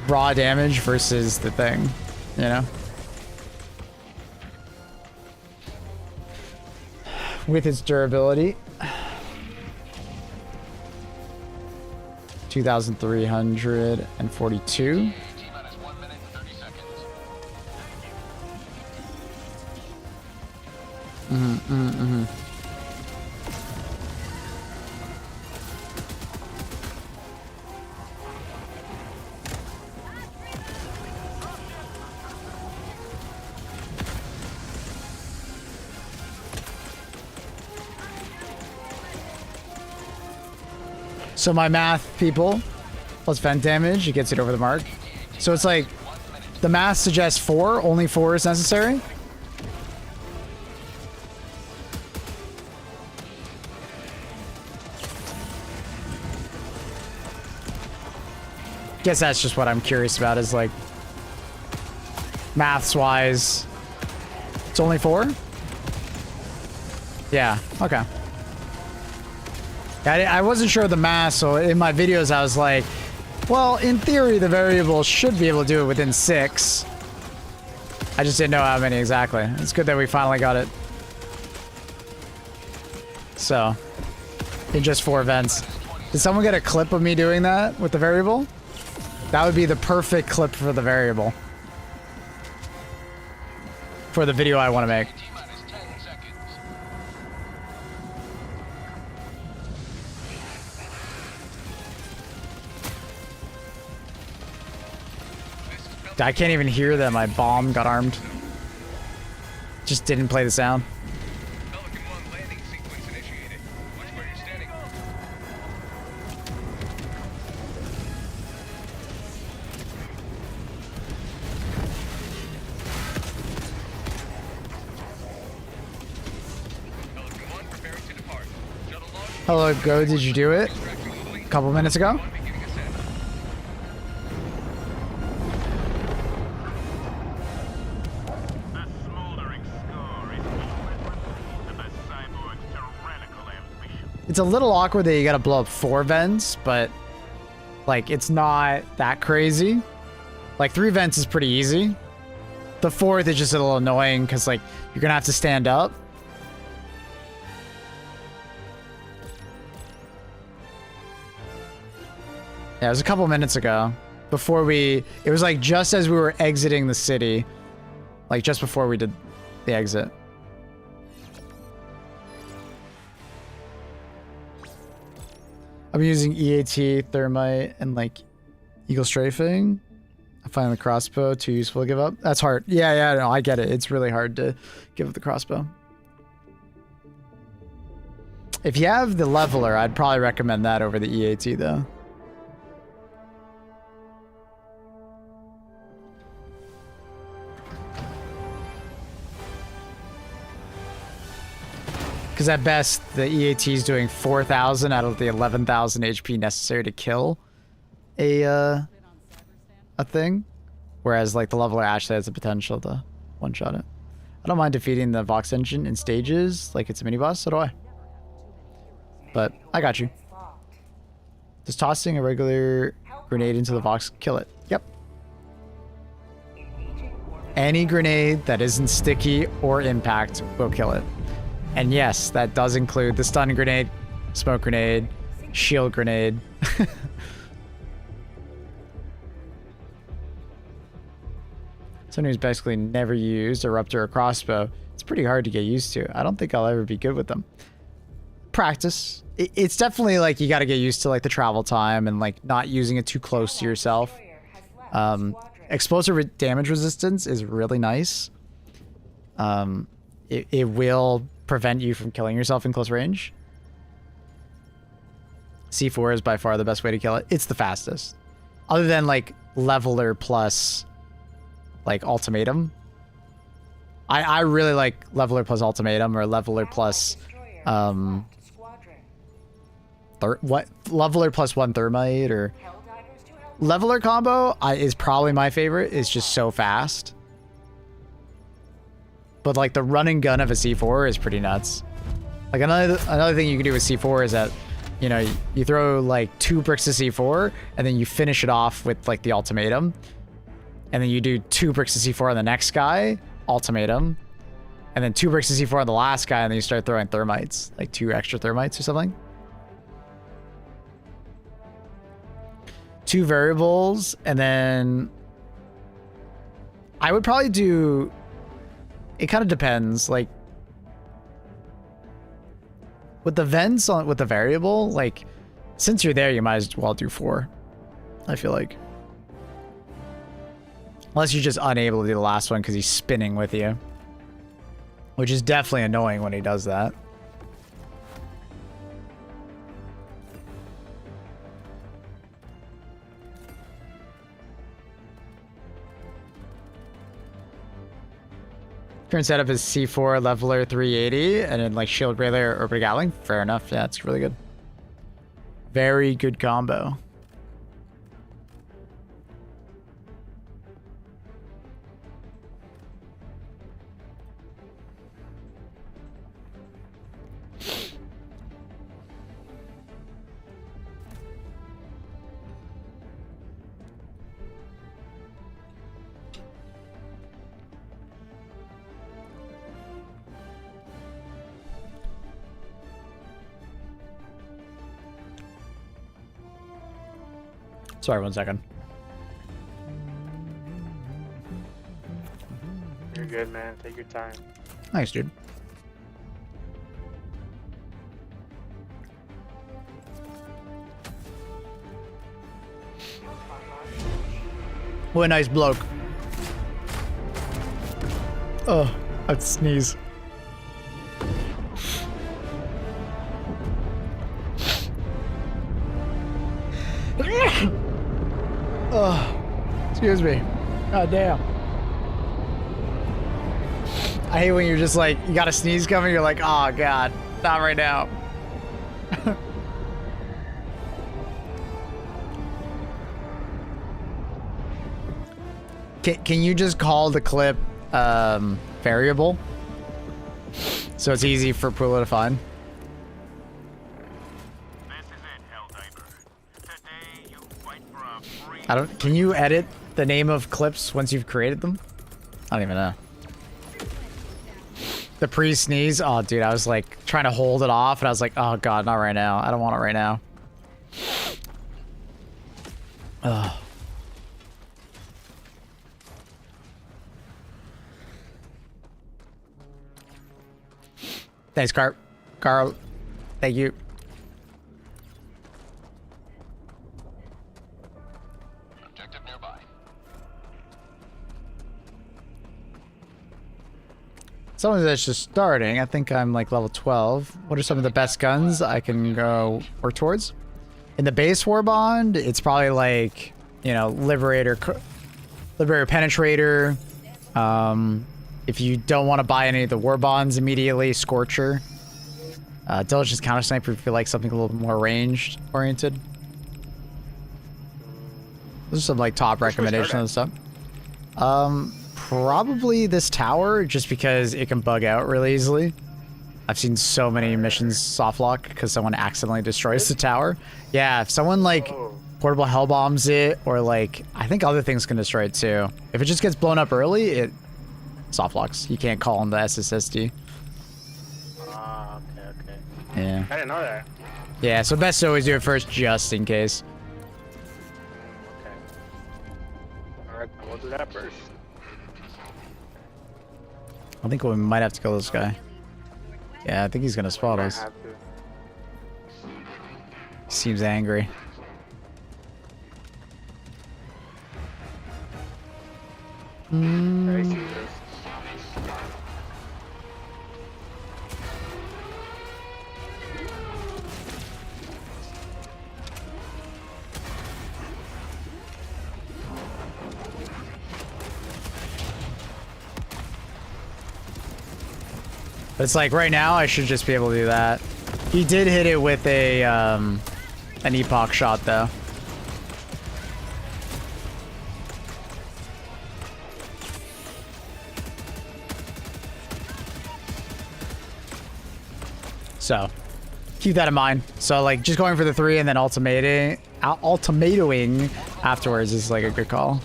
raw damage versus the thing, you know? With its durability. 2,342. T-minus 1 minute and 30 seconds. So my math people, plus vent damage, it gets it over the mark. So it's like, the math suggests 4, only 4 is necessary. Guess that's just what I'm curious about, is like, maths wise, it's only 4? Yeah, okay. I wasn't sure of the math, so in my videos I was like, well, in theory the variable should be able to do it within 6. I just didn't know how many exactly. It's good that we finally got it. So, in just 4 vents. Did someone get a clip of me doing that with the variable? That would be the perfect clip for the variable. For the video I want to make. T-minus 10 seconds. I can't even hear that my bomb got armed. Just didn't play the sound. Pelican 1 landing sequence initiated. Watch where you're standing. Pelican 1 preparing to depart. Shuttle launch. Hello, Go, did you do it? A couple minutes ago? Beginning ascent. The smoldering scar is irreparable to the cyborg's tyrannical ambition. It's a little awkward that you gotta blow up 4 vents, but like it's not that crazy. Like 3 vents is pretty easy. The 4th is just a little annoying because like you're gonna have to stand up. Yeah, it was a couple minutes ago. It was like just as we were exiting the city. Like just before we did the exit. I'm using EAT, Thermite, and like Eagle Strafing. I find the crossbow too useful to give up. That's hard. Yeah, no, I get it. It's really hard to give up the crossbow. If you have the leveler, I'd probably recommend that over the EAT though. Because at best, the EAT is doing 4,000 out of the 11,000 HP necessary to kill a thing. Whereas, like, the leveler actually has the potential to one-shot it. I don't mind defeating the Vox engine in stages, like it's a mini-boss, so do I. But, I got you. Does tossing a regular grenade into the Vox kill it? Yep. Any grenade that isn't sticky or impact will kill it. And yes, that does include the stun grenade, smoke grenade, shield grenade. Someone who's basically never used a Ruptor or crossbow, it's pretty hard to get used to. I don't think I'll ever be good with them. Practice. It's definitely like you got to get used to like the travel time and like not using it too close to yourself. Explosive damage resistance is really nice. It will prevent you from killing yourself in close range. C4 is by far the best way to kill it. It's the fastest. Other than like leveler plus like ultimatum. I really like leveler plus ultimatum or leveler plus leveler plus 1 thermite or leveler combo is probably my favorite. It's just so fast. But like the run and gun of a C4 is pretty nuts. Like another thing you can do with C4 is that, you know, you throw like 2 bricks of C4 and then you finish it off with like the ultimatum. And then you do 2 bricks of C4 on the next guy, ultimatum. And then 2 bricks of C4 on the last guy, and then you start throwing thermites. Like 2 extra thermites or something. 2 variables, and then I would probably do... It kind of depends, like... With the vents on with the variable, like, since you're there, you might as well do 4. I feel like. Unless you're just unable to do the last one because he's spinning with you. Which is definitely annoying when he does that. Current setup is C4 leveler 380 and then like shield railer or beguiling. Fair enough. Yeah, it's really good. Very good combo. Sorry, 1 second. You're good, man. Take your time. Nice, dude. What a nice bloke. Oh, I'd sneeze. Oh, excuse me. God damn. I hate when you're just like, you got a sneeze coming, you're like, oh god, not right now. Can you just call the clip variable? So it's easy for Pula to find. This is it, Helldiver. Today you fight for a free... I don't. Can you edit the name of clips once you've created them? I don't even know. The pre-sneeze. Oh, dude, I was like trying to hold it off, and I was like, oh god, not right now. I don't want it right now. Ugh. Thanks, Carl. Thank you. Objective nearby. Someone that's just starting. I think I'm like level 12. What are some of the best guns I can go work towards? In the base war bond, it's probably like, you know, Liberator Penetrator. If you don't want to buy any of the war bonds immediately, Scorcher. Diligence Counter Sniper if you like something a little more ranged oriented. Those are some like top recommendations and stuff. Probably this tower, just because it can bug out really easily. I've seen so many missions soft lock because someone accidentally destroys the tower. Yeah, if someone like portable hell bombs it, or like I think other things can destroy it too. If it just gets blown up early, it soft locks. You can't call on the SSSD. Ah, okay. Yeah. I didn't know that. Yeah, so best to always do it first just in case. Okay. Alright, we'll do that first. I think we might have to kill this guy. Yeah, I think he's gonna spot Might us. have to. He seems angry. I see this. But it's like right now I should just be able to do that. He did hit it with a an epoch shot though. So keep that in mind. So like just going for the 3 and then ultimatoing afterwards is like a good call.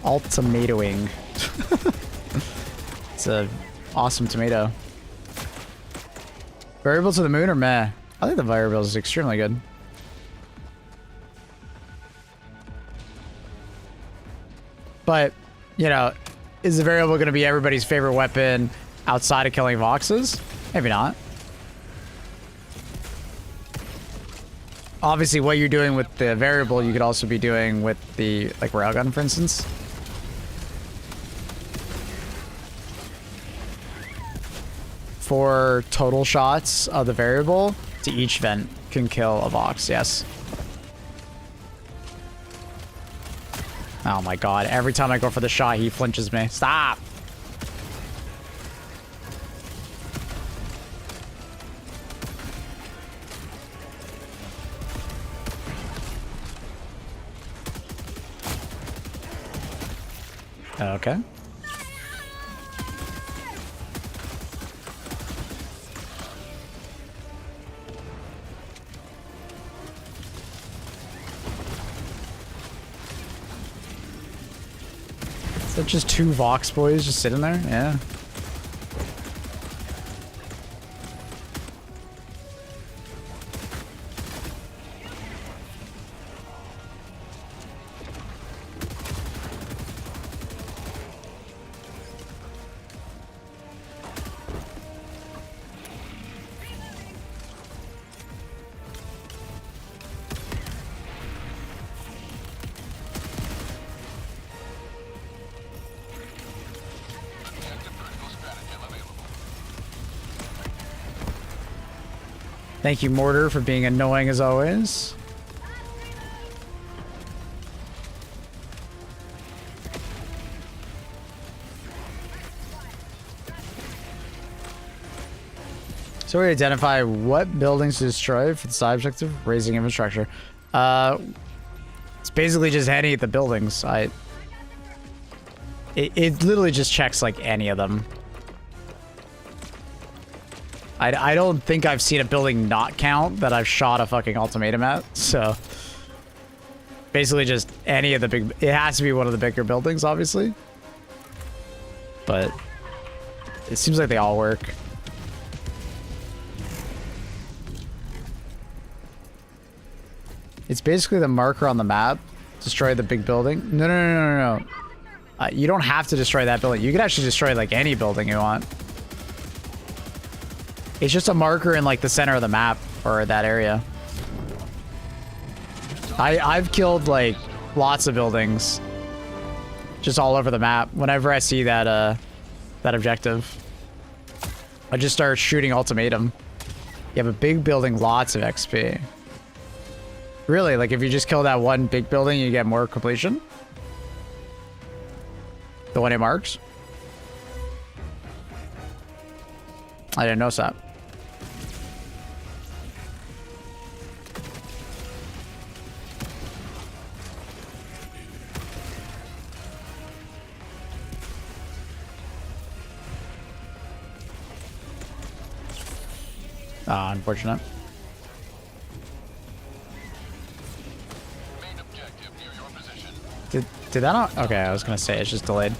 Ultimatoing. It's a awesome tomato. Variable to the moon or meh? I think the variable is extremely good. But, you know, is the variable going to be everybody's favorite weapon outside of killing Voxes? Maybe not. Obviously, what you're doing with the variable, you could also be doing with the, like, railgun, for instance. For total shots of the variable to each vent can kill a Vox, yes. Oh my god, every time I go for the shot, he flinches me. Stop! Okay. Is that just two Vox boys just sitting there? Yeah. Thank you, Mortar, for being annoying as always. So we identify what buildings to destroy for the side objective, raising infrastructure. It's basically just any of the buildings. It literally just checks like any of them. I don't think I've seen a building not count that I've shot a fucking ultimatum at, so... Basically just any of the big... It has to be one of the bigger buildings, obviously. But... It seems like they all work. It's basically the marker on the map. Destroy the big building. No. You don't have to destroy that building. You could actually destroy, like, any building you want. It's just a marker in like the center of the map or that area. I've killed like lots of buildings just all over the map whenever I see that that objective. I just start shooting ultimatum. You have a big building, lots of XP. Really, like if you just kill that one big building, you get more completion? The one it marks? I didn't notice that. Ah, unfortunate. Main objective near your position. Did that not? Okay, I was gonna say it's just delayed.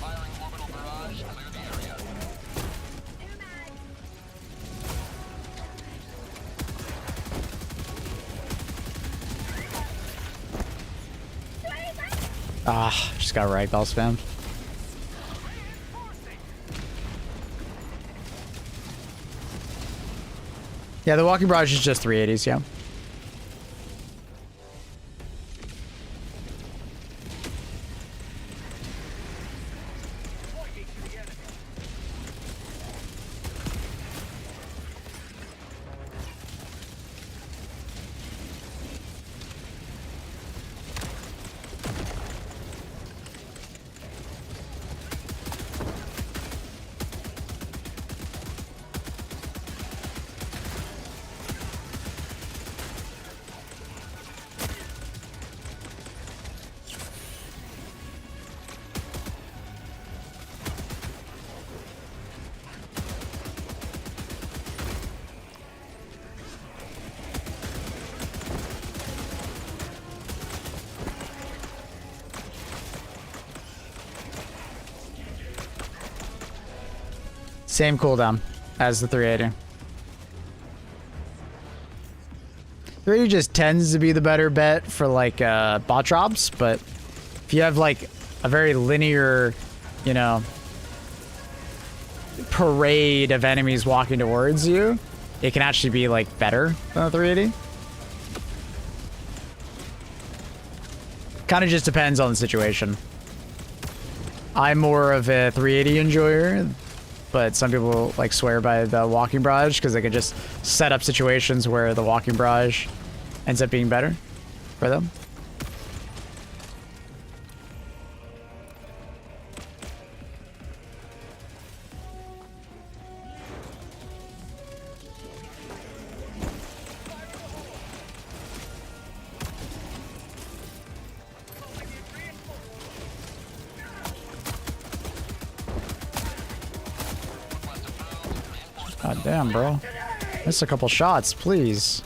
Firing orbital barrage. Clear the area. Ah, just got ragdoll spammed. Yeah, the walking barrage is just 380s, yeah. Same cooldown as the 380. 380 just tends to be the better bet for like bot drops, but if you have like a very linear, you know, parade of enemies walking towards you, it can actually be like better than the 380. Kind of just depends on the situation. I'm more of a 380 enjoyer. but some people like swear by the walking barrage because they can just set up situations where the walking barrage ends up being better for them. God damn, bro. Missed a couple shots, please.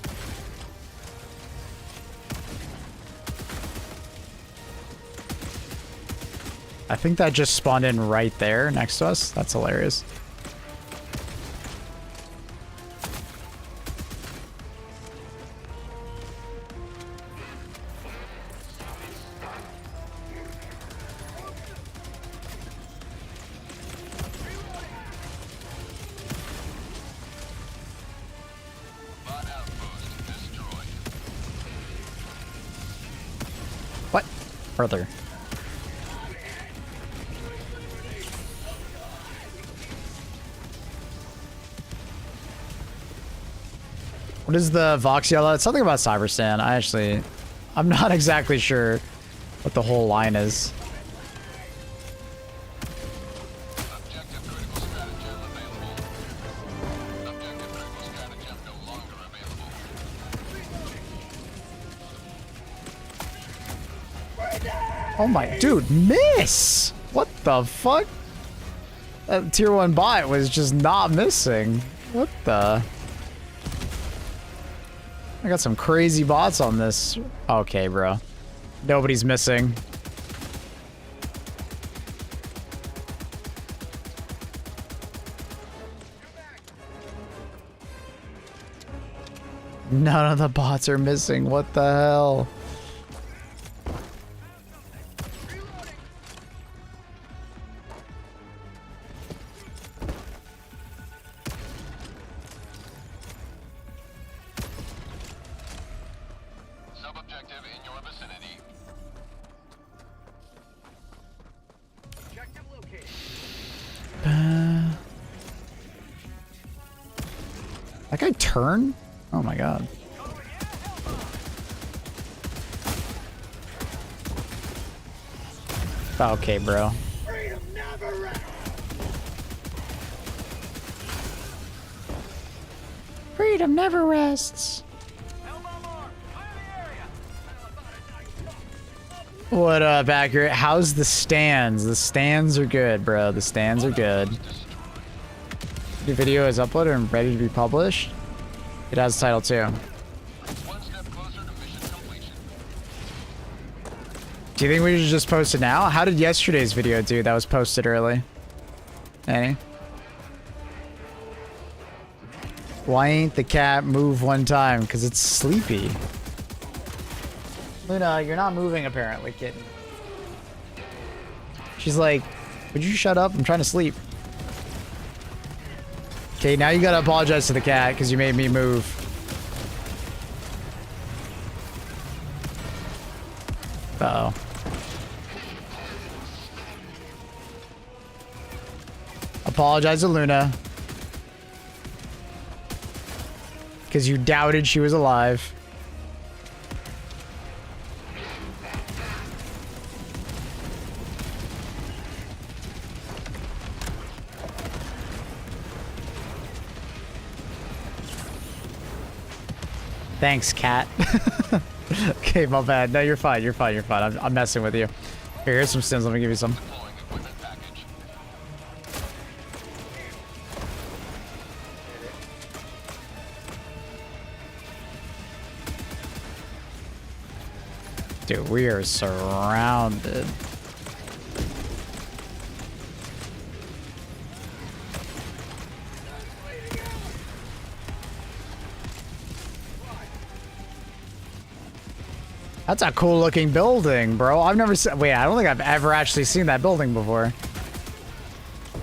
I think that just spawned in right there next to us. That's hilarious. Bot outpost destroyed. What? Further. What is the Vox yellow? It's something about Cyberstan. I'm not exactly sure what the whole line is. Objective critical stratagem available. Objective critical stratagem no longer available. Oh my, dude, miss! What the fuck? That tier 1 bot was just not missing. What the? I got some crazy bots on this. Okay, bro. Nobody's missing. None of the bots are missing. What the hell? Sub-objective in your vicinity. Objective located. That guy turn? Oh my god. Okay, bro. Freedom never rests. What up, Accurate? How's the stands? The stands are good, bro. The stands are good. The video is uploaded and ready to be published. It has a title too. One step closer to mission completion. Do you think we should just post it now? How did yesterday's video do that was posted early? Any? Why ain't the cat move one time? Because it's sleepy. Luna, you're not moving apparently, kitten. She's like, would you shut up? I'm trying to sleep. Okay, now you gotta apologize to the cat because you made me move. Uh-oh. Apologize to Luna. Because you doubted she was alive. Thanks, cat. Okay, my bad. No, you're fine. You're fine. You're fine. I'm messing with you. Here, here's some stims. Let me give you some. Deploying equipment package. Dude, we are surrounded. That's a cool looking building, bro. I've never seen... Wait, I don't think I've ever actually seen that building before.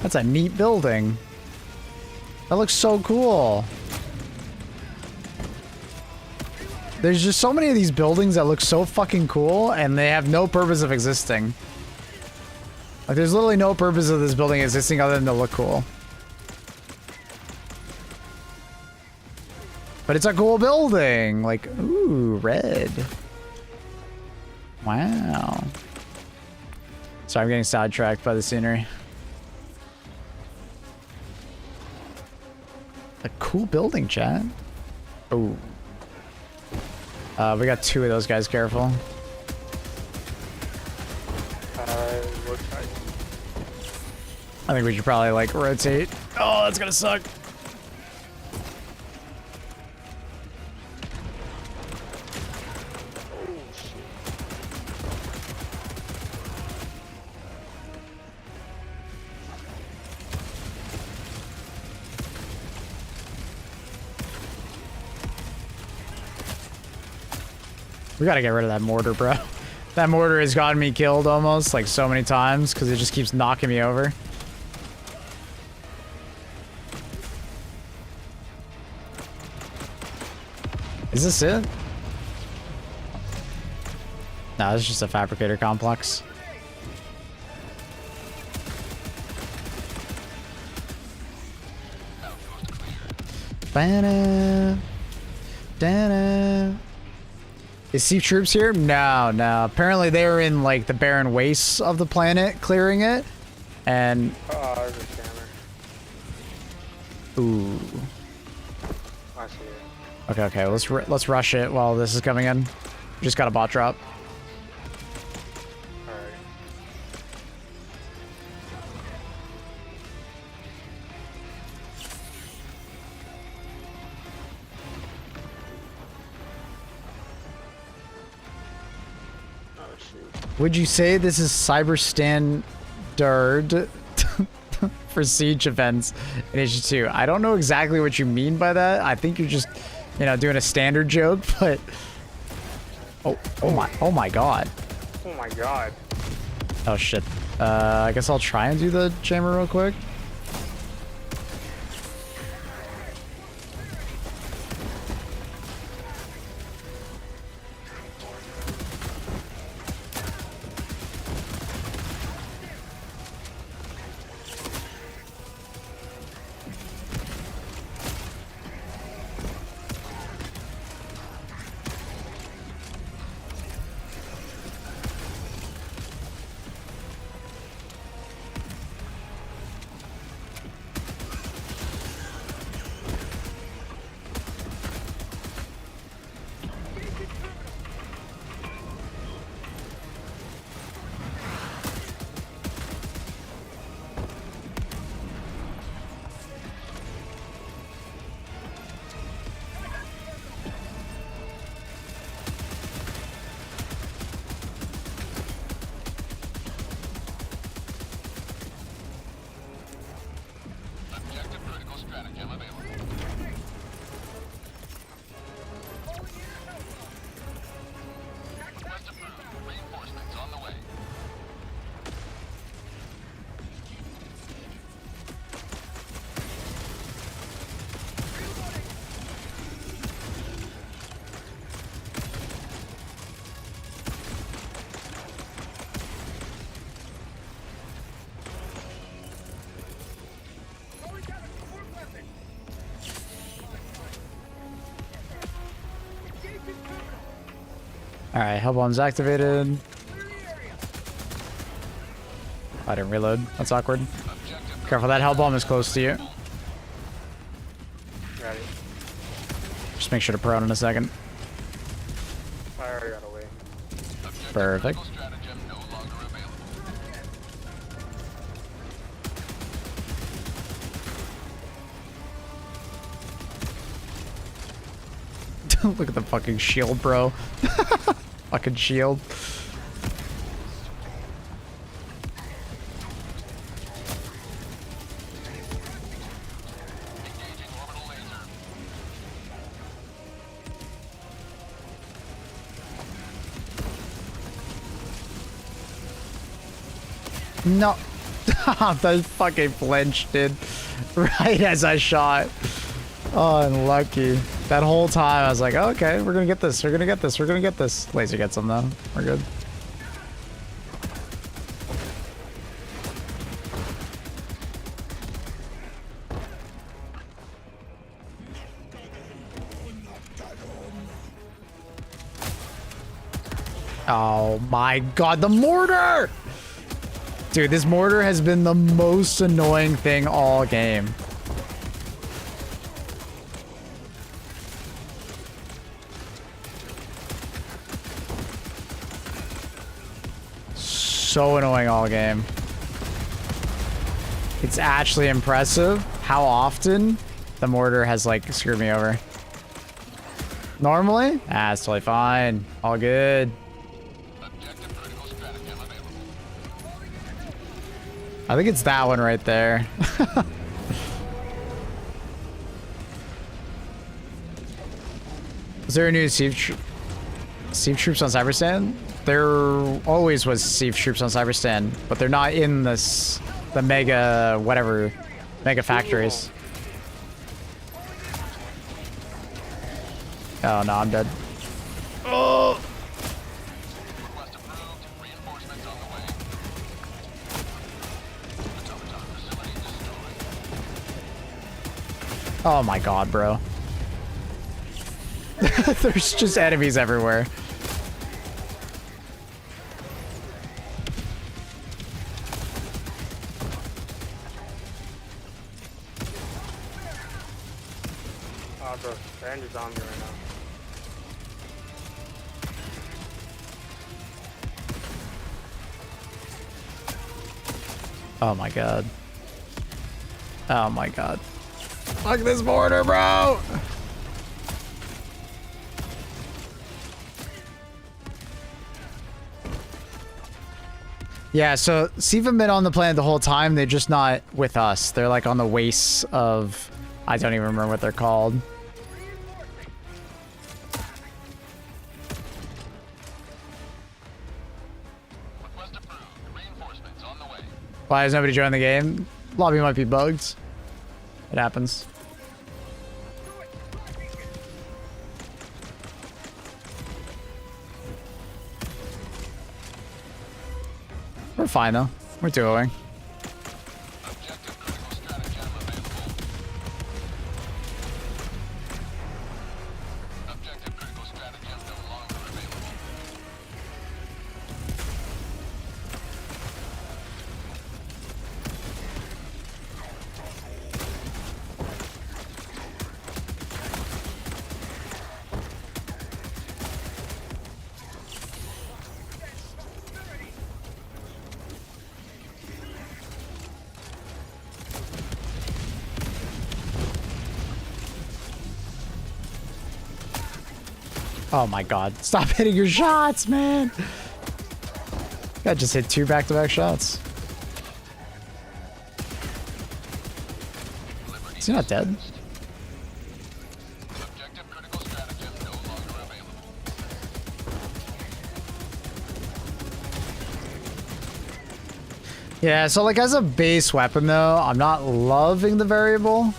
That's a neat building. That looks so cool. There's just so many of these buildings that look so fucking cool, and they have no purpose of existing. Like, there's literally no purpose of this building existing other than to look cool. But it's a cool building. Like, ooh, red. Wow. Sorry, I'm getting sidetracked by the scenery. A cool building, chat. Oh. We got 2 of those guys, careful. Looks like. I think we should probably, like, rotate. Oh, that's gonna suck. We gotta get rid of that mortar, bro. That mortar has gotten me killed almost, like, so many times, because it just keeps knocking me over. Is this it? No, this is just a fabricator complex. Ba-da, da-da. Is sea troops here? No, no. Apparently they were in like the barren wastes of the planet, clearing it, and There's a jammer. ooh. I see it. Okay, okay. Let's rush it while this is coming in. We just got a bot drop. Alright. Oh shoot. Would you say this is cyber standard for siege events in issue 2? I don't know exactly what you mean by that. I think you're just, you know, doing a standard joke, but oh my god. Oh my god. Oh shit. I guess I'll try and do the chamber real quick. Objective critical stratagem available. Request approved. Reinforcements on the way. Alright, Hellbomb's activated. I didn't reload. That's awkward. Careful, that Hellbomb is close to you. Ready. Just make sure to prone in a second. I already got away. Perfect. Critical stratagem no longer available. Look at the fucking shield, bro. Fucking shield. Engaging orbital laser. No. That fucking flinched, dude. Right as I shot. Oh, unlucky. That whole time I was like, oh, okay, we're gonna get this, we're gonna get this, we're gonna get this. Laser gets him though. We're good. Oh my god, the mortar! Dude, this mortar has been the most annoying thing all game. So annoying all game. It's actually impressive how often the mortar has like screwed me over. Normally, it's totally fine. All good. Objective critical stratagem available. I think it's that one right there. Is there a new siege troops on Cyberstan? There always was siege troops on Cyberstan, but they're not in this the mega whatever mega factories. Oh no, I'm dead. Oh. Request approved. Reinforcements on the way. Automaton facility destroyed. Oh my god, bro. There's just enemies everywhere. Oh, bro, Rand is on me right now. Oh my god. Oh my god. Fuck this border, bro! Yeah, so Sieve have been on the planet the whole time. They're just not with us. They're like on the wastes of... I don't even remember what they're called. Request approved. Reinforcements on the way. Why has nobody joined the game? Lobby might be bugged. It happens. We're fine though. We're doing. Objective critical stratagem available. Objective critical stratagem no longer available. Oh my god. Stop hitting your shots, man! I just hit 2 back-to-back shots. Is he not dead? Objective critical stratagem no longer available. Yeah, so like as a base weapon though, I'm not loving the variable.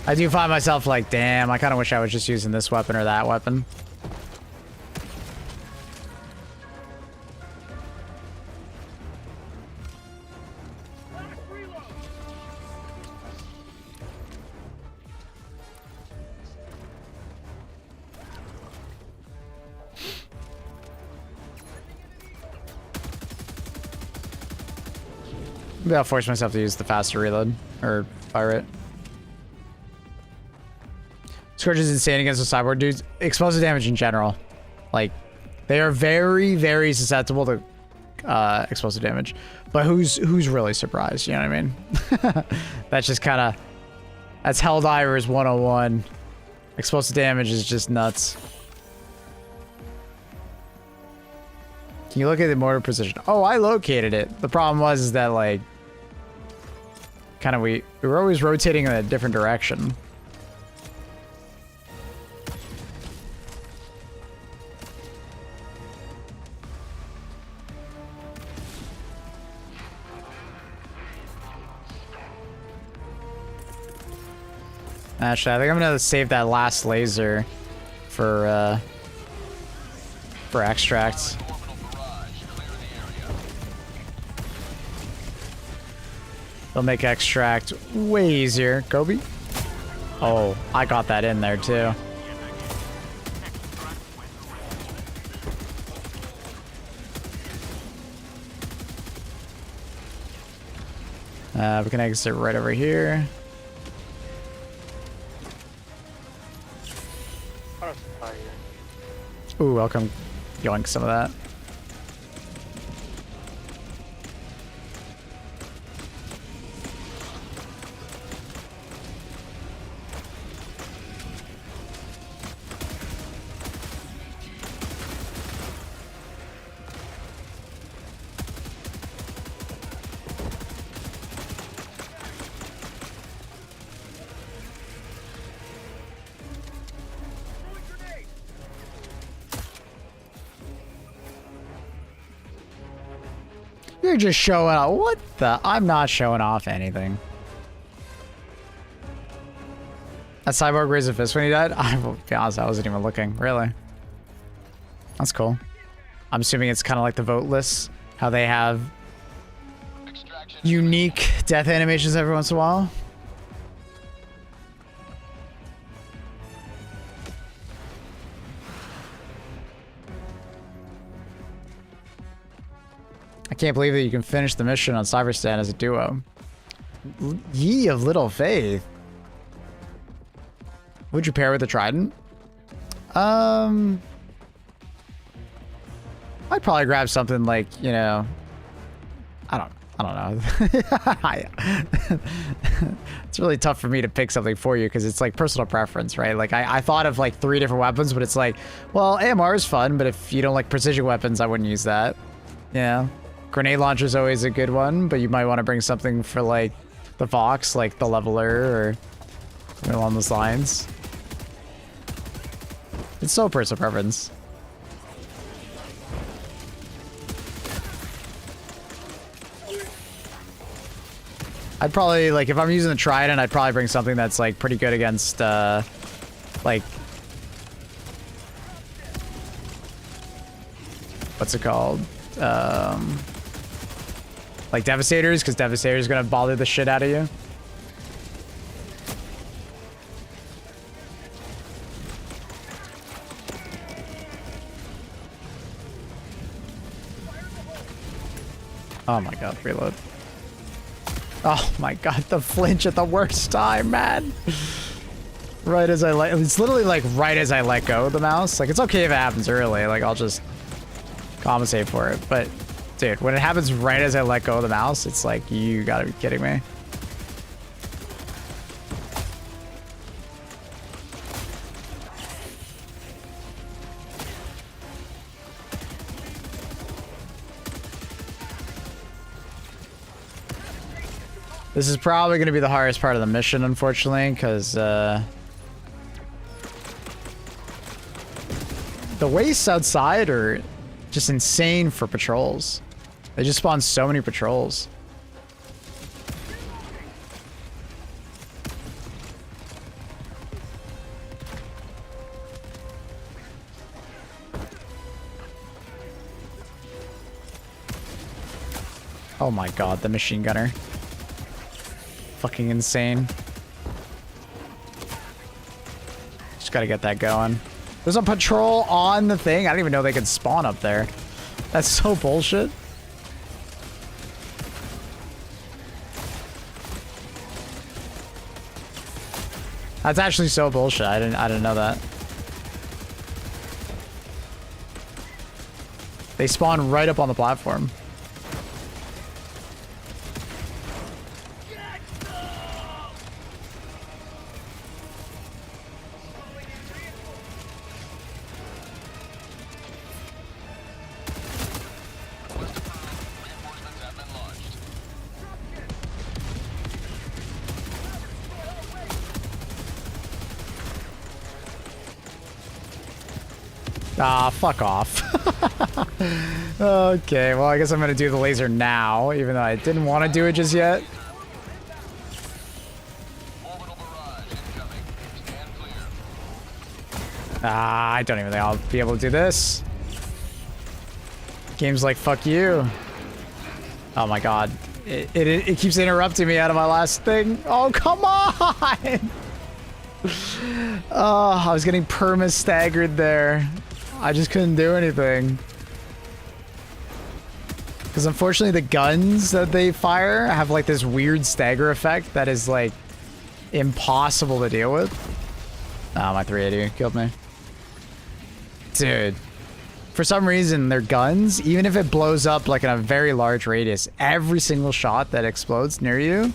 I do find myself like, damn, I kind of wish I was just using this weapon or that weapon. Maybe I'll force myself to use the faster reload or fire rate. Scourge is insane against the cyborg dudes. Explosive damage in general. Like, they are very, very susceptible to explosive damage. But who's really surprised, you know what I mean? That's just kind of... That's Helldivers 101. Explosive damage is just nuts. Can you look at the mortar position? Oh, I located it. The problem was is that, like... Kind of we were always rotating in a different direction. Actually, I think I'm gonna save that last laser for extracts. Orbital barrage. Clear the area. They'll make extract way easier. Kobe? Oh, I got that in there too. Yet again. Extract when ready. We can exit right over here. What are you? Ooh, I'll come yoink some of that. You're just showing off. What the? I'm not showing off anything. That cyborg raised a fist when he died? I will be honest, I wasn't even looking. Really? That's cool. I'm assuming it's kind of like the vote lists. How they have Extraction. unique death animations every once in a while. I can't believe that you can finish the mission on Cyberstan as a duo. Ye of little faith. Would you pair with the Trident? I'd probably grab something like, you know, I don't know. It's really tough for me to pick something for you because it's like personal preference, right? Like I thought of like 3 different weapons, but it's like, well, AMR is fun, but if you don't like precision weapons, I wouldn't use that. Yeah. Grenade launcher is always a good one, but you might want to bring something for like the Vox, like the Leveler or something along those lines. It's so personal preference. I'd probably, like, if I'm using the Trident, I'd probably bring something that's, like, pretty good against, like... What's it called? Like Devastators, because Devastators gonna bother the shit out of you. Oh my god, reload. Oh my god, the flinch at the worst time, man. Right as I let, it's literally like right as I let go of the mouse. Like, it's okay if it happens early, like I'll just compensate for it. But dude, when it happens right as I let go of the mouse, it's like, you gotta be kidding me. This is probably going to be the hardest part of the mission, unfortunately, because the wastes outside are just insane for patrols. They just spawn so many patrols. Oh my god, the machine gunner. Fucking insane. Just gotta get that going. There's a patrol on the thing. I didn't even know they could spawn up there. That's so bullshit. That's actually so bullshit. I didn't know that. They spawn right up on the platform. Reinforcements have been launched. Ah, fuck off. Okay, well, I guess I'm gonna do the laser now, even though I didn't want to do it just yet. Orbital barrage incoming. Stand clear. Ah, I don't even think I'll be able to do this. Game's like, fuck you. Oh my god. It keeps interrupting me out of my last thing. Oh, come on! Oh, I was getting perma staggered there. I just couldn't do anything. Because unfortunately the guns that they fire have like this weird stagger effect that is like impossible to deal with. Oh, my 380 killed me. Dude. For some reason, their guns, even if it blows up like in a very large radius, every single shot that explodes near you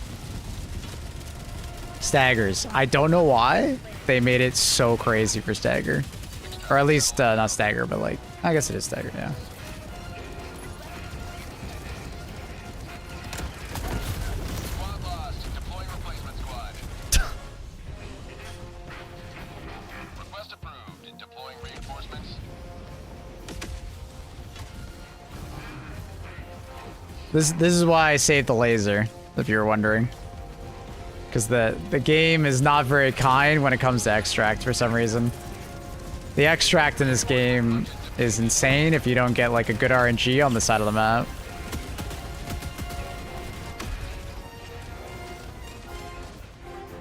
staggers. I don't know why they made it so crazy for stagger. Or at least, not stagger, but like, I guess it is stagger, yeah. Squad lost. Deploying replacement squad. Request approved. Deploying reinforcements. This is why I saved the laser, if you were wondering. Because the game is not very kind when it comes to extract for some reason. The extract in this game is insane if you don't get like a good RNG on the side of the map.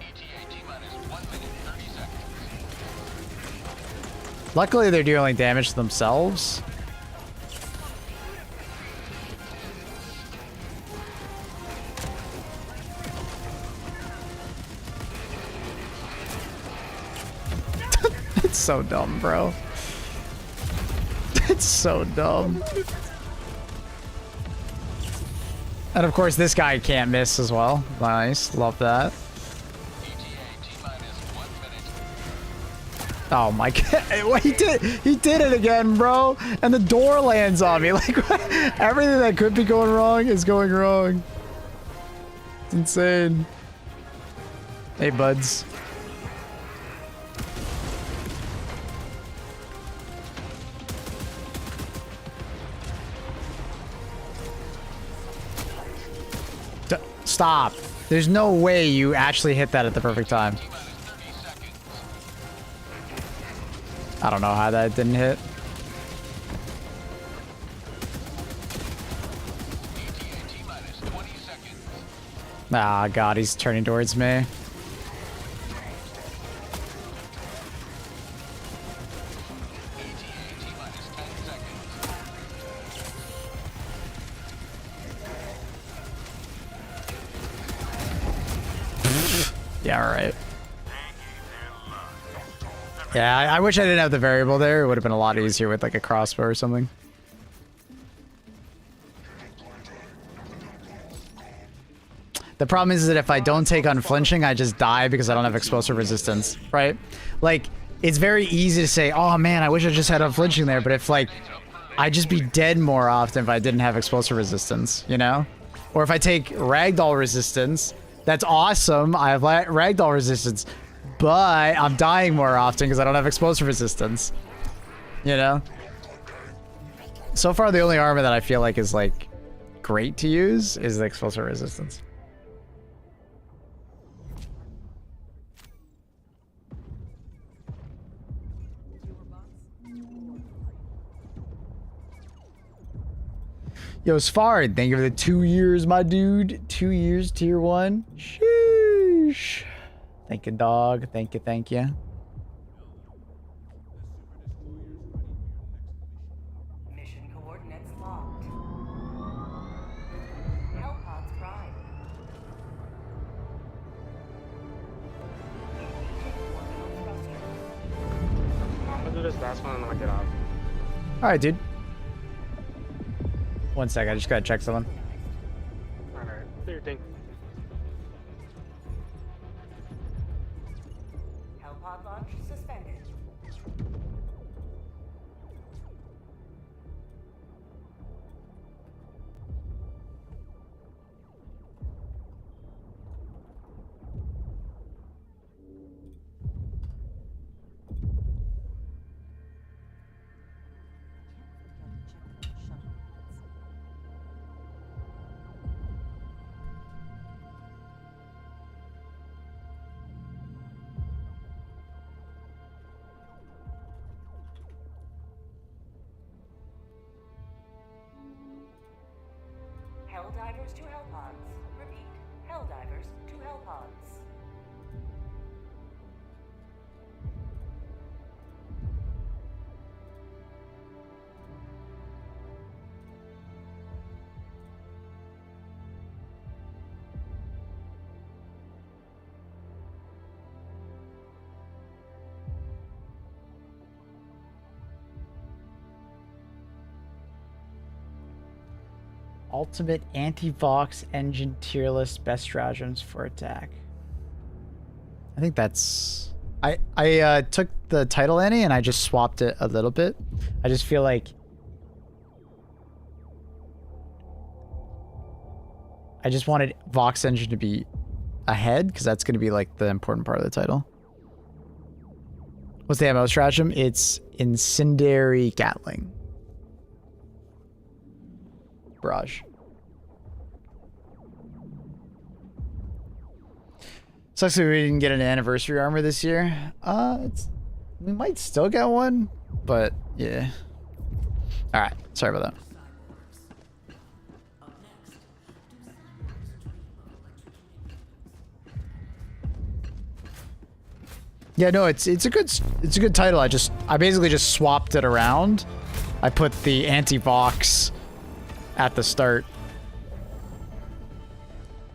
ETA T-minus 1 minute 30 seconds. Luckily, they're dealing damage to themselves. It's so dumb, bro. It's so dumb. And of course, this guy can't miss as well. Nice, love that. ETA T-minus 1 minute. Oh my god, what he did it again, bro. And the door lands on me. Like, everything that could be going wrong is going wrong. It's insane. Hey, buds. Stop. There's no way you actually hit that at the perfect time. T-minus 30 seconds. I don't know how that didn't hit. ETA T-minus 20 seconds. Ah, God, he's turning towards me. ETA T-minus 10 seconds. Yeah, all right. Yeah, I wish I didn't have the variable there. It would have been a lot easier with like a crossbow or something. The problem is that if I don't take unflinching, I just die because I don't have explosive resistance, right? Like, it's very easy to say, oh man, I wish I just had unflinching there, but if like, I'd just be dead more often if I didn't have explosive resistance, you know? Or if I take ragdoll resistance, that's awesome, I have ragdoll resistance, but I'm dying more often because I don't have explosive resistance, you know? So far, the only armor that I feel like is like great to use is the explosive resistance. Yo, Sfard, thank you for the 2 years, my dude. 2 years, tier 1. Sheesh. Thank you, dog. Thank you, thank you. Mission coordinates locked. Hellpods prime. Orbital thrusters. I'm gonna do this last one and then I'll get off. All right, dude. One sec, I just gotta check something. Alright, do your thing. Hellpod launch suspended. Helldivers to Hellpods. Repeat. Helldivers to Hellpods. Ultimate anti-Vox engine tier list best stratagems for attack. I think that's... I took the title Annie and I just swapped it a little bit. I just feel like... I just wanted Vox engine to be ahead because that's going to be like the important part of the title. What's the ammo stratagem? It's Incendiary Gatling. Barrage. Sucks that we didn't get an anniversary armor this year. We might still get one, but yeah. All right, sorry about that. Yeah, no, it's a good title. I basically just swapped it around. I put the anti-Vox at the start.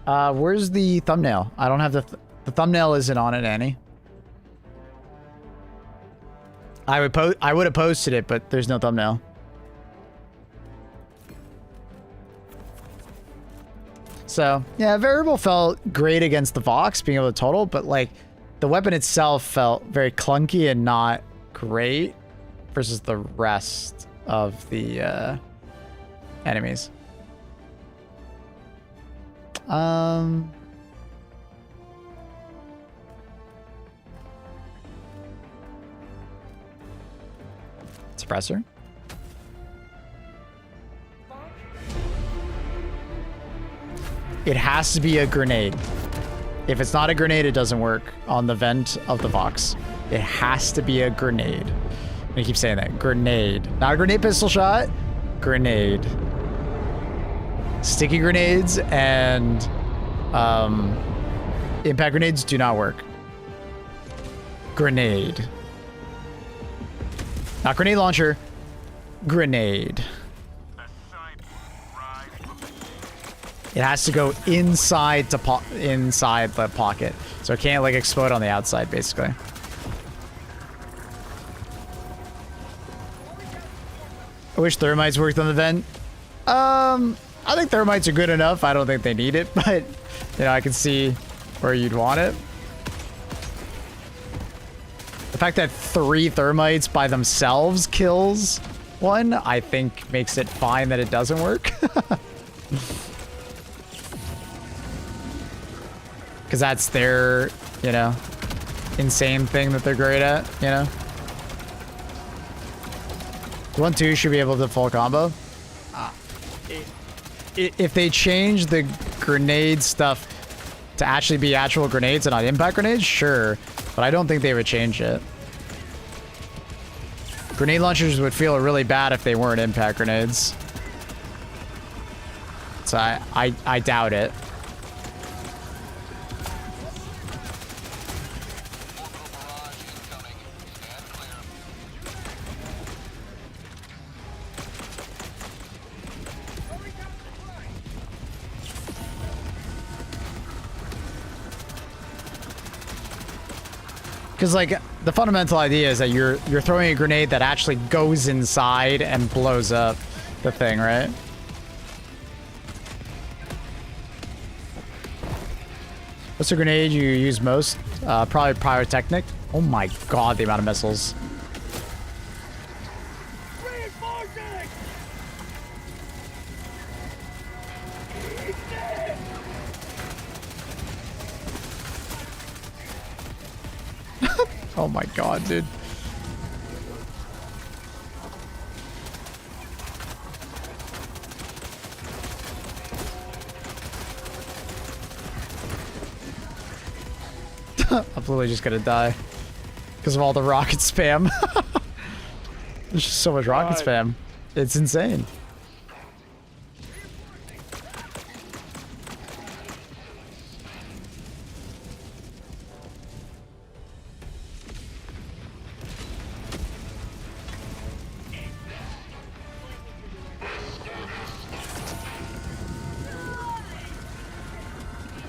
Where's the thumbnail? I don't have the thumbnail isn't on it, Annie. I would have posted it, but there's no thumbnail. So, yeah, Variable felt great against the Vox, being able to total, but like the weapon itself felt very clunky and not great versus the rest of the enemies. Suppressor. It has to be a grenade. If it's not a grenade, it doesn't work on the vent of the Vox. It has to be a grenade. I keep saying that. Grenade. Not a grenade pistol shot. Grenade. Sticky grenades and impact grenades do not work. Grenade. Not grenade launcher. Grenade. It has to go inside inside the pocket, so it can't like explode on the outside, basically. I wish thermites worked on the vent. I think thermites are good enough. I don't think they need it, but you know, I can see where you'd want it. The fact that 3 thermites by themselves kills one, I think makes it fine that it doesn't work. Because that's their, you know, insane thing that they're great at, you know? 1-2 should be able to full combo. If they change the grenade stuff to actually be actual grenades and not impact grenades, sure. But I don't think they would change it. Grenade launchers would feel really bad if they weren't impact grenades. So I doubt it. Because like the fundamental idea is that you're throwing a grenade that actually goes inside and blows up the thing, right? What's the grenade you use most? Probably pyrotechnic. Oh my god, the amount of missiles. Oh my god, dude. I'm literally just gonna die because of all the rocket spam. There's just so much rocket spam. It's insane.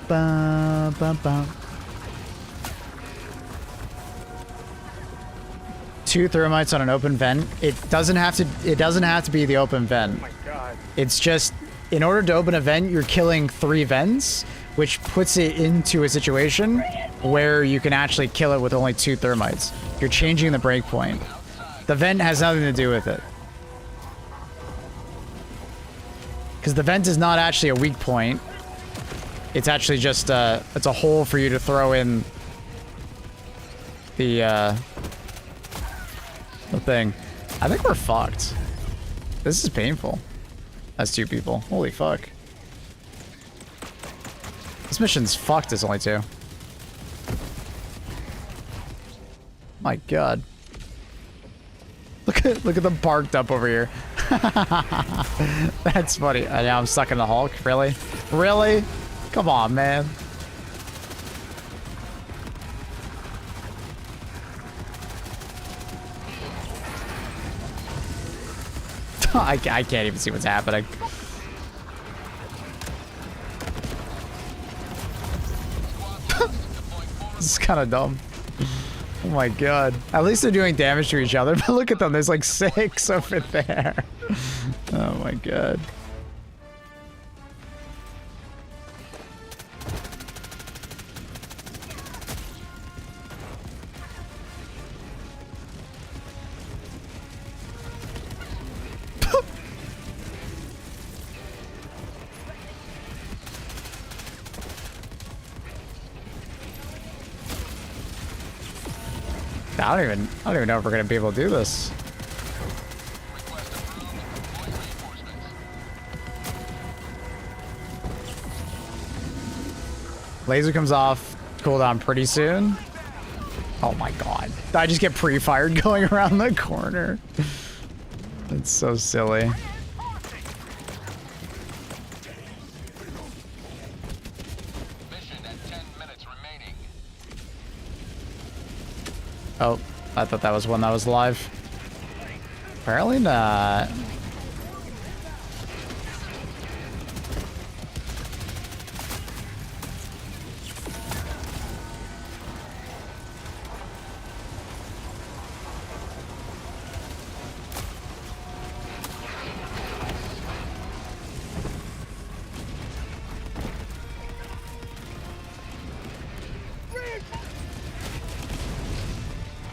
Bum, bum, bum. 2 thermites on an open vent. It doesn't have to be the open vent. Oh my god. It's just in order to open a vent, you're killing 3 vents, which puts it into a situation where you can actually kill it with only 2 thermites. You're changing the breakpoint. The vent has nothing to do with it. Because the vent is not actually a weak point. It's actually just it's a hole for you to throw in the thing. I think we're fucked. This is painful. That's 2 people. Holy fuck. This mission's fucked. It's only 2. My god. Look at them parked up over here. That's funny. I know I'm stuck in the Hulk. Really? Really? Come on, man. I can't even see what's happening. This is kind of dumb. Oh my god. At least they're doing damage to each other, but look at them. There's like 6 over there. Oh my god. I don't even know if we're gonna be able to do this. Laser comes off cooldown pretty soon. Oh my god. I just get pre-fired going around the corner. That's so silly. Oh, I thought that was one that was live. Apparently not.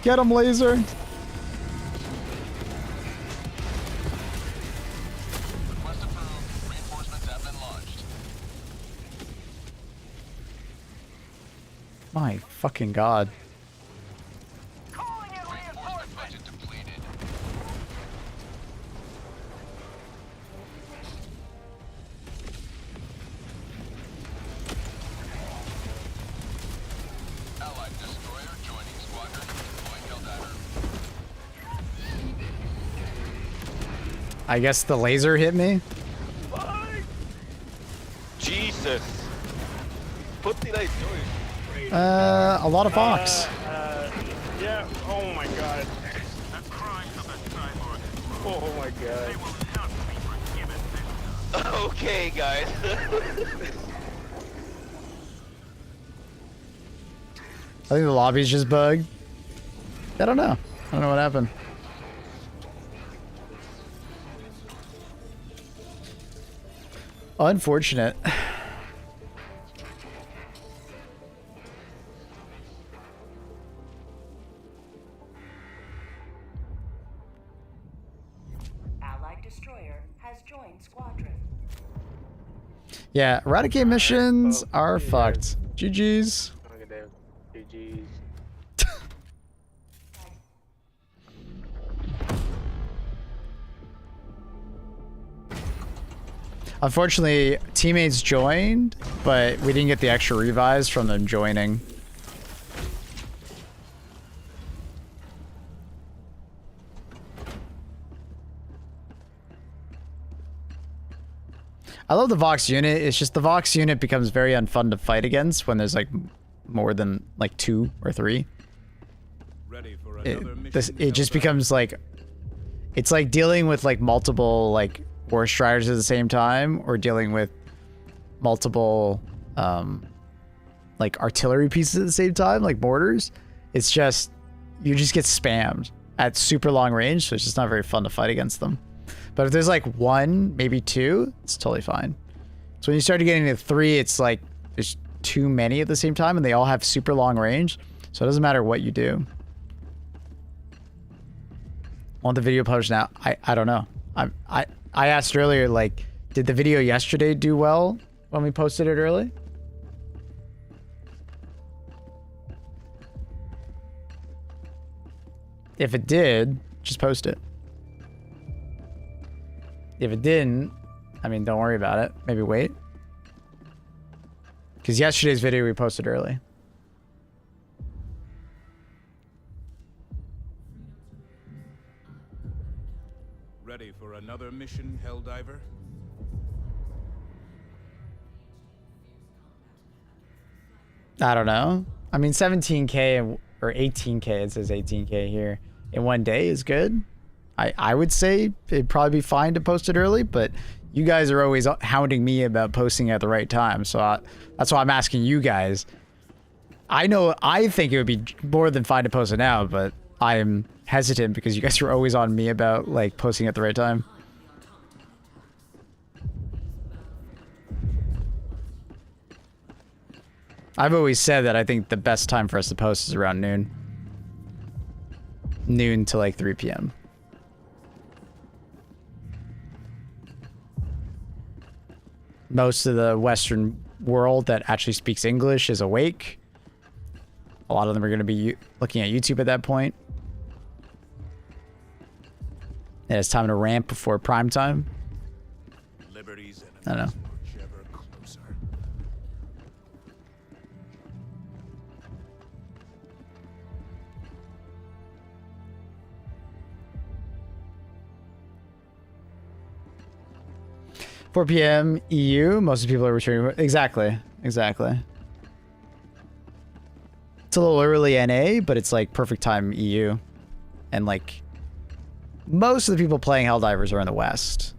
Get him, laser. Request approved. Reinforcements have been launched. My fucking god. Reinforcement budget depleted. Allied destroyer joining squadron. Deploying Helldiver. I guess the laser hit me. Jesus. What did I do? A lot of Vox. Yeah, oh my god. The crimes of the cyborg. Oh my They god. will not be forgiven this time. Okay, guys. I think the lobby's just bugged. I don't know. I don't know what happened. Unfortunate. Allied destroyer has joined squadron. Yeah, eradicate missions are fucked. GG's. Look at them. GG's. Unfortunately, teammates joined, but we didn't get the extra revives from them joining. I love the Vox unit. It's just the Vox unit becomes very unfun to fight against when there's like more than like 2 or 3. Ready for another mission, It just Helldiver? becomes like, it's like dealing with like multiple like War Striders at the same time, or dealing with multiple like artillery pieces at the same time, like mortars. It's just, you just get spammed at super long range, so it's just not very fun to fight against them. But if there's like 1, maybe 2, it's totally fine. So when you start getting to 3, it's like there's too many at the same time and they all have super long range. So it doesn't matter what you do. Want the video published now? I don't know. I asked earlier, like, did the video yesterday do well when we posted it early? If it did, just post it. If it didn't, I mean, don't worry about it. Maybe wait. Because yesterday's video we posted early. Ready for another mission, Helldiver? I don't know. I mean, 17K or 18K, it says 18K here, in one day is good. I would say it'd probably be fine to post it early, but you guys are always hounding me about posting at the right time. So that's why I'm asking you guys. I know I think it would be more than fine to post it now, but I'm hesitant because you guys are always on me about like posting at the right time. I've always said that I think the best time for us to post is around noon. Noon to like 3 p.m. Most of the Western world that actually speaks English is awake. A lot of them are going to be looking at YouTube at that point. And it's time to ramp before prime time. Liberty's I don't know. enemies march ever closer. $4 p.m. EU. Most of the people are returning. Exactly. Exactly. It's a little early NA, but it's like perfect time EU. And like most of the people playing Helldivers are in the West,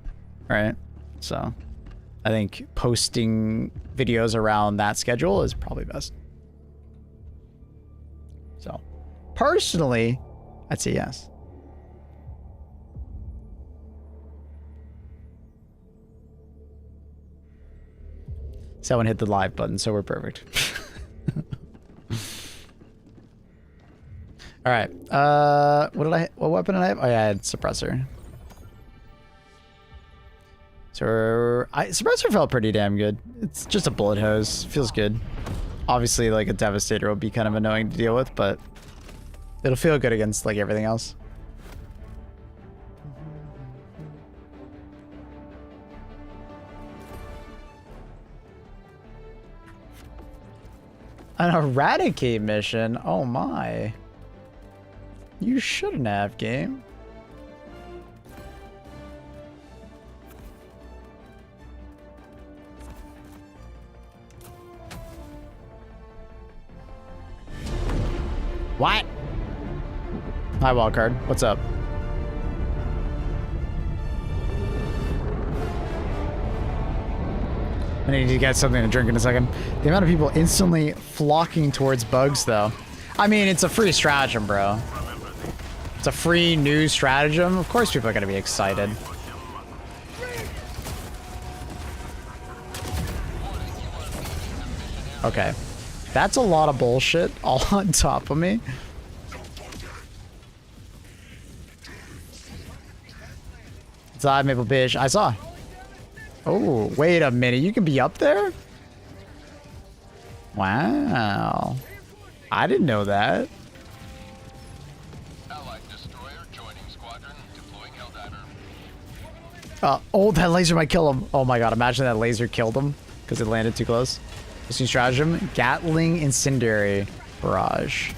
right? So I think posting videos around that schedule is probably best. So personally, I'd say yes. Someone hit the live button, so we're perfect. All right. What weapon did I have? Oh yeah, I had suppressor. So suppressor felt pretty damn good. It's just a bullet hose. Feels good. Obviously, like a devastator will be kind of annoying to deal with, but it'll feel good against like everything else. An eradicate mission? Oh my. You shouldn't have, game. What? Hi, wildcard. What's up? I need to get something to drink in a second. The amount of people instantly flocking towards bugs, though. I mean, it's a free stratagem, bro. It's a free new stratagem. Of course people are going to be excited. Okay. That's a lot of bullshit all on top of me. It's live, Maple Bitch. I saw. Oh, wait a minute. You can be up there? Wow. I didn't know that. Allied destroyer joining squadron, deploying Helldiver. Oh, that laser might kill him. Oh my god, imagine that laser killed him because it landed too close. This new stratagem, Gatling Incendiary Barrage.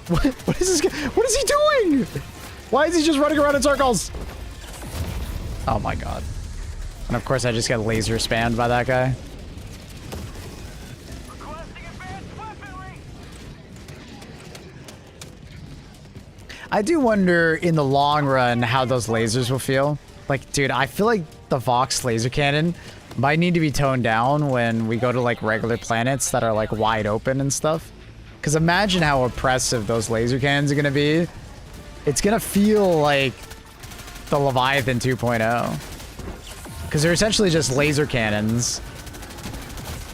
What is this guy? What is he doing? Why is he just running around in circles? Oh my god. And of course I just got laser spammed by that guy. I do wonder in the long run how those lasers will feel. Like, dude, I feel like the Vox laser cannon might need to be toned down when we go to like regular planets that are like wide open and stuff. Because imagine how oppressive those laser cannons are going to be. It's going to feel like the Leviathan 2.0. Because they're essentially just laser cannons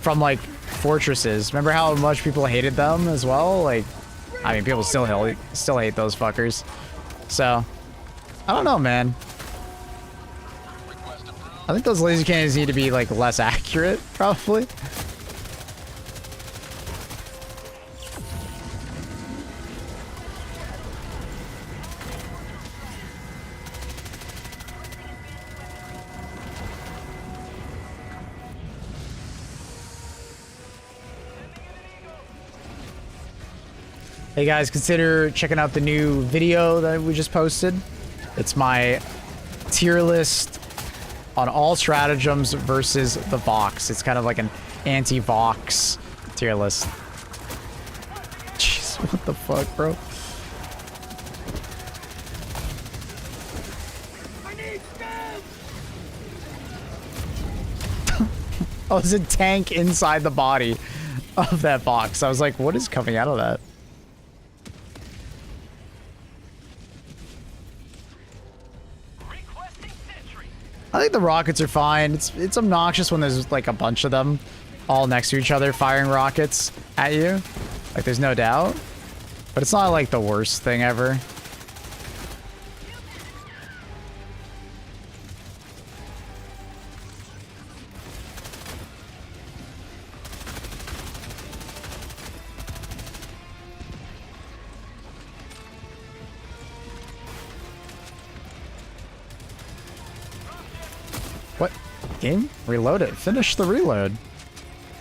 from like fortresses. Remember how much people hated them as well? Like, I mean, people still hate those fuckers. So, I don't know, man. I think those laser cannons need to be like less accurate, probably. Hey guys, consider checking out the new video that we just posted. It's my tier list on all stratagems versus the Vox. It's kind of like an anti-Vox tier list. Jeez, what the fuck, bro? Oh, there's a tank inside the body of that Vox. I was like, what is coming out of that? I think the rockets are fine. It's obnoxious when there's like a bunch of them all next to each other firing rockets at you. Like there's no doubt. But it's not like the worst thing ever. What? Game? Reload it. Finish the reload.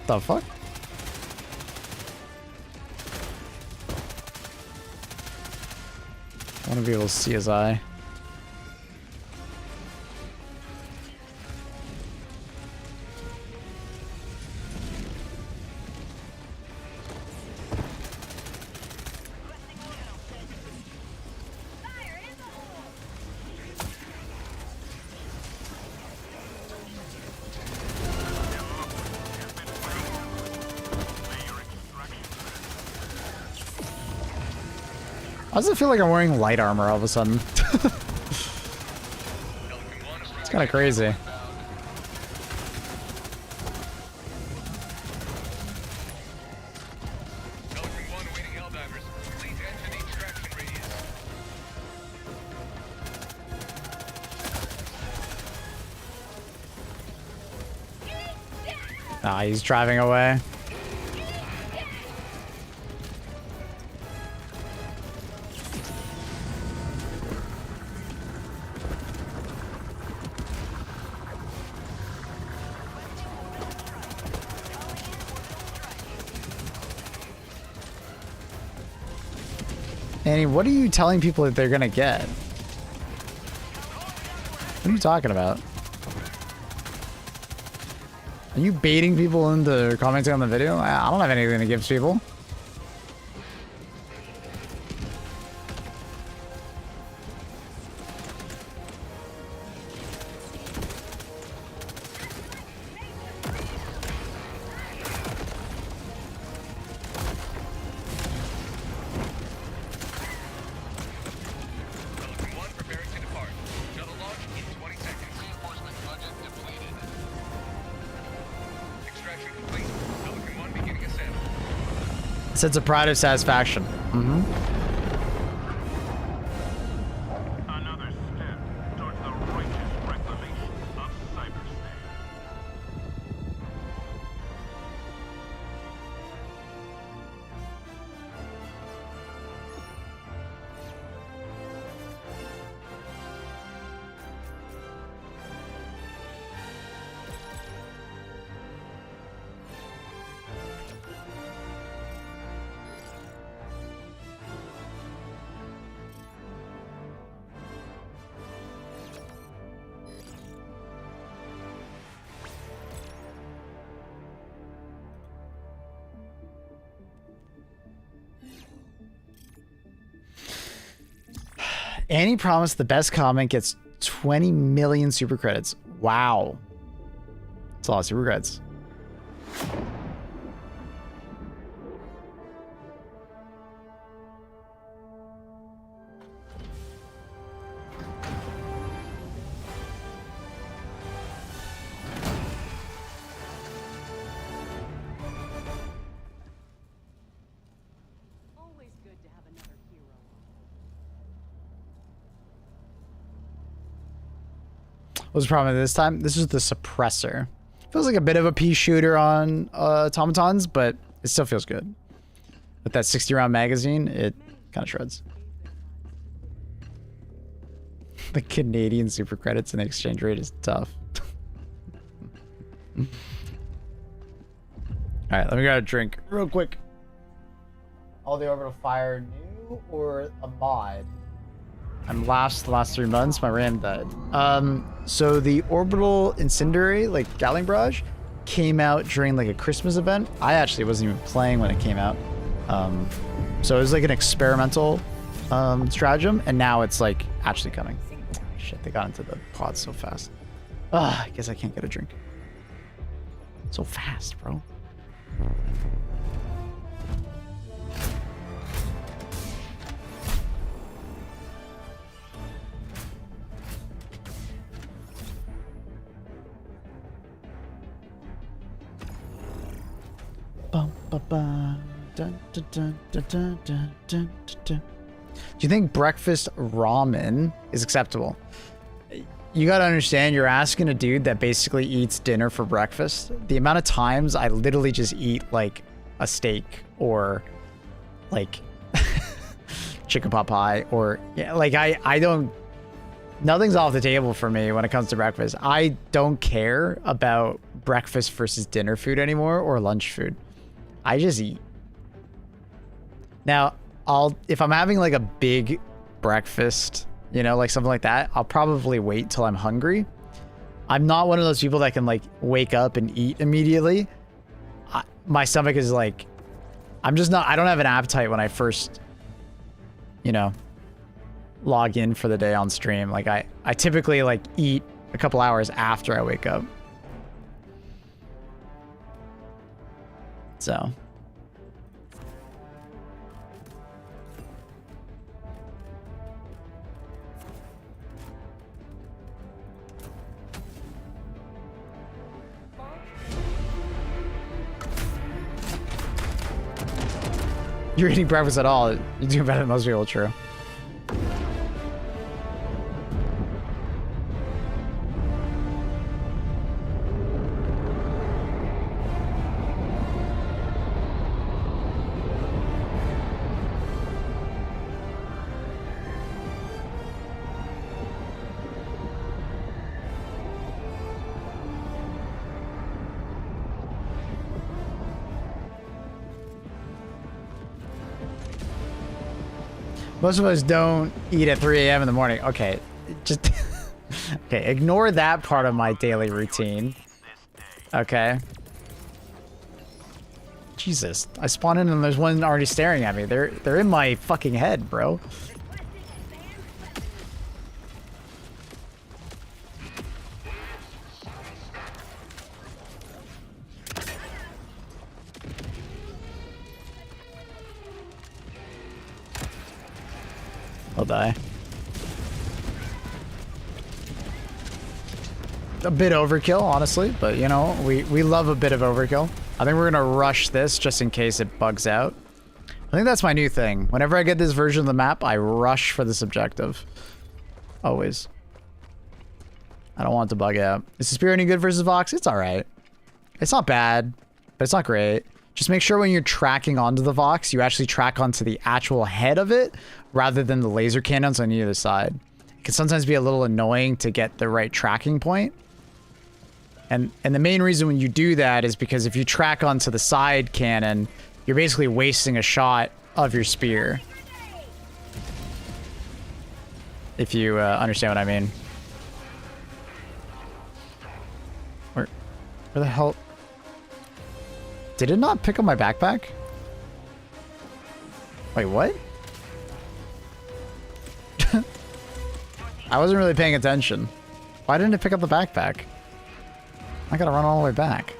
The fuck? I want to be able to see his eye. Why does it feel like I'm wearing light armor all of a sudden? It's kind of crazy. Ah, he's driving away. Annie, what are you telling people that they're gonna get? What are you talking about? Are you baiting people into commenting on the video? I don't have anything to give people. Sense of pride of satisfaction. Mm-hmm. Another step towards the righteous reclamation of cyberspace. Annie promised the best comment gets 20 million super credits. Wow. That's a lot of super credits. Always good to have another hero. What's the problem this time? This is the suppressor. Feels like a bit of a pea shooter on automatons, but it still feels good. With that 60 round magazine, it kind of shreds. The Canadian super credits and the exchange rate is tough. All right, let me grab a drink real quick. All the orbital fire new or a mod? I'm the last 3 months, my RAM died. So the orbital incendiary, like Gatling Barrage, came out during like a Christmas event. I actually wasn't even playing when it came out. So it was like an experimental stratagem, and now it's like actually coming. Shit, they got into the pod so fast. I guess I can't get a drink. So fast, bro. Bum, ba, ba. Dun, dun, dun, dun, dun, dun, dun, dun. Do you think breakfast ramen is acceptable? You gotta understand, you're asking a dude that basically eats dinner for breakfast. The amount of times I literally just eat like a steak or like chicken pot pie or yeah, like I don't, nothing's off the table for me when it comes to breakfast. I don't care about breakfast versus dinner food anymore or lunch food. I just eat. Now, if I'm having like a big breakfast, you know, like something like that, I'll probably wait till I'm hungry. I'm not one of those people that can like wake up and eat immediately. My stomach is like, I don't have an appetite when I first, you know, log in for the day on stream. Like I typically like eat a couple hours after I wake up. So. You're eating breakfast at all. You're doing better than most people, true. Most of us don't eat at 3 a.m. in the morning. Okay, just okay. Ignore that part of my daily routine. Okay. Jesus, I spawn in and there's one already staring at me. They're in my fucking head, bro. I'll die. A bit overkill, honestly, but you know, we love a bit of overkill. I think we're gonna rush this just in case it bugs out. I think that's my new thing. Whenever I get this version of the map, I rush for this objective. Always. I don't want it to bug out. Is the spear any good versus Vox? It's alright. It's not bad, but it's not great. Just make sure when you're tracking onto the Vox, you actually track onto the actual head of it rather than the laser cannons on either side. It can sometimes be a little annoying to get the right tracking point. And the main reason when you do that is because if you track onto the side cannon, you're basically wasting a shot of your spear. If you understand what I mean. Where the hell? Did it not pick up my backpack? Wait, what? I wasn't really paying attention. Why didn't it pick up the backpack? I gotta run all the way back.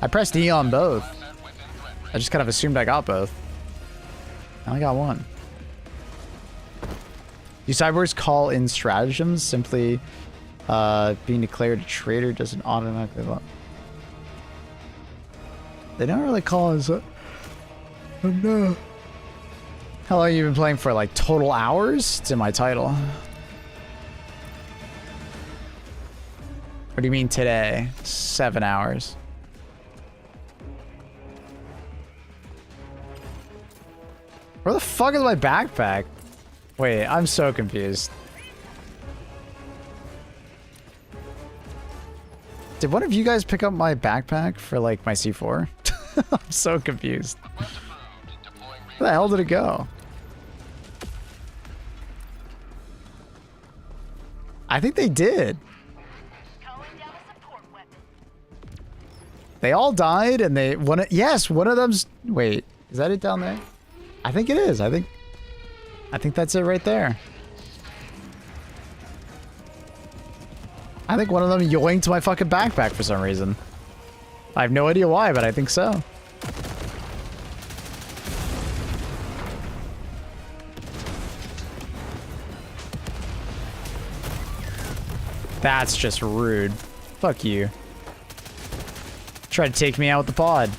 I pressed E on both. I just kind of assumed I got both. I only got one. Do cyborgs call in stratagems? Simply being declared a traitor doesn't automatically... They don't really call us... Oh no. How long have you been playing for? Like total hours? It's in my title. What do you mean today? 7 hours. Where the fuck is my backpack? Wait, I'm so confused. Did one of you guys pick up my backpack for like my C4? I'm so confused. Where the hell did it go? I think they did. They all died and they... Yes, one of them's... Wait, is that it down there? I think it is. I think that's it right there. I think one of them yoinked my fucking backpack for some reason. I have no idea why, but I think so. That's just rude. Fuck you. Try to take me out with the pod.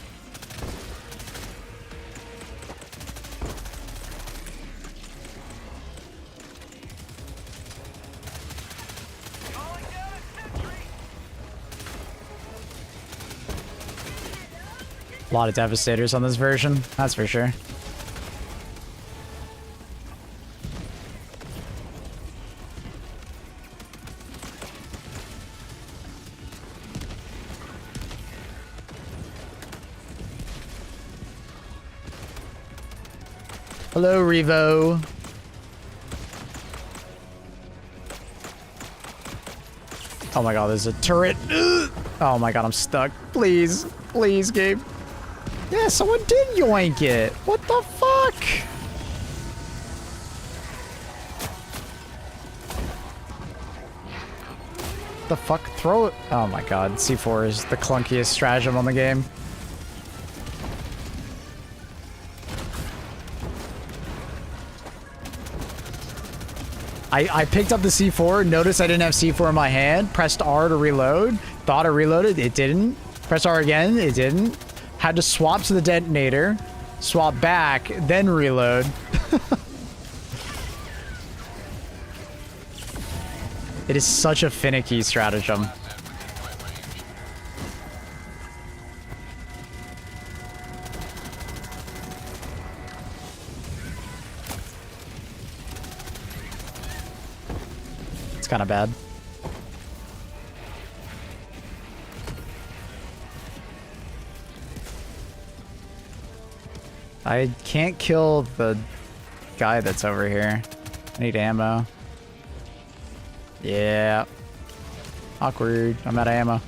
A lot of devastators on this version, that's for sure. Hello, Revo. Oh my god, there's a turret. Ugh. Oh my god, I'm stuck. Please, please, Gabe. Yeah, someone did yoink it. What the fuck? The fuck? Throw it. Oh my god, C4 is the clunkiest stratagem on the game. I picked up the C4, noticed I didn't have C4 in my hand, pressed R to reload, thought I reloaded, it didn't. Press R again, it didn't. Had to swap to the detonator, swap back, then reload. It is such a finicky stratagem. It's kind of bad. I can't kill the guy that's over here. I need ammo. Yeah. Awkward. I'm out of ammo.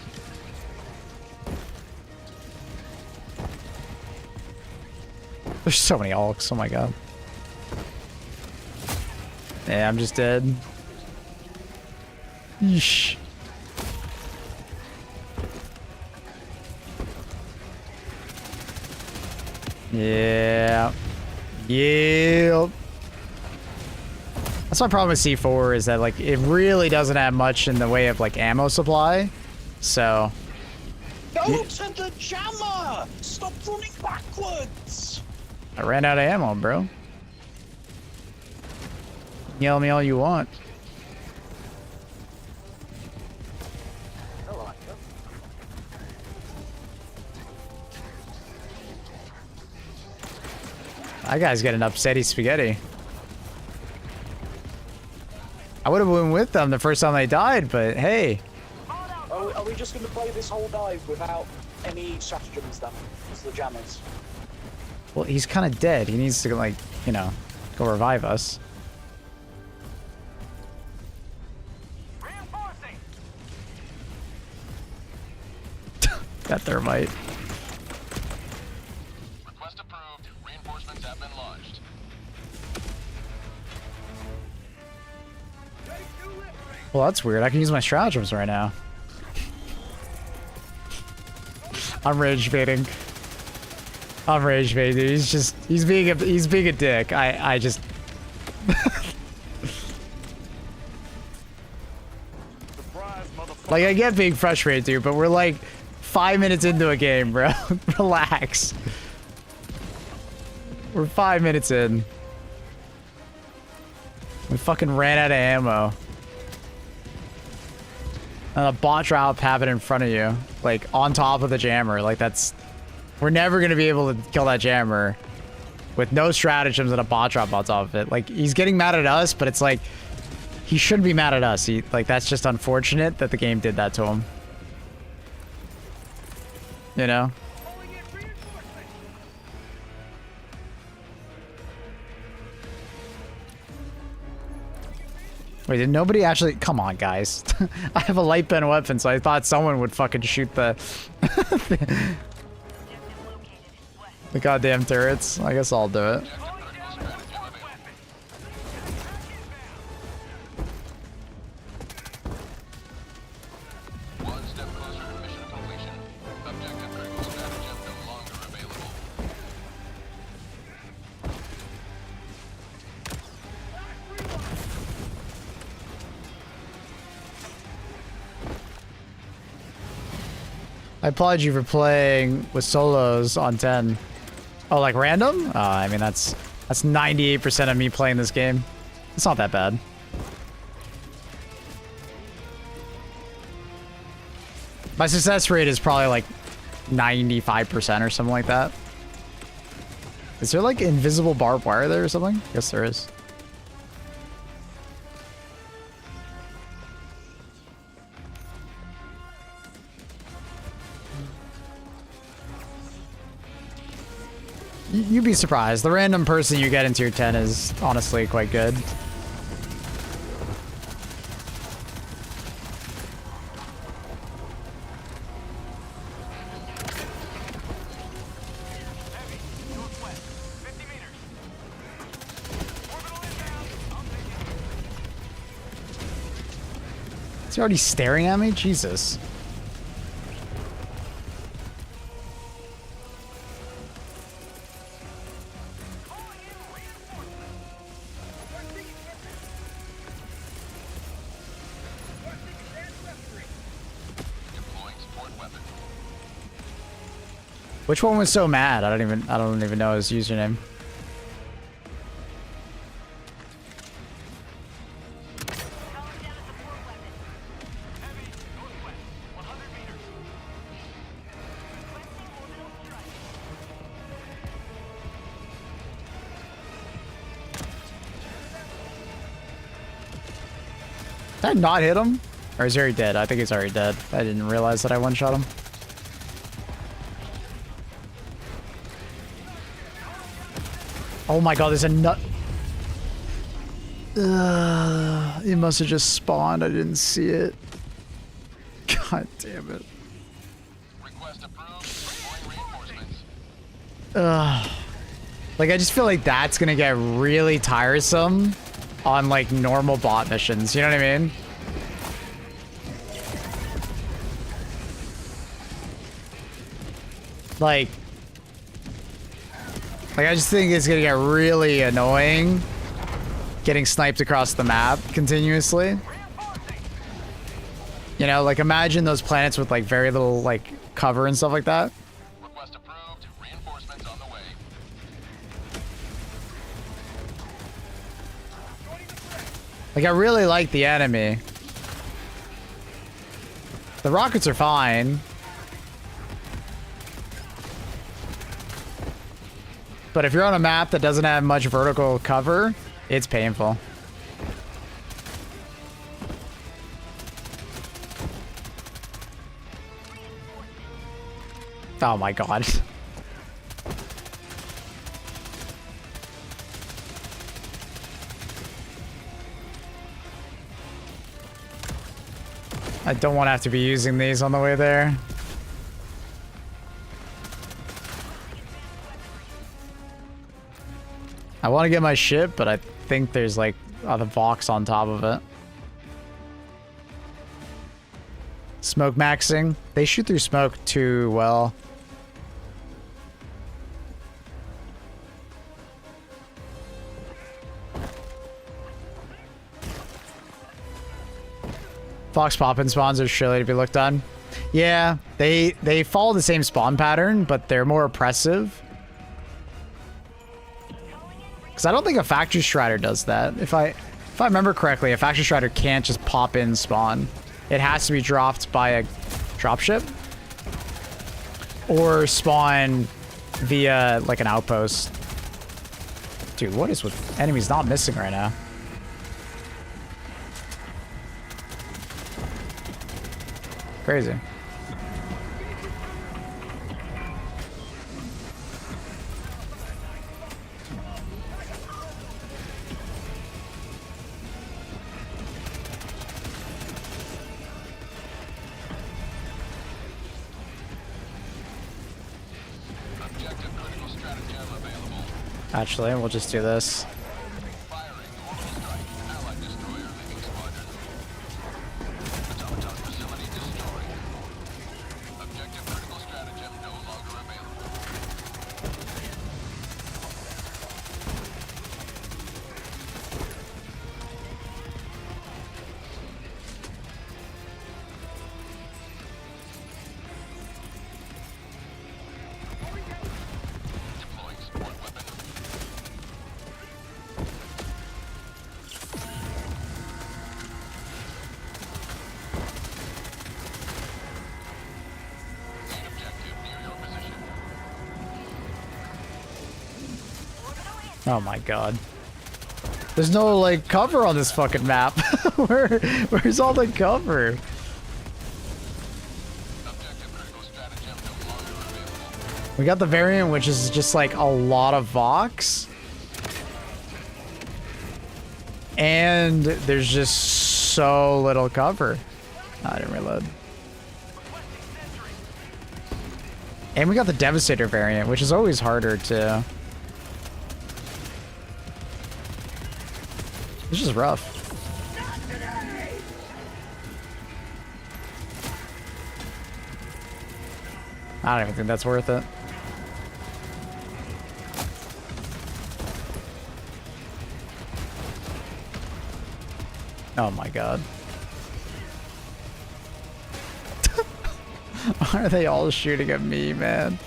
There's so many alks. Oh my god. Yeah, I'm just dead. Yeesh. Yeah. Yep. That's my problem with C4 is that like it really doesn't have much in the way of like ammo supply. So Go to the jammer! Stop running backwards! I ran out of ammo, bro. Yell at me all you want. That guy's getting upsetty spaghetti. I would have went with them the first time they died, but hey. Are we just going to play this whole dive without any stratagems then? As the jammers? Well, he's kind of dead. He needs to, like, you know, go revive us. Reinforcing. That thermite. Request approved. Reinforcements have been launched. Well, that's weird. I can use my stratagems right now. I'm rage baiting. I'm rage baiting, dude. He's being a dick. I just like, I get being frustrated, dude, but we're like 5 minutes into a game, bro. Relax. We're 5 minutes in. We fucking ran out of ammo. And a bot drop happened in front of you. Like, on top of the jammer. Like, that's... We're never gonna be able to kill that jammer with no stratagems and a bot drop on top of it. Like, he's getting mad at us, but it's like... He shouldn't be mad at us. Like, that's just unfortunate that the game did that to him. You know? Wait, did nobody actually... Come on, guys. I have a light pen weapon, so I thought someone would fucking shoot the... the goddamn turrets. I guess I'll do it. One step closer to mission completion. Objective critical stratagem no longer available. I applaud you for playing with solos on 10. Oh, like random? I mean, that's 98% of me playing this game. It's not that bad. My success rate is probably like 95% or something like that. Is there like invisible barbed wire there or something? Yes, there is. You'd be surprised. The random person you get into your 10 is honestly quite good. Is he already staring at me? Jesus. Which one was so mad? I don't even know his username. Did I not hit him? Or is he already dead? I think he's already dead. I didn't realize that I one-shot him. Oh my god, there's a nut. It must have just spawned. I didn't see it. God damn it. Request approved. Deploying reinforcements. Like, I just feel like that's gonna get really tiresome on like normal bot missions. You know what I mean? Like I just think it's gonna get really annoying getting sniped across the map continuously. You know, like imagine those planets with like very little like cover and stuff like that. Request approved. Reinforcements on the way. Like I really like the enemy. The rockets are fine. But if you're on a map that doesn't have much vertical cover, it's painful. Oh my god. I don't want to have to be using these on the way there. I want to get my ship, but I think there's like the Vox on top of it. Smoke maxing. They shoot through smoke too well. Fox pop-in spawns are surely to be looked on. Yeah, they follow the same spawn pattern, but they're more oppressive. Because I don't think a factory strider does that. If I remember correctly, a factory strider can't just pop in spawn. It has to be dropped by a dropship or spawn via like an outpost. Dude, what is with enemies not missing right now? Crazy. Objective critical stratagem available. Actually, we'll just do this. Firing orbital strike. Allied destroyer leaving squadron. Automaton facility destroyed. Objective critical stratagem no longer available. Deploying support weapon. Main objective near your position. Oh my god. There's no like cover on this fucking map. Where's all the cover? Objective critical stratagem no longer available. We got the variant, which is just like a lot of Vox. And there's just so little cover. I didn't reload. And we got the Devastator variant, which is always harder to... It's just rough. I don't even think that's worth it. Oh my god. Why are they all shooting at me, man?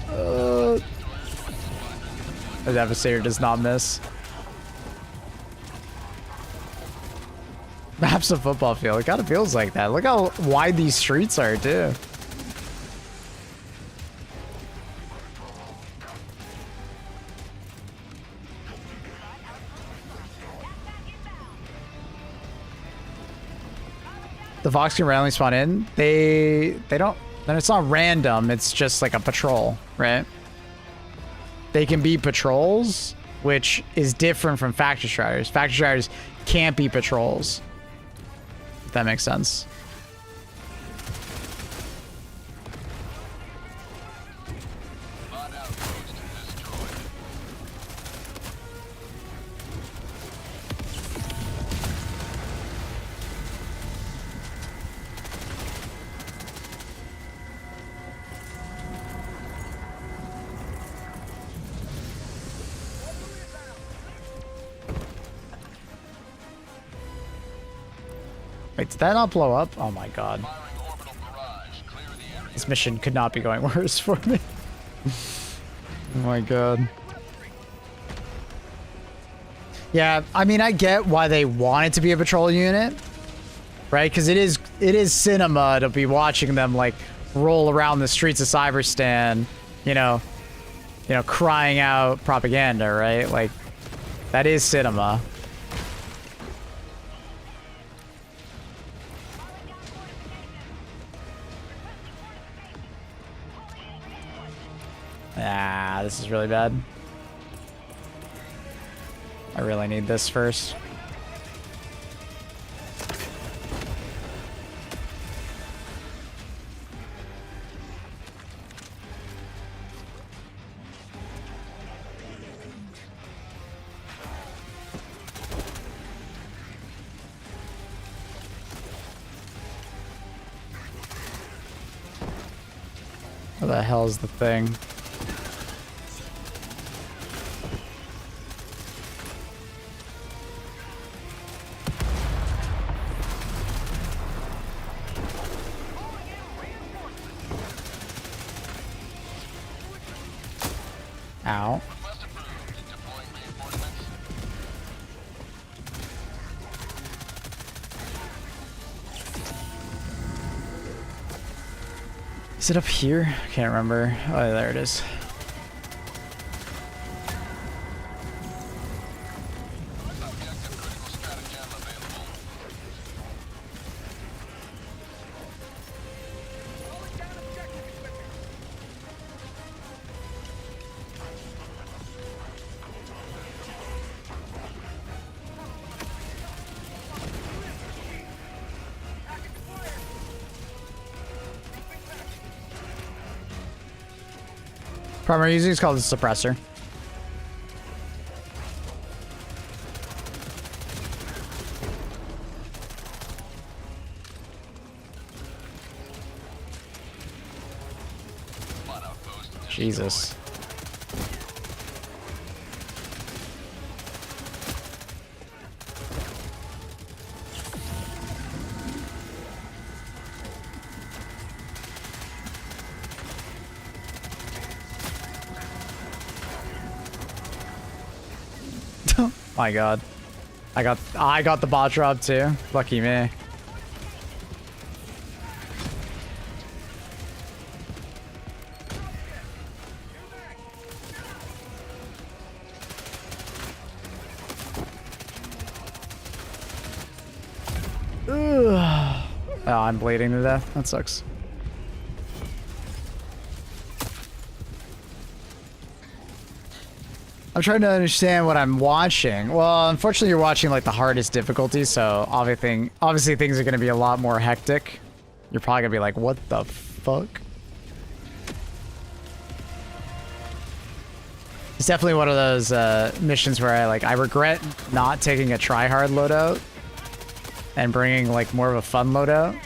The Devastator does not miss. Maps a football field. It kind of feels like that. Look how wide these streets are, too. The Vox can randomly spawn in. They don't. Then it's not random. It's just like a patrol, right? They can be patrols, which is different from factory striders. Factory striders can't be patrols. If that makes sense. Bot outpost destroyed. Wait, did that not blow up? Oh my god. Firing orbital barrage. Clear the area. This mission could not be going worse for me. Oh my god. Yeah, I mean, I get why they want it to be a patrol unit, right? Because it is cinema to be watching them like roll around the streets of Cyberstan, you know, crying out propaganda, right? Like, that is cinema. Ah, this is really bad. I really need this first. Where the hell is the thing? Ow. Request approved. Deploying reinforcements. Is it up here? I can't remember. Oh, there it is. Objective critical stratagem available. Primary using is called a suppressor. Jesus. My god. I got the bot drop too. Lucky me. Ugh. Oh, I'm bleeding to death. That sucks. I'm trying to understand what I'm watching. Well, unfortunately, you're watching like the hardest difficulty, so obviously things are going to be a lot more hectic. You're probably going to be like, what the fuck? It's definitely one of those missions where I regret not taking a try-hard loadout and bringing like more of a fun loadout.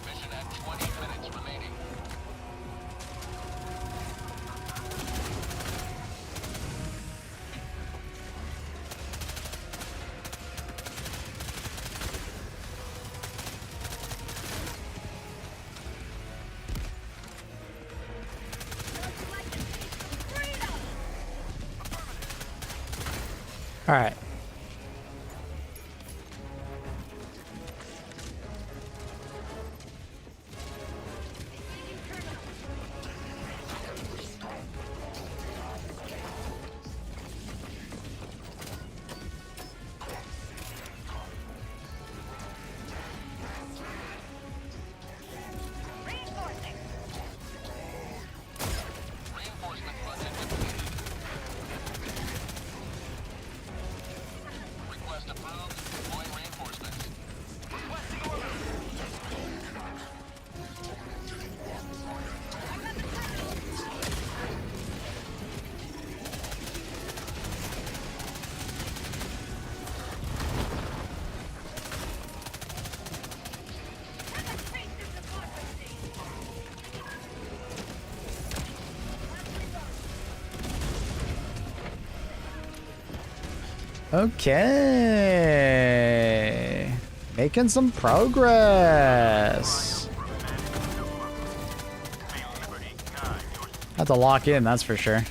Mission at 20 minutes remaining. All right. Reinforcement budget depleted. Request approved. Deploying reinforcements. Requesting order. Okay. Making some progress. Have to lock in, that's for sure.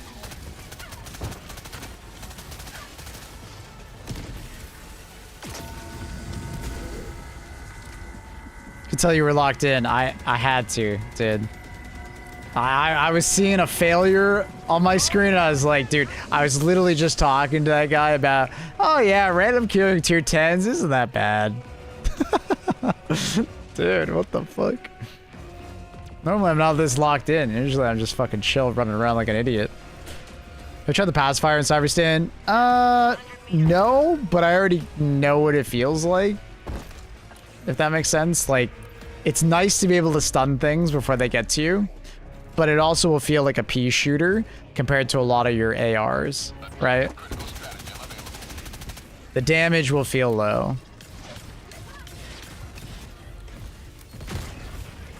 Could tell you were locked in. I had to, dude. I was seeing a failure on my screen and I was like, dude, I was literally just talking to that guy about, oh yeah, random queuing tier 10s isn't that bad. Dude, what the fuck? Normally I'm not this locked in. Usually I'm just fucking chill running around like an idiot. Have you tried the pacifier in Cyberstan? No, but I already know what it feels like. If that makes sense. Like, it's nice to be able to stun things before they get to you. But it also will feel like a pea shooter compared to a lot of your ARs, right? The damage will feel low.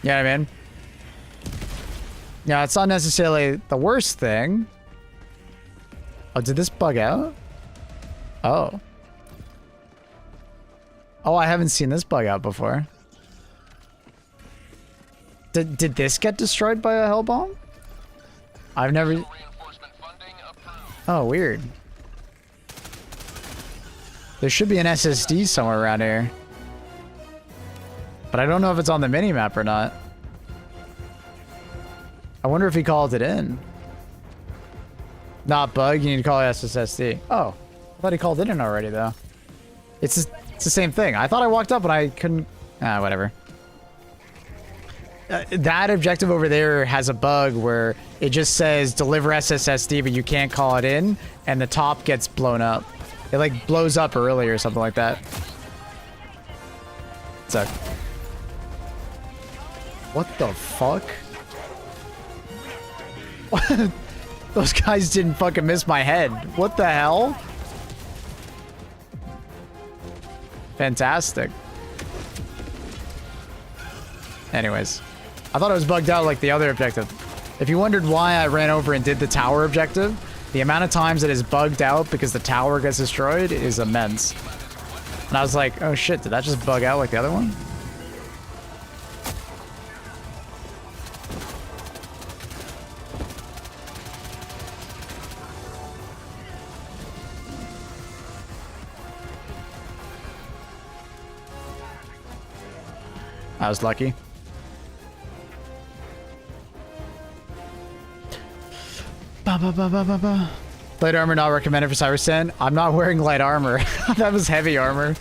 You know what I mean? Yeah, it's not necessarily the worst thing. Oh, did this bug out? Oh. Oh, I haven't seen this bug out before. Did this get destroyed by a hell bomb? I've never... Oh, weird. There should be an SSD somewhere around here. But I don't know if it's on the minimap or not. I wonder if he called it in. Not bug, you need to call it SSD. Oh, I thought he called it in already though. It's the same thing. I thought I walked up and I couldn't... Ah, whatever. That objective over there has a bug where it just says deliver SSD, but you can't call it in, and the top gets blown up. It like blows up early or something like that. So, what the fuck? Those guys didn't fucking miss my head. What the hell? Fantastic. Anyways. I thought it was bugged out like the other objective. If you wondered why I ran over and did the tower objective, the amount of times it is bugged out because the tower gets destroyed is immense. And I was like, oh shit, did that just bug out like the other one? I was lucky. Light armor not recommended for Cyberstan. I'm not wearing light armor. That was heavy armor.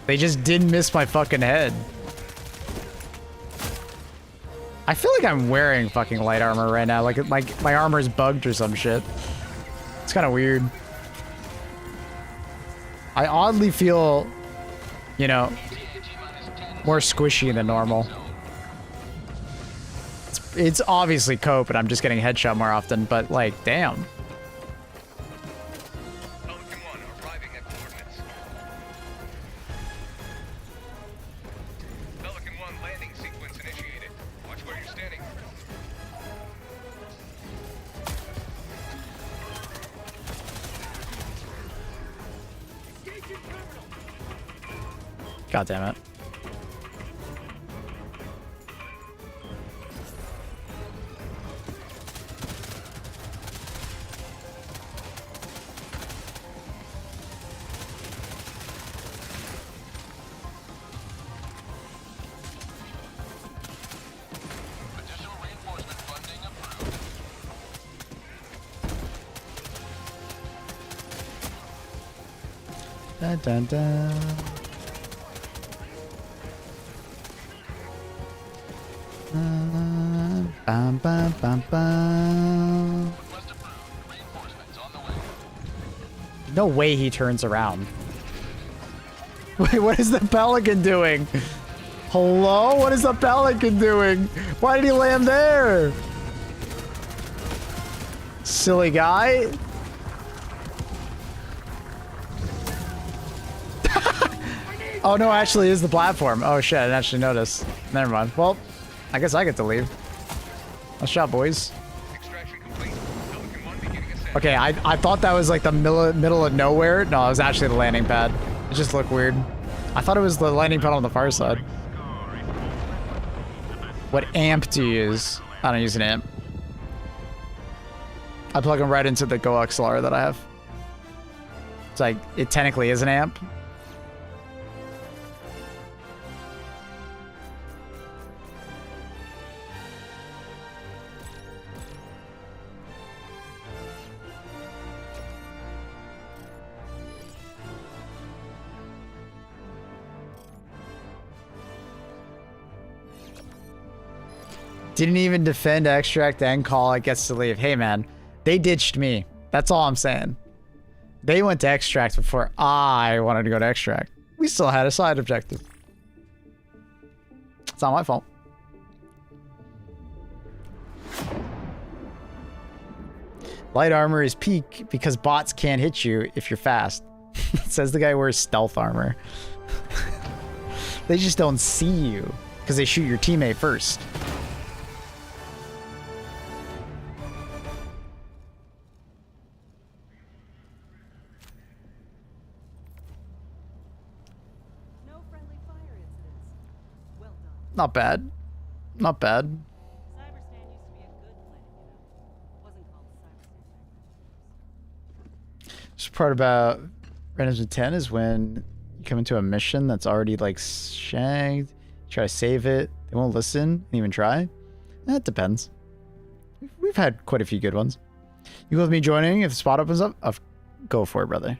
They just didn't miss my fucking head. I feel like I'm wearing fucking light armor right now. Like my armor's bugged or some shit. It's kind of weird. I oddly feel, you know, more squishy than normal. It's obviously cope and I'm just getting headshot more often, but like, damn. Pelican 1 arriving at coordinates. Pelican 1 landing sequence initiated. Watch where you're standing. God damn it. Dun, dun, dun. Bum, bum, bum, bum. No way he turns around. Wait, what is the Pelican doing? Hello? What is the Pelican doing? Why did he land there? Silly guy. Oh no, actually, it is the platform. Oh shit, I didn't actually notice. Never mind. Well, I guess I get to leave. Nice shot, boys. Okay, I thought that was like the middle of nowhere. No, it was actually the landing pad. It just looked weird. I thought it was the landing pad on the far side. What amp do you use? I don't use an amp. I plug them right into the Go XLR that I have. It's like, it technically is an amp. Didn't even defend extract and call it gets to leave. Hey man, they ditched me. That's all I'm saying. They went to extract before I wanted to go to extract. We still had a side objective. It's not my fault. Light armor is peak because bots can't hit you if you're fast. Says the guy who wears stealth armor. They just don't see you because they shoot your teammate first. No friendly fire incidents. Well done. Not bad. Not bad. Cyberstan used to be a good place, you know. Wasn't called Cyberstan. This part about Red Dead 10 is when you come into a mission that's already like shagged. You try to save it. They won't listen and even try. That depends. We've had quite a few good ones. You with me joining if the spot opens up? Go for it, brother.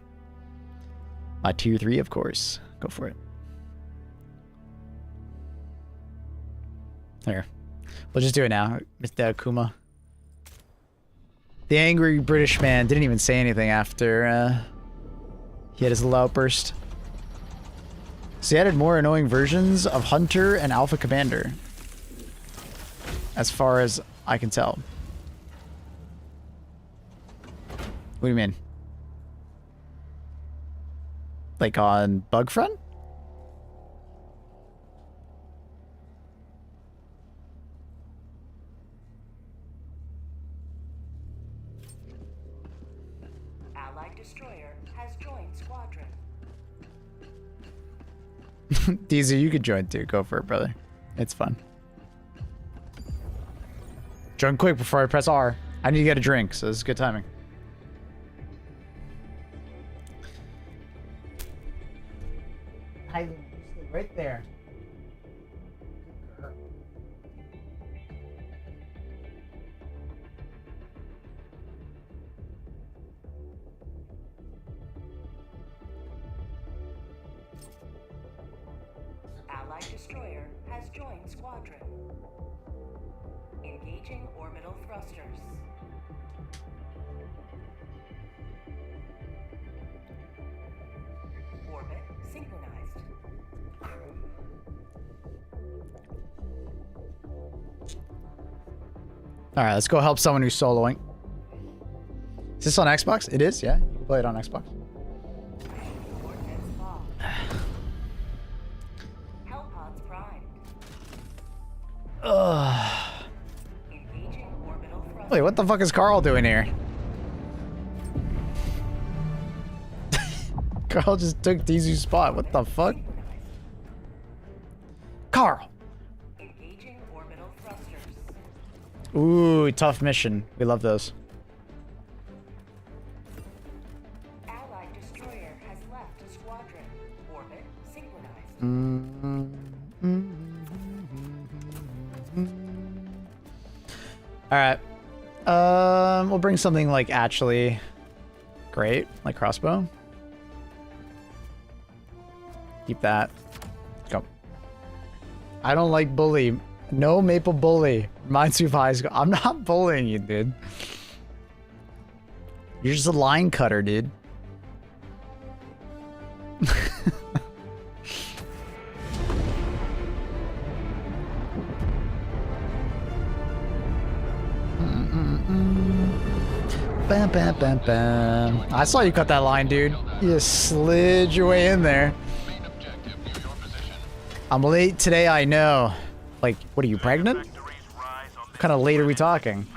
My tier 3, of course. Go for it. There. We'll just do it now, Mr. Kuma. The angry British man didn't even say anything after he had his little outburst. So he added more annoying versions of Hunter and Alpha Commander. As far as I can tell. What do you mean? Like on Bugfront? Allied destroyer has joined squadron. DZ, you could join too. Go for it, brother. It's fun. Join quick before I press R. I need to get a drink, so this is good timing. Hi, stay right there. Allied destroyer has joined squadron. Engaging orbital thrusters. Orbit synchronized. Alright, let's go help someone who's soloing. Is this on Xbox? It is, yeah. You can play it on Xbox. Coordinates locked. Hellpods primed. Engaging orbital thrusters. Wait, what the fuck is Carl doing here? Carl just took DZ's spot. What the fuck? Carl! Engaging orbital thrusters. Ooh, tough mission. We love those. Allied destroyer has left squadron. Orbit synchronized. Alright. We'll bring something like actually great, like crossbow. Keep that. Go. I don't like bully. No maple bully. Reminds me of high school. I'm not bullying you, dude. You're just a line cutter, dude. Bam, bam, bam, bam. I saw you cut that line, dude. You just slid your way in there. Main objective near your position. I'm late today, I know. Like, what are you, pregnant? What kind of late are we talking?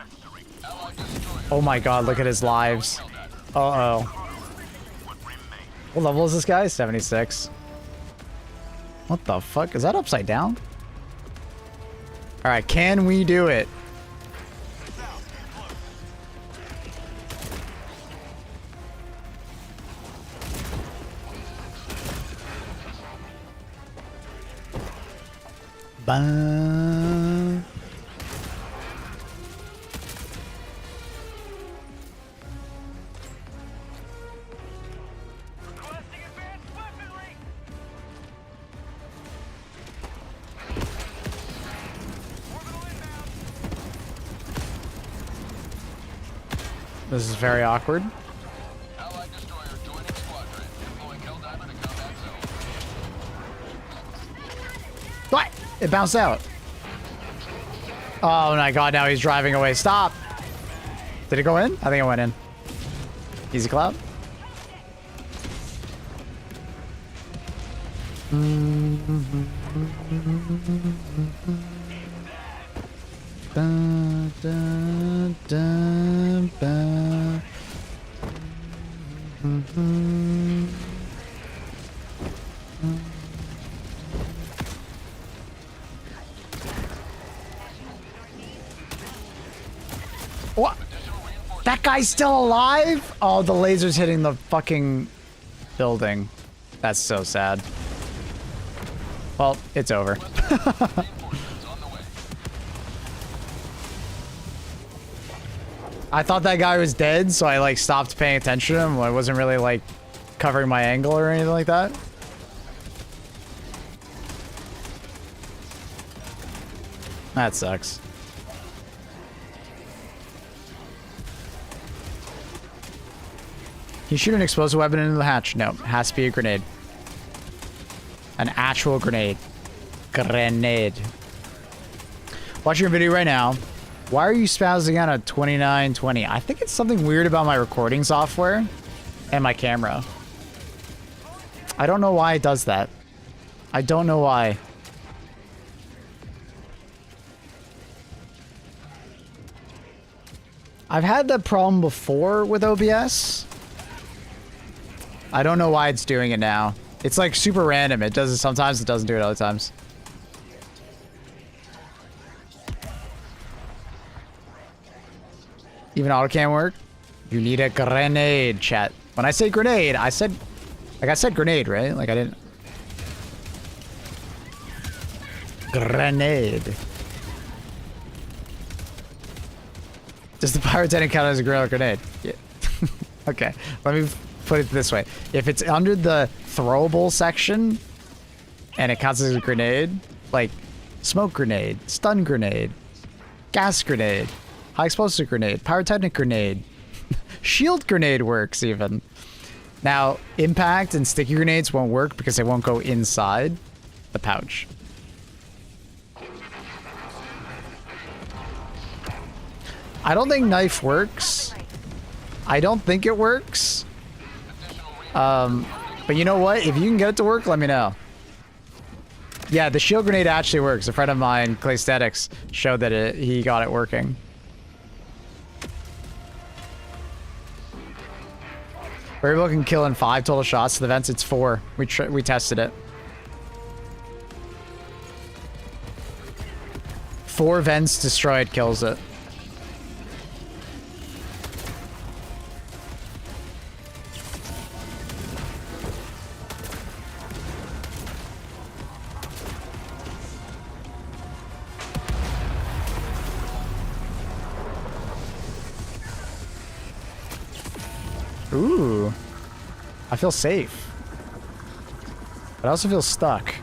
Oh my god, look at his lives. Uh-oh. What level is this guy? 76. What the fuck? Is that upside down? Alright, can we do it? Bam. Requesting advanced weaponry! Orbital inbound! This is very awkward. Allied destroyer joining squadron. Deploying Helldiver to combat zone. What? It bounced out. Oh my god, now he's driving away. Stop! Did it go in? I think it went in. Easy clap. Dun, dun, dun, dun. What? That guy's still alive? Oh, the laser's hitting the fucking building. That's so sad. Well, it's over. I thought that guy was dead, so I like stopped paying attention to him. I wasn't really like covering my angle or anything like that. That sucks. Can you shoot an explosive weapon into the hatch? No, it has to be a grenade. An actual grenade. Grenade. Watching your video right now. Why are you spazzing out at 2920? I think it's something weird about my recording software and my camera. I don't know why it does that. I don't know why. I've had that problem before with OBS. I don't know why it's doing it now. It's like super random. It does it sometimes, it doesn't do it other times. Even auto can't work? You need a grenade, chat. When I say grenade, I said grenade, right? Like I didn't. Grenade. Does the pyrotechnic count as a grenade? Yeah. Okay, let me put it this way. If it's under the throwable section and it counts as a grenade, like smoke grenade, stun grenade, gas grenade, high explosive grenade, pyrotechnic grenade, shield grenade works even. Now, impact and sticky grenades won't work because they won't go inside the pouch. I don't think knife works. I don't think it works. But you know what? If you can get it to work, let me know. Yeah, the shield grenade actually works. A friend of mine, Claystetics, showed that he got it working. Variable can kill in 5 total shots. To the vents, it's 4. We tested it. 4 vents destroyed kills it. Ooh. I feel safe. But I also feel stuck.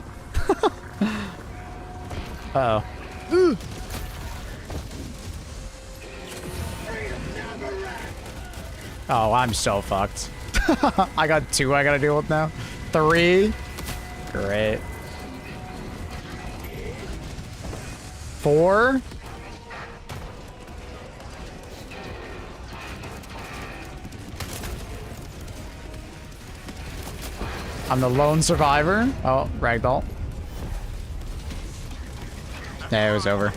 Uh-oh. Ooh. Oh, I'm so fucked. I got 2 I gotta deal with now. 3. Great. 4. I'm the lone survivor. Oh, ragdoll. Yeah, it was over.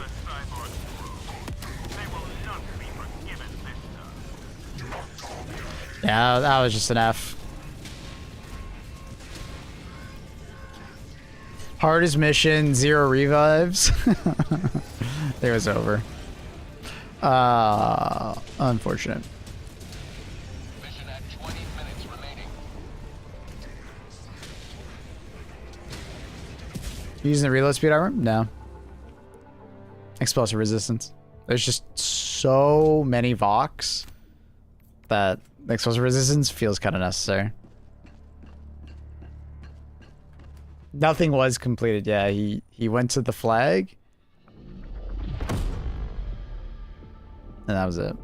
Yeah, that was just an F. Hardest mission, 0 revives. It was over. Unfortunate. Mission at 20 minutes remaining. Using the reload speed armor? No. Explosive resistance. There's just so many Vox that explosive resistance feels kind of necessary. Nothing was completed. Yeah, he went to the flag. And that was it.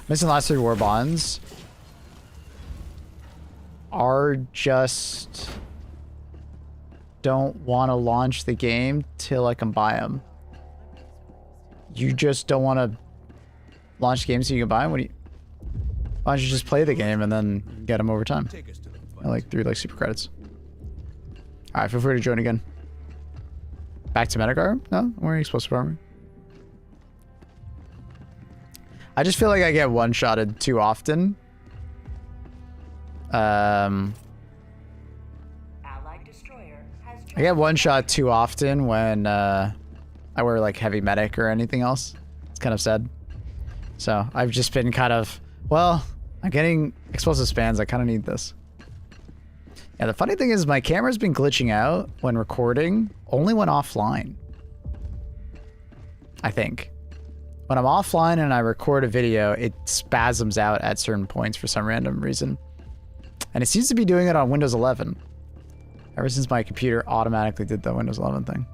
Missing last 3 war bonds are just don't want to launch the game till I can buy them. You just don't want to launch the game so you can buy them? What do you... Why don't you just play the game and then get them over time? Like through like super credits. Alright, feel free to join again. Back to Medigar? No? I'm wearing explosive armor. I just feel like I get one-shotted too often. I get one-shot too often when I wear like heavy medic or anything else. It's kind of sad. So I've just been kind of, well, I'm getting explosive spans. I kind of need this. Yeah, the funny thing is my camera's been glitching out when recording, only when offline. I think. When I'm offline and I record a video, it spasms out at certain points for some random reason. And it seems to be doing it on Windows 11. Ever since my computer automatically did the Windows 11 thing.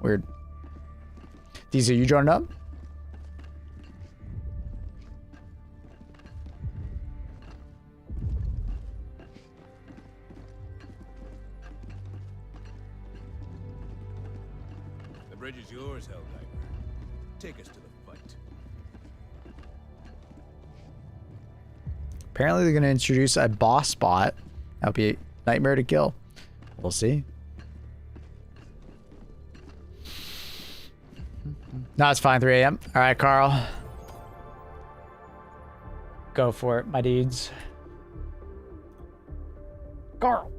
Weird. These are you joined up? The bridge is yours, Helldiver. Take us to the fight. Apparently they're going to introduce a boss bot. That'll be a nightmare to kill. We'll see. No, it's fine. 3 a.m. All right, Carl. Go for it, my dudes. Carl.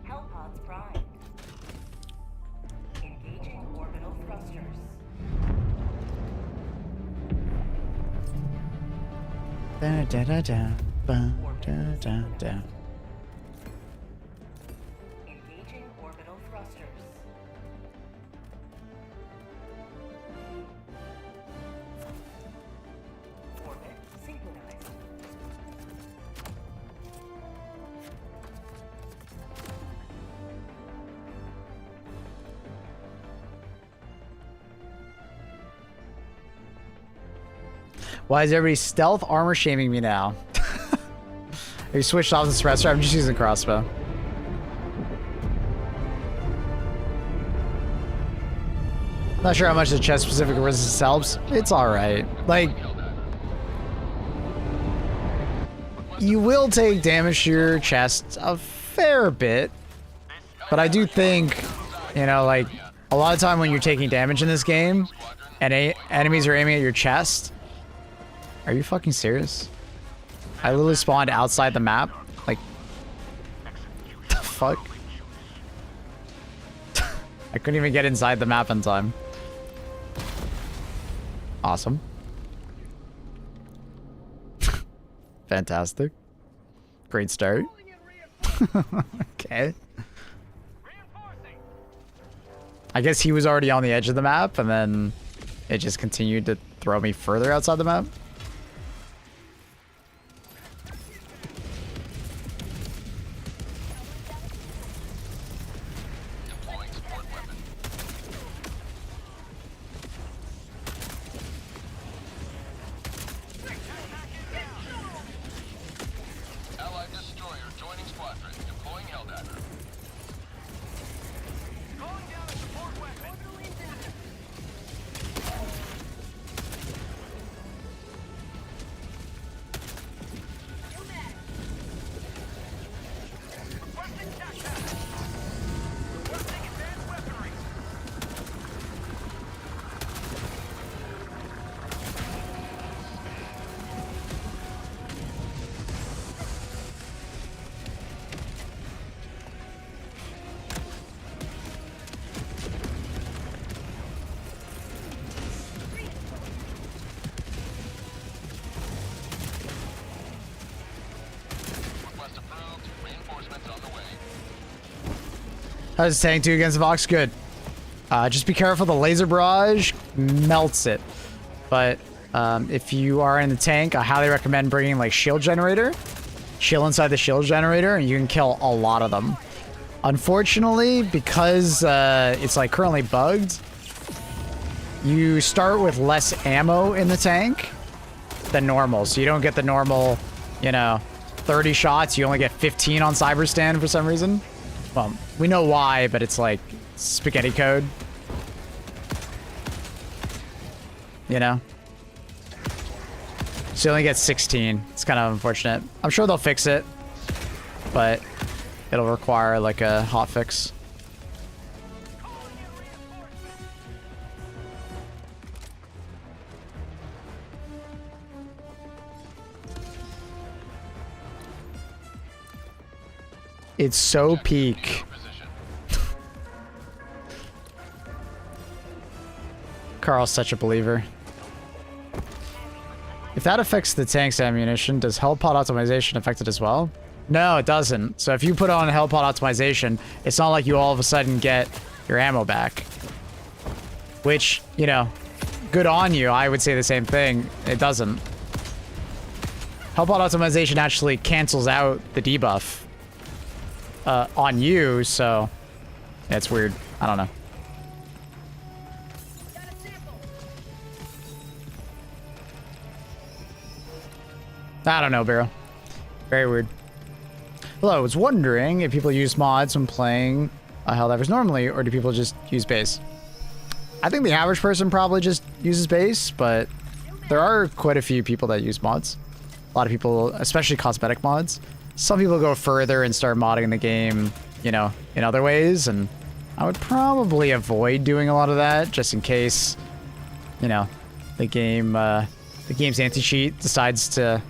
Hellpods primed. Engaging orbital thrusters. Da da da da. Ba, da da da. Engaging orbital thrusters. Orbit synchronized. Why is everybody stealth armor shaming me now? Have you switched off the suppressor? I'm just using the crossbow. Not sure how much the chest specific resistance helps. It's alright. Like, you will take damage to your chest a fair bit. But I do think, you know, like, a lot of time when you're taking damage in this game, and enemies are aiming at your chest. Are you fucking serious? I literally spawned outside the map. Like, the fuck? I couldn't even get inside the map in time. Awesome. Fantastic. Great start. Okay. I guess he was already on the edge of the map, and then it just continued to throw me further outside the map. Allied destroyer joining squadron. Deploying Helldiver. Calling down a support weapon. Requesting tactics. Requesting advanced weaponry. Request approved. Reinforcements on the way. How's tank 2 against Vox? Good. Just be careful. The laser barrage melts it. But if you are in the tank, I highly recommend bringing like shield generator. Chill inside the shield generator, and you can kill a lot of them. Unfortunately, because it's like currently bugged, you start with less ammo in the tank than normal. So you don't get the normal, you know, 30 shots. You only get 15 on Cyberstand for some reason. Well, we know why, but it's like spaghetti code. You know? So you only get 16. It's kind of unfortunate. I'm sure they'll fix it, but it'll require like a hotfix. It's so peak. Carl's such a believer. If that affects the tank's ammunition, does Hell Pod optimization affect it as well? No, it doesn't. So if you put on Hell Pod optimization, it's not like you all of a sudden get your ammo back. Which, you know, good on you. I would say the same thing. It doesn't. Hell Pod optimization actually cancels out the debuff on you, so it's weird. I don't know. I don't know, Barrow. Very weird. Hello, I was wondering if people use mods when playing Helldivers normally, or do people just use base? I think the average person probably just uses base, but there are quite a few people that use mods. A lot of people, especially cosmetic mods. Some people go further and start modding the game, you know, in other ways, and I would probably avoid doing a lot of that, just in case, you know, the game's anti-cheat decides to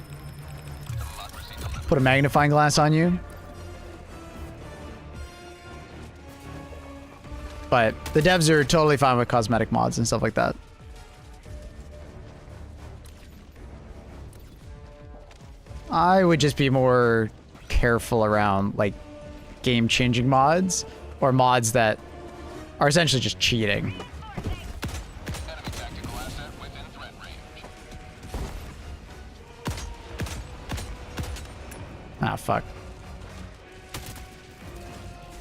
put a magnifying glass on you. But the devs are totally fine with cosmetic mods and stuff like that. I would just be more careful around like game-changing mods or mods that are essentially just cheating. Enemy tactical asset within threat range. Ah, fuck.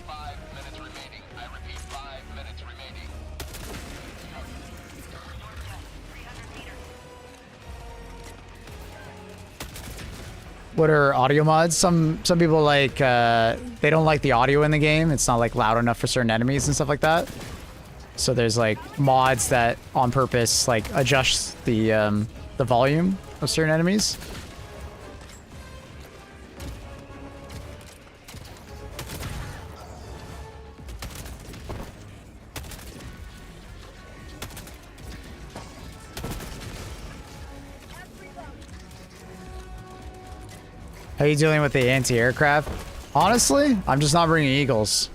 5 minutes remaining. I repeat, 5 minutes remaining. What are audio mods? Some people like they don't like the audio in the game. It's not like loud enough for certain enemies and stuff like that. So there's like mods that on purpose like adjust the volume of certain enemies. How are you dealing with the anti-aircraft? Honestly, I'm just not bringing Eagles.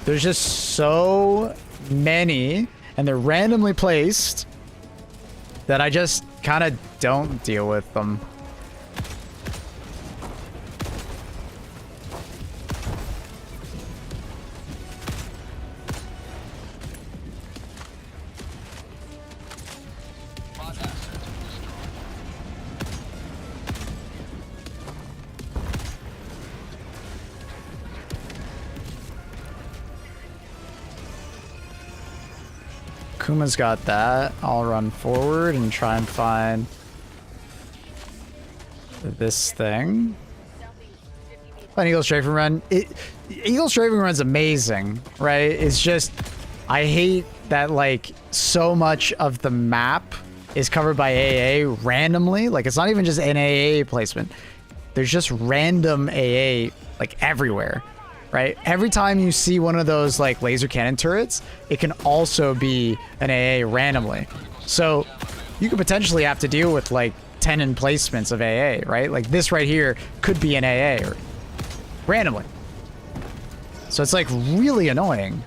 There's just so many, and they're randomly placed, that I just kind of don't deal with them. Kuma's got that. I'll run forward and try and find this thing. An Eagle strafing run. Eagle strafing run's amazing, right? It's just, I hate that like so much of the map is covered by AA randomly. Like it's not even just an AA placement. There's just random AA like everywhere. Right? Every time you see one of those like laser cannon turrets, it can also be an AA randomly. So you could potentially have to deal with like 10 emplacements of AA, right? Like this right here could be an AA randomly. So it's like really annoying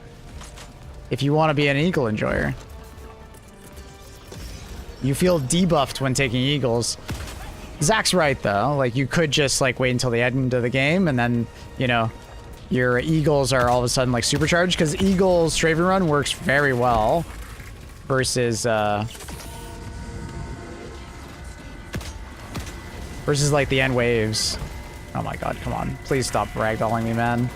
if you want to be an Eagle enjoyer. You feel debuffed when taking Eagles. Zach's right though. Like you could just like wait until the end of the game and then, you know, your Eagles are all of a sudden like supercharged, because Eagle's strafing run works very well versus like the end waves. Oh my god, come on. Please stop ragdolling me, man.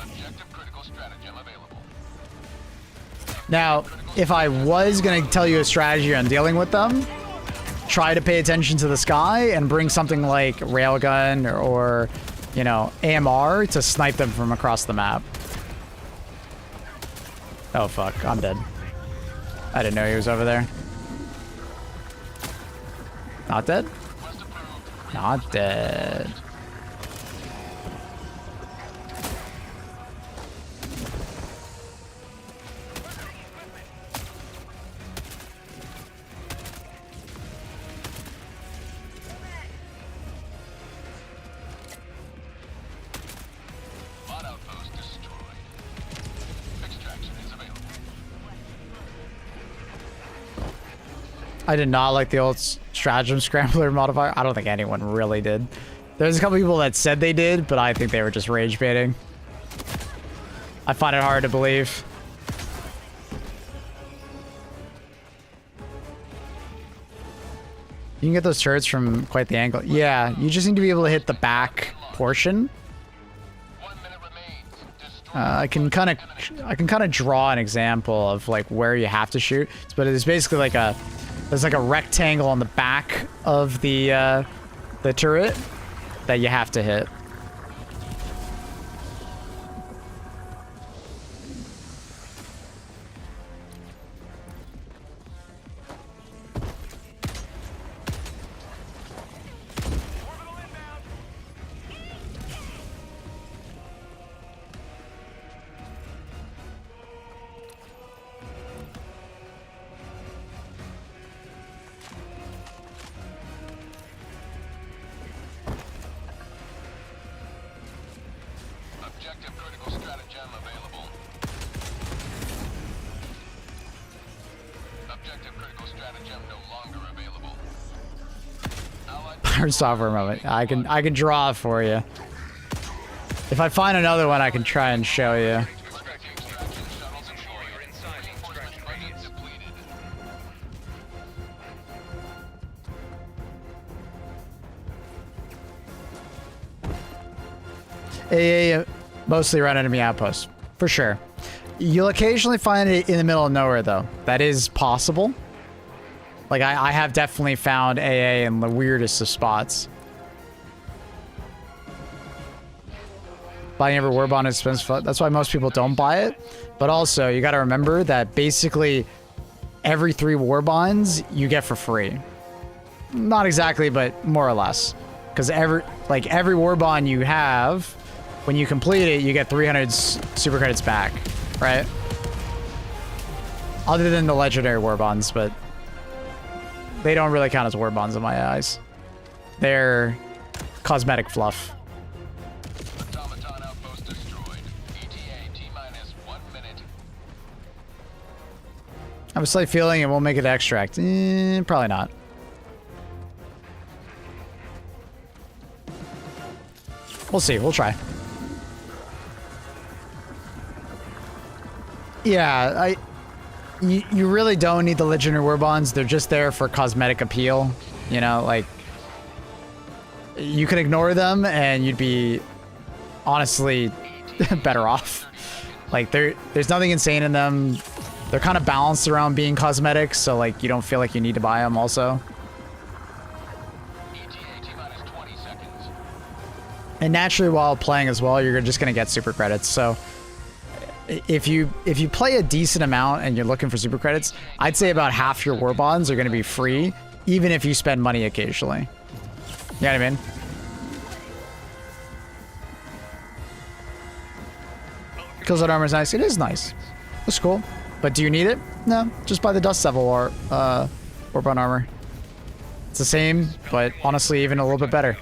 Objective critical stratagem available. Now, if I was going to tell you a strategy on dealing with them, try to pay attention to the sky and bring something like railgun or, you know, AMR to snipe them from across the map. Oh, fuck. I'm dead. I didn't know he was over there. Not dead? Not dead. Bot outpost destroyed. Extraction is available. I did not like the old stratagem scrambler modifier. I don't think anyone really did. There's a couple people that said they did, but I think they were just rage baiting. I find it hard to believe. You can get those turrets from quite the angle. Yeah, you just need to be able to hit the back portion. 1 minute remains. Destroy. I can kind of draw an example of like where you have to shoot, but it's basically like there's like a rectangle on the back of the turret that you have to hit. Objective critical stratagem available. Objective critical stratagem no longer available. Allied Software moment. I can draw it for you. If I find another one, I can try and show you. extraction shuttles destroyed. Reinforcement budget depleted. AA mostly around enemy outposts, for sure. You'll occasionally find it in the middle of nowhere, though. That is possible. Like, I have definitely found AA in the weirdest of spots. Buying every warbond is expensive. That's why most people don't buy it. But also, you got to remember that basically every 3 warbonds you get for free. Not exactly, but more or less. Because every warbond you have, when you complete it, you get 300 super credits back, right? Other than the legendary warbonds, but they don't really count as warbonds in my eyes. They're cosmetic fluff. Automaton outpost destroyed. ETA T-minus 1 minute. I have a slight feeling it won't make it to extract. Probably not. We'll see. We'll try. Yeah, you really don't need the legendary warbonds. They're just there for cosmetic appeal. You know, like, you can ignore them and you'd be honestly better off. Like, there's nothing insane in them. They're kind of balanced around being cosmetic, so like you don't feel like you need to buy them also. ETA T-minus 20 seconds. And naturally, while playing as well, you're just gonna get super credits. So if you play a decent amount and you're looking for super credits, I'd say about half your warbonds are gonna be free, even if you spend money occasionally. You know what I mean? Kills that armor is nice. It is nice. It's cool. But do you need it? No. Just buy the Dust Devil or warbond armor. It's the same, but honestly even a little bit better.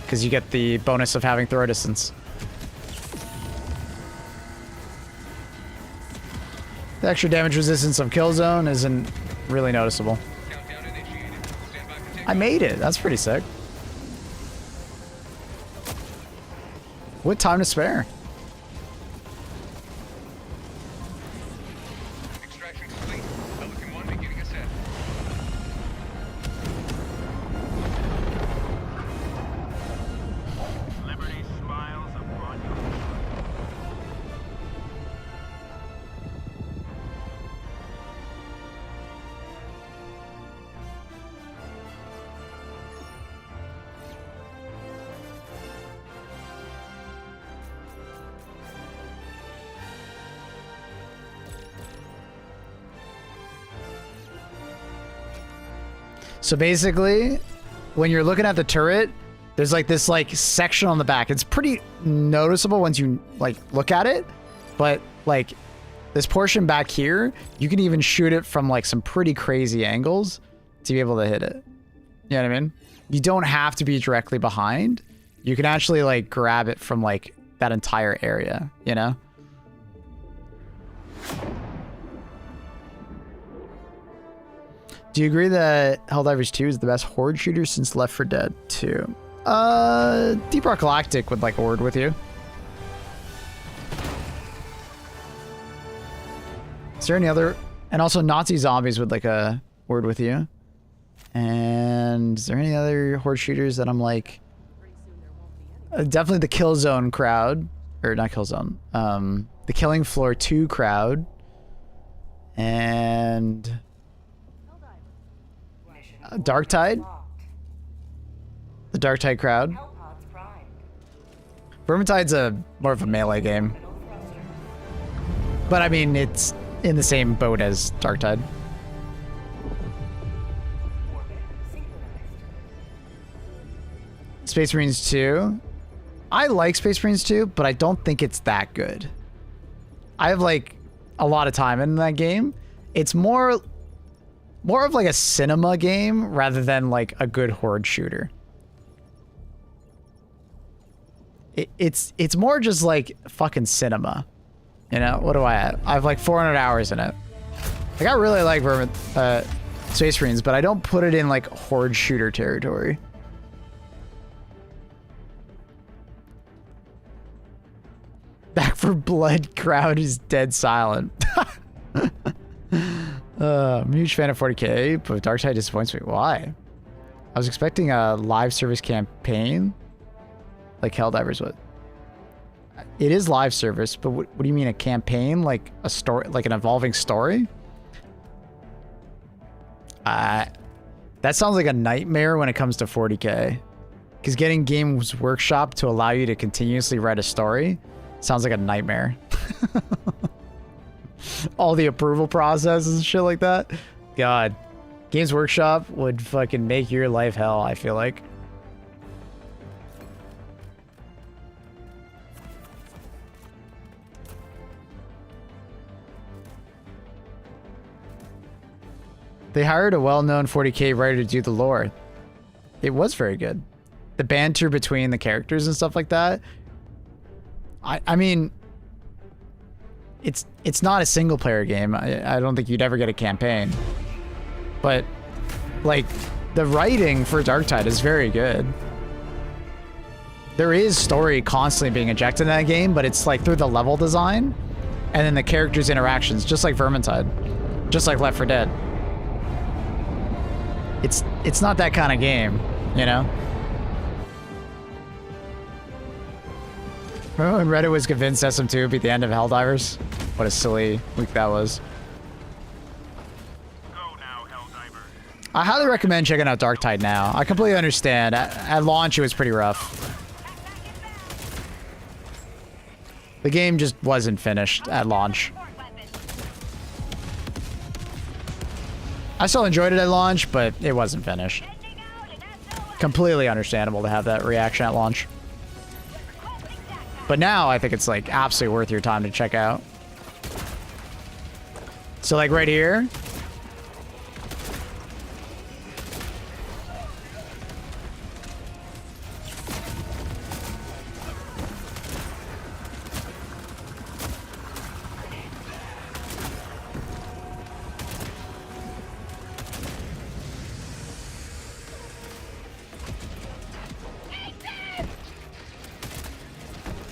Because you get the bonus of having throw distance. The extra damage resistance of kill zone isn't really noticeable. I made it. That's pretty sick. What time to spare? Extraction complete. Pelican 1 beginning ascent. Liberty smiles upon you. So basically, when you're looking at the turret, there's like this like section on the back. It's pretty noticeable once you like look at it, but like this portion back here, you can even shoot it from like some pretty crazy angles to be able to hit it. You know what I mean? You don't have to be directly behind. You can actually like grab it from like that entire area, you know? Do you agree that Helldivers 2 is the best horde shooter since Left 4 Dead 2? Deep Rock Galactic would like a word with you. Is there any other? And also Nazi Zombies would like a word with you. And is there any other horde shooters that I'm like? Definitely the Killzone crowd, or not Killzone. The Killing Floor 2 crowd, and Darktide. The Darktide crowd. Vermintide's a more of a melee game, but I mean it's in the same boat as Darktide. Space Marines 2. I like Space Marines 2, but I don't think it's that good. I have like a lot of time in that game. It's more of like a cinema game rather than like a good horde shooter. It's more just like fucking cinema. You know, what do I have? I have like 400 hours in it. Like I really like Space Marines, but I don't put it in like horde shooter territory. Back for Blood crowd is dead silent. I'm a huge fan of 40k, but Darktide disappoints me. Why? I was expecting a live service campaign like Helldivers would. It is live service, but what do you mean a campaign? Like a story, like an evolving story? That sounds like a nightmare when it comes to 40k. Because getting Games Workshop to allow you to continuously write a story sounds like a nightmare. All the approval processes and shit like that. God. Games Workshop would fucking make your life hell, I feel like. They hired a well-known 40k writer to do the lore. It was very good. The banter between the characters and stuff like that. I mean, it's not a single player game. I don't think you'd ever get a campaign. But like the writing for Darktide is very good. There is story constantly being injected in that game, but it's like through the level design and then the characters' interactions, just like Vermintide, just like Left 4 Dead. It's not that kind of game, you know? Remember when Reddit was convinced SM2 would be the end of Helldivers? What a silly week that was. Go now, Helldiver. I highly recommend checking out Darktide now. I completely understand. At launch, it was pretty rough. The game just wasn't finished at launch. I still enjoyed it at launch, but it wasn't finished. Completely understandable to have that reaction at launch. But now I think it's like absolutely worth your time to check out. So like right here.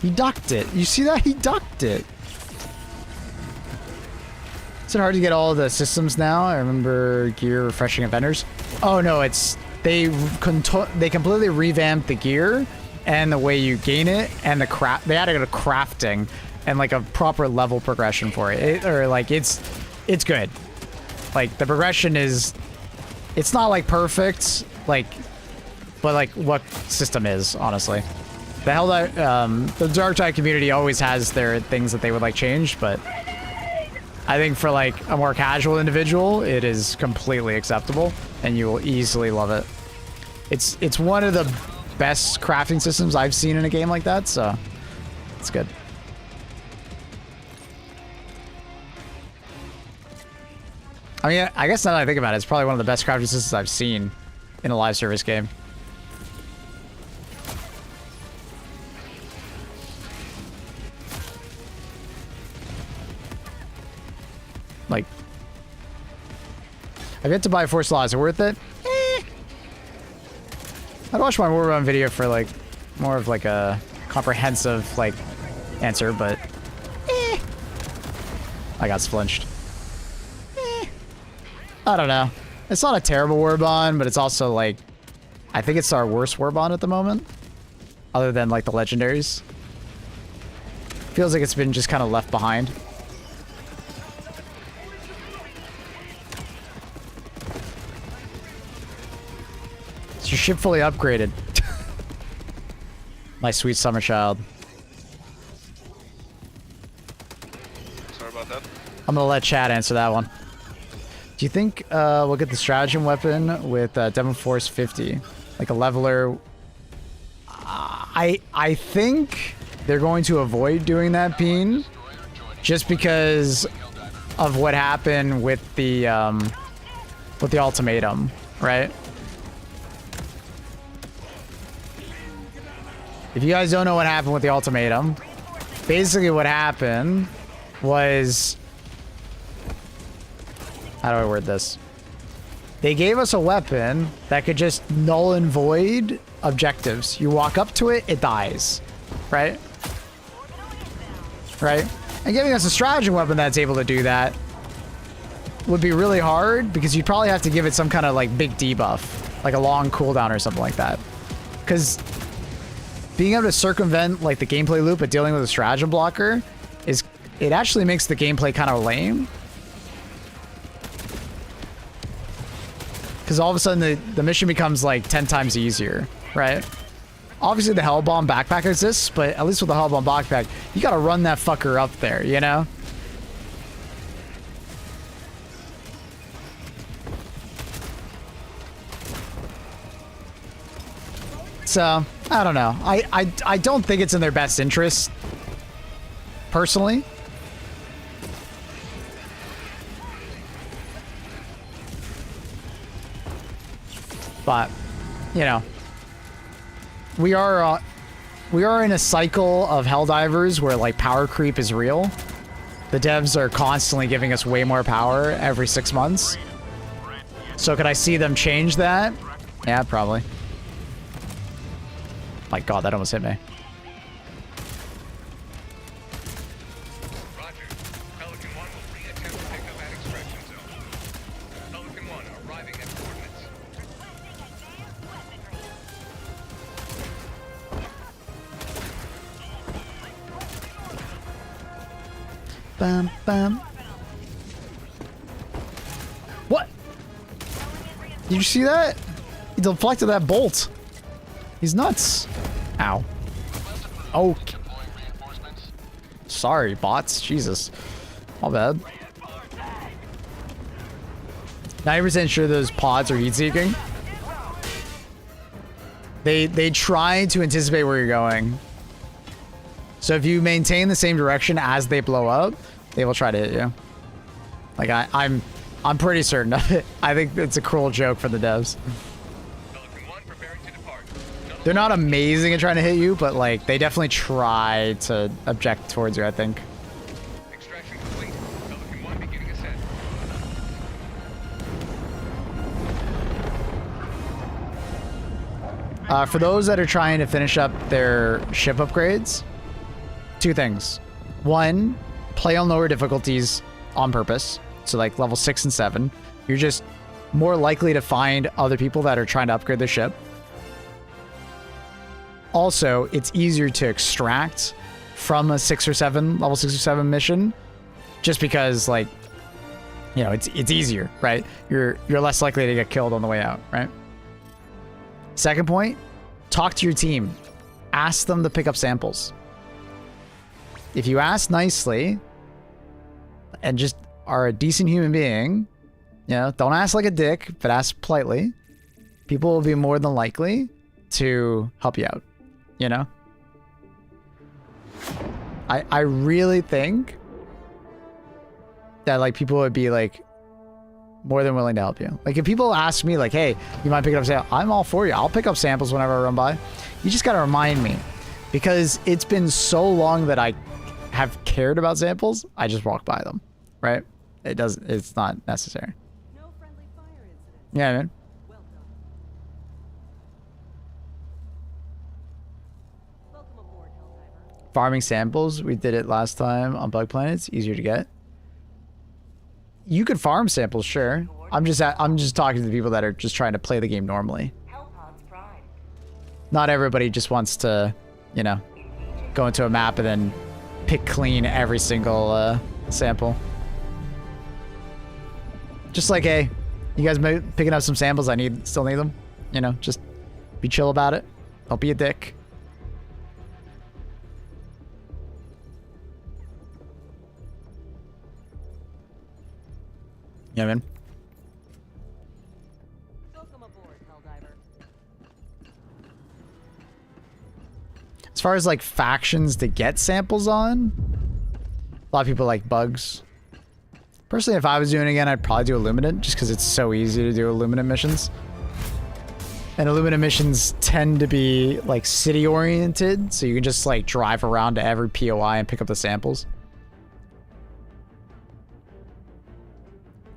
He ducked it. You see that? He ducked it. Is it hard to get all the systems now? I remember gear refreshing and vendors. Oh no, it's they completely revamped the gear and the way you gain it and the craft. They added a crafting and like a proper level progression for it. It's good. Like the progression is, it's not like perfect, like, but like what system is honestly. The Dark Tide community always has their things that they would like change, but I think for like a more casual individual, it is completely acceptable and you will easily love it. It's one of the best crafting systems I've seen in a game like that, so it's good. I mean, I guess now that I think about it, it's probably one of the best crafting systems I've seen in a live service game. Like, I've yet to buy 4 slots. Is it worth it? I'd watch my Warbone video for like more of like a comprehensive like answer, but I got flinched. I don't know. It's not a terrible Warbond, but it's also like, I think it's our worst Warbond at the moment, other than like the legendaries. Feels like it's been just kind of left behind. Is your ship fully upgraded? My sweet summer child. Sorry about that. I'm gonna let Chad answer that one. Do you think we'll get the stratagem weapon with Demon Force 50? Like a leveler? I think they're going to avoid doing that, Bean, just because of what happened with the ultimatum, right? If you guys don't know what happened with the ultimatum, basically what happened was... How do I word this? They gave us a weapon that could just null and void objectives. You walk up to it, it dies. Right? Right? And giving us a stratagem weapon that's able to do that would be really hard because you'd probably have to give it some kind of like big debuff, like a long cooldown or something like that. Because being able to circumvent like the gameplay loop of dealing with a stratagem blocker is, it actually makes the gameplay kind of lame. Because all of a sudden the mission becomes like 10 times easier, right? Obviously the Hellbomb backpack exists, but at least with the Hellbomb backpack, you gotta run that fucker up there, you know? So, I don't know. I don't think it's in their best interest, personally. But, you know, we are in a cycle of Helldivers where like power creep is real. The devs are constantly giving us way more power every 6 months. So could I see them change that? Yeah, probably. My God, that almost hit me. Roger. Pelican 1 will re-attempt pickup at extraction zone. Pelican 1 arriving at coordinates. Bam, bam. What? Did you see that? He deflected that bolt. He's nuts. Ow. Oh. Sorry, bots. Jesus. All bad. 90% sure those pods are heat-seeking. They try to anticipate where you're going. So if you maintain the same direction as they blow up, they will try to hit you. Like I'm pretty certain of it. I think it's a cruel joke for the devs. They're not amazing at trying to hit you, but like they definitely try to object towards you, I think. Extraction complete. Pelican 1 beginning ascent. For those that are trying to finish up their ship upgrades, two things. One, play on lower difficulties on purpose. So like level 6 and 7. You're just more likely to find other people that are trying to upgrade their ship. Also, it's easier to extract from a level 6 or 7 mission, just because, like, you know, it's easier, right? You're less likely to get killed on the way out, right? Second point, talk to your team. Ask them to pick up samples. If you ask nicely and just are a decent human being, you know, don't ask like a dick, but ask politely, people will be more than likely to help you out, you know? I really think that, like, people would be, like, more than willing to help you. Like, if people ask me, like, hey, you might pick it up samples, I'm all for you. I'll pick up samples whenever I run by. You just gotta remind me, because it's been so long that I have cared about samples, I just walk by them, right? It's not necessary. No friendly fire incidents. Yeah, man. Well done. Welcome aboard, Helldiver. Farming samples, we did it last time on Bug Planet. It's easier to get. You could farm samples, sure. I'm just talking to the people that are just trying to play the game normally. Hellpods Prime. Not everybody just wants to, you know, go into a map and then pick clean every single sample. Just like, hey, you guys picking up some samples? Still need them. You know, just be chill about it. Don't be a dick. Yeah, man. Welcome aboard, Helldiver. As far as like factions to get samples on, a lot of people like bugs. Personally, if I was doing it again, I'd probably do Illuminate, just because it's so easy to do Illuminate missions. And Illuminate missions tend to be like city oriented, so you can just like drive around to every POI and pick up the samples.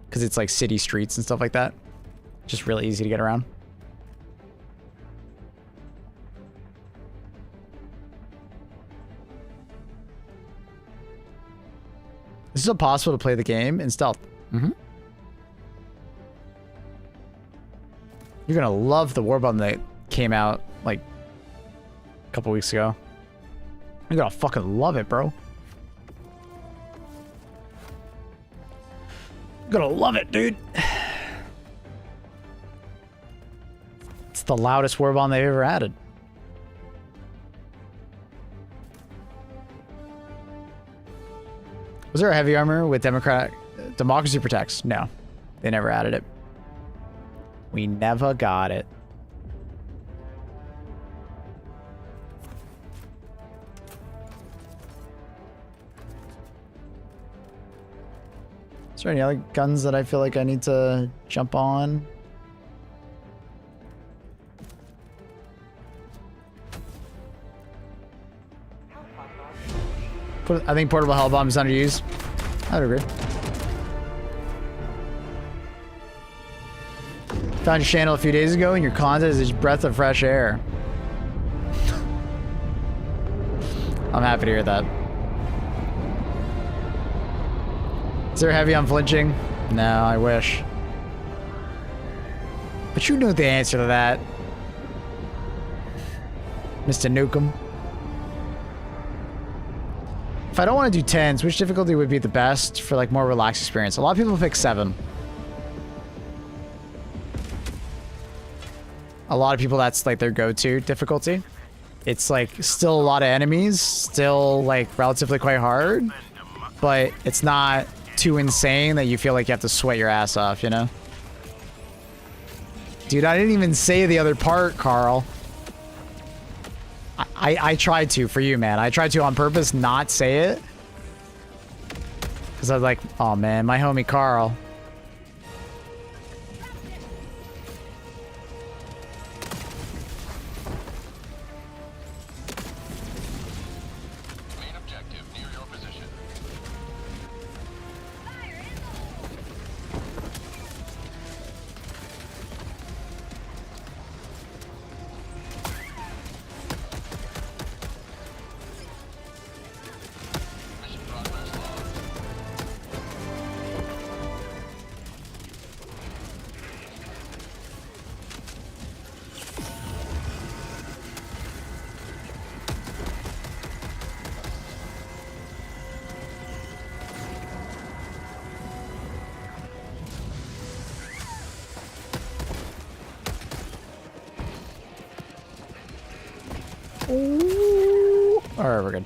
Because it's like city streets and stuff like that. Just really easy to get around. Is it still possible to play the game in stealth? Mm-hmm. You're gonna love the war button that came out like a couple weeks ago. You're gonna fucking love it, bro. You're gonna love it, dude. It's the loudest war bomb they've ever added. Was there a heavy armor with Democracy Protects? No, they never added it. We never got it. Is there any other guns that I feel like I need to jump on? I think portable hell bomb is underused. I would agree. Found your channel a few days ago and your content is a breath of fresh air. I'm happy to hear that. Is there heavy on flinching? No, I wish. But you know the answer to that, Mr. Nukem. If I don't want to do 10s, which difficulty would be the best for like more relaxed experience? A lot of people pick 7. A lot of people, that's like their go-to difficulty. It's like still a lot of enemies, still like relatively quite hard, but it's not too insane that you feel like you have to sweat your ass off, you know? Dude, I didn't even say the other part, Carl. I tried to for you, man. I tried to on purpose not say it. Because I was like, oh man, my homie Carl. Main objective near your position. Ooh. All right, we're good.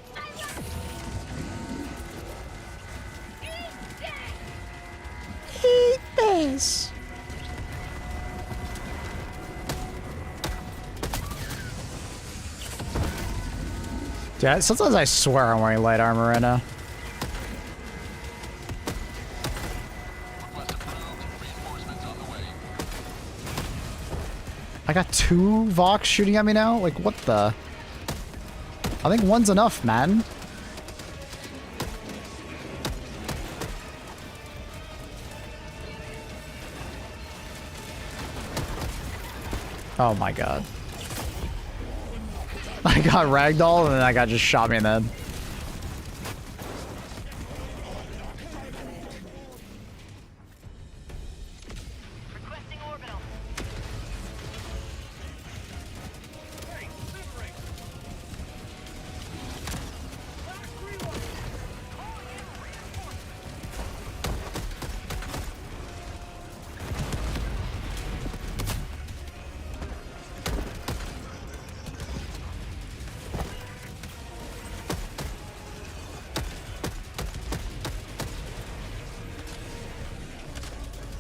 Eat this. Yeah, sometimes I swear I'm wearing light armor right now. Request approved. Reinforcements on the way. I got 2 Vox shooting at me now? Like, what the? I think one's enough, man. Oh my god. I got ragdoll and then that guy just shot me in the head. Requesting orbital.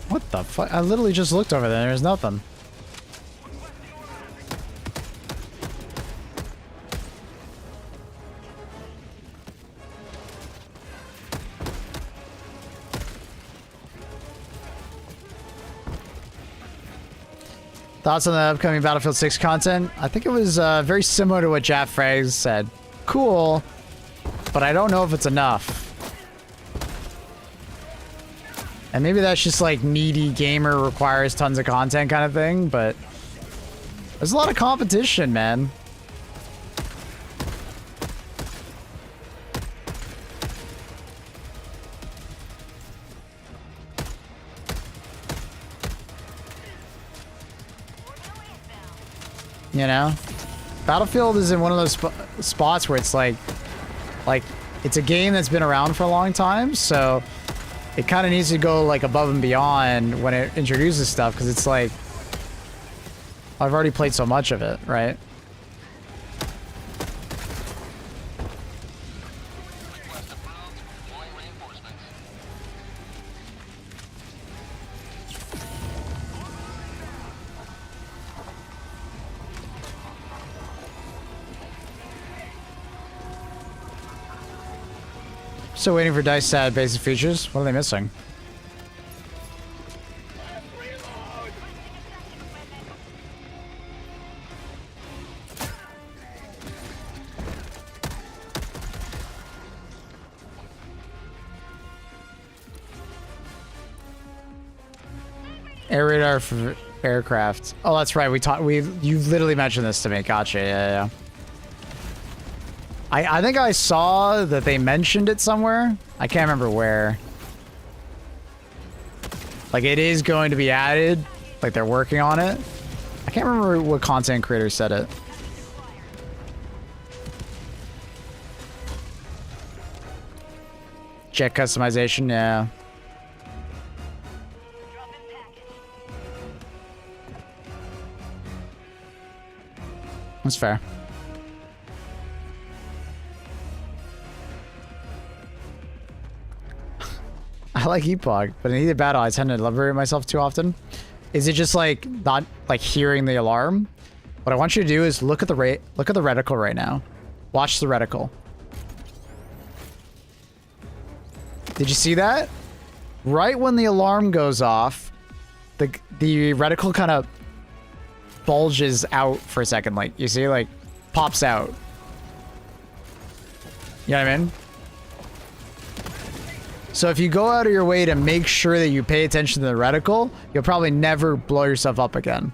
What the fuck? I literally just looked over there. There's nothing. Thoughts on the upcoming Battlefield 6 content? I think it was very similar to what Jaff Frags said. Cool, but I don't know if it's enough. And maybe that's just like needy gamer requires tons of content kind of thing, but there's a lot of competition, man. You know? Battlefield is in one of those spots where it's like it's a game that's been around for a long time, so it kind of needs to go like above and beyond when it introduces stuff, because it's like I've already played so much of it, right? Request approved. Deploying reinforcements. Still waiting for Dice to add basic features. What are they missing? Air radar for aircraft. Oh, that's right. You've literally mentioned this to me. Gotcha. Yeah. I think I saw that they mentioned it somewhere. I can't remember where. Like, it is going to be added. Like, they're working on it. I can't remember what content creator said it. Jet customization, yeah. That's fair. I like Epoch, but in heated battle, I tend to liberate myself too often. Is it just like not like hearing the alarm? What I want you to do is look at the reticle right now. Watch the reticle. Did you see that? Right when the alarm goes off, the reticle kind of bulges out for a second. Like, you see, like, pops out. You know what I mean? So if you go out of your way to make sure that you pay attention to the reticle, you'll probably never blow yourself up again.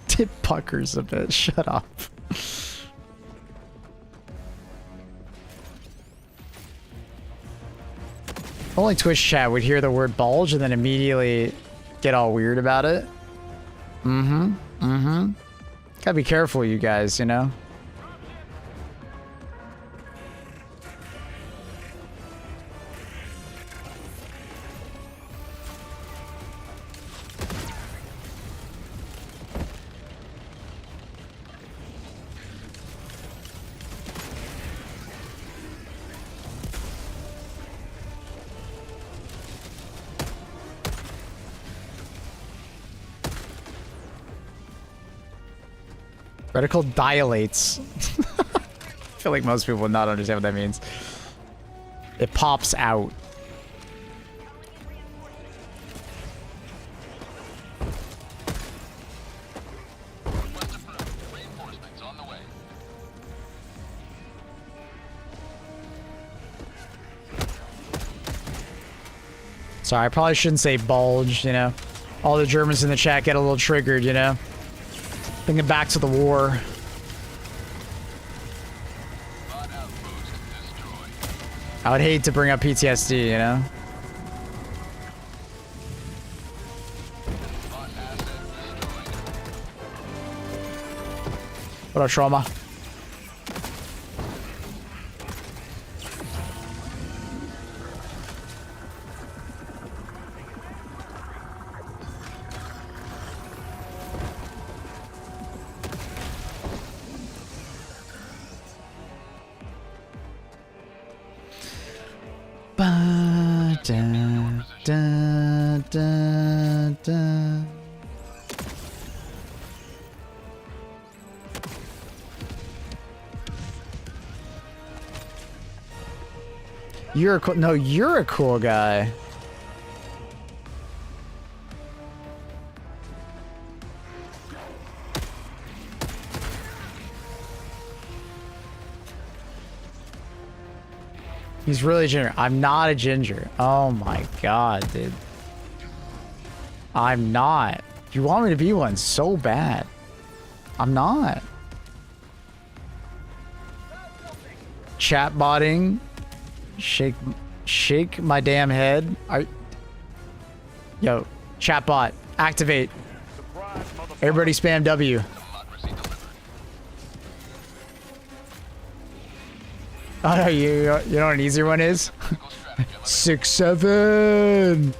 Tip puckers a bit. Shut up. Only Twitch chat would hear the word bulge and then immediately get all weird about it. Gotta be careful, you guys, you know? Reticle dilates. I feel like most people would not understand what that means. It pops out. Reinforcements on the way. Sorry, I probably shouldn't say bulge, you know. All the Germans in the chat get a little triggered, you know. Thinking back to the war. Bot outpost destroyed. I would hate to bring up PTSD, you know. Bot asset destroyed. What up, trauma? Ba, da, da, da, da. You're a cool, no, you're a cool guy. He's really ginger. I'm not a ginger. Oh my god, dude. I'm not. You want me to be one so bad. I'm not. Chatbotting. Shake my damn head. Yo, chatbot, activate. Everybody spam W. Democracy delivered. Oh no, you know what an easier one is? Tactical stratagem. 6-7.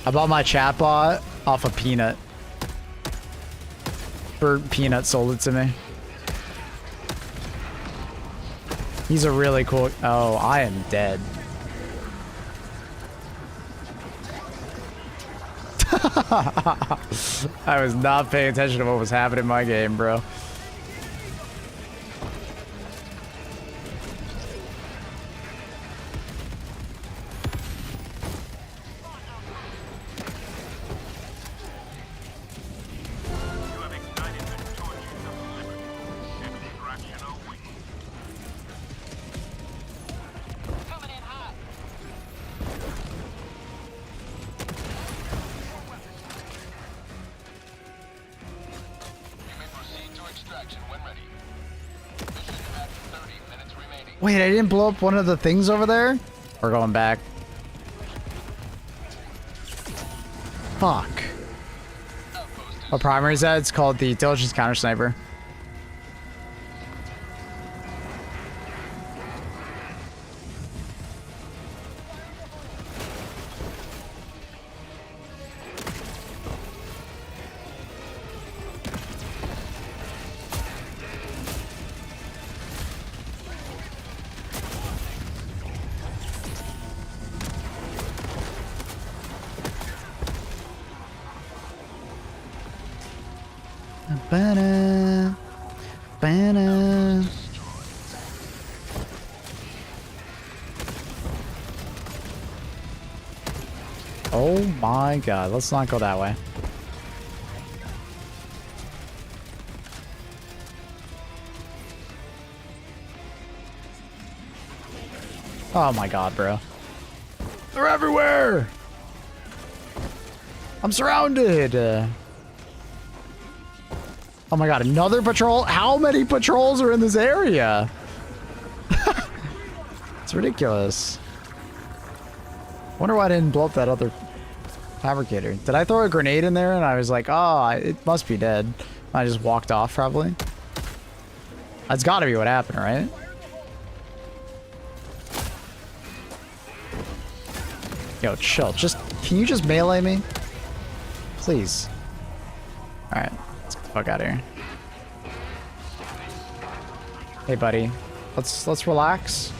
I bought my chatbot off of Peanut. Peanut sold it to me. He's a really cool... Oh, I am dead. I was not paying attention to what was happening in my game, bro. You have ignited the torches of liberty. Extraction awaits. Coming in hot. You may proceed to extraction when ready. Mission at 30 minutes remaining. Wait, I didn't blow up one of the things over there? We're going back. Fuck. Outpost What primary is that? It's called the Diligence Counter Sniper. Ba-da, ba-da. Oh my god, let's not go that way. Oh my god, bro. They're everywhere! I'm surrounded! Oh my god, another patrol? How many patrols are in this area? It's ridiculous. Wonder why I didn't blow up that other fabricator. Did I throw a grenade in there and I was like, oh, it must be dead. I just walked off, probably. That's gotta be what happened, right? Yo, chill. Can you just melee me? Please. Alright, let's get the fuck out of here. Hey, buddy. Let's relax.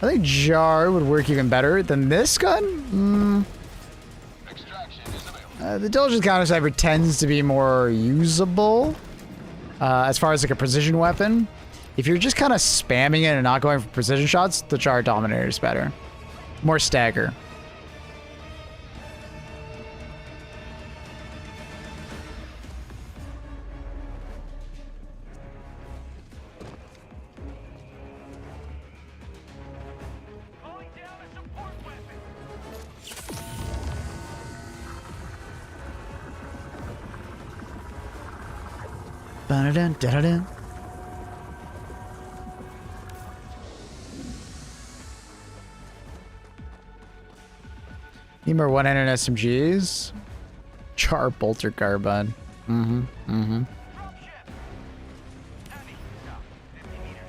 I think Jar would work even better than this gun. Extraction is available. The Diligence Counter-Sniper tends to be more usable as far as like a precision weapon. If you're just kind of spamming it and not going for precision shots, the Jar Dominator is better. More stagger. Calling down a support weapon. Ba-da-dun, da-da-dun. Need more one-handed SMGs. Char bolter carbine. Drop ship. Heavy. Stop. 50 meters.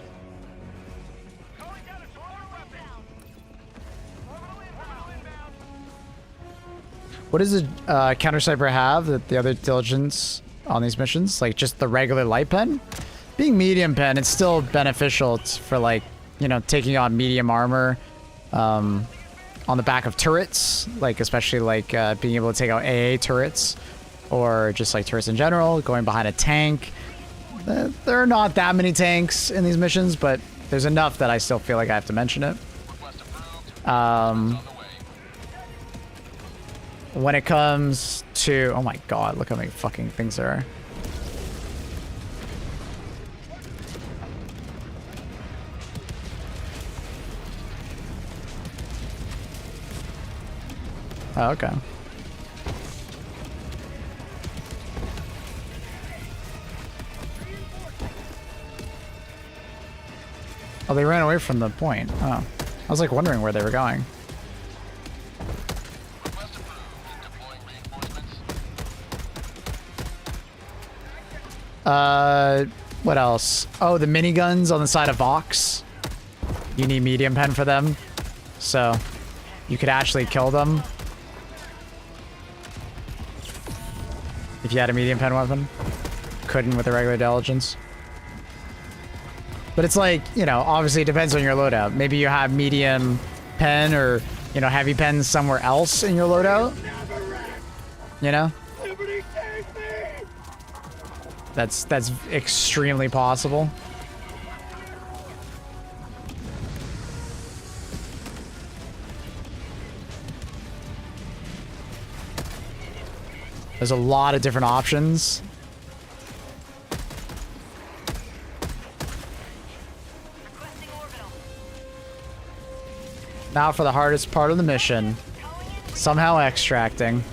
Calling down a support weapon. Orbital inbound. What does the counter sniper have that the other diligence on these missions? Like just the regular light pen? Being medium pen, it's still beneficial for like, you know, taking on medium armor on the back of turrets, like especially like being able to take out AA turrets or just like turrets in general, going behind a tank. There are not that many tanks in these missions, but there's enough that I still feel like I have to mention it. Request approved. When it comes to... Oh my god, look how many fucking things there are. Oh, okay. Oh, they ran away from the point. Oh. I was like wondering where they were going. Request approved. Deploying reinforcements. What else? Oh, the miniguns on the side of Vox. You need medium pen for them. So, you could actually kill them. If you had a medium pen weapon. Couldn't with a regular diligence. But it's like, you know, obviously it depends on your loadout. Maybe you have medium pen or, you know, heavy pen somewhere else in your loadout. You know? That's extremely possible. There's a lot of different options. Now for the hardest part of the mission. Somehow extracting.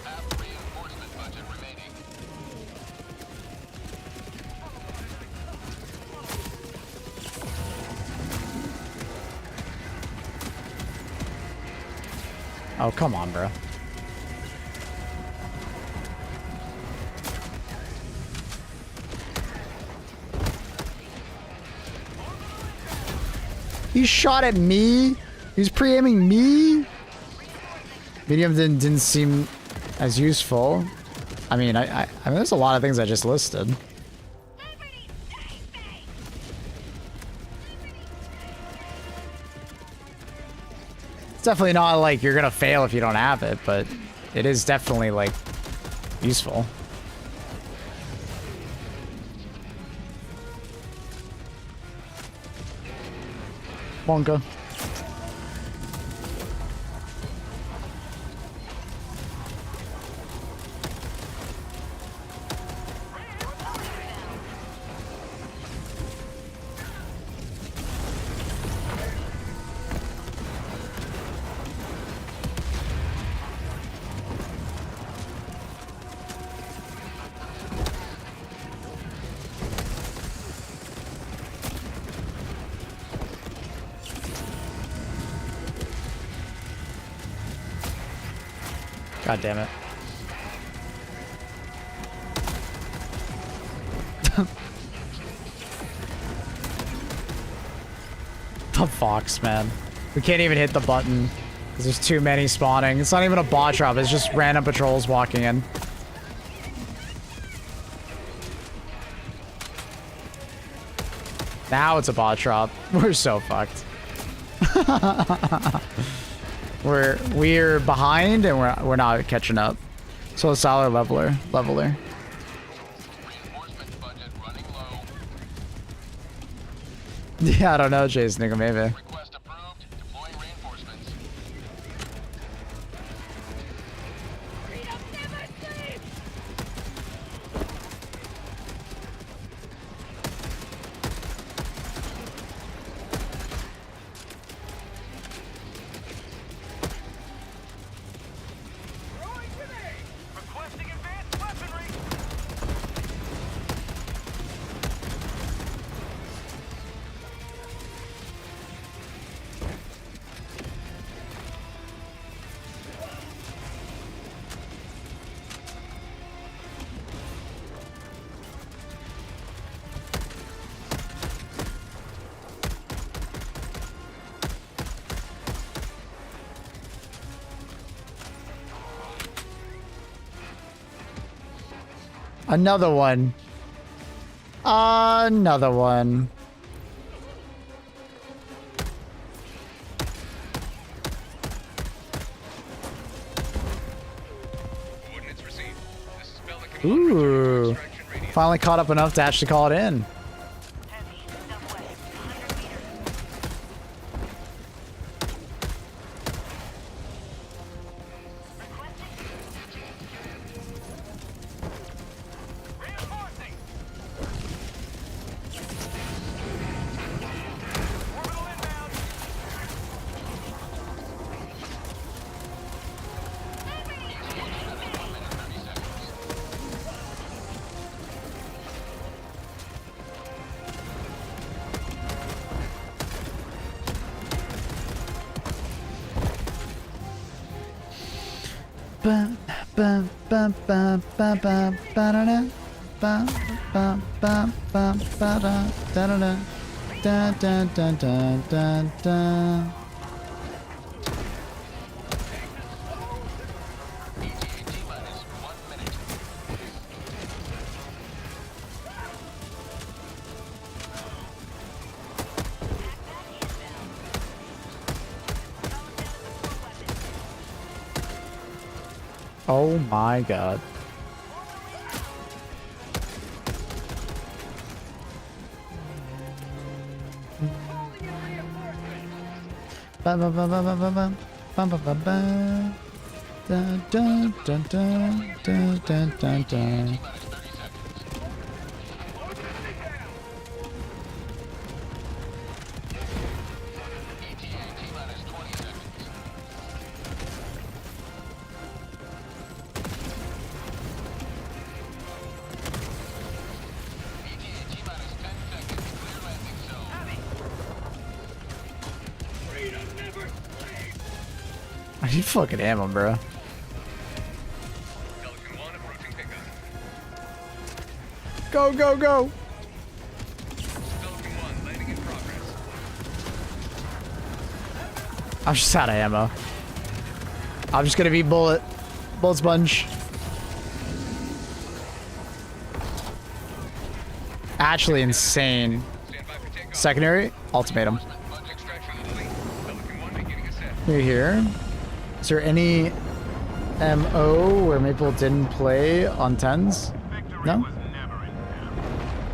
Half reinforcement budget remaining. Oh, come on, bro. He shot at me. He was pre-aiming me. Medium didn't seem as useful. I mean, I mean, there's a lot of things I just listed. It's definitely not like you're gonna fail if you don't have it, but it is definitely like useful. Wonka. God damn it. The Fox, man. We can't even hit the button because there's too many spawning. It's not even a bot drop, it's just random patrols walking in. Now it's a bot drop. We're so fucked. we're behind and we're not catching up. So a solid leveler. Reinforcement budget running low. Yeah, I don't know, Jason. Maybe. Request approved. Deploying reinforcements. Freedom never sleeps! Requesting advanced weaponry. Another one. Another one. Coordinates received. This is Pelican 1. Ooh. Extraction radius. Finally caught up enough to actually call it in. Heavy, southwest, 100 meters. Reinforcing. Orbital inbound. Bum, bum, bum, bum, bum, bum, ba-da-da. Bum, bum, bum, bum, ba-da, da-da-da. Da, da, da, da, da, da. ETA-T-minus 1 minute. Oh my god. Ba ba ba ba ba ba ba ba ba ba ba. Da da da da da da da da. ETA-T-minus 20 seconds. ETA-T-minus 10 seconds. Clear landing zone. I need fucking ammo, bro. Pelican 1 approaching pickup. Go, go, go. Pelican 1 landing in progress. I'm just out of ammo. I'm just gonna be bullet sponge. Actually insane. Stand by for takeoff. Secondary ultimatum. Extraction complete. Pelican 1 beginning ascent. You're here. Is there any MO where Maple didn't play on 10s? Victory No? was never in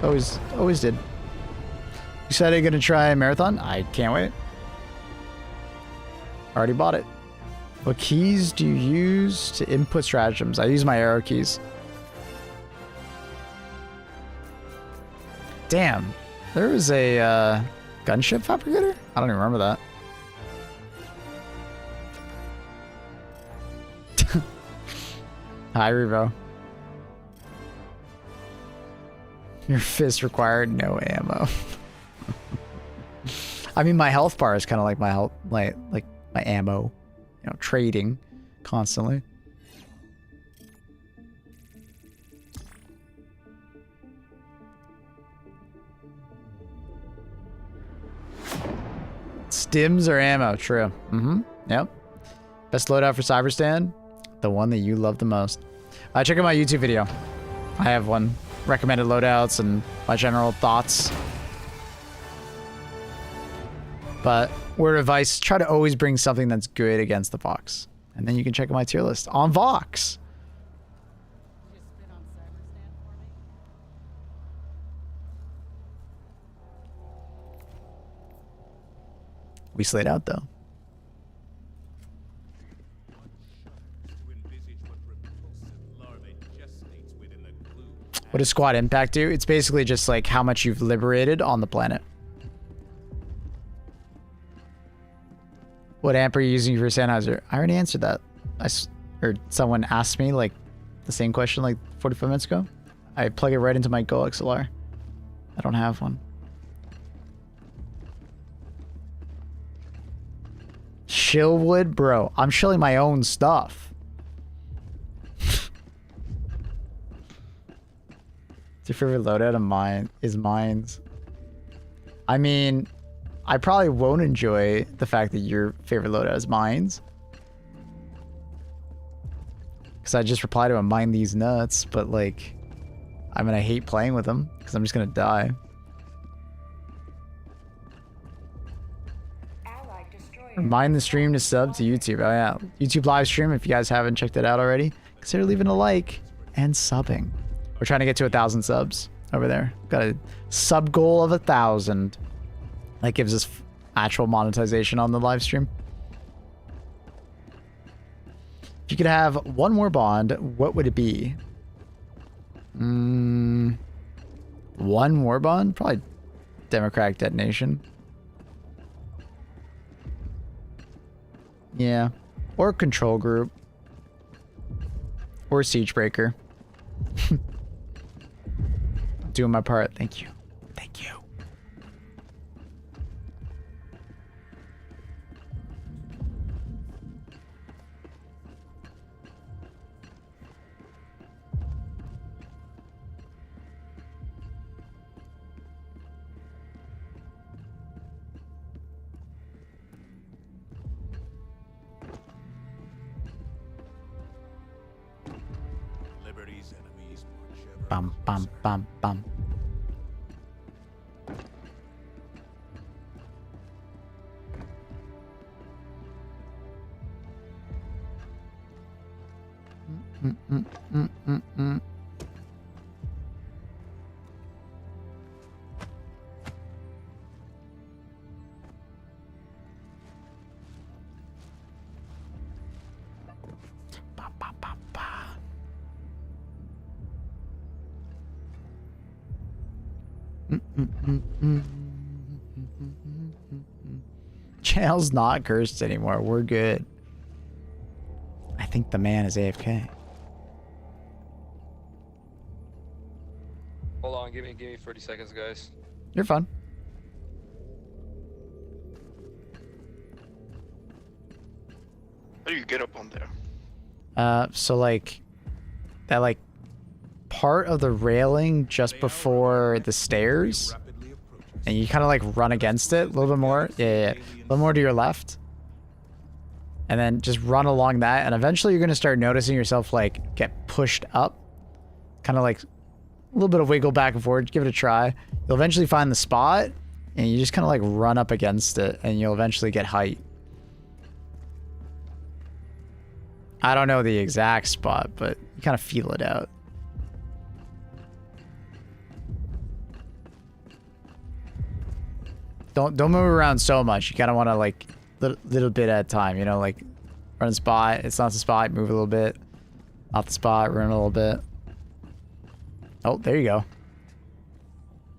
doubt. Always did. You said you're gonna try marathon? I can't wait. Already bought it. What keys do you use to input stratagems? I use my arrow keys. Damn. There was a gunship fabricator? I don't even remember that. Hi, Revo. Your fist required no ammo. I mean, my health bar is kind of like my health, like my ammo. You know, trading constantly. Stims or ammo? True. Mm-hmm. Yep. Best loadout for Cyberstand? The one that you love the most. Check out my YouTube video. I have one. Recommended loadouts and my general thoughts. But word of advice, try to always bring something that's good against the Vox. And then you can check out my tier list on Vox. We slayed out though. What does squad impact do? It's basically just like how much you've liberated on the planet. What amp are you using for Sennheiser? I already answered that. Or someone asked me like the same question like 45 minutes ago. I plug it right into my Go XLR. I don't have one. Shillwood? Bro, I'm shilling my own stuff. Your favorite loadout of mine is mines. I mean, I probably won't enjoy the fact that your favorite loadout is mines. Because I just replied to him, mine these nuts, but like, I'm gonna hate playing with them because I'm just gonna die. Remind the stream to sub to YouTube. Oh yeah, YouTube live stream. If you guys haven't checked it out already, consider leaving a like and subbing. We're trying to get to 1,000 subs over there. Got a sub goal of 1,000. That gives us actual monetization on the live stream. If you could have one more bond, what would it be? One more bond? Probably Democratic Detonation. Yeah. Or Control Group. Or Siegebreaker. Doing my part. Thank you. Thank you. Liberty's enemies march ever Bum, bum, bum, bum. Ba, ba, ba, ba. Channel's not cursed anymore. We're good. I think the man is AFK. Hold on, give me 30 seconds, guys. You're fun. How do you get up on there? So like that like part of the railing just before the stairs, and you kind of like run against it a little bit more. Yeah. A little more to your left. And then just run along that, and eventually you're going to start noticing yourself like get pushed up. Kind of like a little bit of wiggle back and forth. Give it a try. You'll eventually find the spot, and you just kind of like run up against it, and you'll eventually get height. I don't know the exact spot, but you kind of feel it out. Don't move around so much. You kind of want to like little bit at a time, you know, like run a spot. It's not the spot. Move a little bit. Off the spot. Run a little bit. Oh, there you go.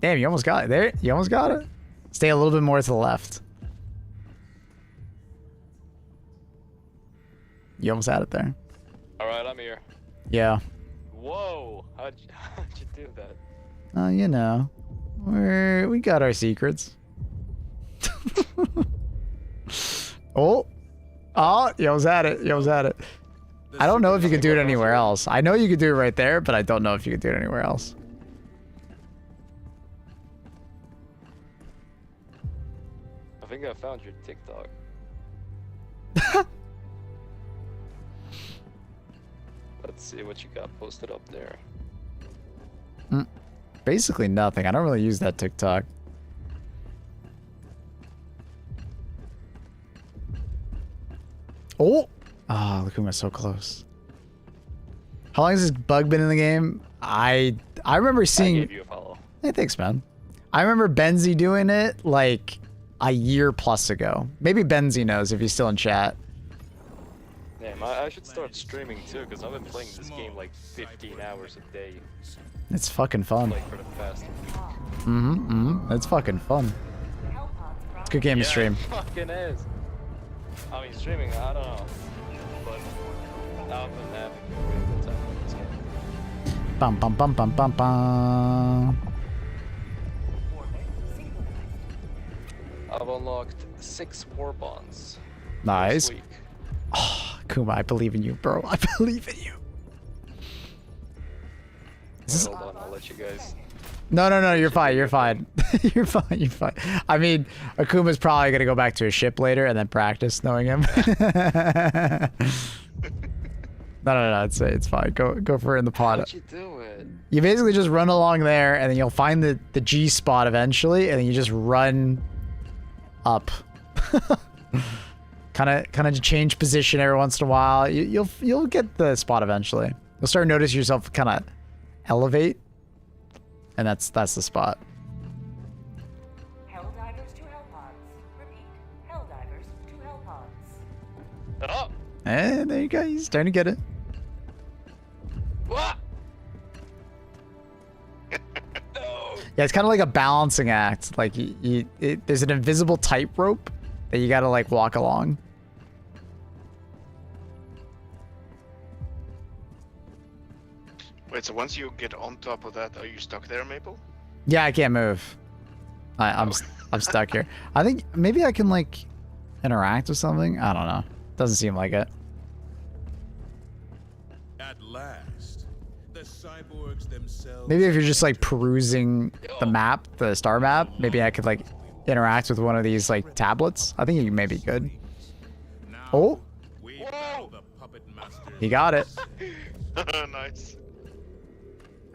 Damn, you almost got it. There, you almost got it. Stay a little bit more to the left. You almost had it there. All right, I'm here. Yeah. Whoa, how'd you do that? You know, we got our secrets. Oh, you almost had it. You almost had it. I don't know if you could do it anywhere else. I know you could do it right there, but I don't know if you could do it anywhere else. I think I found your TikTok. Let's see what you got posted up there. Basically nothing. I don't really use that TikTok. Oh! Ah, look who was so close. How long has this bug been in the game? I remember I seeing... gave you a follow. Hey, thanks, man. I remember Benzie doing it like a year plus ago. Maybe Benzie knows if he's still in chat. Damn, I should start streaming too, because I've been playing this game like 15 hours a day, It's fucking fun. like for the past week. It's fucking fun. It's a good game to stream. It fucking is. I mean, streaming, I don't know. But I've been having a really good time with this game. Bum bum bum bum bum bum. I've unlocked 6 war bonds. Nice. This week. Oh, Kuma, I believe in you, bro. I believe in you. Hold on, I'll let you guys. No, you're fine. You're fine. You're fine. I mean, Akuma's probably gonna go back to his ship later and then practice knowing him. No, it's fine. Go for it in the pod. How'd you do it? You basically just run along there, and then you'll find the G spot eventually, and then you just run up. kind of change position every once in a while. You'll get the spot eventually. You'll start noticing yourself kind of elevate, and that's the spot. Helldivers to Hellpods. Repeat. Helldivers to Hellpods. Oh! And there you go. He's starting to get it. What? No! Yeah, it's kind of like a balancing act. Like there's an invisible tightrope that you gotta like walk along. Wait, so once you get on top of that, are you stuck there, Maple? Yeah, I can't move. I'm stuck here. I think maybe I can like interact with something. I don't know. Doesn't seem like it. At last, the cyborgs themselves. Maybe if you're just like perusing the map, the star map, maybe I could like interact with one of these like tablets. I think you may be good. Oh, he got it. Nice.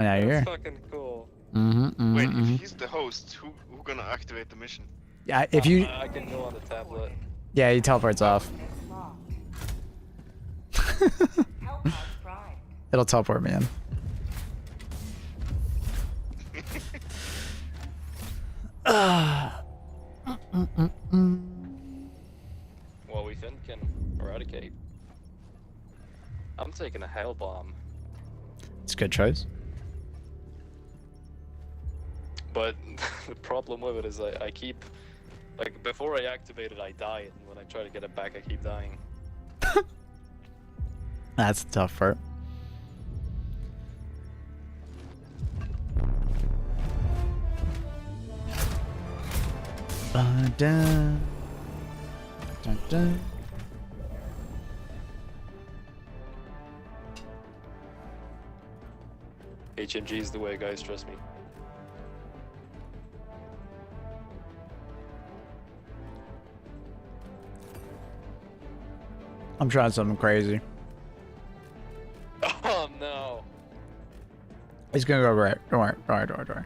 And now you're here. That's fucking cool. Wait, if he's the host, who gonna activate the mission? Yeah, if you. I can go on the tablet. Yeah, he teleports off. It'll teleport me in. Well, we can eradicate. I'm taking a hail bomb. It's a good choice. But the problem with it is I keep, like, before I activate it, I die, and when I try to get it back, I keep dying. That's the tough part. Dun, dun, dun. HMG is the way, guys, trust me. I'm trying something crazy. Oh no! He's gonna go right. Don't worry.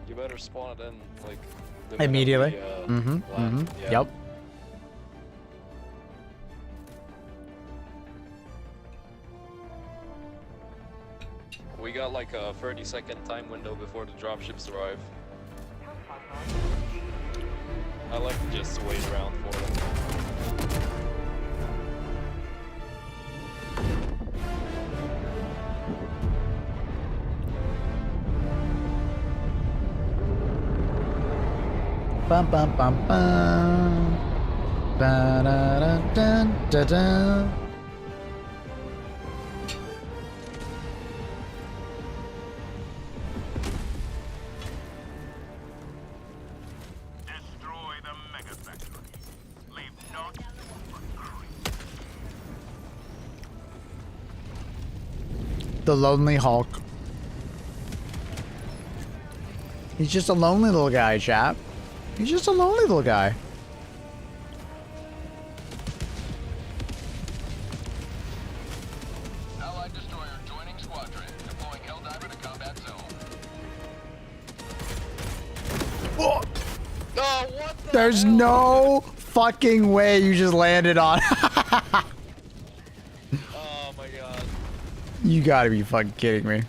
You better spawn it in, like, the Immediately. minute we, land. Yeah. Yep. We got like a 30-second time window before the dropships arrive. I like to just wait around for them. Bum bum bum bum. Da da da da da da. Destroy the mega factory. Leave naught but creep. The Lonely Hulk. He's just a lonely little guy, chap. He's just a lonely little guy. Allied destroyer joining squadron. Deploying Helldiver to combat zone. Oh, Oh, what the there's hell? no fucking way you just landed on. Oh my god. You gotta be fucking kidding me.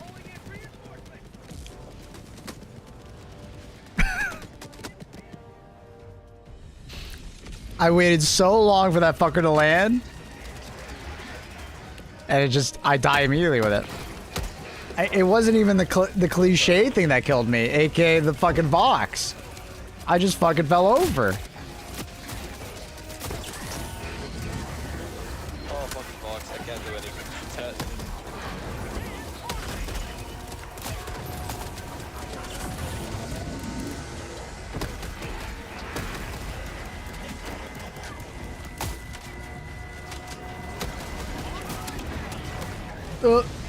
I waited so long for that fucker to land. And it just, I die immediately with it. It wasn't even the cliche thing that killed me, aka the fucking box. I just fucking fell over. Oh, fucking box. I can't do anything.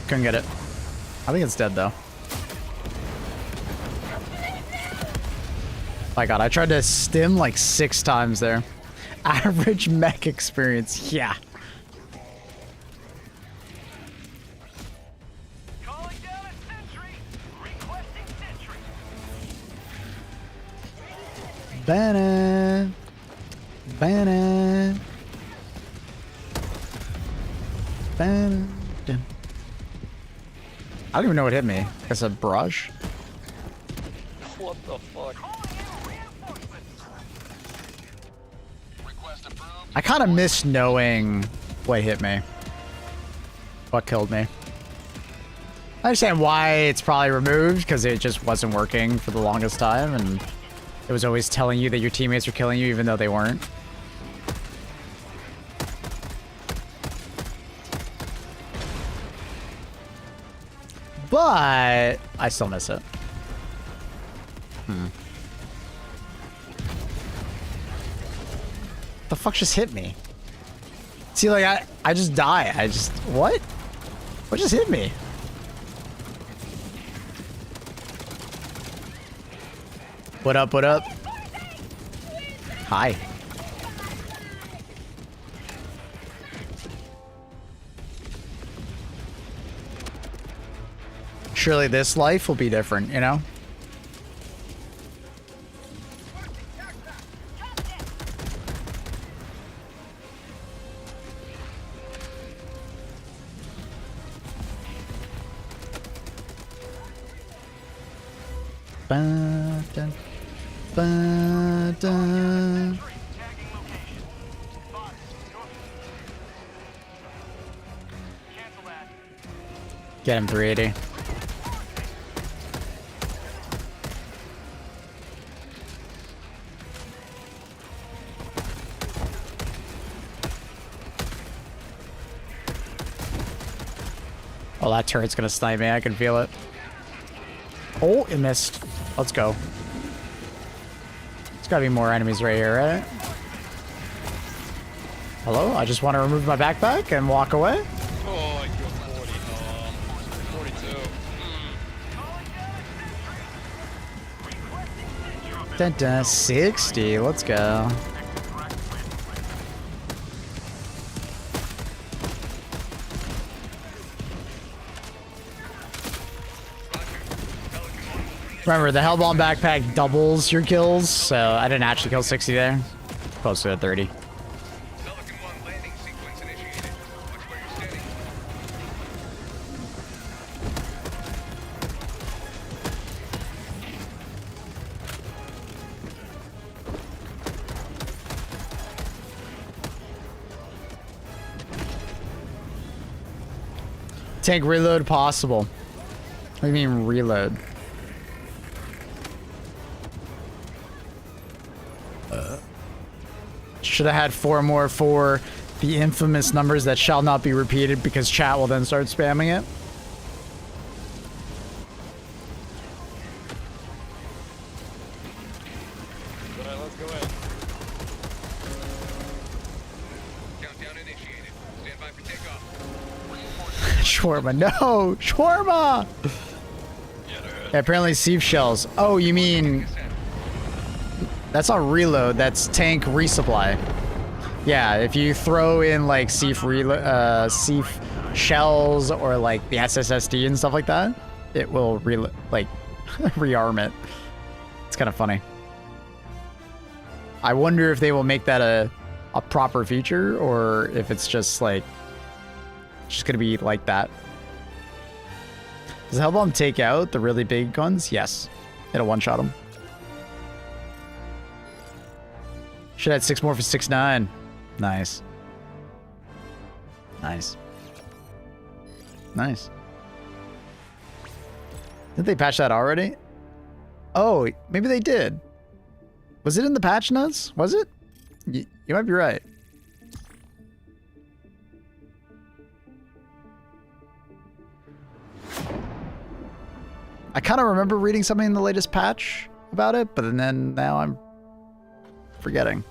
Couldn't get it. I think it's dead though. My god, I tried to stim like 6 times there. Average mech experience, yeah. Calling down a sentry. Requesting sentry. Banana. Banana. Banana. I don't even know what hit me. It's a brush. What the fuck? I kind of miss knowing what hit me. What killed me. I understand why it's probably removed, because it just wasn't working for the longest time, and it was always telling you that your teammates were killing you even though they weren't. But I still miss it. The fuck just hit me? See, like, I just die. I just... What? What just hit me? What up, what up? Hi. Surely this life will be different, you know? Ba-dun, ba-dun. Get him 380. Oh, that turret's gonna snipe me. I can feel it. Oh, it missed. Let's go. There's gotta be more enemies right here, right? Hello? I just want to remove my backpack and walk away. Oh, I killed 40. 42. Dun, dun, 60. Let's go. Remember, the Hellbomb backpack doubles your kills, so I didn't actually kill 60 there. Close to 30. Tank reload possible. What do you mean reload? Should have had 4 more for the infamous numbers that shall not be repeated, because chat will then start spamming it. Alright, let's go in. Countdown initiated. Stand by for takeoff. Shawarma, no! Shawarma! Yeah, apparently sieve shells. Oh, you mean... That's not reload, that's tank resupply. Yeah, if you throw in like sieve shells or like the SSSD and stuff like that, it will rearm it. It's kind of funny. I wonder if they will make that a proper feature or if it's just like just gonna be like that. Does Hell Bomb take out the really big guns? Yes. It'll one-shot them. Should add 6 more for 6-9. Nice. Nice. Nice. Did they patch that already? Oh, maybe they did. Was it in the patch notes? Was it? You might be right. I kind of remember reading something in the latest patch about it, but then now I'm forgetting.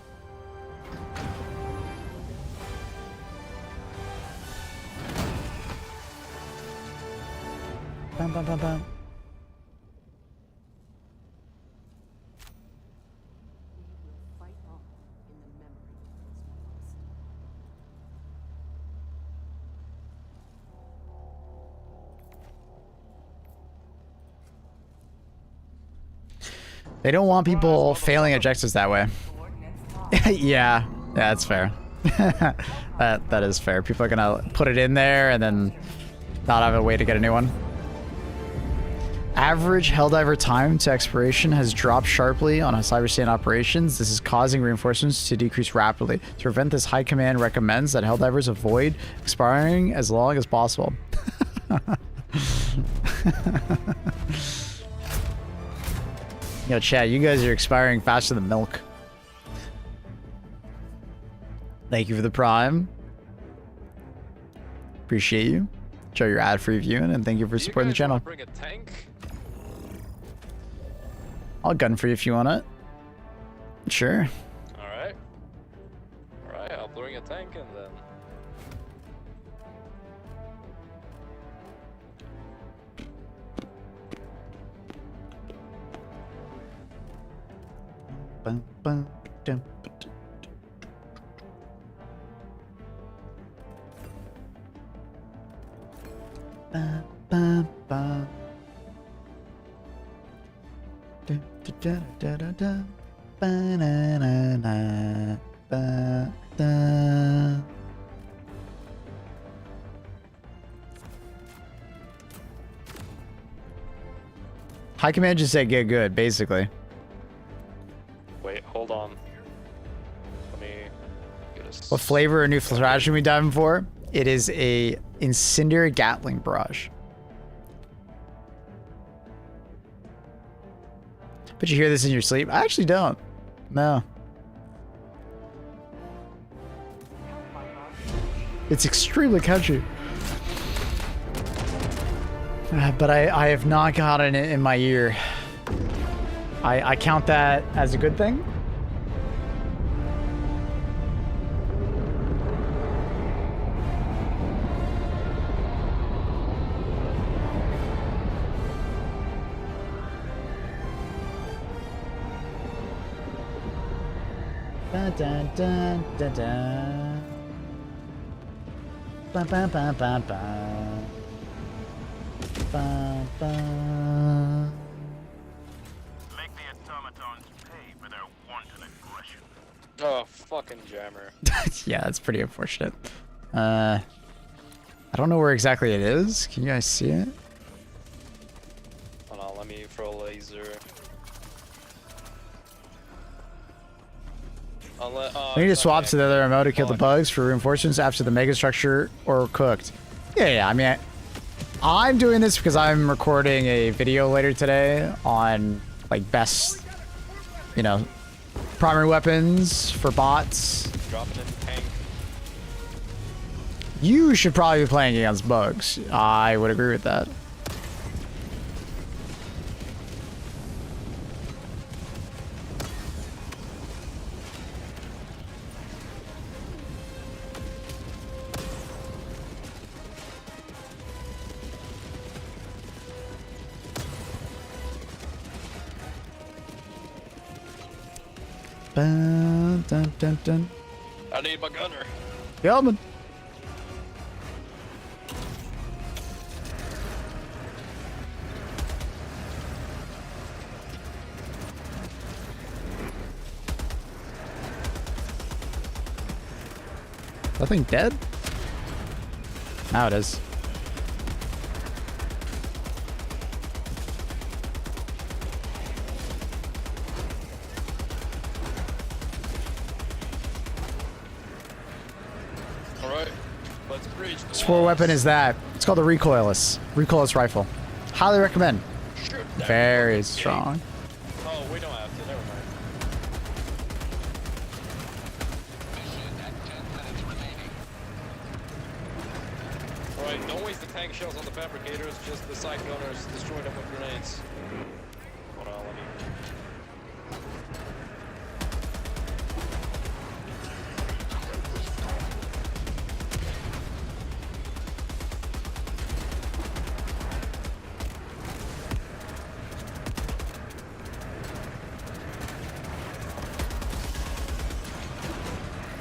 Bum, bum, bum, bum. Fight on in the memory of those lost. They don't want people failing objectives that way. Yeah, that's fair. that is fair. People are gonna put it in there and then not have a way to get a new one. Average Helldiver time to expiration has dropped sharply on cyberstation operations. This is causing reinforcements to decrease rapidly. To prevent this, High Command recommends that Helldivers avoid expiring as long as possible. Yo, chat, you guys are expiring faster than milk. Thank you for the prime. Appreciate you. Show your ad-free viewing, and thank you for supporting the channel. Bring a tank? I'll gun for you if you want it. Sure. Alright. Alright, I'll bring a tank and then... Bum, bum, dum, ba, dum. Ba, ba, ba. Da, da, da, da, da. Ba, na, na, na. Ba, da. High Command just said get good, basically. Wait, hold on. Let me get a... What flavor or new stratagem we diving for? It is a incendiary Gatling barrage. But you hear this in your sleep? I actually don't. No. It's extremely catchy. But I have not gotten it in my ear. I count that as a good thing. Ba da da da da. Ba ba ba ba ba. Ba ba. Make the automatons pay for their wanton aggression. Oh, fucking jammer. Yeah, that's pretty unfortunate. I don't know where exactly it is. Can you guys see it? Hold on, let me throw a laser. I need to swap to the other remote to kill the bugs for reinforcements after the mega structure or cooked. Yeah, I mean, I'm doing this because I'm recording a video later today on like best, you know, primary weapons for bots. Dropping in tank. You should probably be playing against bugs. I would agree with that. Dun, dun, dun, dun. I need my gunner. Coming. That thing dead? Now it is. Alright, let's breach the Which war weapon is that? It's called the recoilless rifle. Highly recommend. Shoot that Very fucking strong. gate. Oh, we don't have to. Never mind. Mission at 10 minutes remaining. Alright, don't waste the tank shells on the fabricators, just the side gunners, destroy them with grenades. Hold on, let me...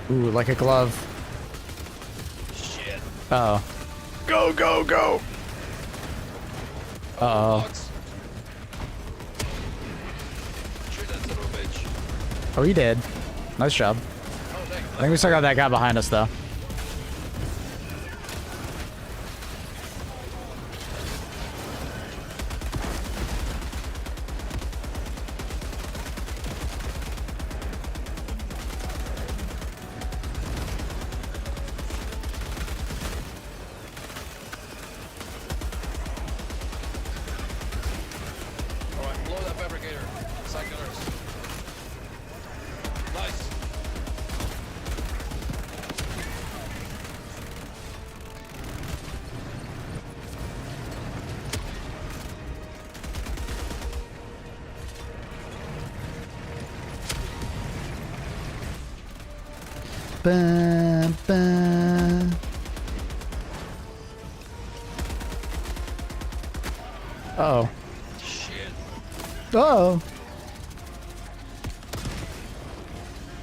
Ooh, like a glove. Shit. Uh oh. Go, go, go! Uh oh. Shoot that son of a bitch. Oh, he did. Nice job. Oh, dang. I think we still got that guy behind us, though. Alright, blow that fabricator. Side gunners. Nice. Bum, bum. Uh-oh. Shit. Uh-oh.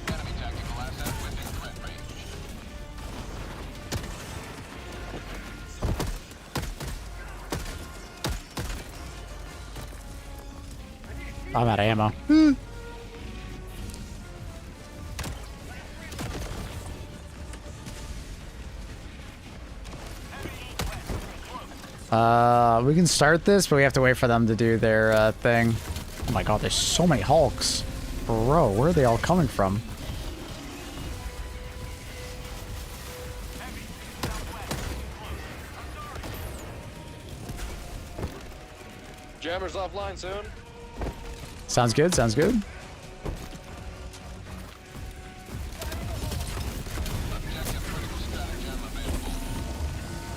Enemy tactical asset within threat range. I'm out of ammo. We can start this, but we have to wait for them to do their thing. Oh my god, there's so many Hulks. Bro, where are they all coming from? Jammers offline soon. Sounds good, sounds good. Objective critical stratagem available.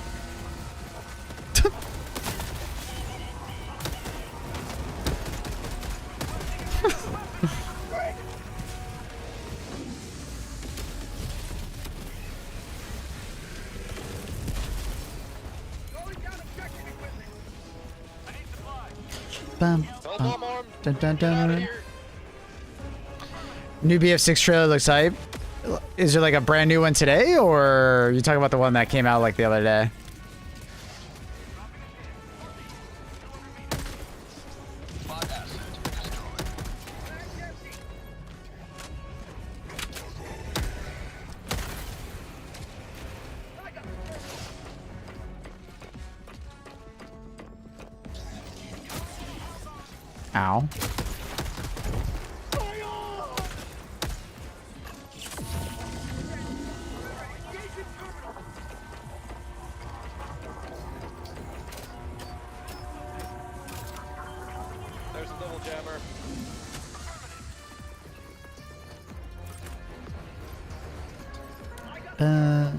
Bum, Hell bum, bomb armed. dun, dun, Get out of dun. here. New BF6 trailer looks hype. Is there like a brand new one today, or are you talking about the one that came out like the other day? Bot asset destroyed. Ow. There's a double jammer. Uh,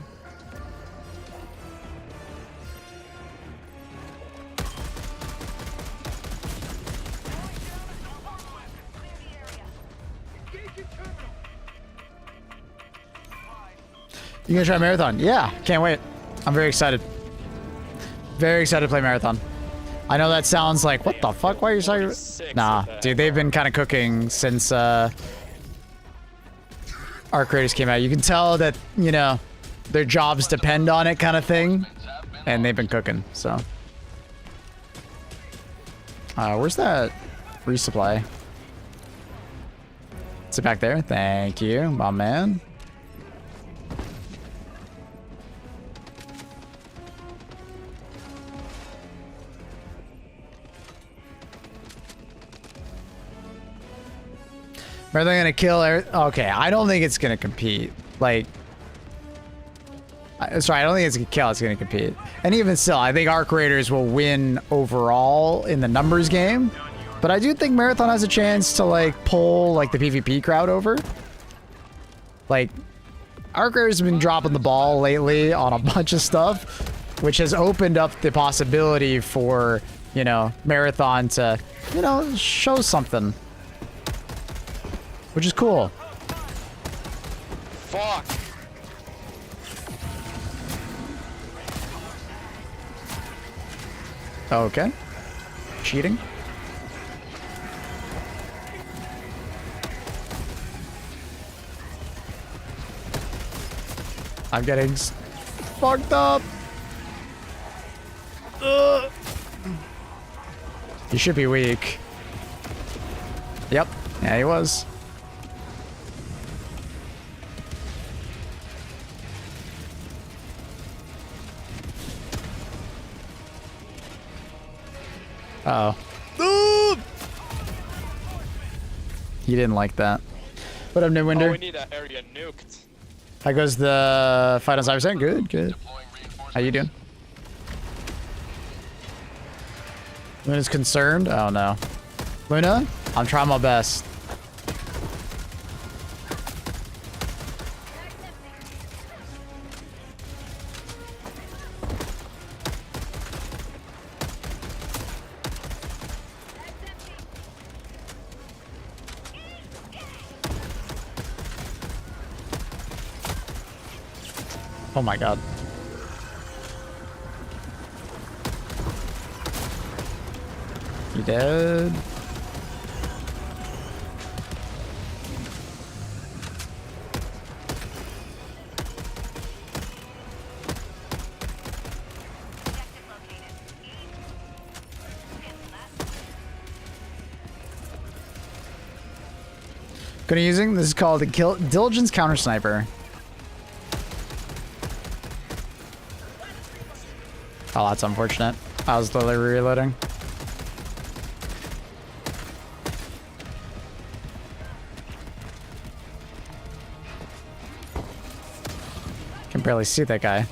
you gonna try Marathon? Yeah, can't wait. I'm very excited. Very excited to play Marathon. I know that sounds like, what the fuck? Why are you talking? Nah, dude, they've been kind of cooking since Arc Raiders came out. You can tell that, you know, their jobs depend on it kind of thing. And they've been cooking, so. Where's that resupply? Is it back there? Thank you, my man. Marathon gonna kill. Okay, I don't think it's gonna compete. Like, sorry, I don't think it's gonna kill. It's gonna compete. And even still, I think Arc Raiders will win overall in the numbers game. But I do think Marathon has a chance to like pull like the PvP crowd over. Like, Arc Raiders have been dropping the ball lately on a bunch of stuff, which has opened up the possibility for, you know, Marathon to, you know, show something. Which is cool. Fuck. Okay. Cheating. I'm getting fucked up. Ugh. He should be weak. Yep. Yeah, he was. Uh-oh. He didn't like that. What up, Nidwinder? Oh, we need that area nuked. How goes the fight on Cyber? Good, good. How you doing? Luna's concerned? Oh no. Luna, I'm trying my best. Oh my god. You dead? Gonna using this is called the Diligence Counter Sniper. Oh, that's unfortunate. I was literally reloading. Can barely see that guy.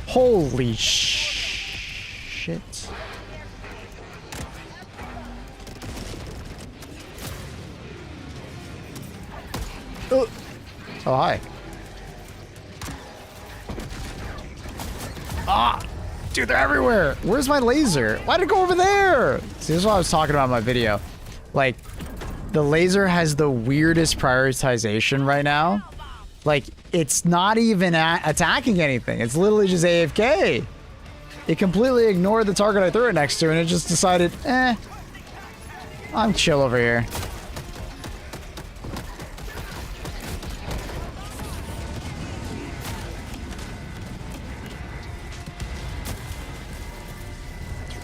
Holy shit. Oh, hi. Ah! Dude, they're everywhere! Where's my laser? Why'd it go over there? See, this is what I was talking about in my video. Like, the laser has the weirdest prioritization right now. Like, it's not even attacking anything. It's literally just AFK. It completely ignored the target I threw it next to, and it just decided, I'm chill over here.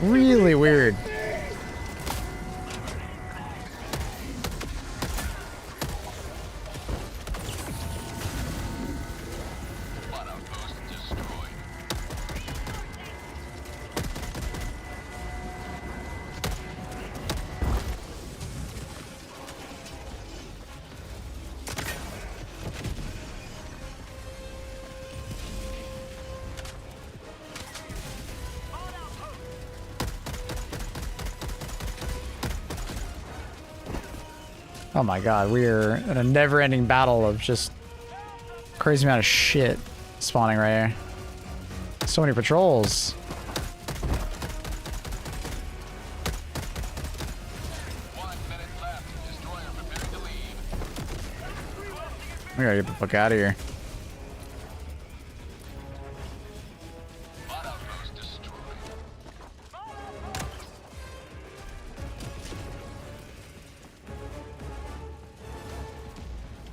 Really weird. Oh my god, we are in a never-ending battle of just crazy amount of shit spawning right here. So many patrols. 1 minute left. Destroyer preparing to leave. We gotta get the fuck out of here. Bot outpost destroyed.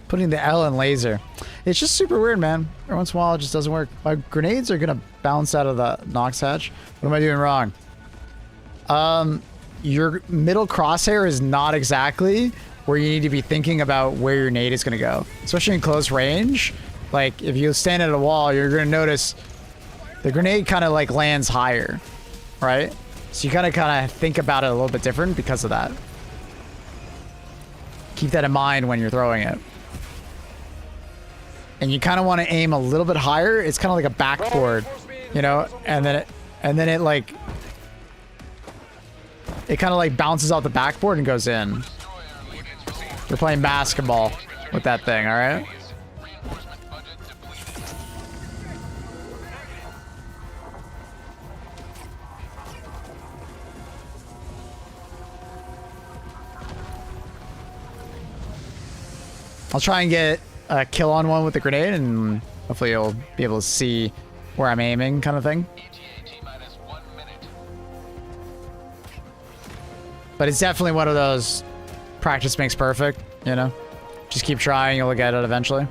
Putting the L in laser. It's just super weird, man. Every once in a while, it just doesn't work. My grenades are gonna bounce out of the Nox hatch. What am I doing wrong? Your middle crosshair is not exactly where you need to be thinking about where your nade is gonna go. Especially in close range. Like, if you stand at a wall, you're gonna notice the grenade kind of like lands higher, right? So you kind of think about it a little bit different because of that. Keep that in mind when you're throwing it. And you kind of want to aim a little bit higher. It's kind of like a backboard, you know, and then it like, it kind of like bounces off the backboard and goes in. You're playing basketball with that thing, all right? I'll try and get a kill on one with the grenade, and hopefully you'll be able to see where I'm aiming, kind of thing. But it's definitely one of those practice makes perfect, you know? Just keep trying, you'll get it eventually.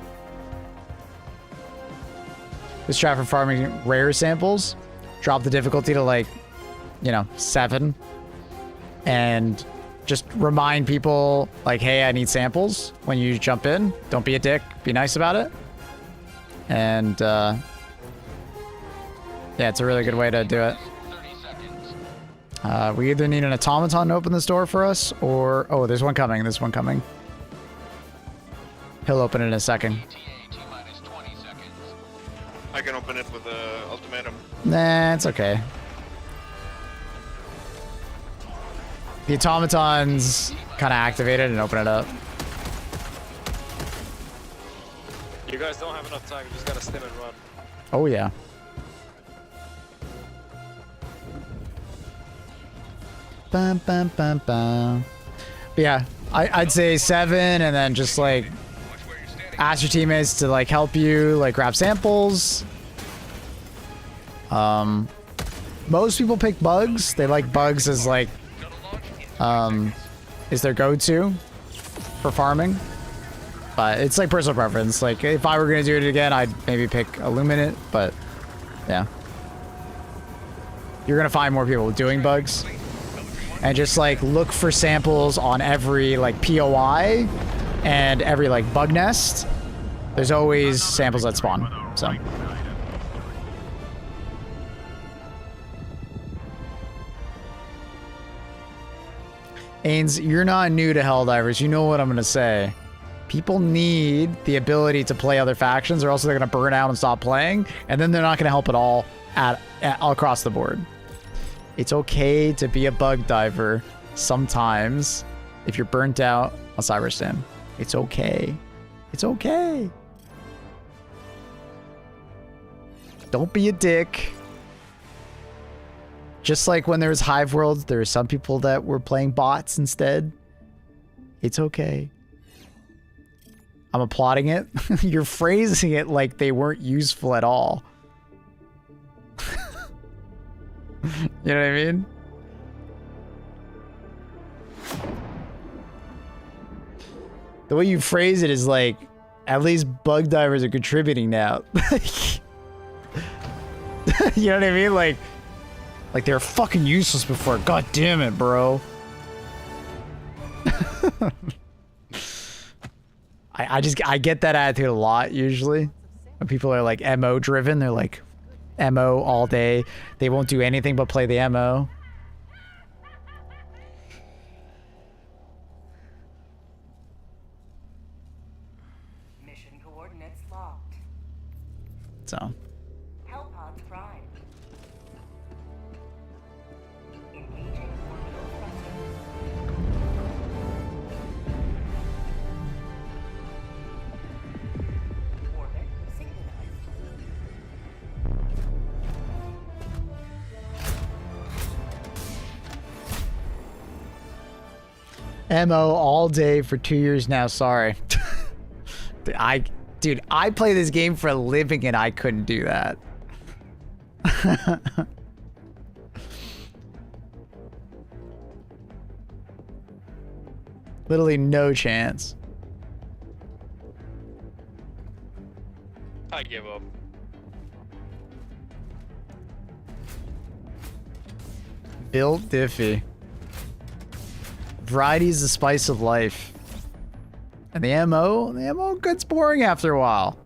This try for farming rare samples. Drop the difficulty to like, you know, 7. And just remind people like, hey, I need samples when you jump in. Don't be a dick. Be nice about it. And yeah, it's a really good way to do it. We either need an automaton to open this door for us, or... Oh, there's one coming. There's one coming. He'll open it in a second. I can open it with the ultimatum. Nah, it's okay. The automaton's kind of activated and open it up. You guys don't have enough time. You just gotta stim and run. Oh, yeah. Bum, bum, bum, bum. But yeah, I'd say 7, and then just like ask your teammates to like help you, like grab samples. Most people pick bugs. They like bugs as like is their go-to for farming. But it's like personal preference. Like if I were gonna do it again, I'd maybe pick Illuminate, but yeah. You're gonna find more people doing bugs. And just like look for samples on every like POI and every like bug nest. There's always samples that spawn. So Ains, you're not new to Helldivers. You know what I'm gonna say. People need the ability to play other factions, or else they're gonna burn out and stop playing, and then they're not gonna help at all all across the board. It's okay to be a bug diver sometimes if you're burnt out on CyberStim. It's okay. It's okay. Don't be a dick. Just like when there was Hive Worlds, there were some people that were playing bots instead. It's okay. I'm applauding it. You're phrasing it like they weren't useful at all. You know what I mean? The way you phrase it is like, at least bug divers are contributing now. You know what I mean? Like they were fucking useless before. God damn it, bro. I get that attitude a lot usually. When people are like MO driven, they're like MO all day. They won't do anything but play the MO. Mission coordinates locked. So. Hellpod prime. Engaging orbital thrusters. Orbit synchronized. MO all day for 2 years now. Sorry. Dude, I play this game for a living and I couldn't do that. Literally no chance. I give up. Built Diffie. Variety is the spice of life. And the MO gets boring after a while.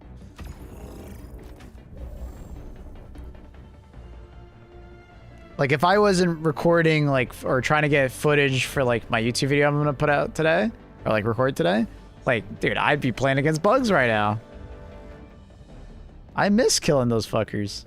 Like if I wasn't recording like or trying to get footage for like my YouTube video I'm gonna put out today or like record today, like dude, I'd be playing against bugs right now. I miss killing those fuckers.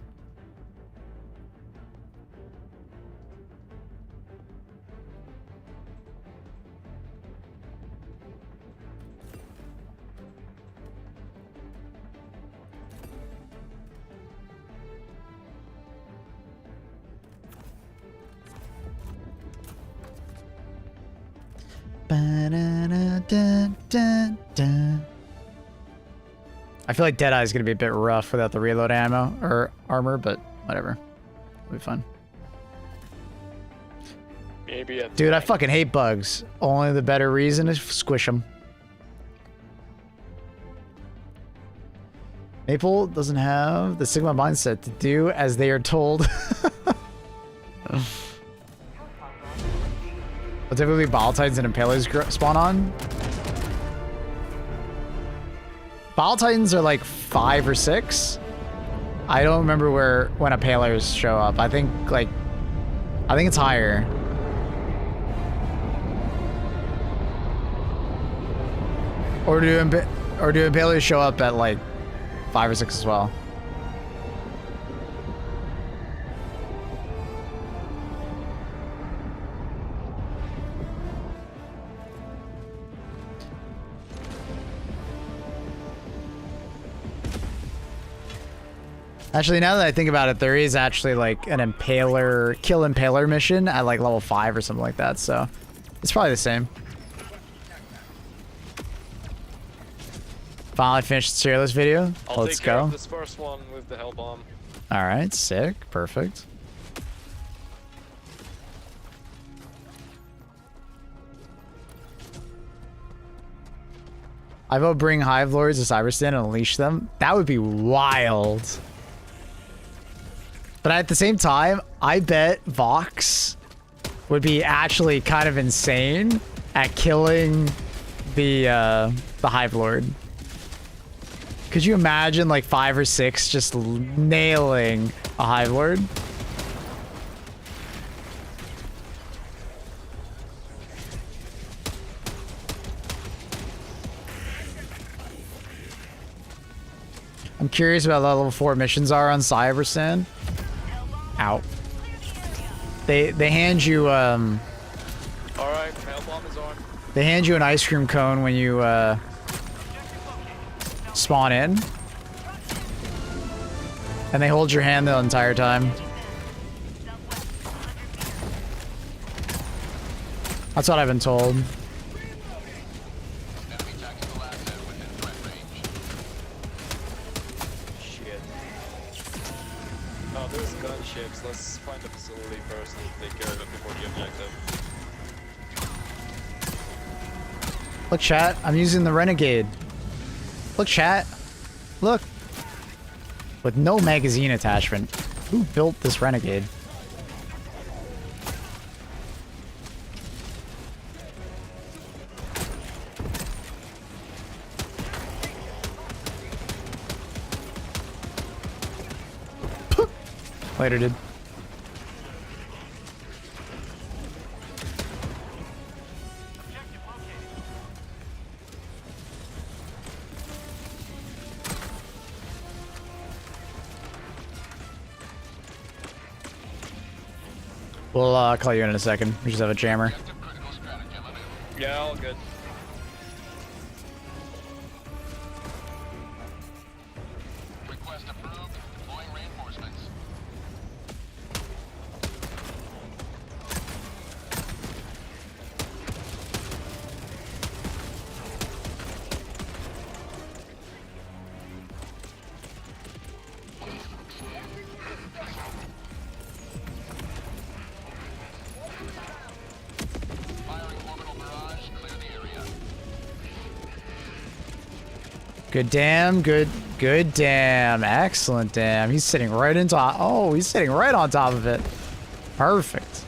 I feel like Deadeye is going to be a bit rough without the reload ammo or armor, but whatever. It'll be fun. Maybe a Dude, I fucking hate bugs. Only the better reason is squish them. Maple doesn't have the Sigma mindset to do as they are told. But typically Bile Titans and Impalers spawn on. Bile Titans are like 5 or 6. I don't remember when Impalers show up. I think it's higher. Or do Impalers show up at like 5 or 6 as well? Actually, now that I think about it, there is actually like an kill Impaler mission at like level 5 or something like that, so it's probably the same. Finally finished the tier list video. Let's take care go. of this first one with the hell bomb. All right, sick, perfect. I vote bring Hive Lords to Cyberstan and unleash them. That would be wild. But at the same time, I bet Vox would be actually kind of insane at killing the Hive Lord. Could you imagine like 5 or 6 just nailing a Hive Lord? I'm curious about what level 4 missions are on Cyberstan. Ow. They hand you Alright, hell bomb is on. they hand you an ice cream cone when you spawn in. And they hold your hand the entire time. That's what I've been told. Shit. Oh, there's gunships. Let's find the facility first and take care of it before the objective. Look, chat, I'm using the Renegade. Look, chat. Look. With no magazine attachment. Who built this Renegade? Later, dude. We'll call you in a second. We just have a jammer. Yeah, all good. Request approved. Deploying reinforcements. Firing orbital barrage. Clear the area. Good damn, good damn. Excellent damn. He's sitting right on top. Oh, he's sitting right on top of it. Perfect.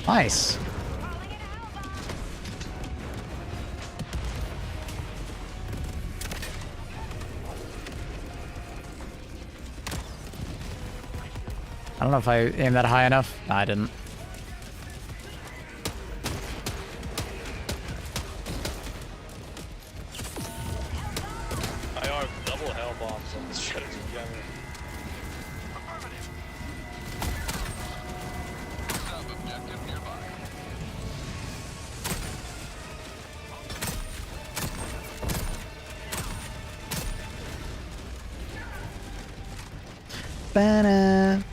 Nice. I don't know if I aimed that high enough. No, I didn't. I are double hell bombs on this strategy jammer. Sub-objective nearby. Banana.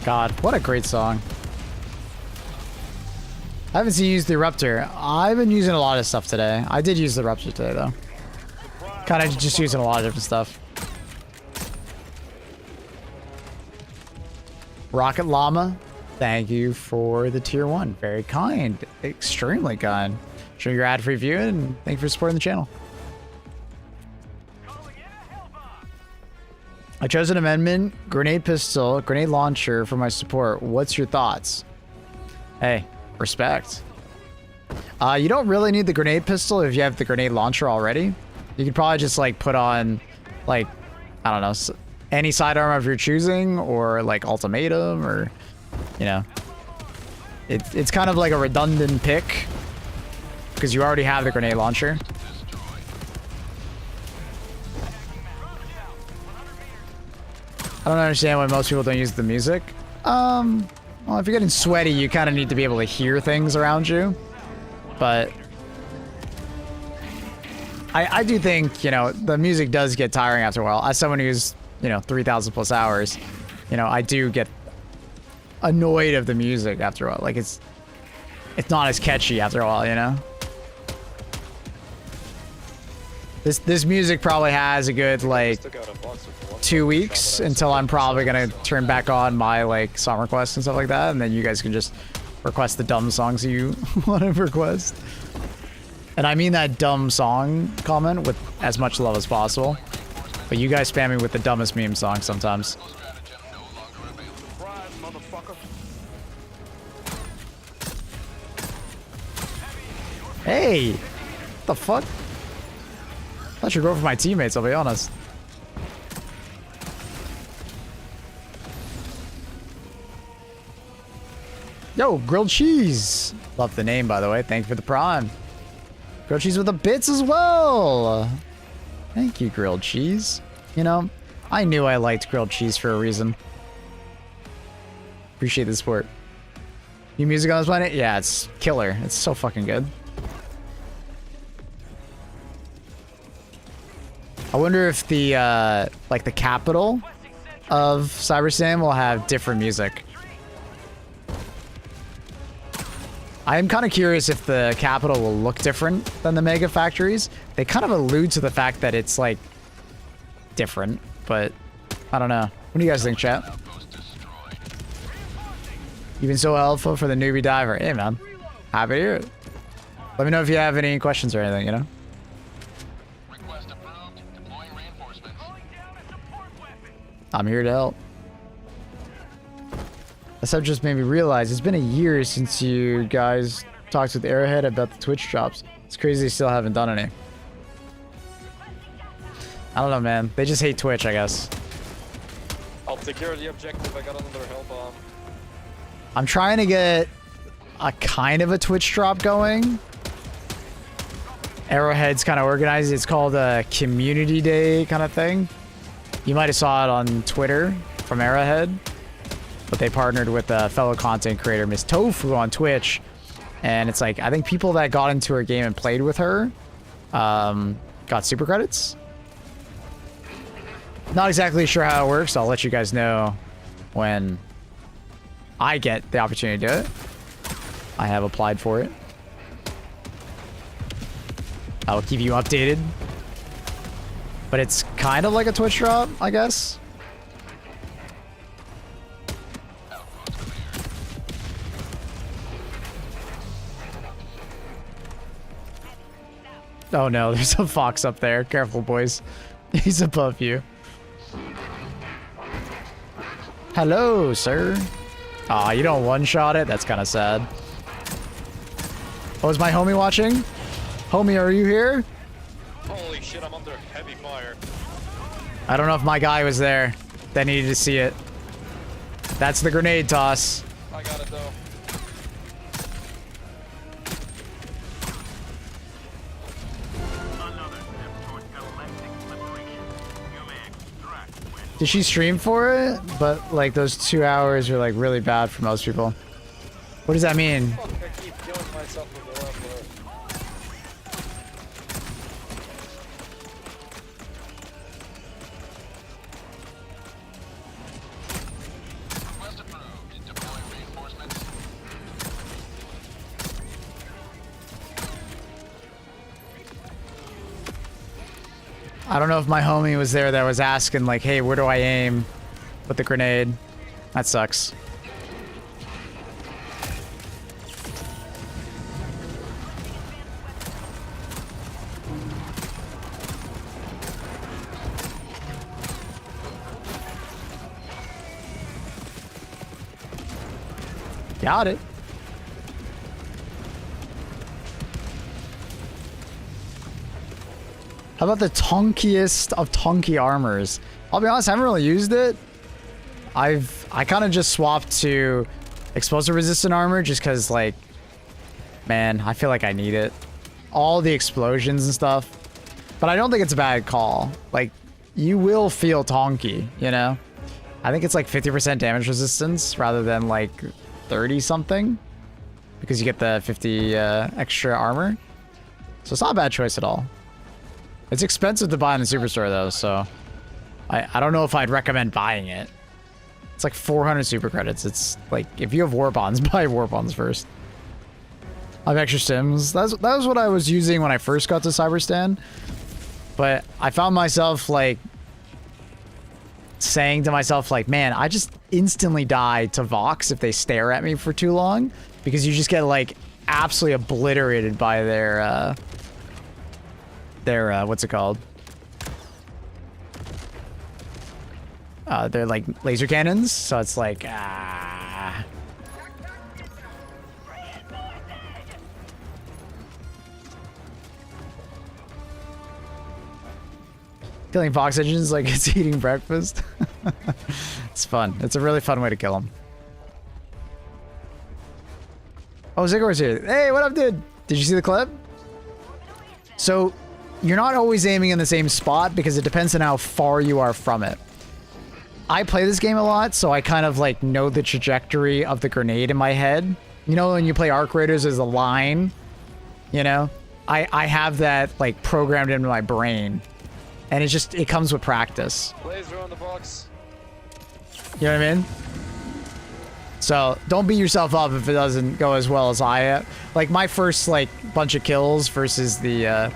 God, what a great song. I haven't seen you use the Eruptor. I've been using a lot of stuff today. I did use the Eruptor today, though. Kind of just using a lot of different stuff. Rocket Llama, thank you for the tier 1. Very kind. Extremely kind. Show your ad-free viewing, and thank you for supporting the channel. I chose an amendment, grenade pistol, grenade launcher for my support. What's your thoughts? Hey, respect. You don't really need the grenade pistol if you have the grenade launcher already. You could probably just like put on, like, I don't know, any sidearm of your choosing, or like ultimatum, or, you know. It's kind of like a redundant pick because you already have the grenade launcher. I don't understand why most people don't use the music. Well, if you're getting sweaty, you kind of need to be able to hear things around you. But I do think, you know, the music does get tiring after a while. As someone who's, you know, 3,000 plus hours, you know, I do get annoyed of the music after a while. Like, it's not as catchy after a while, you know? This music probably has a good, like, 2 weeks until I'm probably gonna turn back on my, like, song requests and stuff like that, and then you guys can just request the dumb songs you want to request. And I mean that dumb song comment with as much love as possible, but you guys spam me with the dumbest meme song sometimes. Hey! What the fuck? I thought you were going for my teammates, I'll be honest. Yo, grilled cheese. Love the name, by the way. Thank you for the prime. Grilled cheese with the bits as well. Thank you, grilled cheese. You know, I knew I liked grilled cheese for a reason. Appreciate the support. New music on this planet? Yeah, it's killer. It's so fucking good. I wonder if the, like the capital of Cybersam will have different music. I am kind of curious if the capital will look different than the mega factories. They kind of allude to the fact that it's like different, but I don't know. What do you guys think, chat? You've been so helpful for the newbie diver. Hey, man. Happy to hear it. Let me know if you have any questions or anything, you know? I'm here to help. This have just made me realize it's been a year since you guys talked with Arrowhead about the Twitch drops. It's crazy they still haven't done any. I don't know, man. They just hate Twitch, I guess. I'll take care of the objective. I got another hell bomb. I'm trying to get a kind of a Twitch drop going. Arrowhead's kind of organized. It's called a community day kind of thing. You might have saw it on Twitter from Arrowhead, but they partnered with a fellow content creator, Miss Tofu, on Twitch, and it's like, I think people that got into her game and played with her got super credits. Not exactly sure how it works. I'll let you guys know when I get the opportunity to do it. I have applied for it. I'll keep you updated. But it's kind of like a Twitch drop, I guess. Oh no, there's a fox up there. Careful, boys. He's above you. Hello, sir. Aw, you don't one-shot it? That's kind of sad. Oh, is my homie watching? Homie, are you here? Holy I'm under heavy fire. I don't know if my guy was there. That needed to see it. That's the grenade toss. I got it though. Another step towards galactic liberation. You may extract when Did she stream for it? But like those 2 hours are like really bad for most people. What does that mean? Fuck, I keep killing myself with the leveler. Request approved. Deploy reinforcements. I don't know if my homie was there that was asking like, hey, where do I aim with the grenade? That sucks. Got it. How about the tonkiest of tonky armors? I'll be honest, I haven't really used it. I kind of just swapped to explosive resistant armor just because, like, man, I feel like I need it. All the explosions and stuff. But I don't think it's a bad call. Like, you will feel tonky, you know? I think it's like 50% damage resistance rather than like 30 something. Because you get the 50 extra armor. So it's not a bad choice at all. It's expensive to buy in the superstore though, so I don't know if I'd recommend buying it. It's like 400 super credits. It's like, if you have war bonds, buy war bonds first. I have extra stims. That was what I was using when I first got to Cyberstan. But I found myself like saying to myself like, man, I just instantly die to Vox if they stare at me for too long, because you just get like absolutely obliterated by their what's it called? They're like laser cannons, so it's like killing Fox engines like it's eating breakfast. It's fun. It's a really fun way to kill them. Oh, Zigor's here. Hey, what up, dude? Did you see the clip? So, you're not always aiming in the same spot because it depends on how far you are from it. I play this game a lot, so I kind of like know the trajectory of the grenade in my head. You know, when you play Arc Raiders, there's a line, you know? I have that like programmed into my brain. And it comes with practice. Laser on the box. You know what I mean? So don't beat yourself up if it doesn't go as well as I like my first like bunch of kills versus the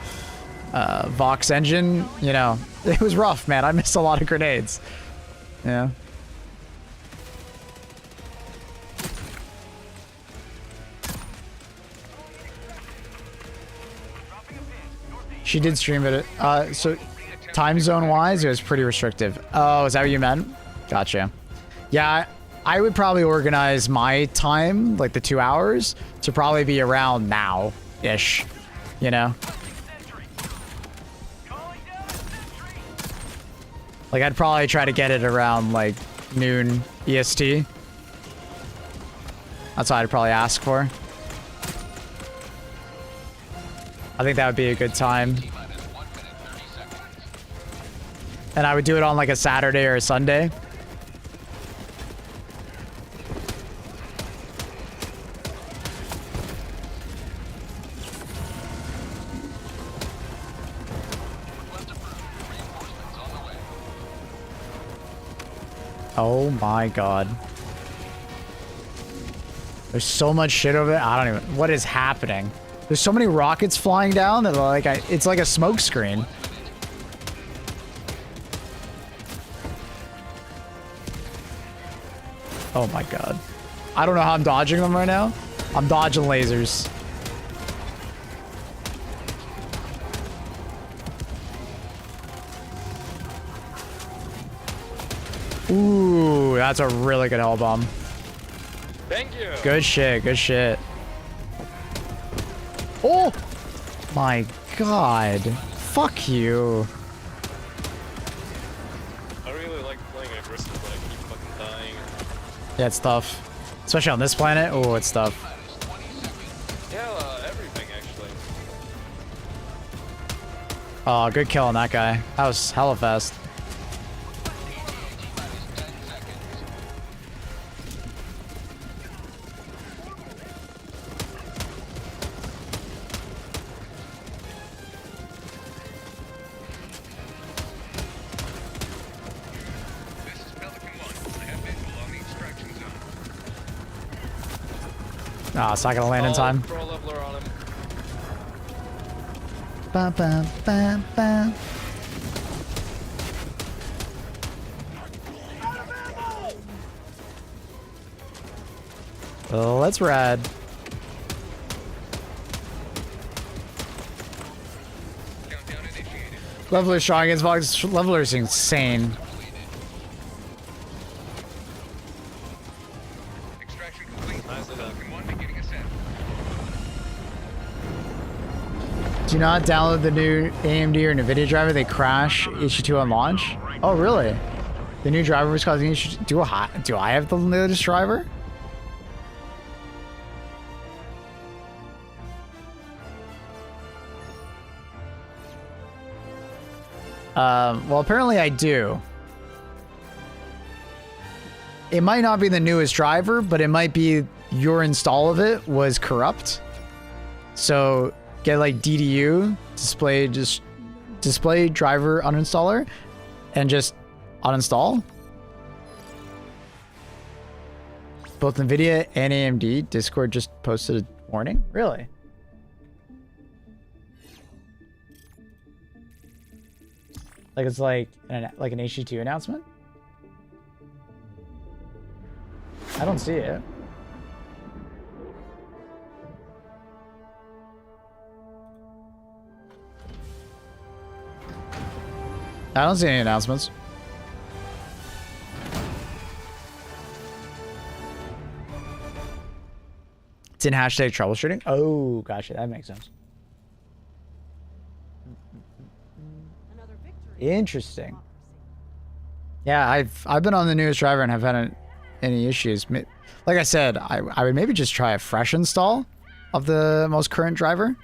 Vox engine, you know, it was rough, man. I missed a lot of grenades. Yeah. She did stream it. So time zone wise, it was pretty restrictive. Oh, is that what you meant? Gotcha. Yeah, I would probably organize my time, like the 2 hours, to probably be around now-ish, you know? Like, I'd probably try to get it around, like, noon EST. That's what I'd probably ask for. I think that would be a good time. And I would do it on, like, a Saturday or a Sunday. Oh my god. There's so much shit over there. I don't even... What is happening? There's so many rockets flying down that like it's like a smoke screen. Oh my god. I don't know how I'm dodging them right now. I'm dodging lasers. Ooh, that's a really good hell bomb. Thank you. Good shit, good shit. Oh my god. fuck you. I really like playing aggressive, but I keep fucking dying. Yeah, it's tough. Especially on this planet. Oh, it's tough. Yeah, everything actually. Oh, good kill on that guy. That was hella fast. This is Pelican 1. I have visual on the extraction zone. Ah, it's not gonna land in time. Pro leveler on him. Ba, ba, ba, ba. Well, that's rad. Countdown initiated. Leveler strong against Vox. Leveler is insane. Extraction complete. Nicely done. Pelican 1 beginning ascent. Do not download the new AMD or NVIDIA driver. They crash HT2 on launch. Oh, really? The new driver was causing issues. Do I have the latest driver? Well, apparently I do. It might not be the newest driver, but it might be your install of it was corrupt. So get like DDU, display driver uninstaller, and just uninstall. Both NVIDIA and AMD Discord just posted a warning. Really? Like it's like an HT2 announcement? I don't see it. I don't see any announcements. It's in hashtag troubleshooting. Oh, gotcha. That makes sense. Another victory. Interesting. Yeah, I've been on the newest driver and have had any issues. Like I said, I would maybe just try a fresh install of the most current driver.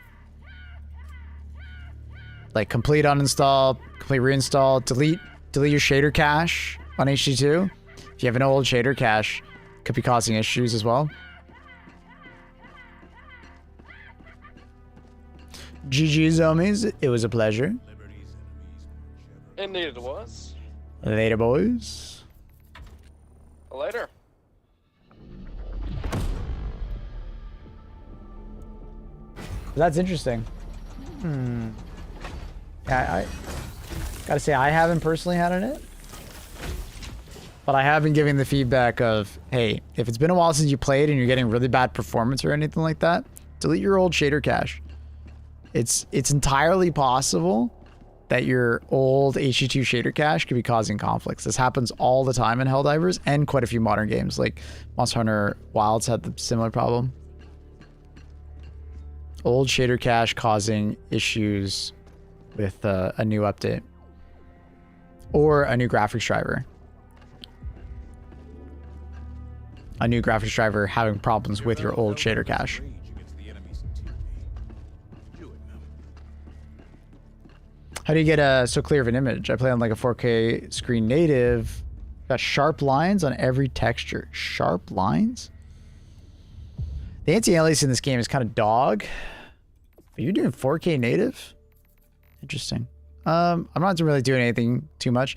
Like complete uninstall, complete reinstall, delete your shader cache on HT2. If you have an old shader cache, could be causing issues as well. GG Zomies, it was a pleasure. Indeed it was. Later, boys. Later. That's interesting. Yeah, I gotta say I haven't personally had it, but I have been giving the feedback of, hey, if it's been a while since you played and you're getting really bad performance or anything like that, delete your old shader cache. It's entirely possible that your old HT2 shader cache could be causing conflicts. This happens all the time in Helldivers and quite a few modern games, like Monster Hunter Wilds had the similar problem. Old shader cache causing issues with a new update or a new graphics driver. A new graphics driver having problems with your old shader cache. How do you get so clear of an image? I play on like a 4K screen native. Got sharp lines on every texture. Sharp lines? The anti-aliasing in this game is kind of dog. Are you doing 4K native? Interesting. I'm not really doing anything too much.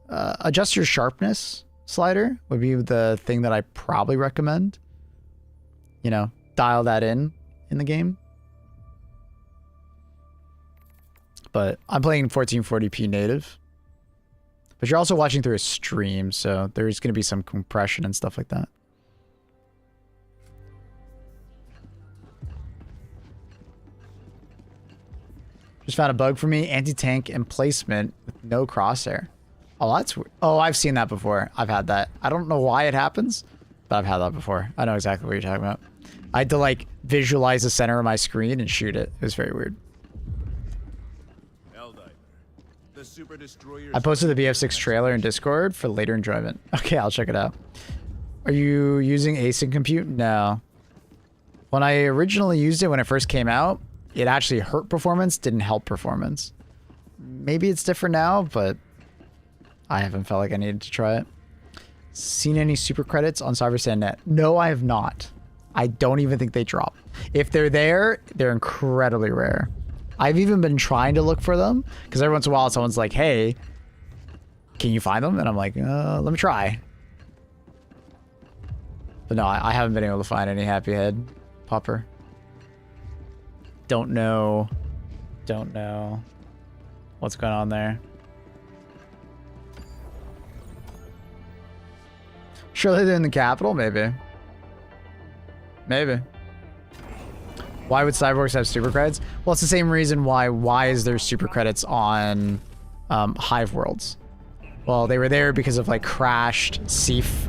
Adjust your sharpness slider would be the thing that I probably recommend. You know, dial that in the game. But I'm playing 1440p native. But you're also watching through a stream, so there's going to be some compression and stuff like that. Just found a bug for me. Anti-tank emplacement with no crosshair. Oh, that's weird. Oh, I've seen that before. I've had that. I don't know why it happens, but I've had that before. I know exactly what you're talking about. I had to like visualize the center of my screen and shoot it. It was very weird. Helldivers, the super destroyers. I posted the BF6 trailer in Discord for later enjoyment. Okay, I'll check it out. Are you using async compute? No. When I originally used it when it first came out, it actually hurt performance, didn't help performance. Maybe it's different now, but I haven't felt like I needed to try it. Seen any super credits on CyberSandNet? No, I have not. I don't even think they drop. If they're there, they're incredibly rare. I've even been trying to look for them because every once in a while someone's like, hey, can you find them? And I'm like, let me try. But no, I haven't been able to find any Happy Head popper. Don't know what's going on there. Surely they're in the capital, maybe. Maybe. Why would cyborgs have super credits? Well, it's the same reason why is there super credits on Hive Worlds? Well, they were there because of like crashed Seaf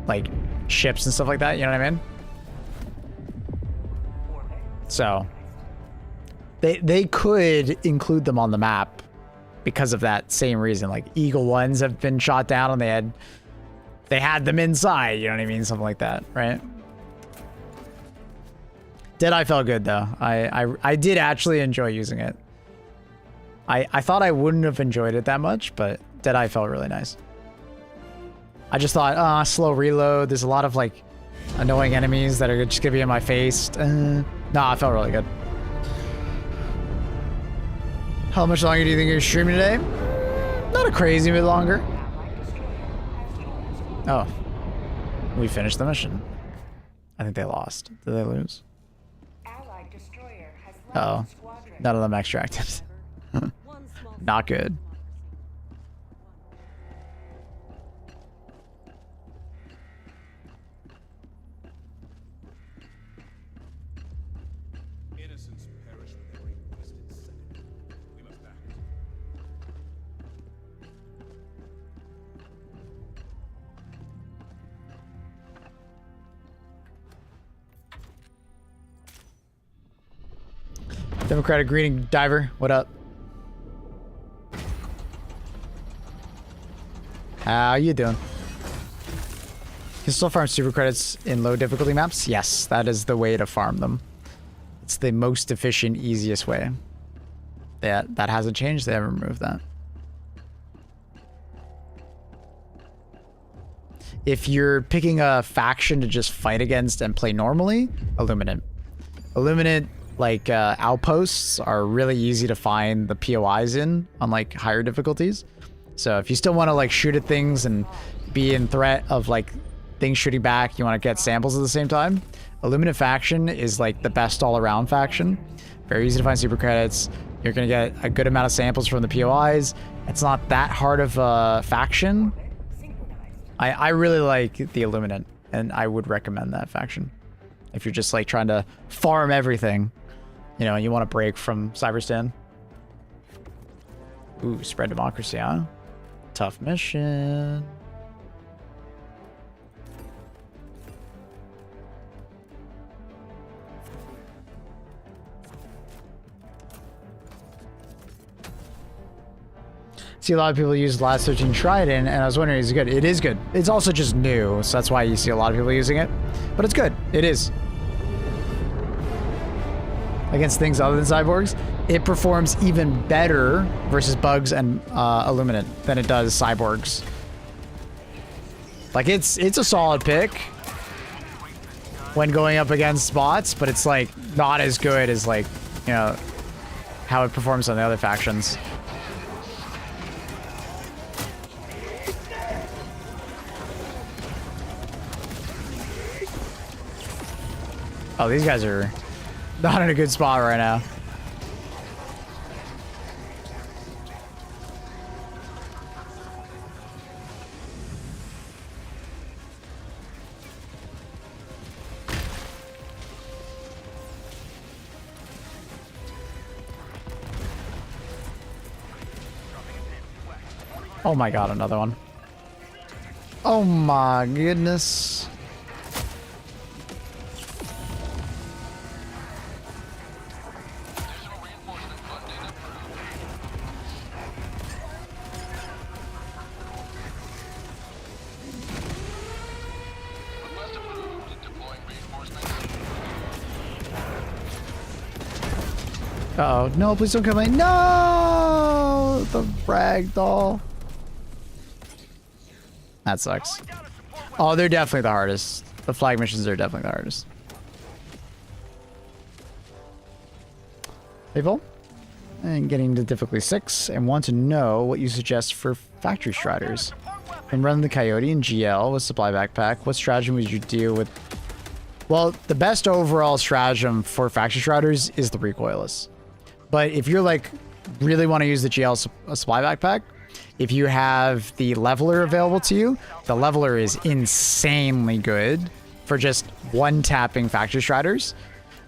like ships and stuff like that, you know what I mean? So they could include them on the map because of that same reason. Like Eagle Ones have been shot down and they had them inside, you know what I mean? Something like that, right? Deadeye felt good though. I did actually enjoy using it. I thought I wouldn't have enjoyed it that much, but Deadeye felt really nice. I just thought, slow reload. There's a lot of like annoying enemies that are just gonna be in my face. Nah, it felt really good. How much longer do you think you're streaming today? Not a crazy bit longer. Oh, we finished the mission. I think they lost. Did they lose? Uh oh, none of them extracted. Not good. Innocents perish with every wasted second. We must act. Democratic greeting, Diver. What up? How you doing? You can still farm super credits in low difficulty maps? Yes, that is the way to farm them. It's the most efficient, easiest way. That hasn't changed. They haven't removed that. If you're picking a faction to just fight against and play normally, Illuminate. Illuminate, like, outposts are really easy to find the POIs in on, like, higher difficulties. So if you still want to, like, shoot at things and be in threat of, like, things shooting back, you want to get samples at the same time, Illuminate faction is, like, the best all-around faction. Very easy to find super credits. You're going to get a good amount of samples from the POIs. It's not that hard of a faction. I really like the Illuminate, and I would recommend that faction. If you're just, like, trying to farm everything, you know, and you want to break from Cyberstan. Ooh, spread democracy, huh? Tough mission. See a lot of people use Last 13 Trident, and I was wondering, is it good? It is good. It's also just new, so that's why you see a lot of people using it. But it's good. It is. Against things other than cyborgs, it performs even better versus bugs and Illuminate than it does cyborgs. Like, it's a solid pick when going up against bots, but it's, like, not as good as, like, you know, how it performs on the other factions. Oh, these guys are not in a good spot right now. Oh my god, another one. Oh my goodness. Uh-oh. No, please don't kill me. No! The ragdoll. That sucks. Oh, they're definitely the hardest. The flag missions are definitely the hardest. People? And getting to difficulty 6 and want to know what you suggest for factory striders. When running the Coyote and GL with supply backpack, what stratagem would you deal with? Well, the best overall stratagem for factory striders is the recoilless. But if you're like really want to use the GL supply backpack, if you have the leveler available to you, the leveler is insanely good for just one tapping factory striders.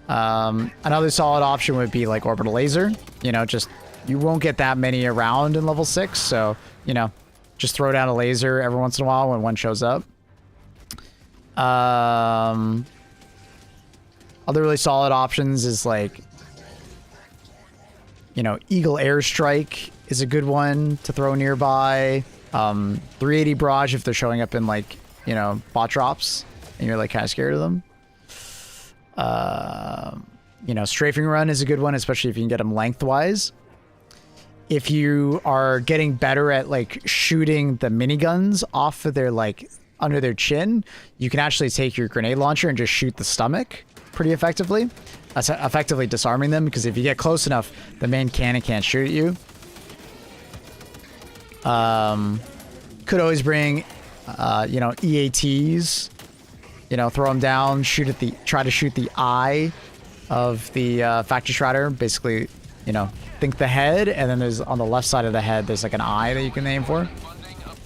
Another solid option would be like orbital laser. You know, just you won't get that many around in level 6, so you know, just throw down a laser every once in a while when one shows up. Other really solid options is like, you know, Eagle Airstrike is a good one to throw nearby. 380 barrage if they're showing up in like, you know, bot drops and you're like kind of scared of them. You know, strafing run is a good one, especially if you can get them lengthwise. If you are getting better at like shooting the miniguns off of their like under their chin, you can actually take your grenade launcher and just shoot the stomach pretty effectively. That's effectively disarming them, because if you get close enough, the main cannon can't shoot at you. Could always bring, you know, EATs. You know, throw them down, try to shoot the eye of the factory strider. Basically, you know, think the head, and then there's on the left side of the head, there's like an eye that you can aim for,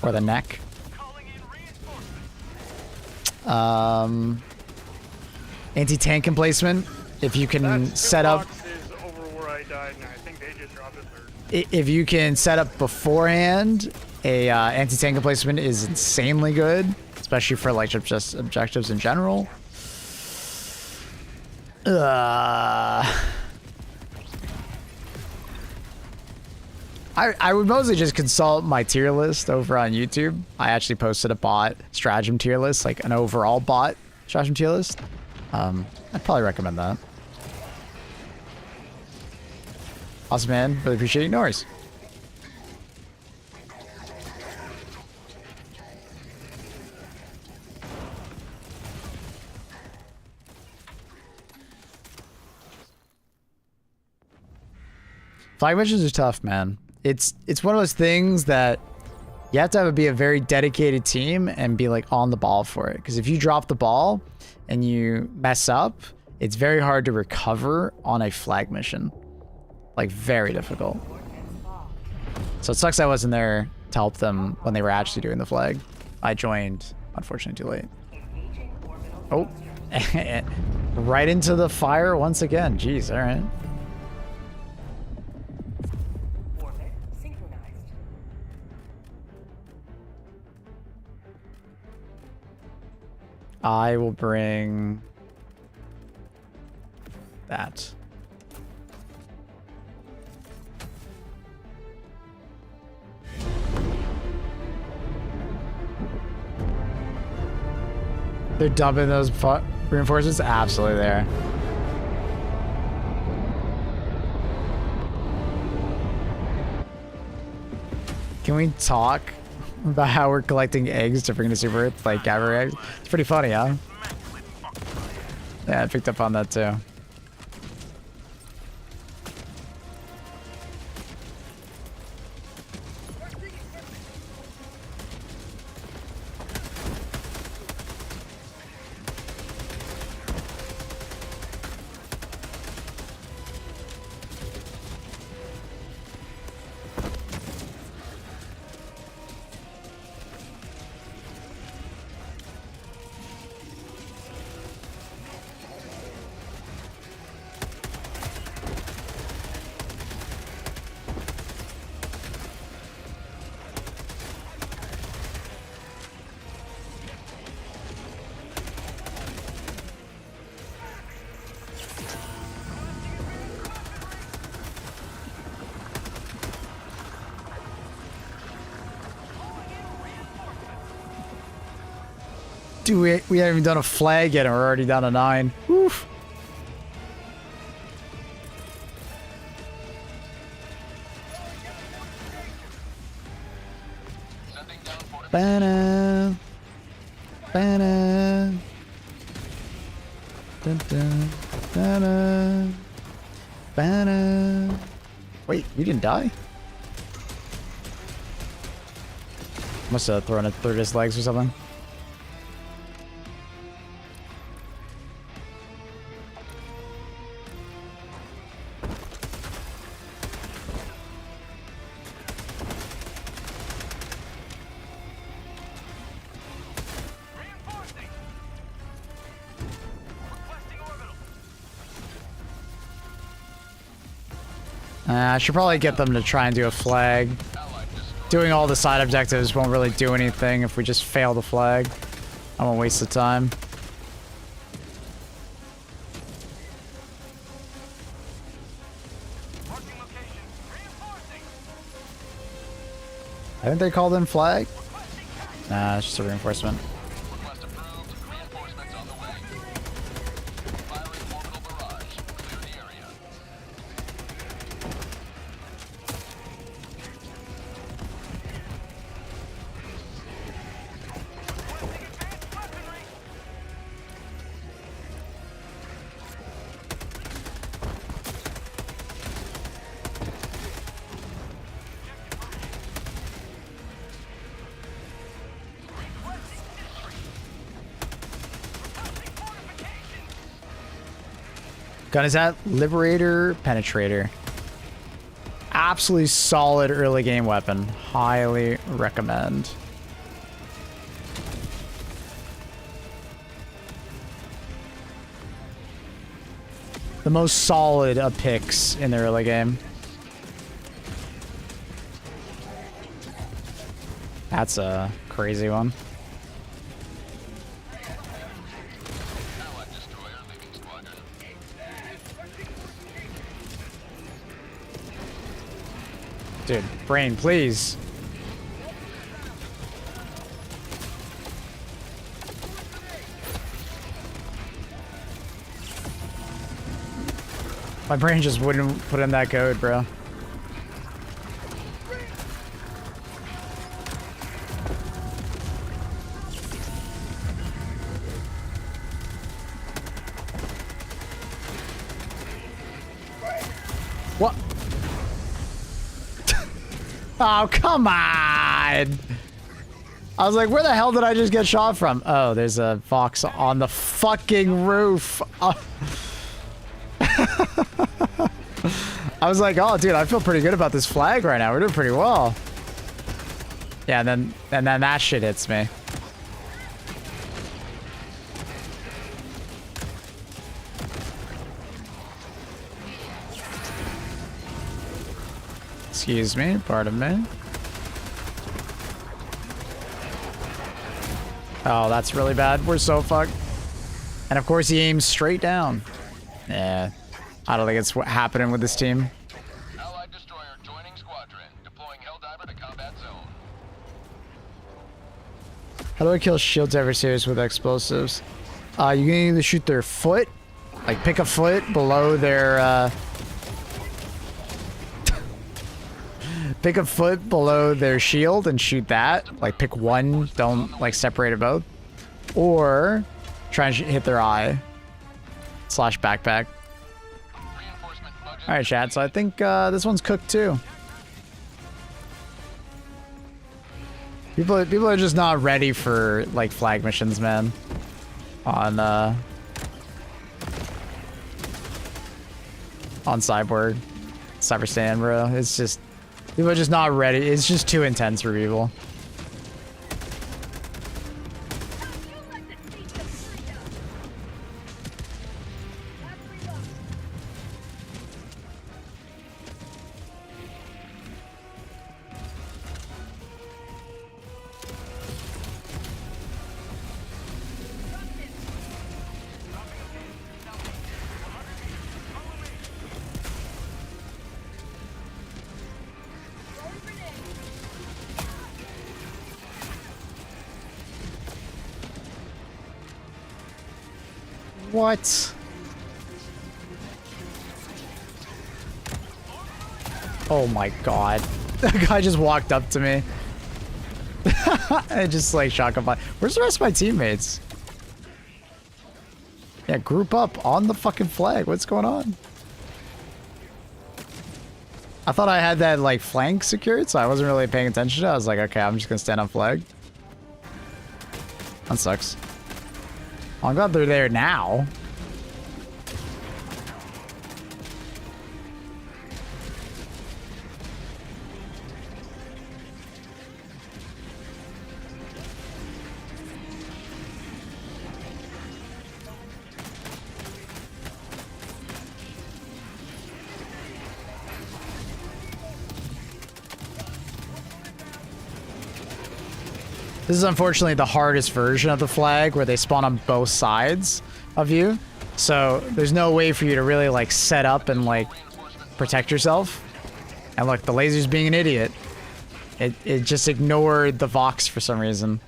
or the neck. Anti-tank emplacement. If you can set up, if you can set up beforehand, a anti-tank emplacement is insanely good, especially for like just objectives in general. I would mostly just consult my tier list over on YouTube. I actually posted a bot stratagem tier list, like an overall bot stratagem tier list. I'd probably recommend that. Awesome, man. Really appreciate it. No worries. Flag missions are tough, man. It's one of those things that you have to be a very dedicated team and be like on the ball for it. Because if you drop the ball and you mess up, it's very hard to recover on a flag mission. Like, very difficult. So it sucks I wasn't there to help them when they were actually doing the flag. I joined, unfortunately, too late. Oh, right into the fire once again. Jeez, all right. I will bring that. They're dumping those reinforcements? Absolutely there. Can we talk about how we're collecting eggs to bring to Super Earth, like gather eggs? It's pretty funny, huh? Yeah, I picked up on that too. Dude, we haven't even done a flag yet and we're already down to 9. Oof. Ba-na. Ba-na. Dun, dun, ba-na. Ba-na. Wait, you didn't die? Must have thrown it through his legs or something. I should probably get them to try and do a flag. Doing all the side objectives won't really do anything if we just fail the flag. I won't waste the time. I think they called in flag. Nah, it's just a reinforcement. Request approved. Reinforcements on the way. Firing orbital barrage. Clear the area. Gun is at Liberator Penetrator. Absolutely solid early game weapon. Highly recommend. The most solid of picks in the early game. That's a crazy one. Dude, brain, please. My brain just wouldn't put in that code, bro. What? Oh, come on! I was like, where the hell did I just get shot from? Oh, there's a Vox on the fucking roof. I was like, oh, dude, I feel pretty good about this flag right now. We're doing pretty well. Yeah, and then that shit hits me. Excuse me, pardon me. Oh, that's really bad. We're so fucked. And of course he aims straight down. Yeah, I don't think it's happening with this team. Allied destroyer joining squadron. Deploying Helldiver to combat zone. How do I kill shield adversaries with explosives? You can either shoot their foot, like pick a foot below their pick a foot below their shield and shoot that. Like pick one, don't like separate it both. Or try and hit their eye. / backpack. Alright, chat, so I think this one's cooked too. People are just not ready for like flag missions, man. On Cyborg. Cyber Stand, bro. It's just people are just not ready. It's just too intense for people. What? Oh my god. That guy just walked up to me. I just like shotgun flag. Where's the rest of my teammates? Yeah, group up on the fucking flag. What's going on? I thought I had that like flank secured, so I wasn't really paying attention to it. I was like, okay, I'm just gonna stand on flag. That sucks. Well, I'm glad they're there now. This is unfortunately the hardest version of the flag where they spawn on both sides of you. So there's no way for you to really like set up and like protect yourself. And look, the laser's being an idiot. It just ignored the Vox for some reason.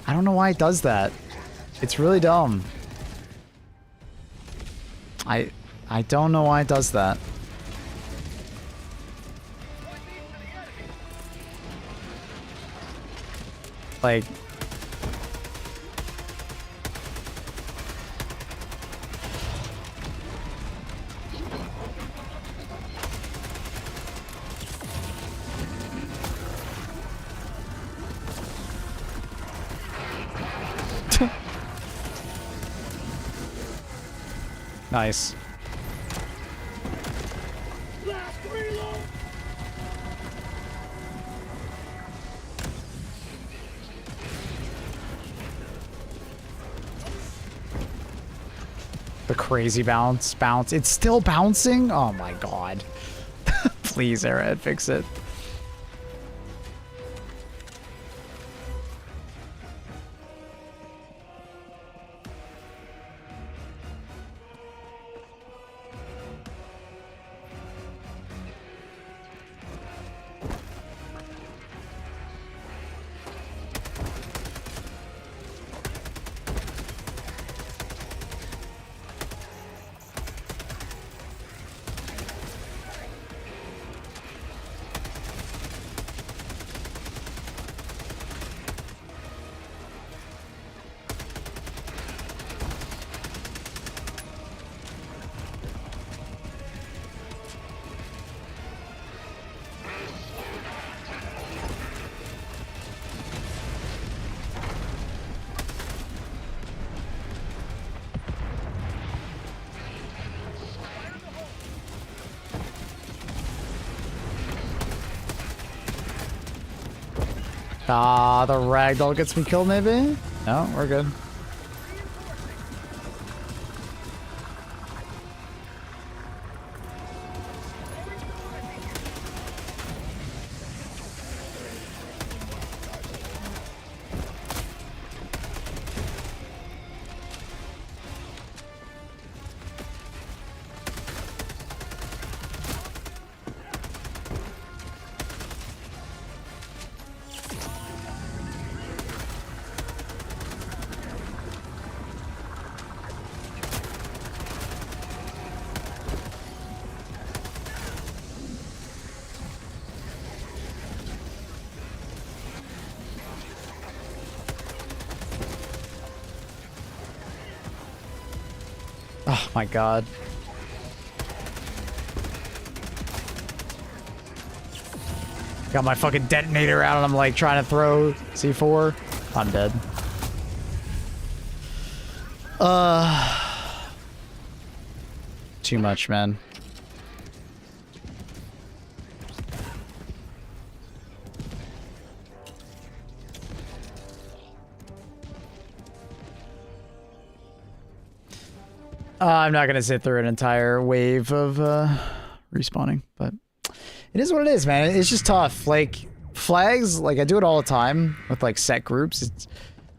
I don't know why it does that. It's really dumb. I don't know why it does that. Like... Nice. The crazy bounce. It's still bouncing? Oh my god. Please, Arrowhead, fix it. Ah, the ragdoll gets me killed maybe? No, we're good. Oh my god. Got my fucking detonator out and I'm like trying to throw C4. I'm dead. Too much, man. I'm not gonna sit through an entire wave of respawning, but it is what it is, man. It's just tough. Like flags, like I do it all the time with like set groups.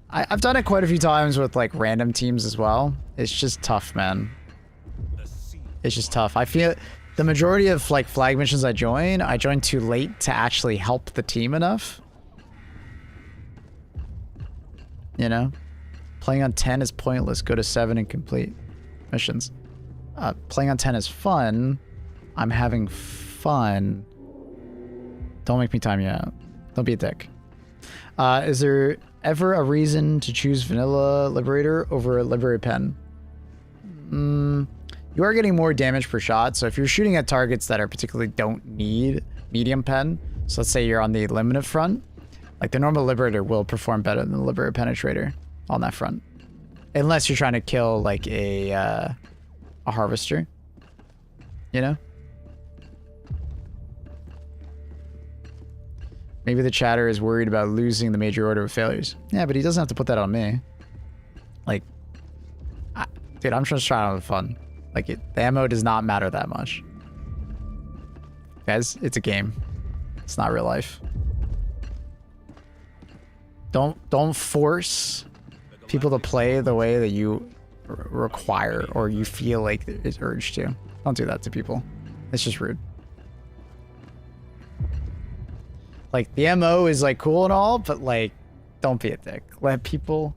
I've done it quite a few times with like random teams as well. It's just tough, man. It's just tough. I feel the majority of like flag missions I join too late to actually help the team enough. You know, playing on 10 is pointless. Go to 7 and complete missions. Playing on 10 is fun. I'm having fun. Don't make me time you out. Don't be a dick. Is there ever a reason to choose Vanilla Liberator over Liberator Pen? You are getting more damage per shot, so if you're shooting at targets that are particularly don't need medium pen, so let's say you're on the limited front, like the normal Liberator will perform better than the Liberator Penetrator on that front. Unless you're trying to kill like a Harvester, you know? Maybe the chatter is worried about losing the major order of failures. Yeah, but he doesn't have to put that on me. Like, dude, I'm just trying to have fun. Like, the ammo does not matter that much. Guys, it's a game. It's not real life. Don't force people to play the way that you require or you feel like it's urged to. Don't do that to people. It's just rude. Like, the MO is like cool and all, but like, don't be a dick. Let people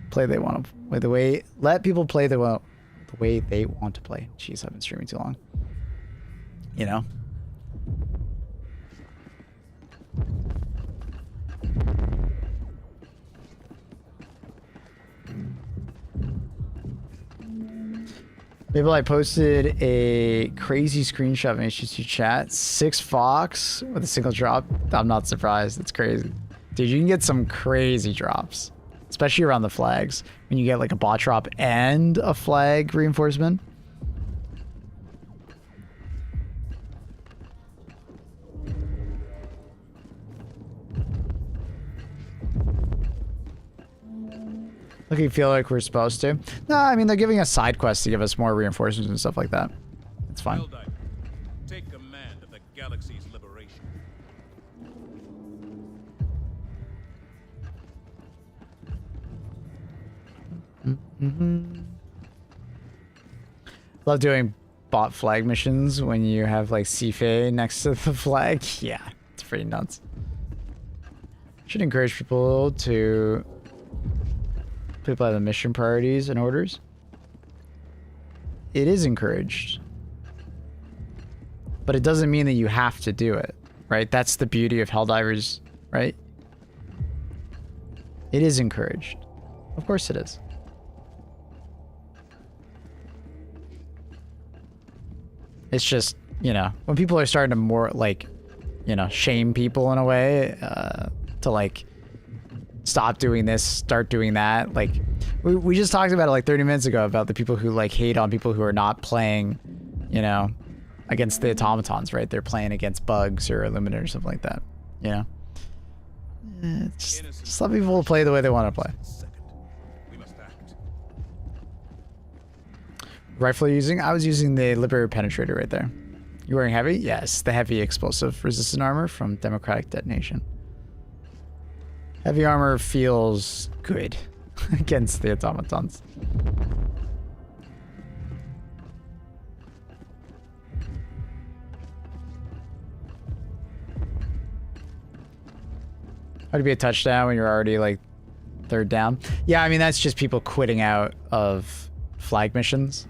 play they want to play let people play the way they want to play. Jeez, I've been streaming too long. You know? Maybe I posted a crazy screenshot of HTC chat. 6 Fox with a single drop. I'm not surprised. It's crazy. Dude, you can get some crazy drops. Especially around the flags. When you get like a bot drop and a flag reinforcement. Look, you feel like we're supposed to. No, I mean, they're giving us side quests to give us more reinforcements and stuff like that. It's fine. Take command of the galaxy's liberation. Love doing bot flag missions when you have like Cife next to the flag. Yeah, it's pretty nuts. Should encourage people to play by the mission priorities and orders. It is encouraged, but it doesn't mean that you have to do it, right? That's the beauty of Helldivers, right? It is encouraged. Of course it is. It's just, you know, when people are starting to more like, you know, shame people in a way, to like stop doing this, start doing that. Like we just talked about it like 30 minutes ago about the people who like hate on people who are not playing, you know, against the automatons, right? They're playing against bugs or Illuminator or something like that, you know? Just let people play the way they want to play. Rifle using? I was using the Liberator Penetrator right there. You wearing heavy? Yes, the heavy explosive resistant armor from Democratic Detonation. Heavy armor feels good against the automatons. How to be a touchdown when you're already like third down? Yeah, I mean, that's just people quitting out of flag missions.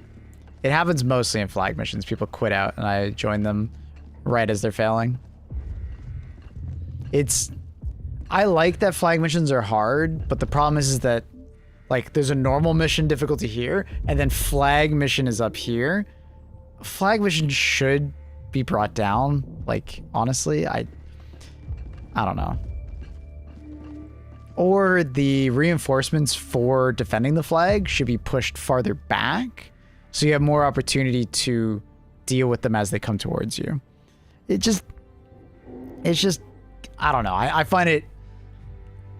It happens mostly in flag missions. People quit out and I join them right as they're failing. I like that flag missions are hard, but the problem is that like there's a normal mission difficulty here and then flag mission is up here. Flag mission should be brought down. Like, honestly, I don't know. Or the reinforcements for defending the flag should be pushed farther back so you have more opportunity to deal with them as they come towards you. It's just, I don't know. I find it,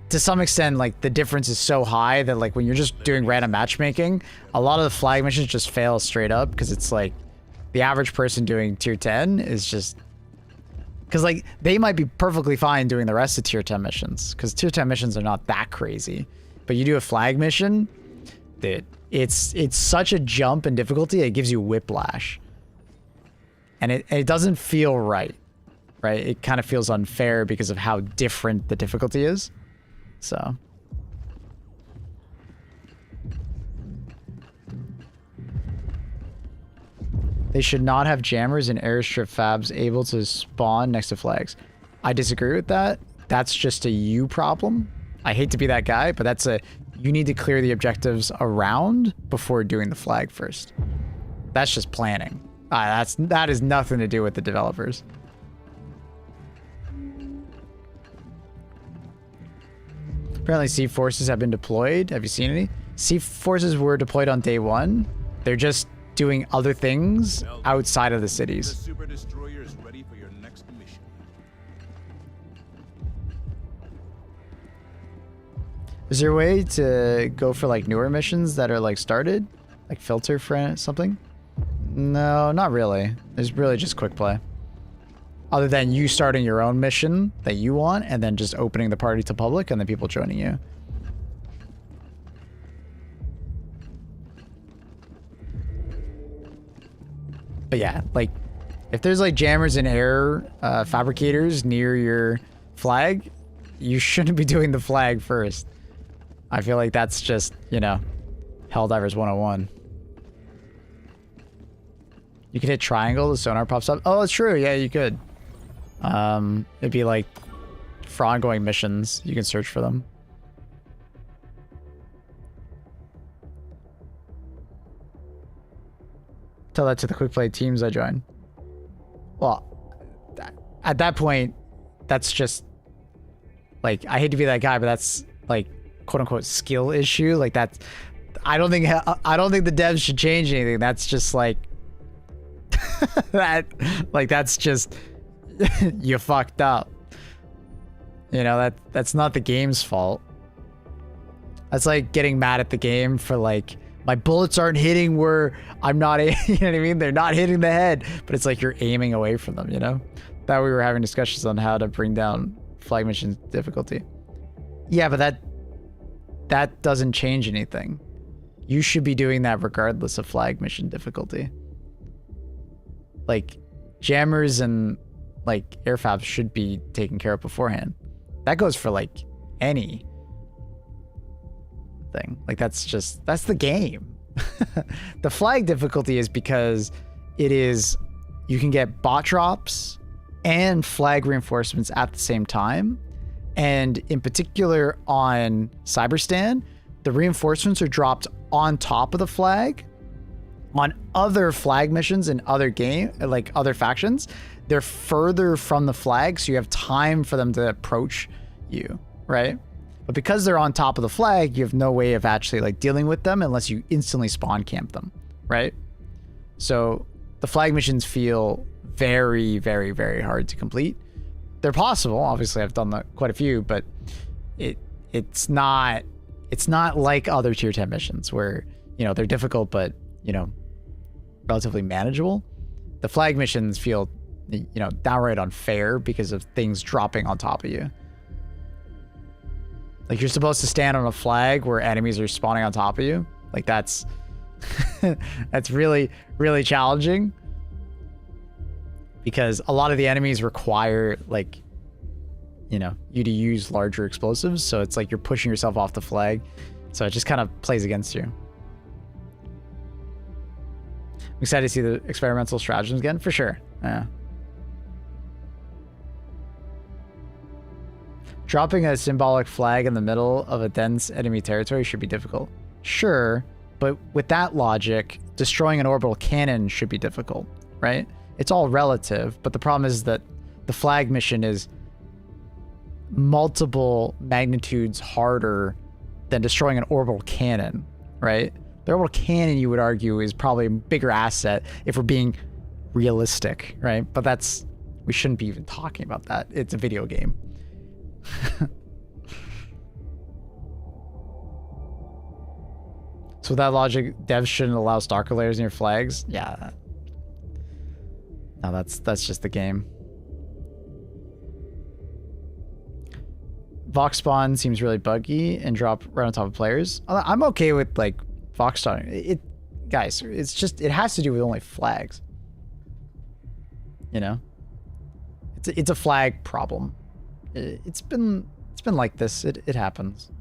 to some extent, like, the difference is so high that, like, when you're just doing random matchmaking, a lot of the flag missions just fail straight up because it's, like, the average person doing tier 10 is just... Because, like, they might be perfectly fine doing the rest of tier 10 missions because tier 10 missions are not that crazy. But you do a flag mission, dude, it's such a jump in difficulty, it gives you whiplash. And it doesn't feel right? It kind of feels unfair because of how different the difficulty is. So. They should not have jammers and airstrip fabs able to spawn next to flags. I disagree with that. that's just a you problem. I hate to be that guy, but that's a, you need to clear the objectives around before doing the flag first. That's just planning. That is nothing to do with the developers. Apparently sea forces have been deployed. Have you seen any? Sea forces were deployed on day 1. They're just doing other things outside of the The cities. super destroyer is ready for your next mission. Is there a way to go for like newer missions that are like started? Like filter for something? No, not really. It's really just quick play. Other than you starting your own mission that you want and then just opening the party to public and then people joining you. But yeah, like if there's like jammers and air fabricators near your flag, you shouldn't be doing the flag first. I feel like that's just, you know, Helldivers 101. You could hit triangle, the sonar pops up. Oh, that's true. Yeah, you could. It'd be like for ongoing missions, you can search for them. Tell that to the quick play teams I join. Well, at that point, that's just like, I hate to be that guy, but that's like quote unquote skill issue. Like that's, I don't think the devs should change anything. That's just like that's just you fucked up. You know, that's not the game's fault. That's like getting mad at the game for like, my bullets aren't hitting where I'm not, you know what I mean? They're not hitting the head, but it's like you're aiming away from them, you know? That we were having discussions on how to bring down flag mission difficulty. Yeah, but that doesn't change anything. You should be doing that regardless of flag mission difficulty. Like, jammers and like air fabs should be taken care of beforehand. That goes for like any thing. Like that's the game. The flag difficulty is because it is, you can get bot drops and flag reinforcements at the same time. And in particular on Cyberstan, the reinforcements are dropped on top of the flag. On other flag missions and other game, like other factions, they're further from the flag, so you have time for them to approach you, right? But because they're on top of the flag, you have no way of actually like dealing with them unless you instantly spawn camp them, right? So the flag missions feel very, very, very hard to complete. They're possible. Obviously, I've done quite a few, but it's not like other tier 10 missions where, you know, they're difficult, but, you know, relatively manageable. The flag missions feel, you know, downright unfair because of things dropping on top of you. Like you're supposed to stand on a flag where enemies are spawning on top of you. Like that's that's really, really challenging because a lot of the enemies require like, you know, you to use larger explosives. So it's like you're pushing yourself off the flag. So it just kind of plays against you. I'm excited to see the experimental stratagems again, for sure. Yeah. Dropping a symbolic flag in the middle of a dense enemy territory should be difficult. Sure, but with that logic, destroying an orbital cannon should be difficult, right? It's all relative, but the problem is that the flag mission is multiple magnitudes harder than destroying an orbital cannon, right? The orbital cannon, you would argue, is probably a bigger asset if we're being realistic, right? But that's, we shouldn't be even talking about that. It's a video game. So with that logic, devs shouldn't allow stalker layers in your flags? Yeah. No, that's just the game. Vox spawn seems really buggy and drop right on top of players. I'm okay with like Vox spawning. Guys, it's just, it has to do with only flags. You know? It's a flag problem. It's been like this. It happens.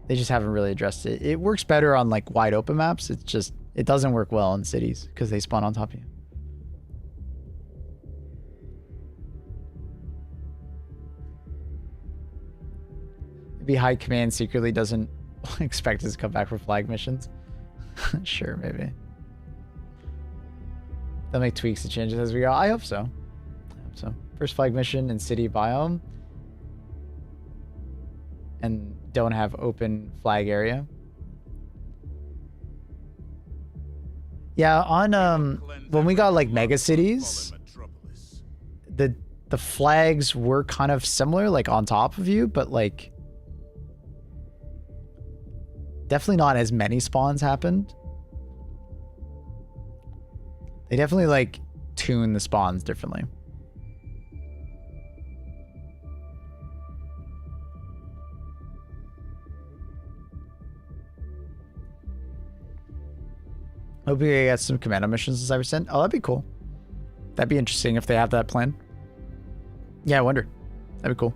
They just haven't really addressed it. It works better on like wide open maps. It's just, it doesn't work well in cities because they spawn on top of you. maybe High Command secretly doesn't expect us to come back for flag missions. Sure, maybe. They'll make tweaks and changes as we go. I hope so. I hope so. First flag mission in city biome. And don't have open flag area. Yeah, on when we got like mega cities, the flags were kind of similar, like on top of you, but like definitely not as many spawns happened. They definitely like tune the spawns differently. Hope we get some commando missions in Cybersend. Oh, that'd be cool. That'd be interesting if they have that plan. Yeah, I wonder. That'd be cool.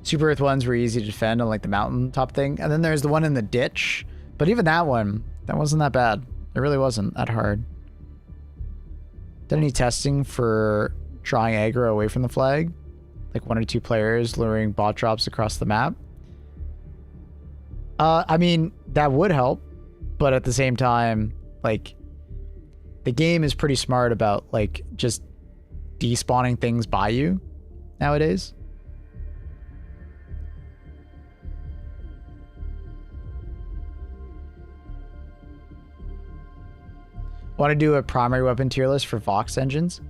Super Earth ones were easy to defend on like the mountaintop thing. And then there's the one in the ditch. But even that one, that wasn't that bad. It really wasn't that hard. Done any testing for drawing aggro away from the flag? Like 1 or 2 players luring bot drops across the map? I mean, that would help, but at the same time, like, the game is pretty smart about, like, just despawning things by you nowadays. Want to do a primary weapon tier list for Vox engines?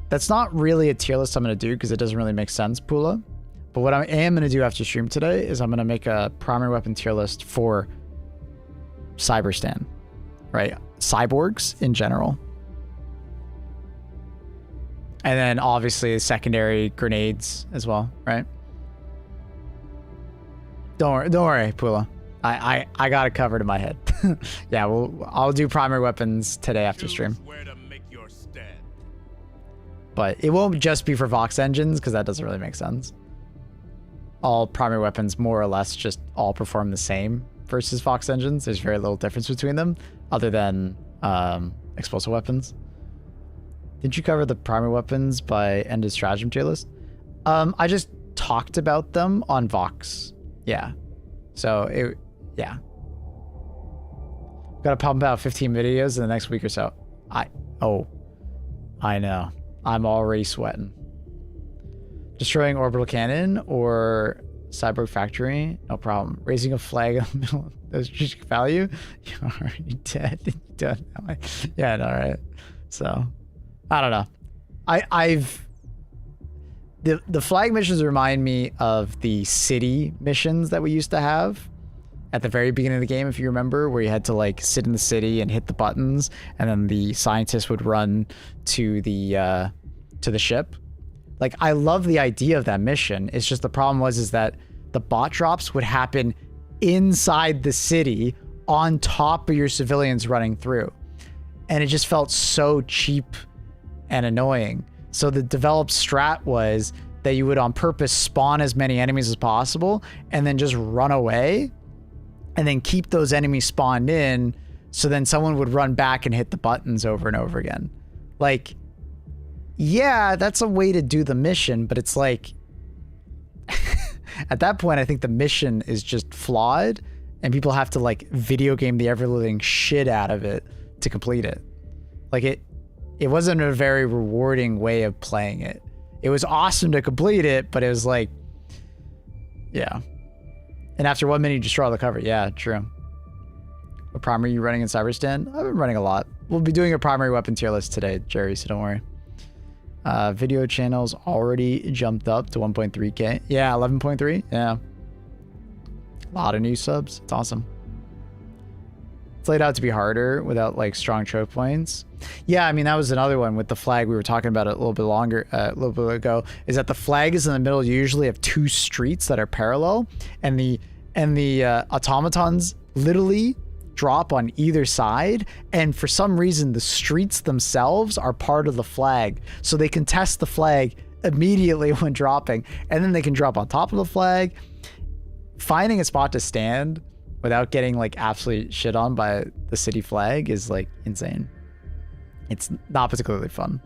That's not really a tier list I'm going to do because it doesn't really make sense, Pula. But what I am going to do after stream today is I'm going to make a primary weapon tier list for Cyberstan, right? Cyborgs in general. And then obviously secondary grenades as well, right? Don't worry, Pula. I got it covered in my head. Yeah, I'll do primary weapons today after stream. But it won't just be for Vox engines because that doesn't really make sense. All primary weapons more or less just all perform the same versus Vox engines. There's very little difference between them other than explosive weapons. Didn't you cover the primary weapons by end of stratagem tier list? I just talked about them on Vox. Yeah. So yeah. Gotta pump out 15 videos in the next week or so. I know. I'm already sweating. Destroying orbital cannon or cyborg factory, no problem. Raising a flag in the middle of strategic value, you're already dead. You don't know. Yeah, no, right. So, I don't know. The flag missions remind me of the city missions that we used to have at the very beginning of the game, if you remember, where you had to like sit in the city and hit the buttons, and then the scientists would run to the ship. Like, I love the idea of that mission. It's just the problem is that the bot drops would happen inside the city on top of your civilians running through. And it just felt so cheap and annoying. So the developed strat was that you would on purpose spawn as many enemies as possible and then just run away and then keep those enemies spawned in. So then someone would run back and hit the buttons over and over again. Like, yeah, that's a way to do the mission, but it's like at that point, I think the mission is just flawed and people have to like video game the ever living shit out of it to complete it. Like it wasn't a very rewarding way of playing it. It was awesome to complete it, but it was like, yeah. And after 1 minute, you destroy all the cover. Yeah, true. What primary are you running in Cyberstan? I've been running a lot. We'll be doing a primary weapon tier list today, Jerry, so don't worry. Video channels already jumped up to 1.3K. Yeah, 11.3. Yeah. A lot of new subs. It's awesome. It's laid out to be harder without like strong choke points. Yeah, I mean, that was another one with the flag. We were talking about it a little bit longer, a little bit ago, is that the flag is in the middle. You usually have 2 streets that are parallel, and the automatons literally drop on either side, and for some reason the streets themselves are part of the flag, so they can test the flag immediately when dropping, and then they can drop on top of the flag. Finding a spot to stand without getting like absolutely shit on by the city flag is like insane. It's not particularly fun.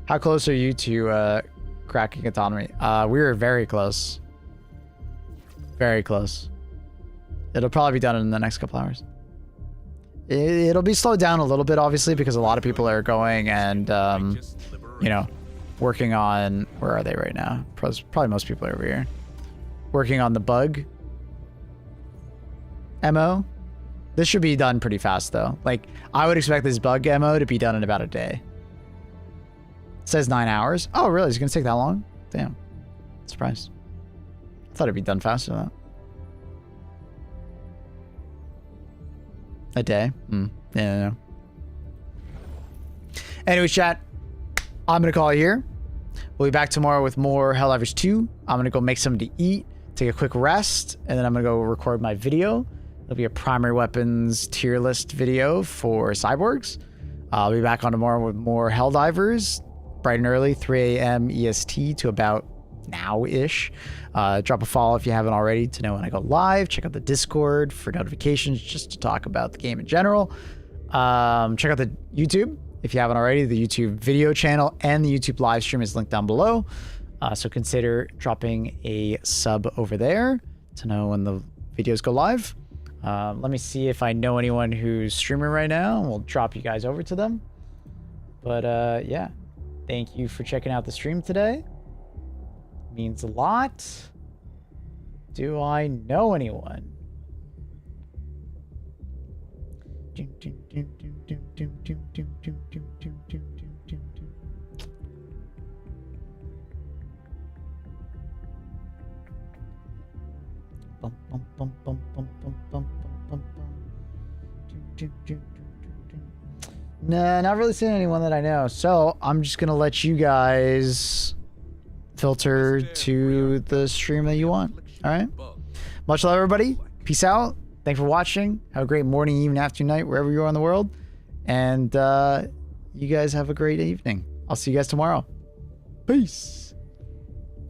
How close are you to cracking autonomy? We were very close. Very close. It'll probably be done in the next couple hours. It'll be slowed down a little bit, obviously, because a lot of people are going and, you know, working on... Where are they right now? Probably most people are over here. Working on the bug MO. This should be done pretty fast, though. Like, I would expect this bug MO to be done in about a day. It says 9 hours. Oh, really? It's going to take that long? Damn. Surprised. I thought it'd be done faster than that. A day? Yeah, no. Anyways, chat. I'm going to call it here. We'll be back tomorrow with more Helldivers 2. I'm going to go make something to eat, take a quick rest, and then I'm going to go record my video. There'll be a primary weapons tier list video for cyborgs. I'll be back on tomorrow with more Helldivers, bright and early, 3 a.m. EST to about now-ish. Drop a follow if you haven't already to know when I go live. Check out the Discord for notifications, just to talk about the game in general. Check out the YouTube if you haven't already. The YouTube video channel and the YouTube live stream is linked down below. So consider dropping a sub over there to know when the videos go live. Let me see if I know anyone who's streaming right now. We'll drop you guys over to them. But yeah, thank you for checking out the stream today. Means a lot. Do I know anyone? Nah, not really seeing anyone that I know. So I'm just gonna let you guys filter to the stream that you want. All right. Much love, everybody. Peace out. Thanks for watching. Have a great morning, evening, afternoon, night, wherever you are in the world. And you guys have a great evening. I'll see you guys tomorrow. Peace.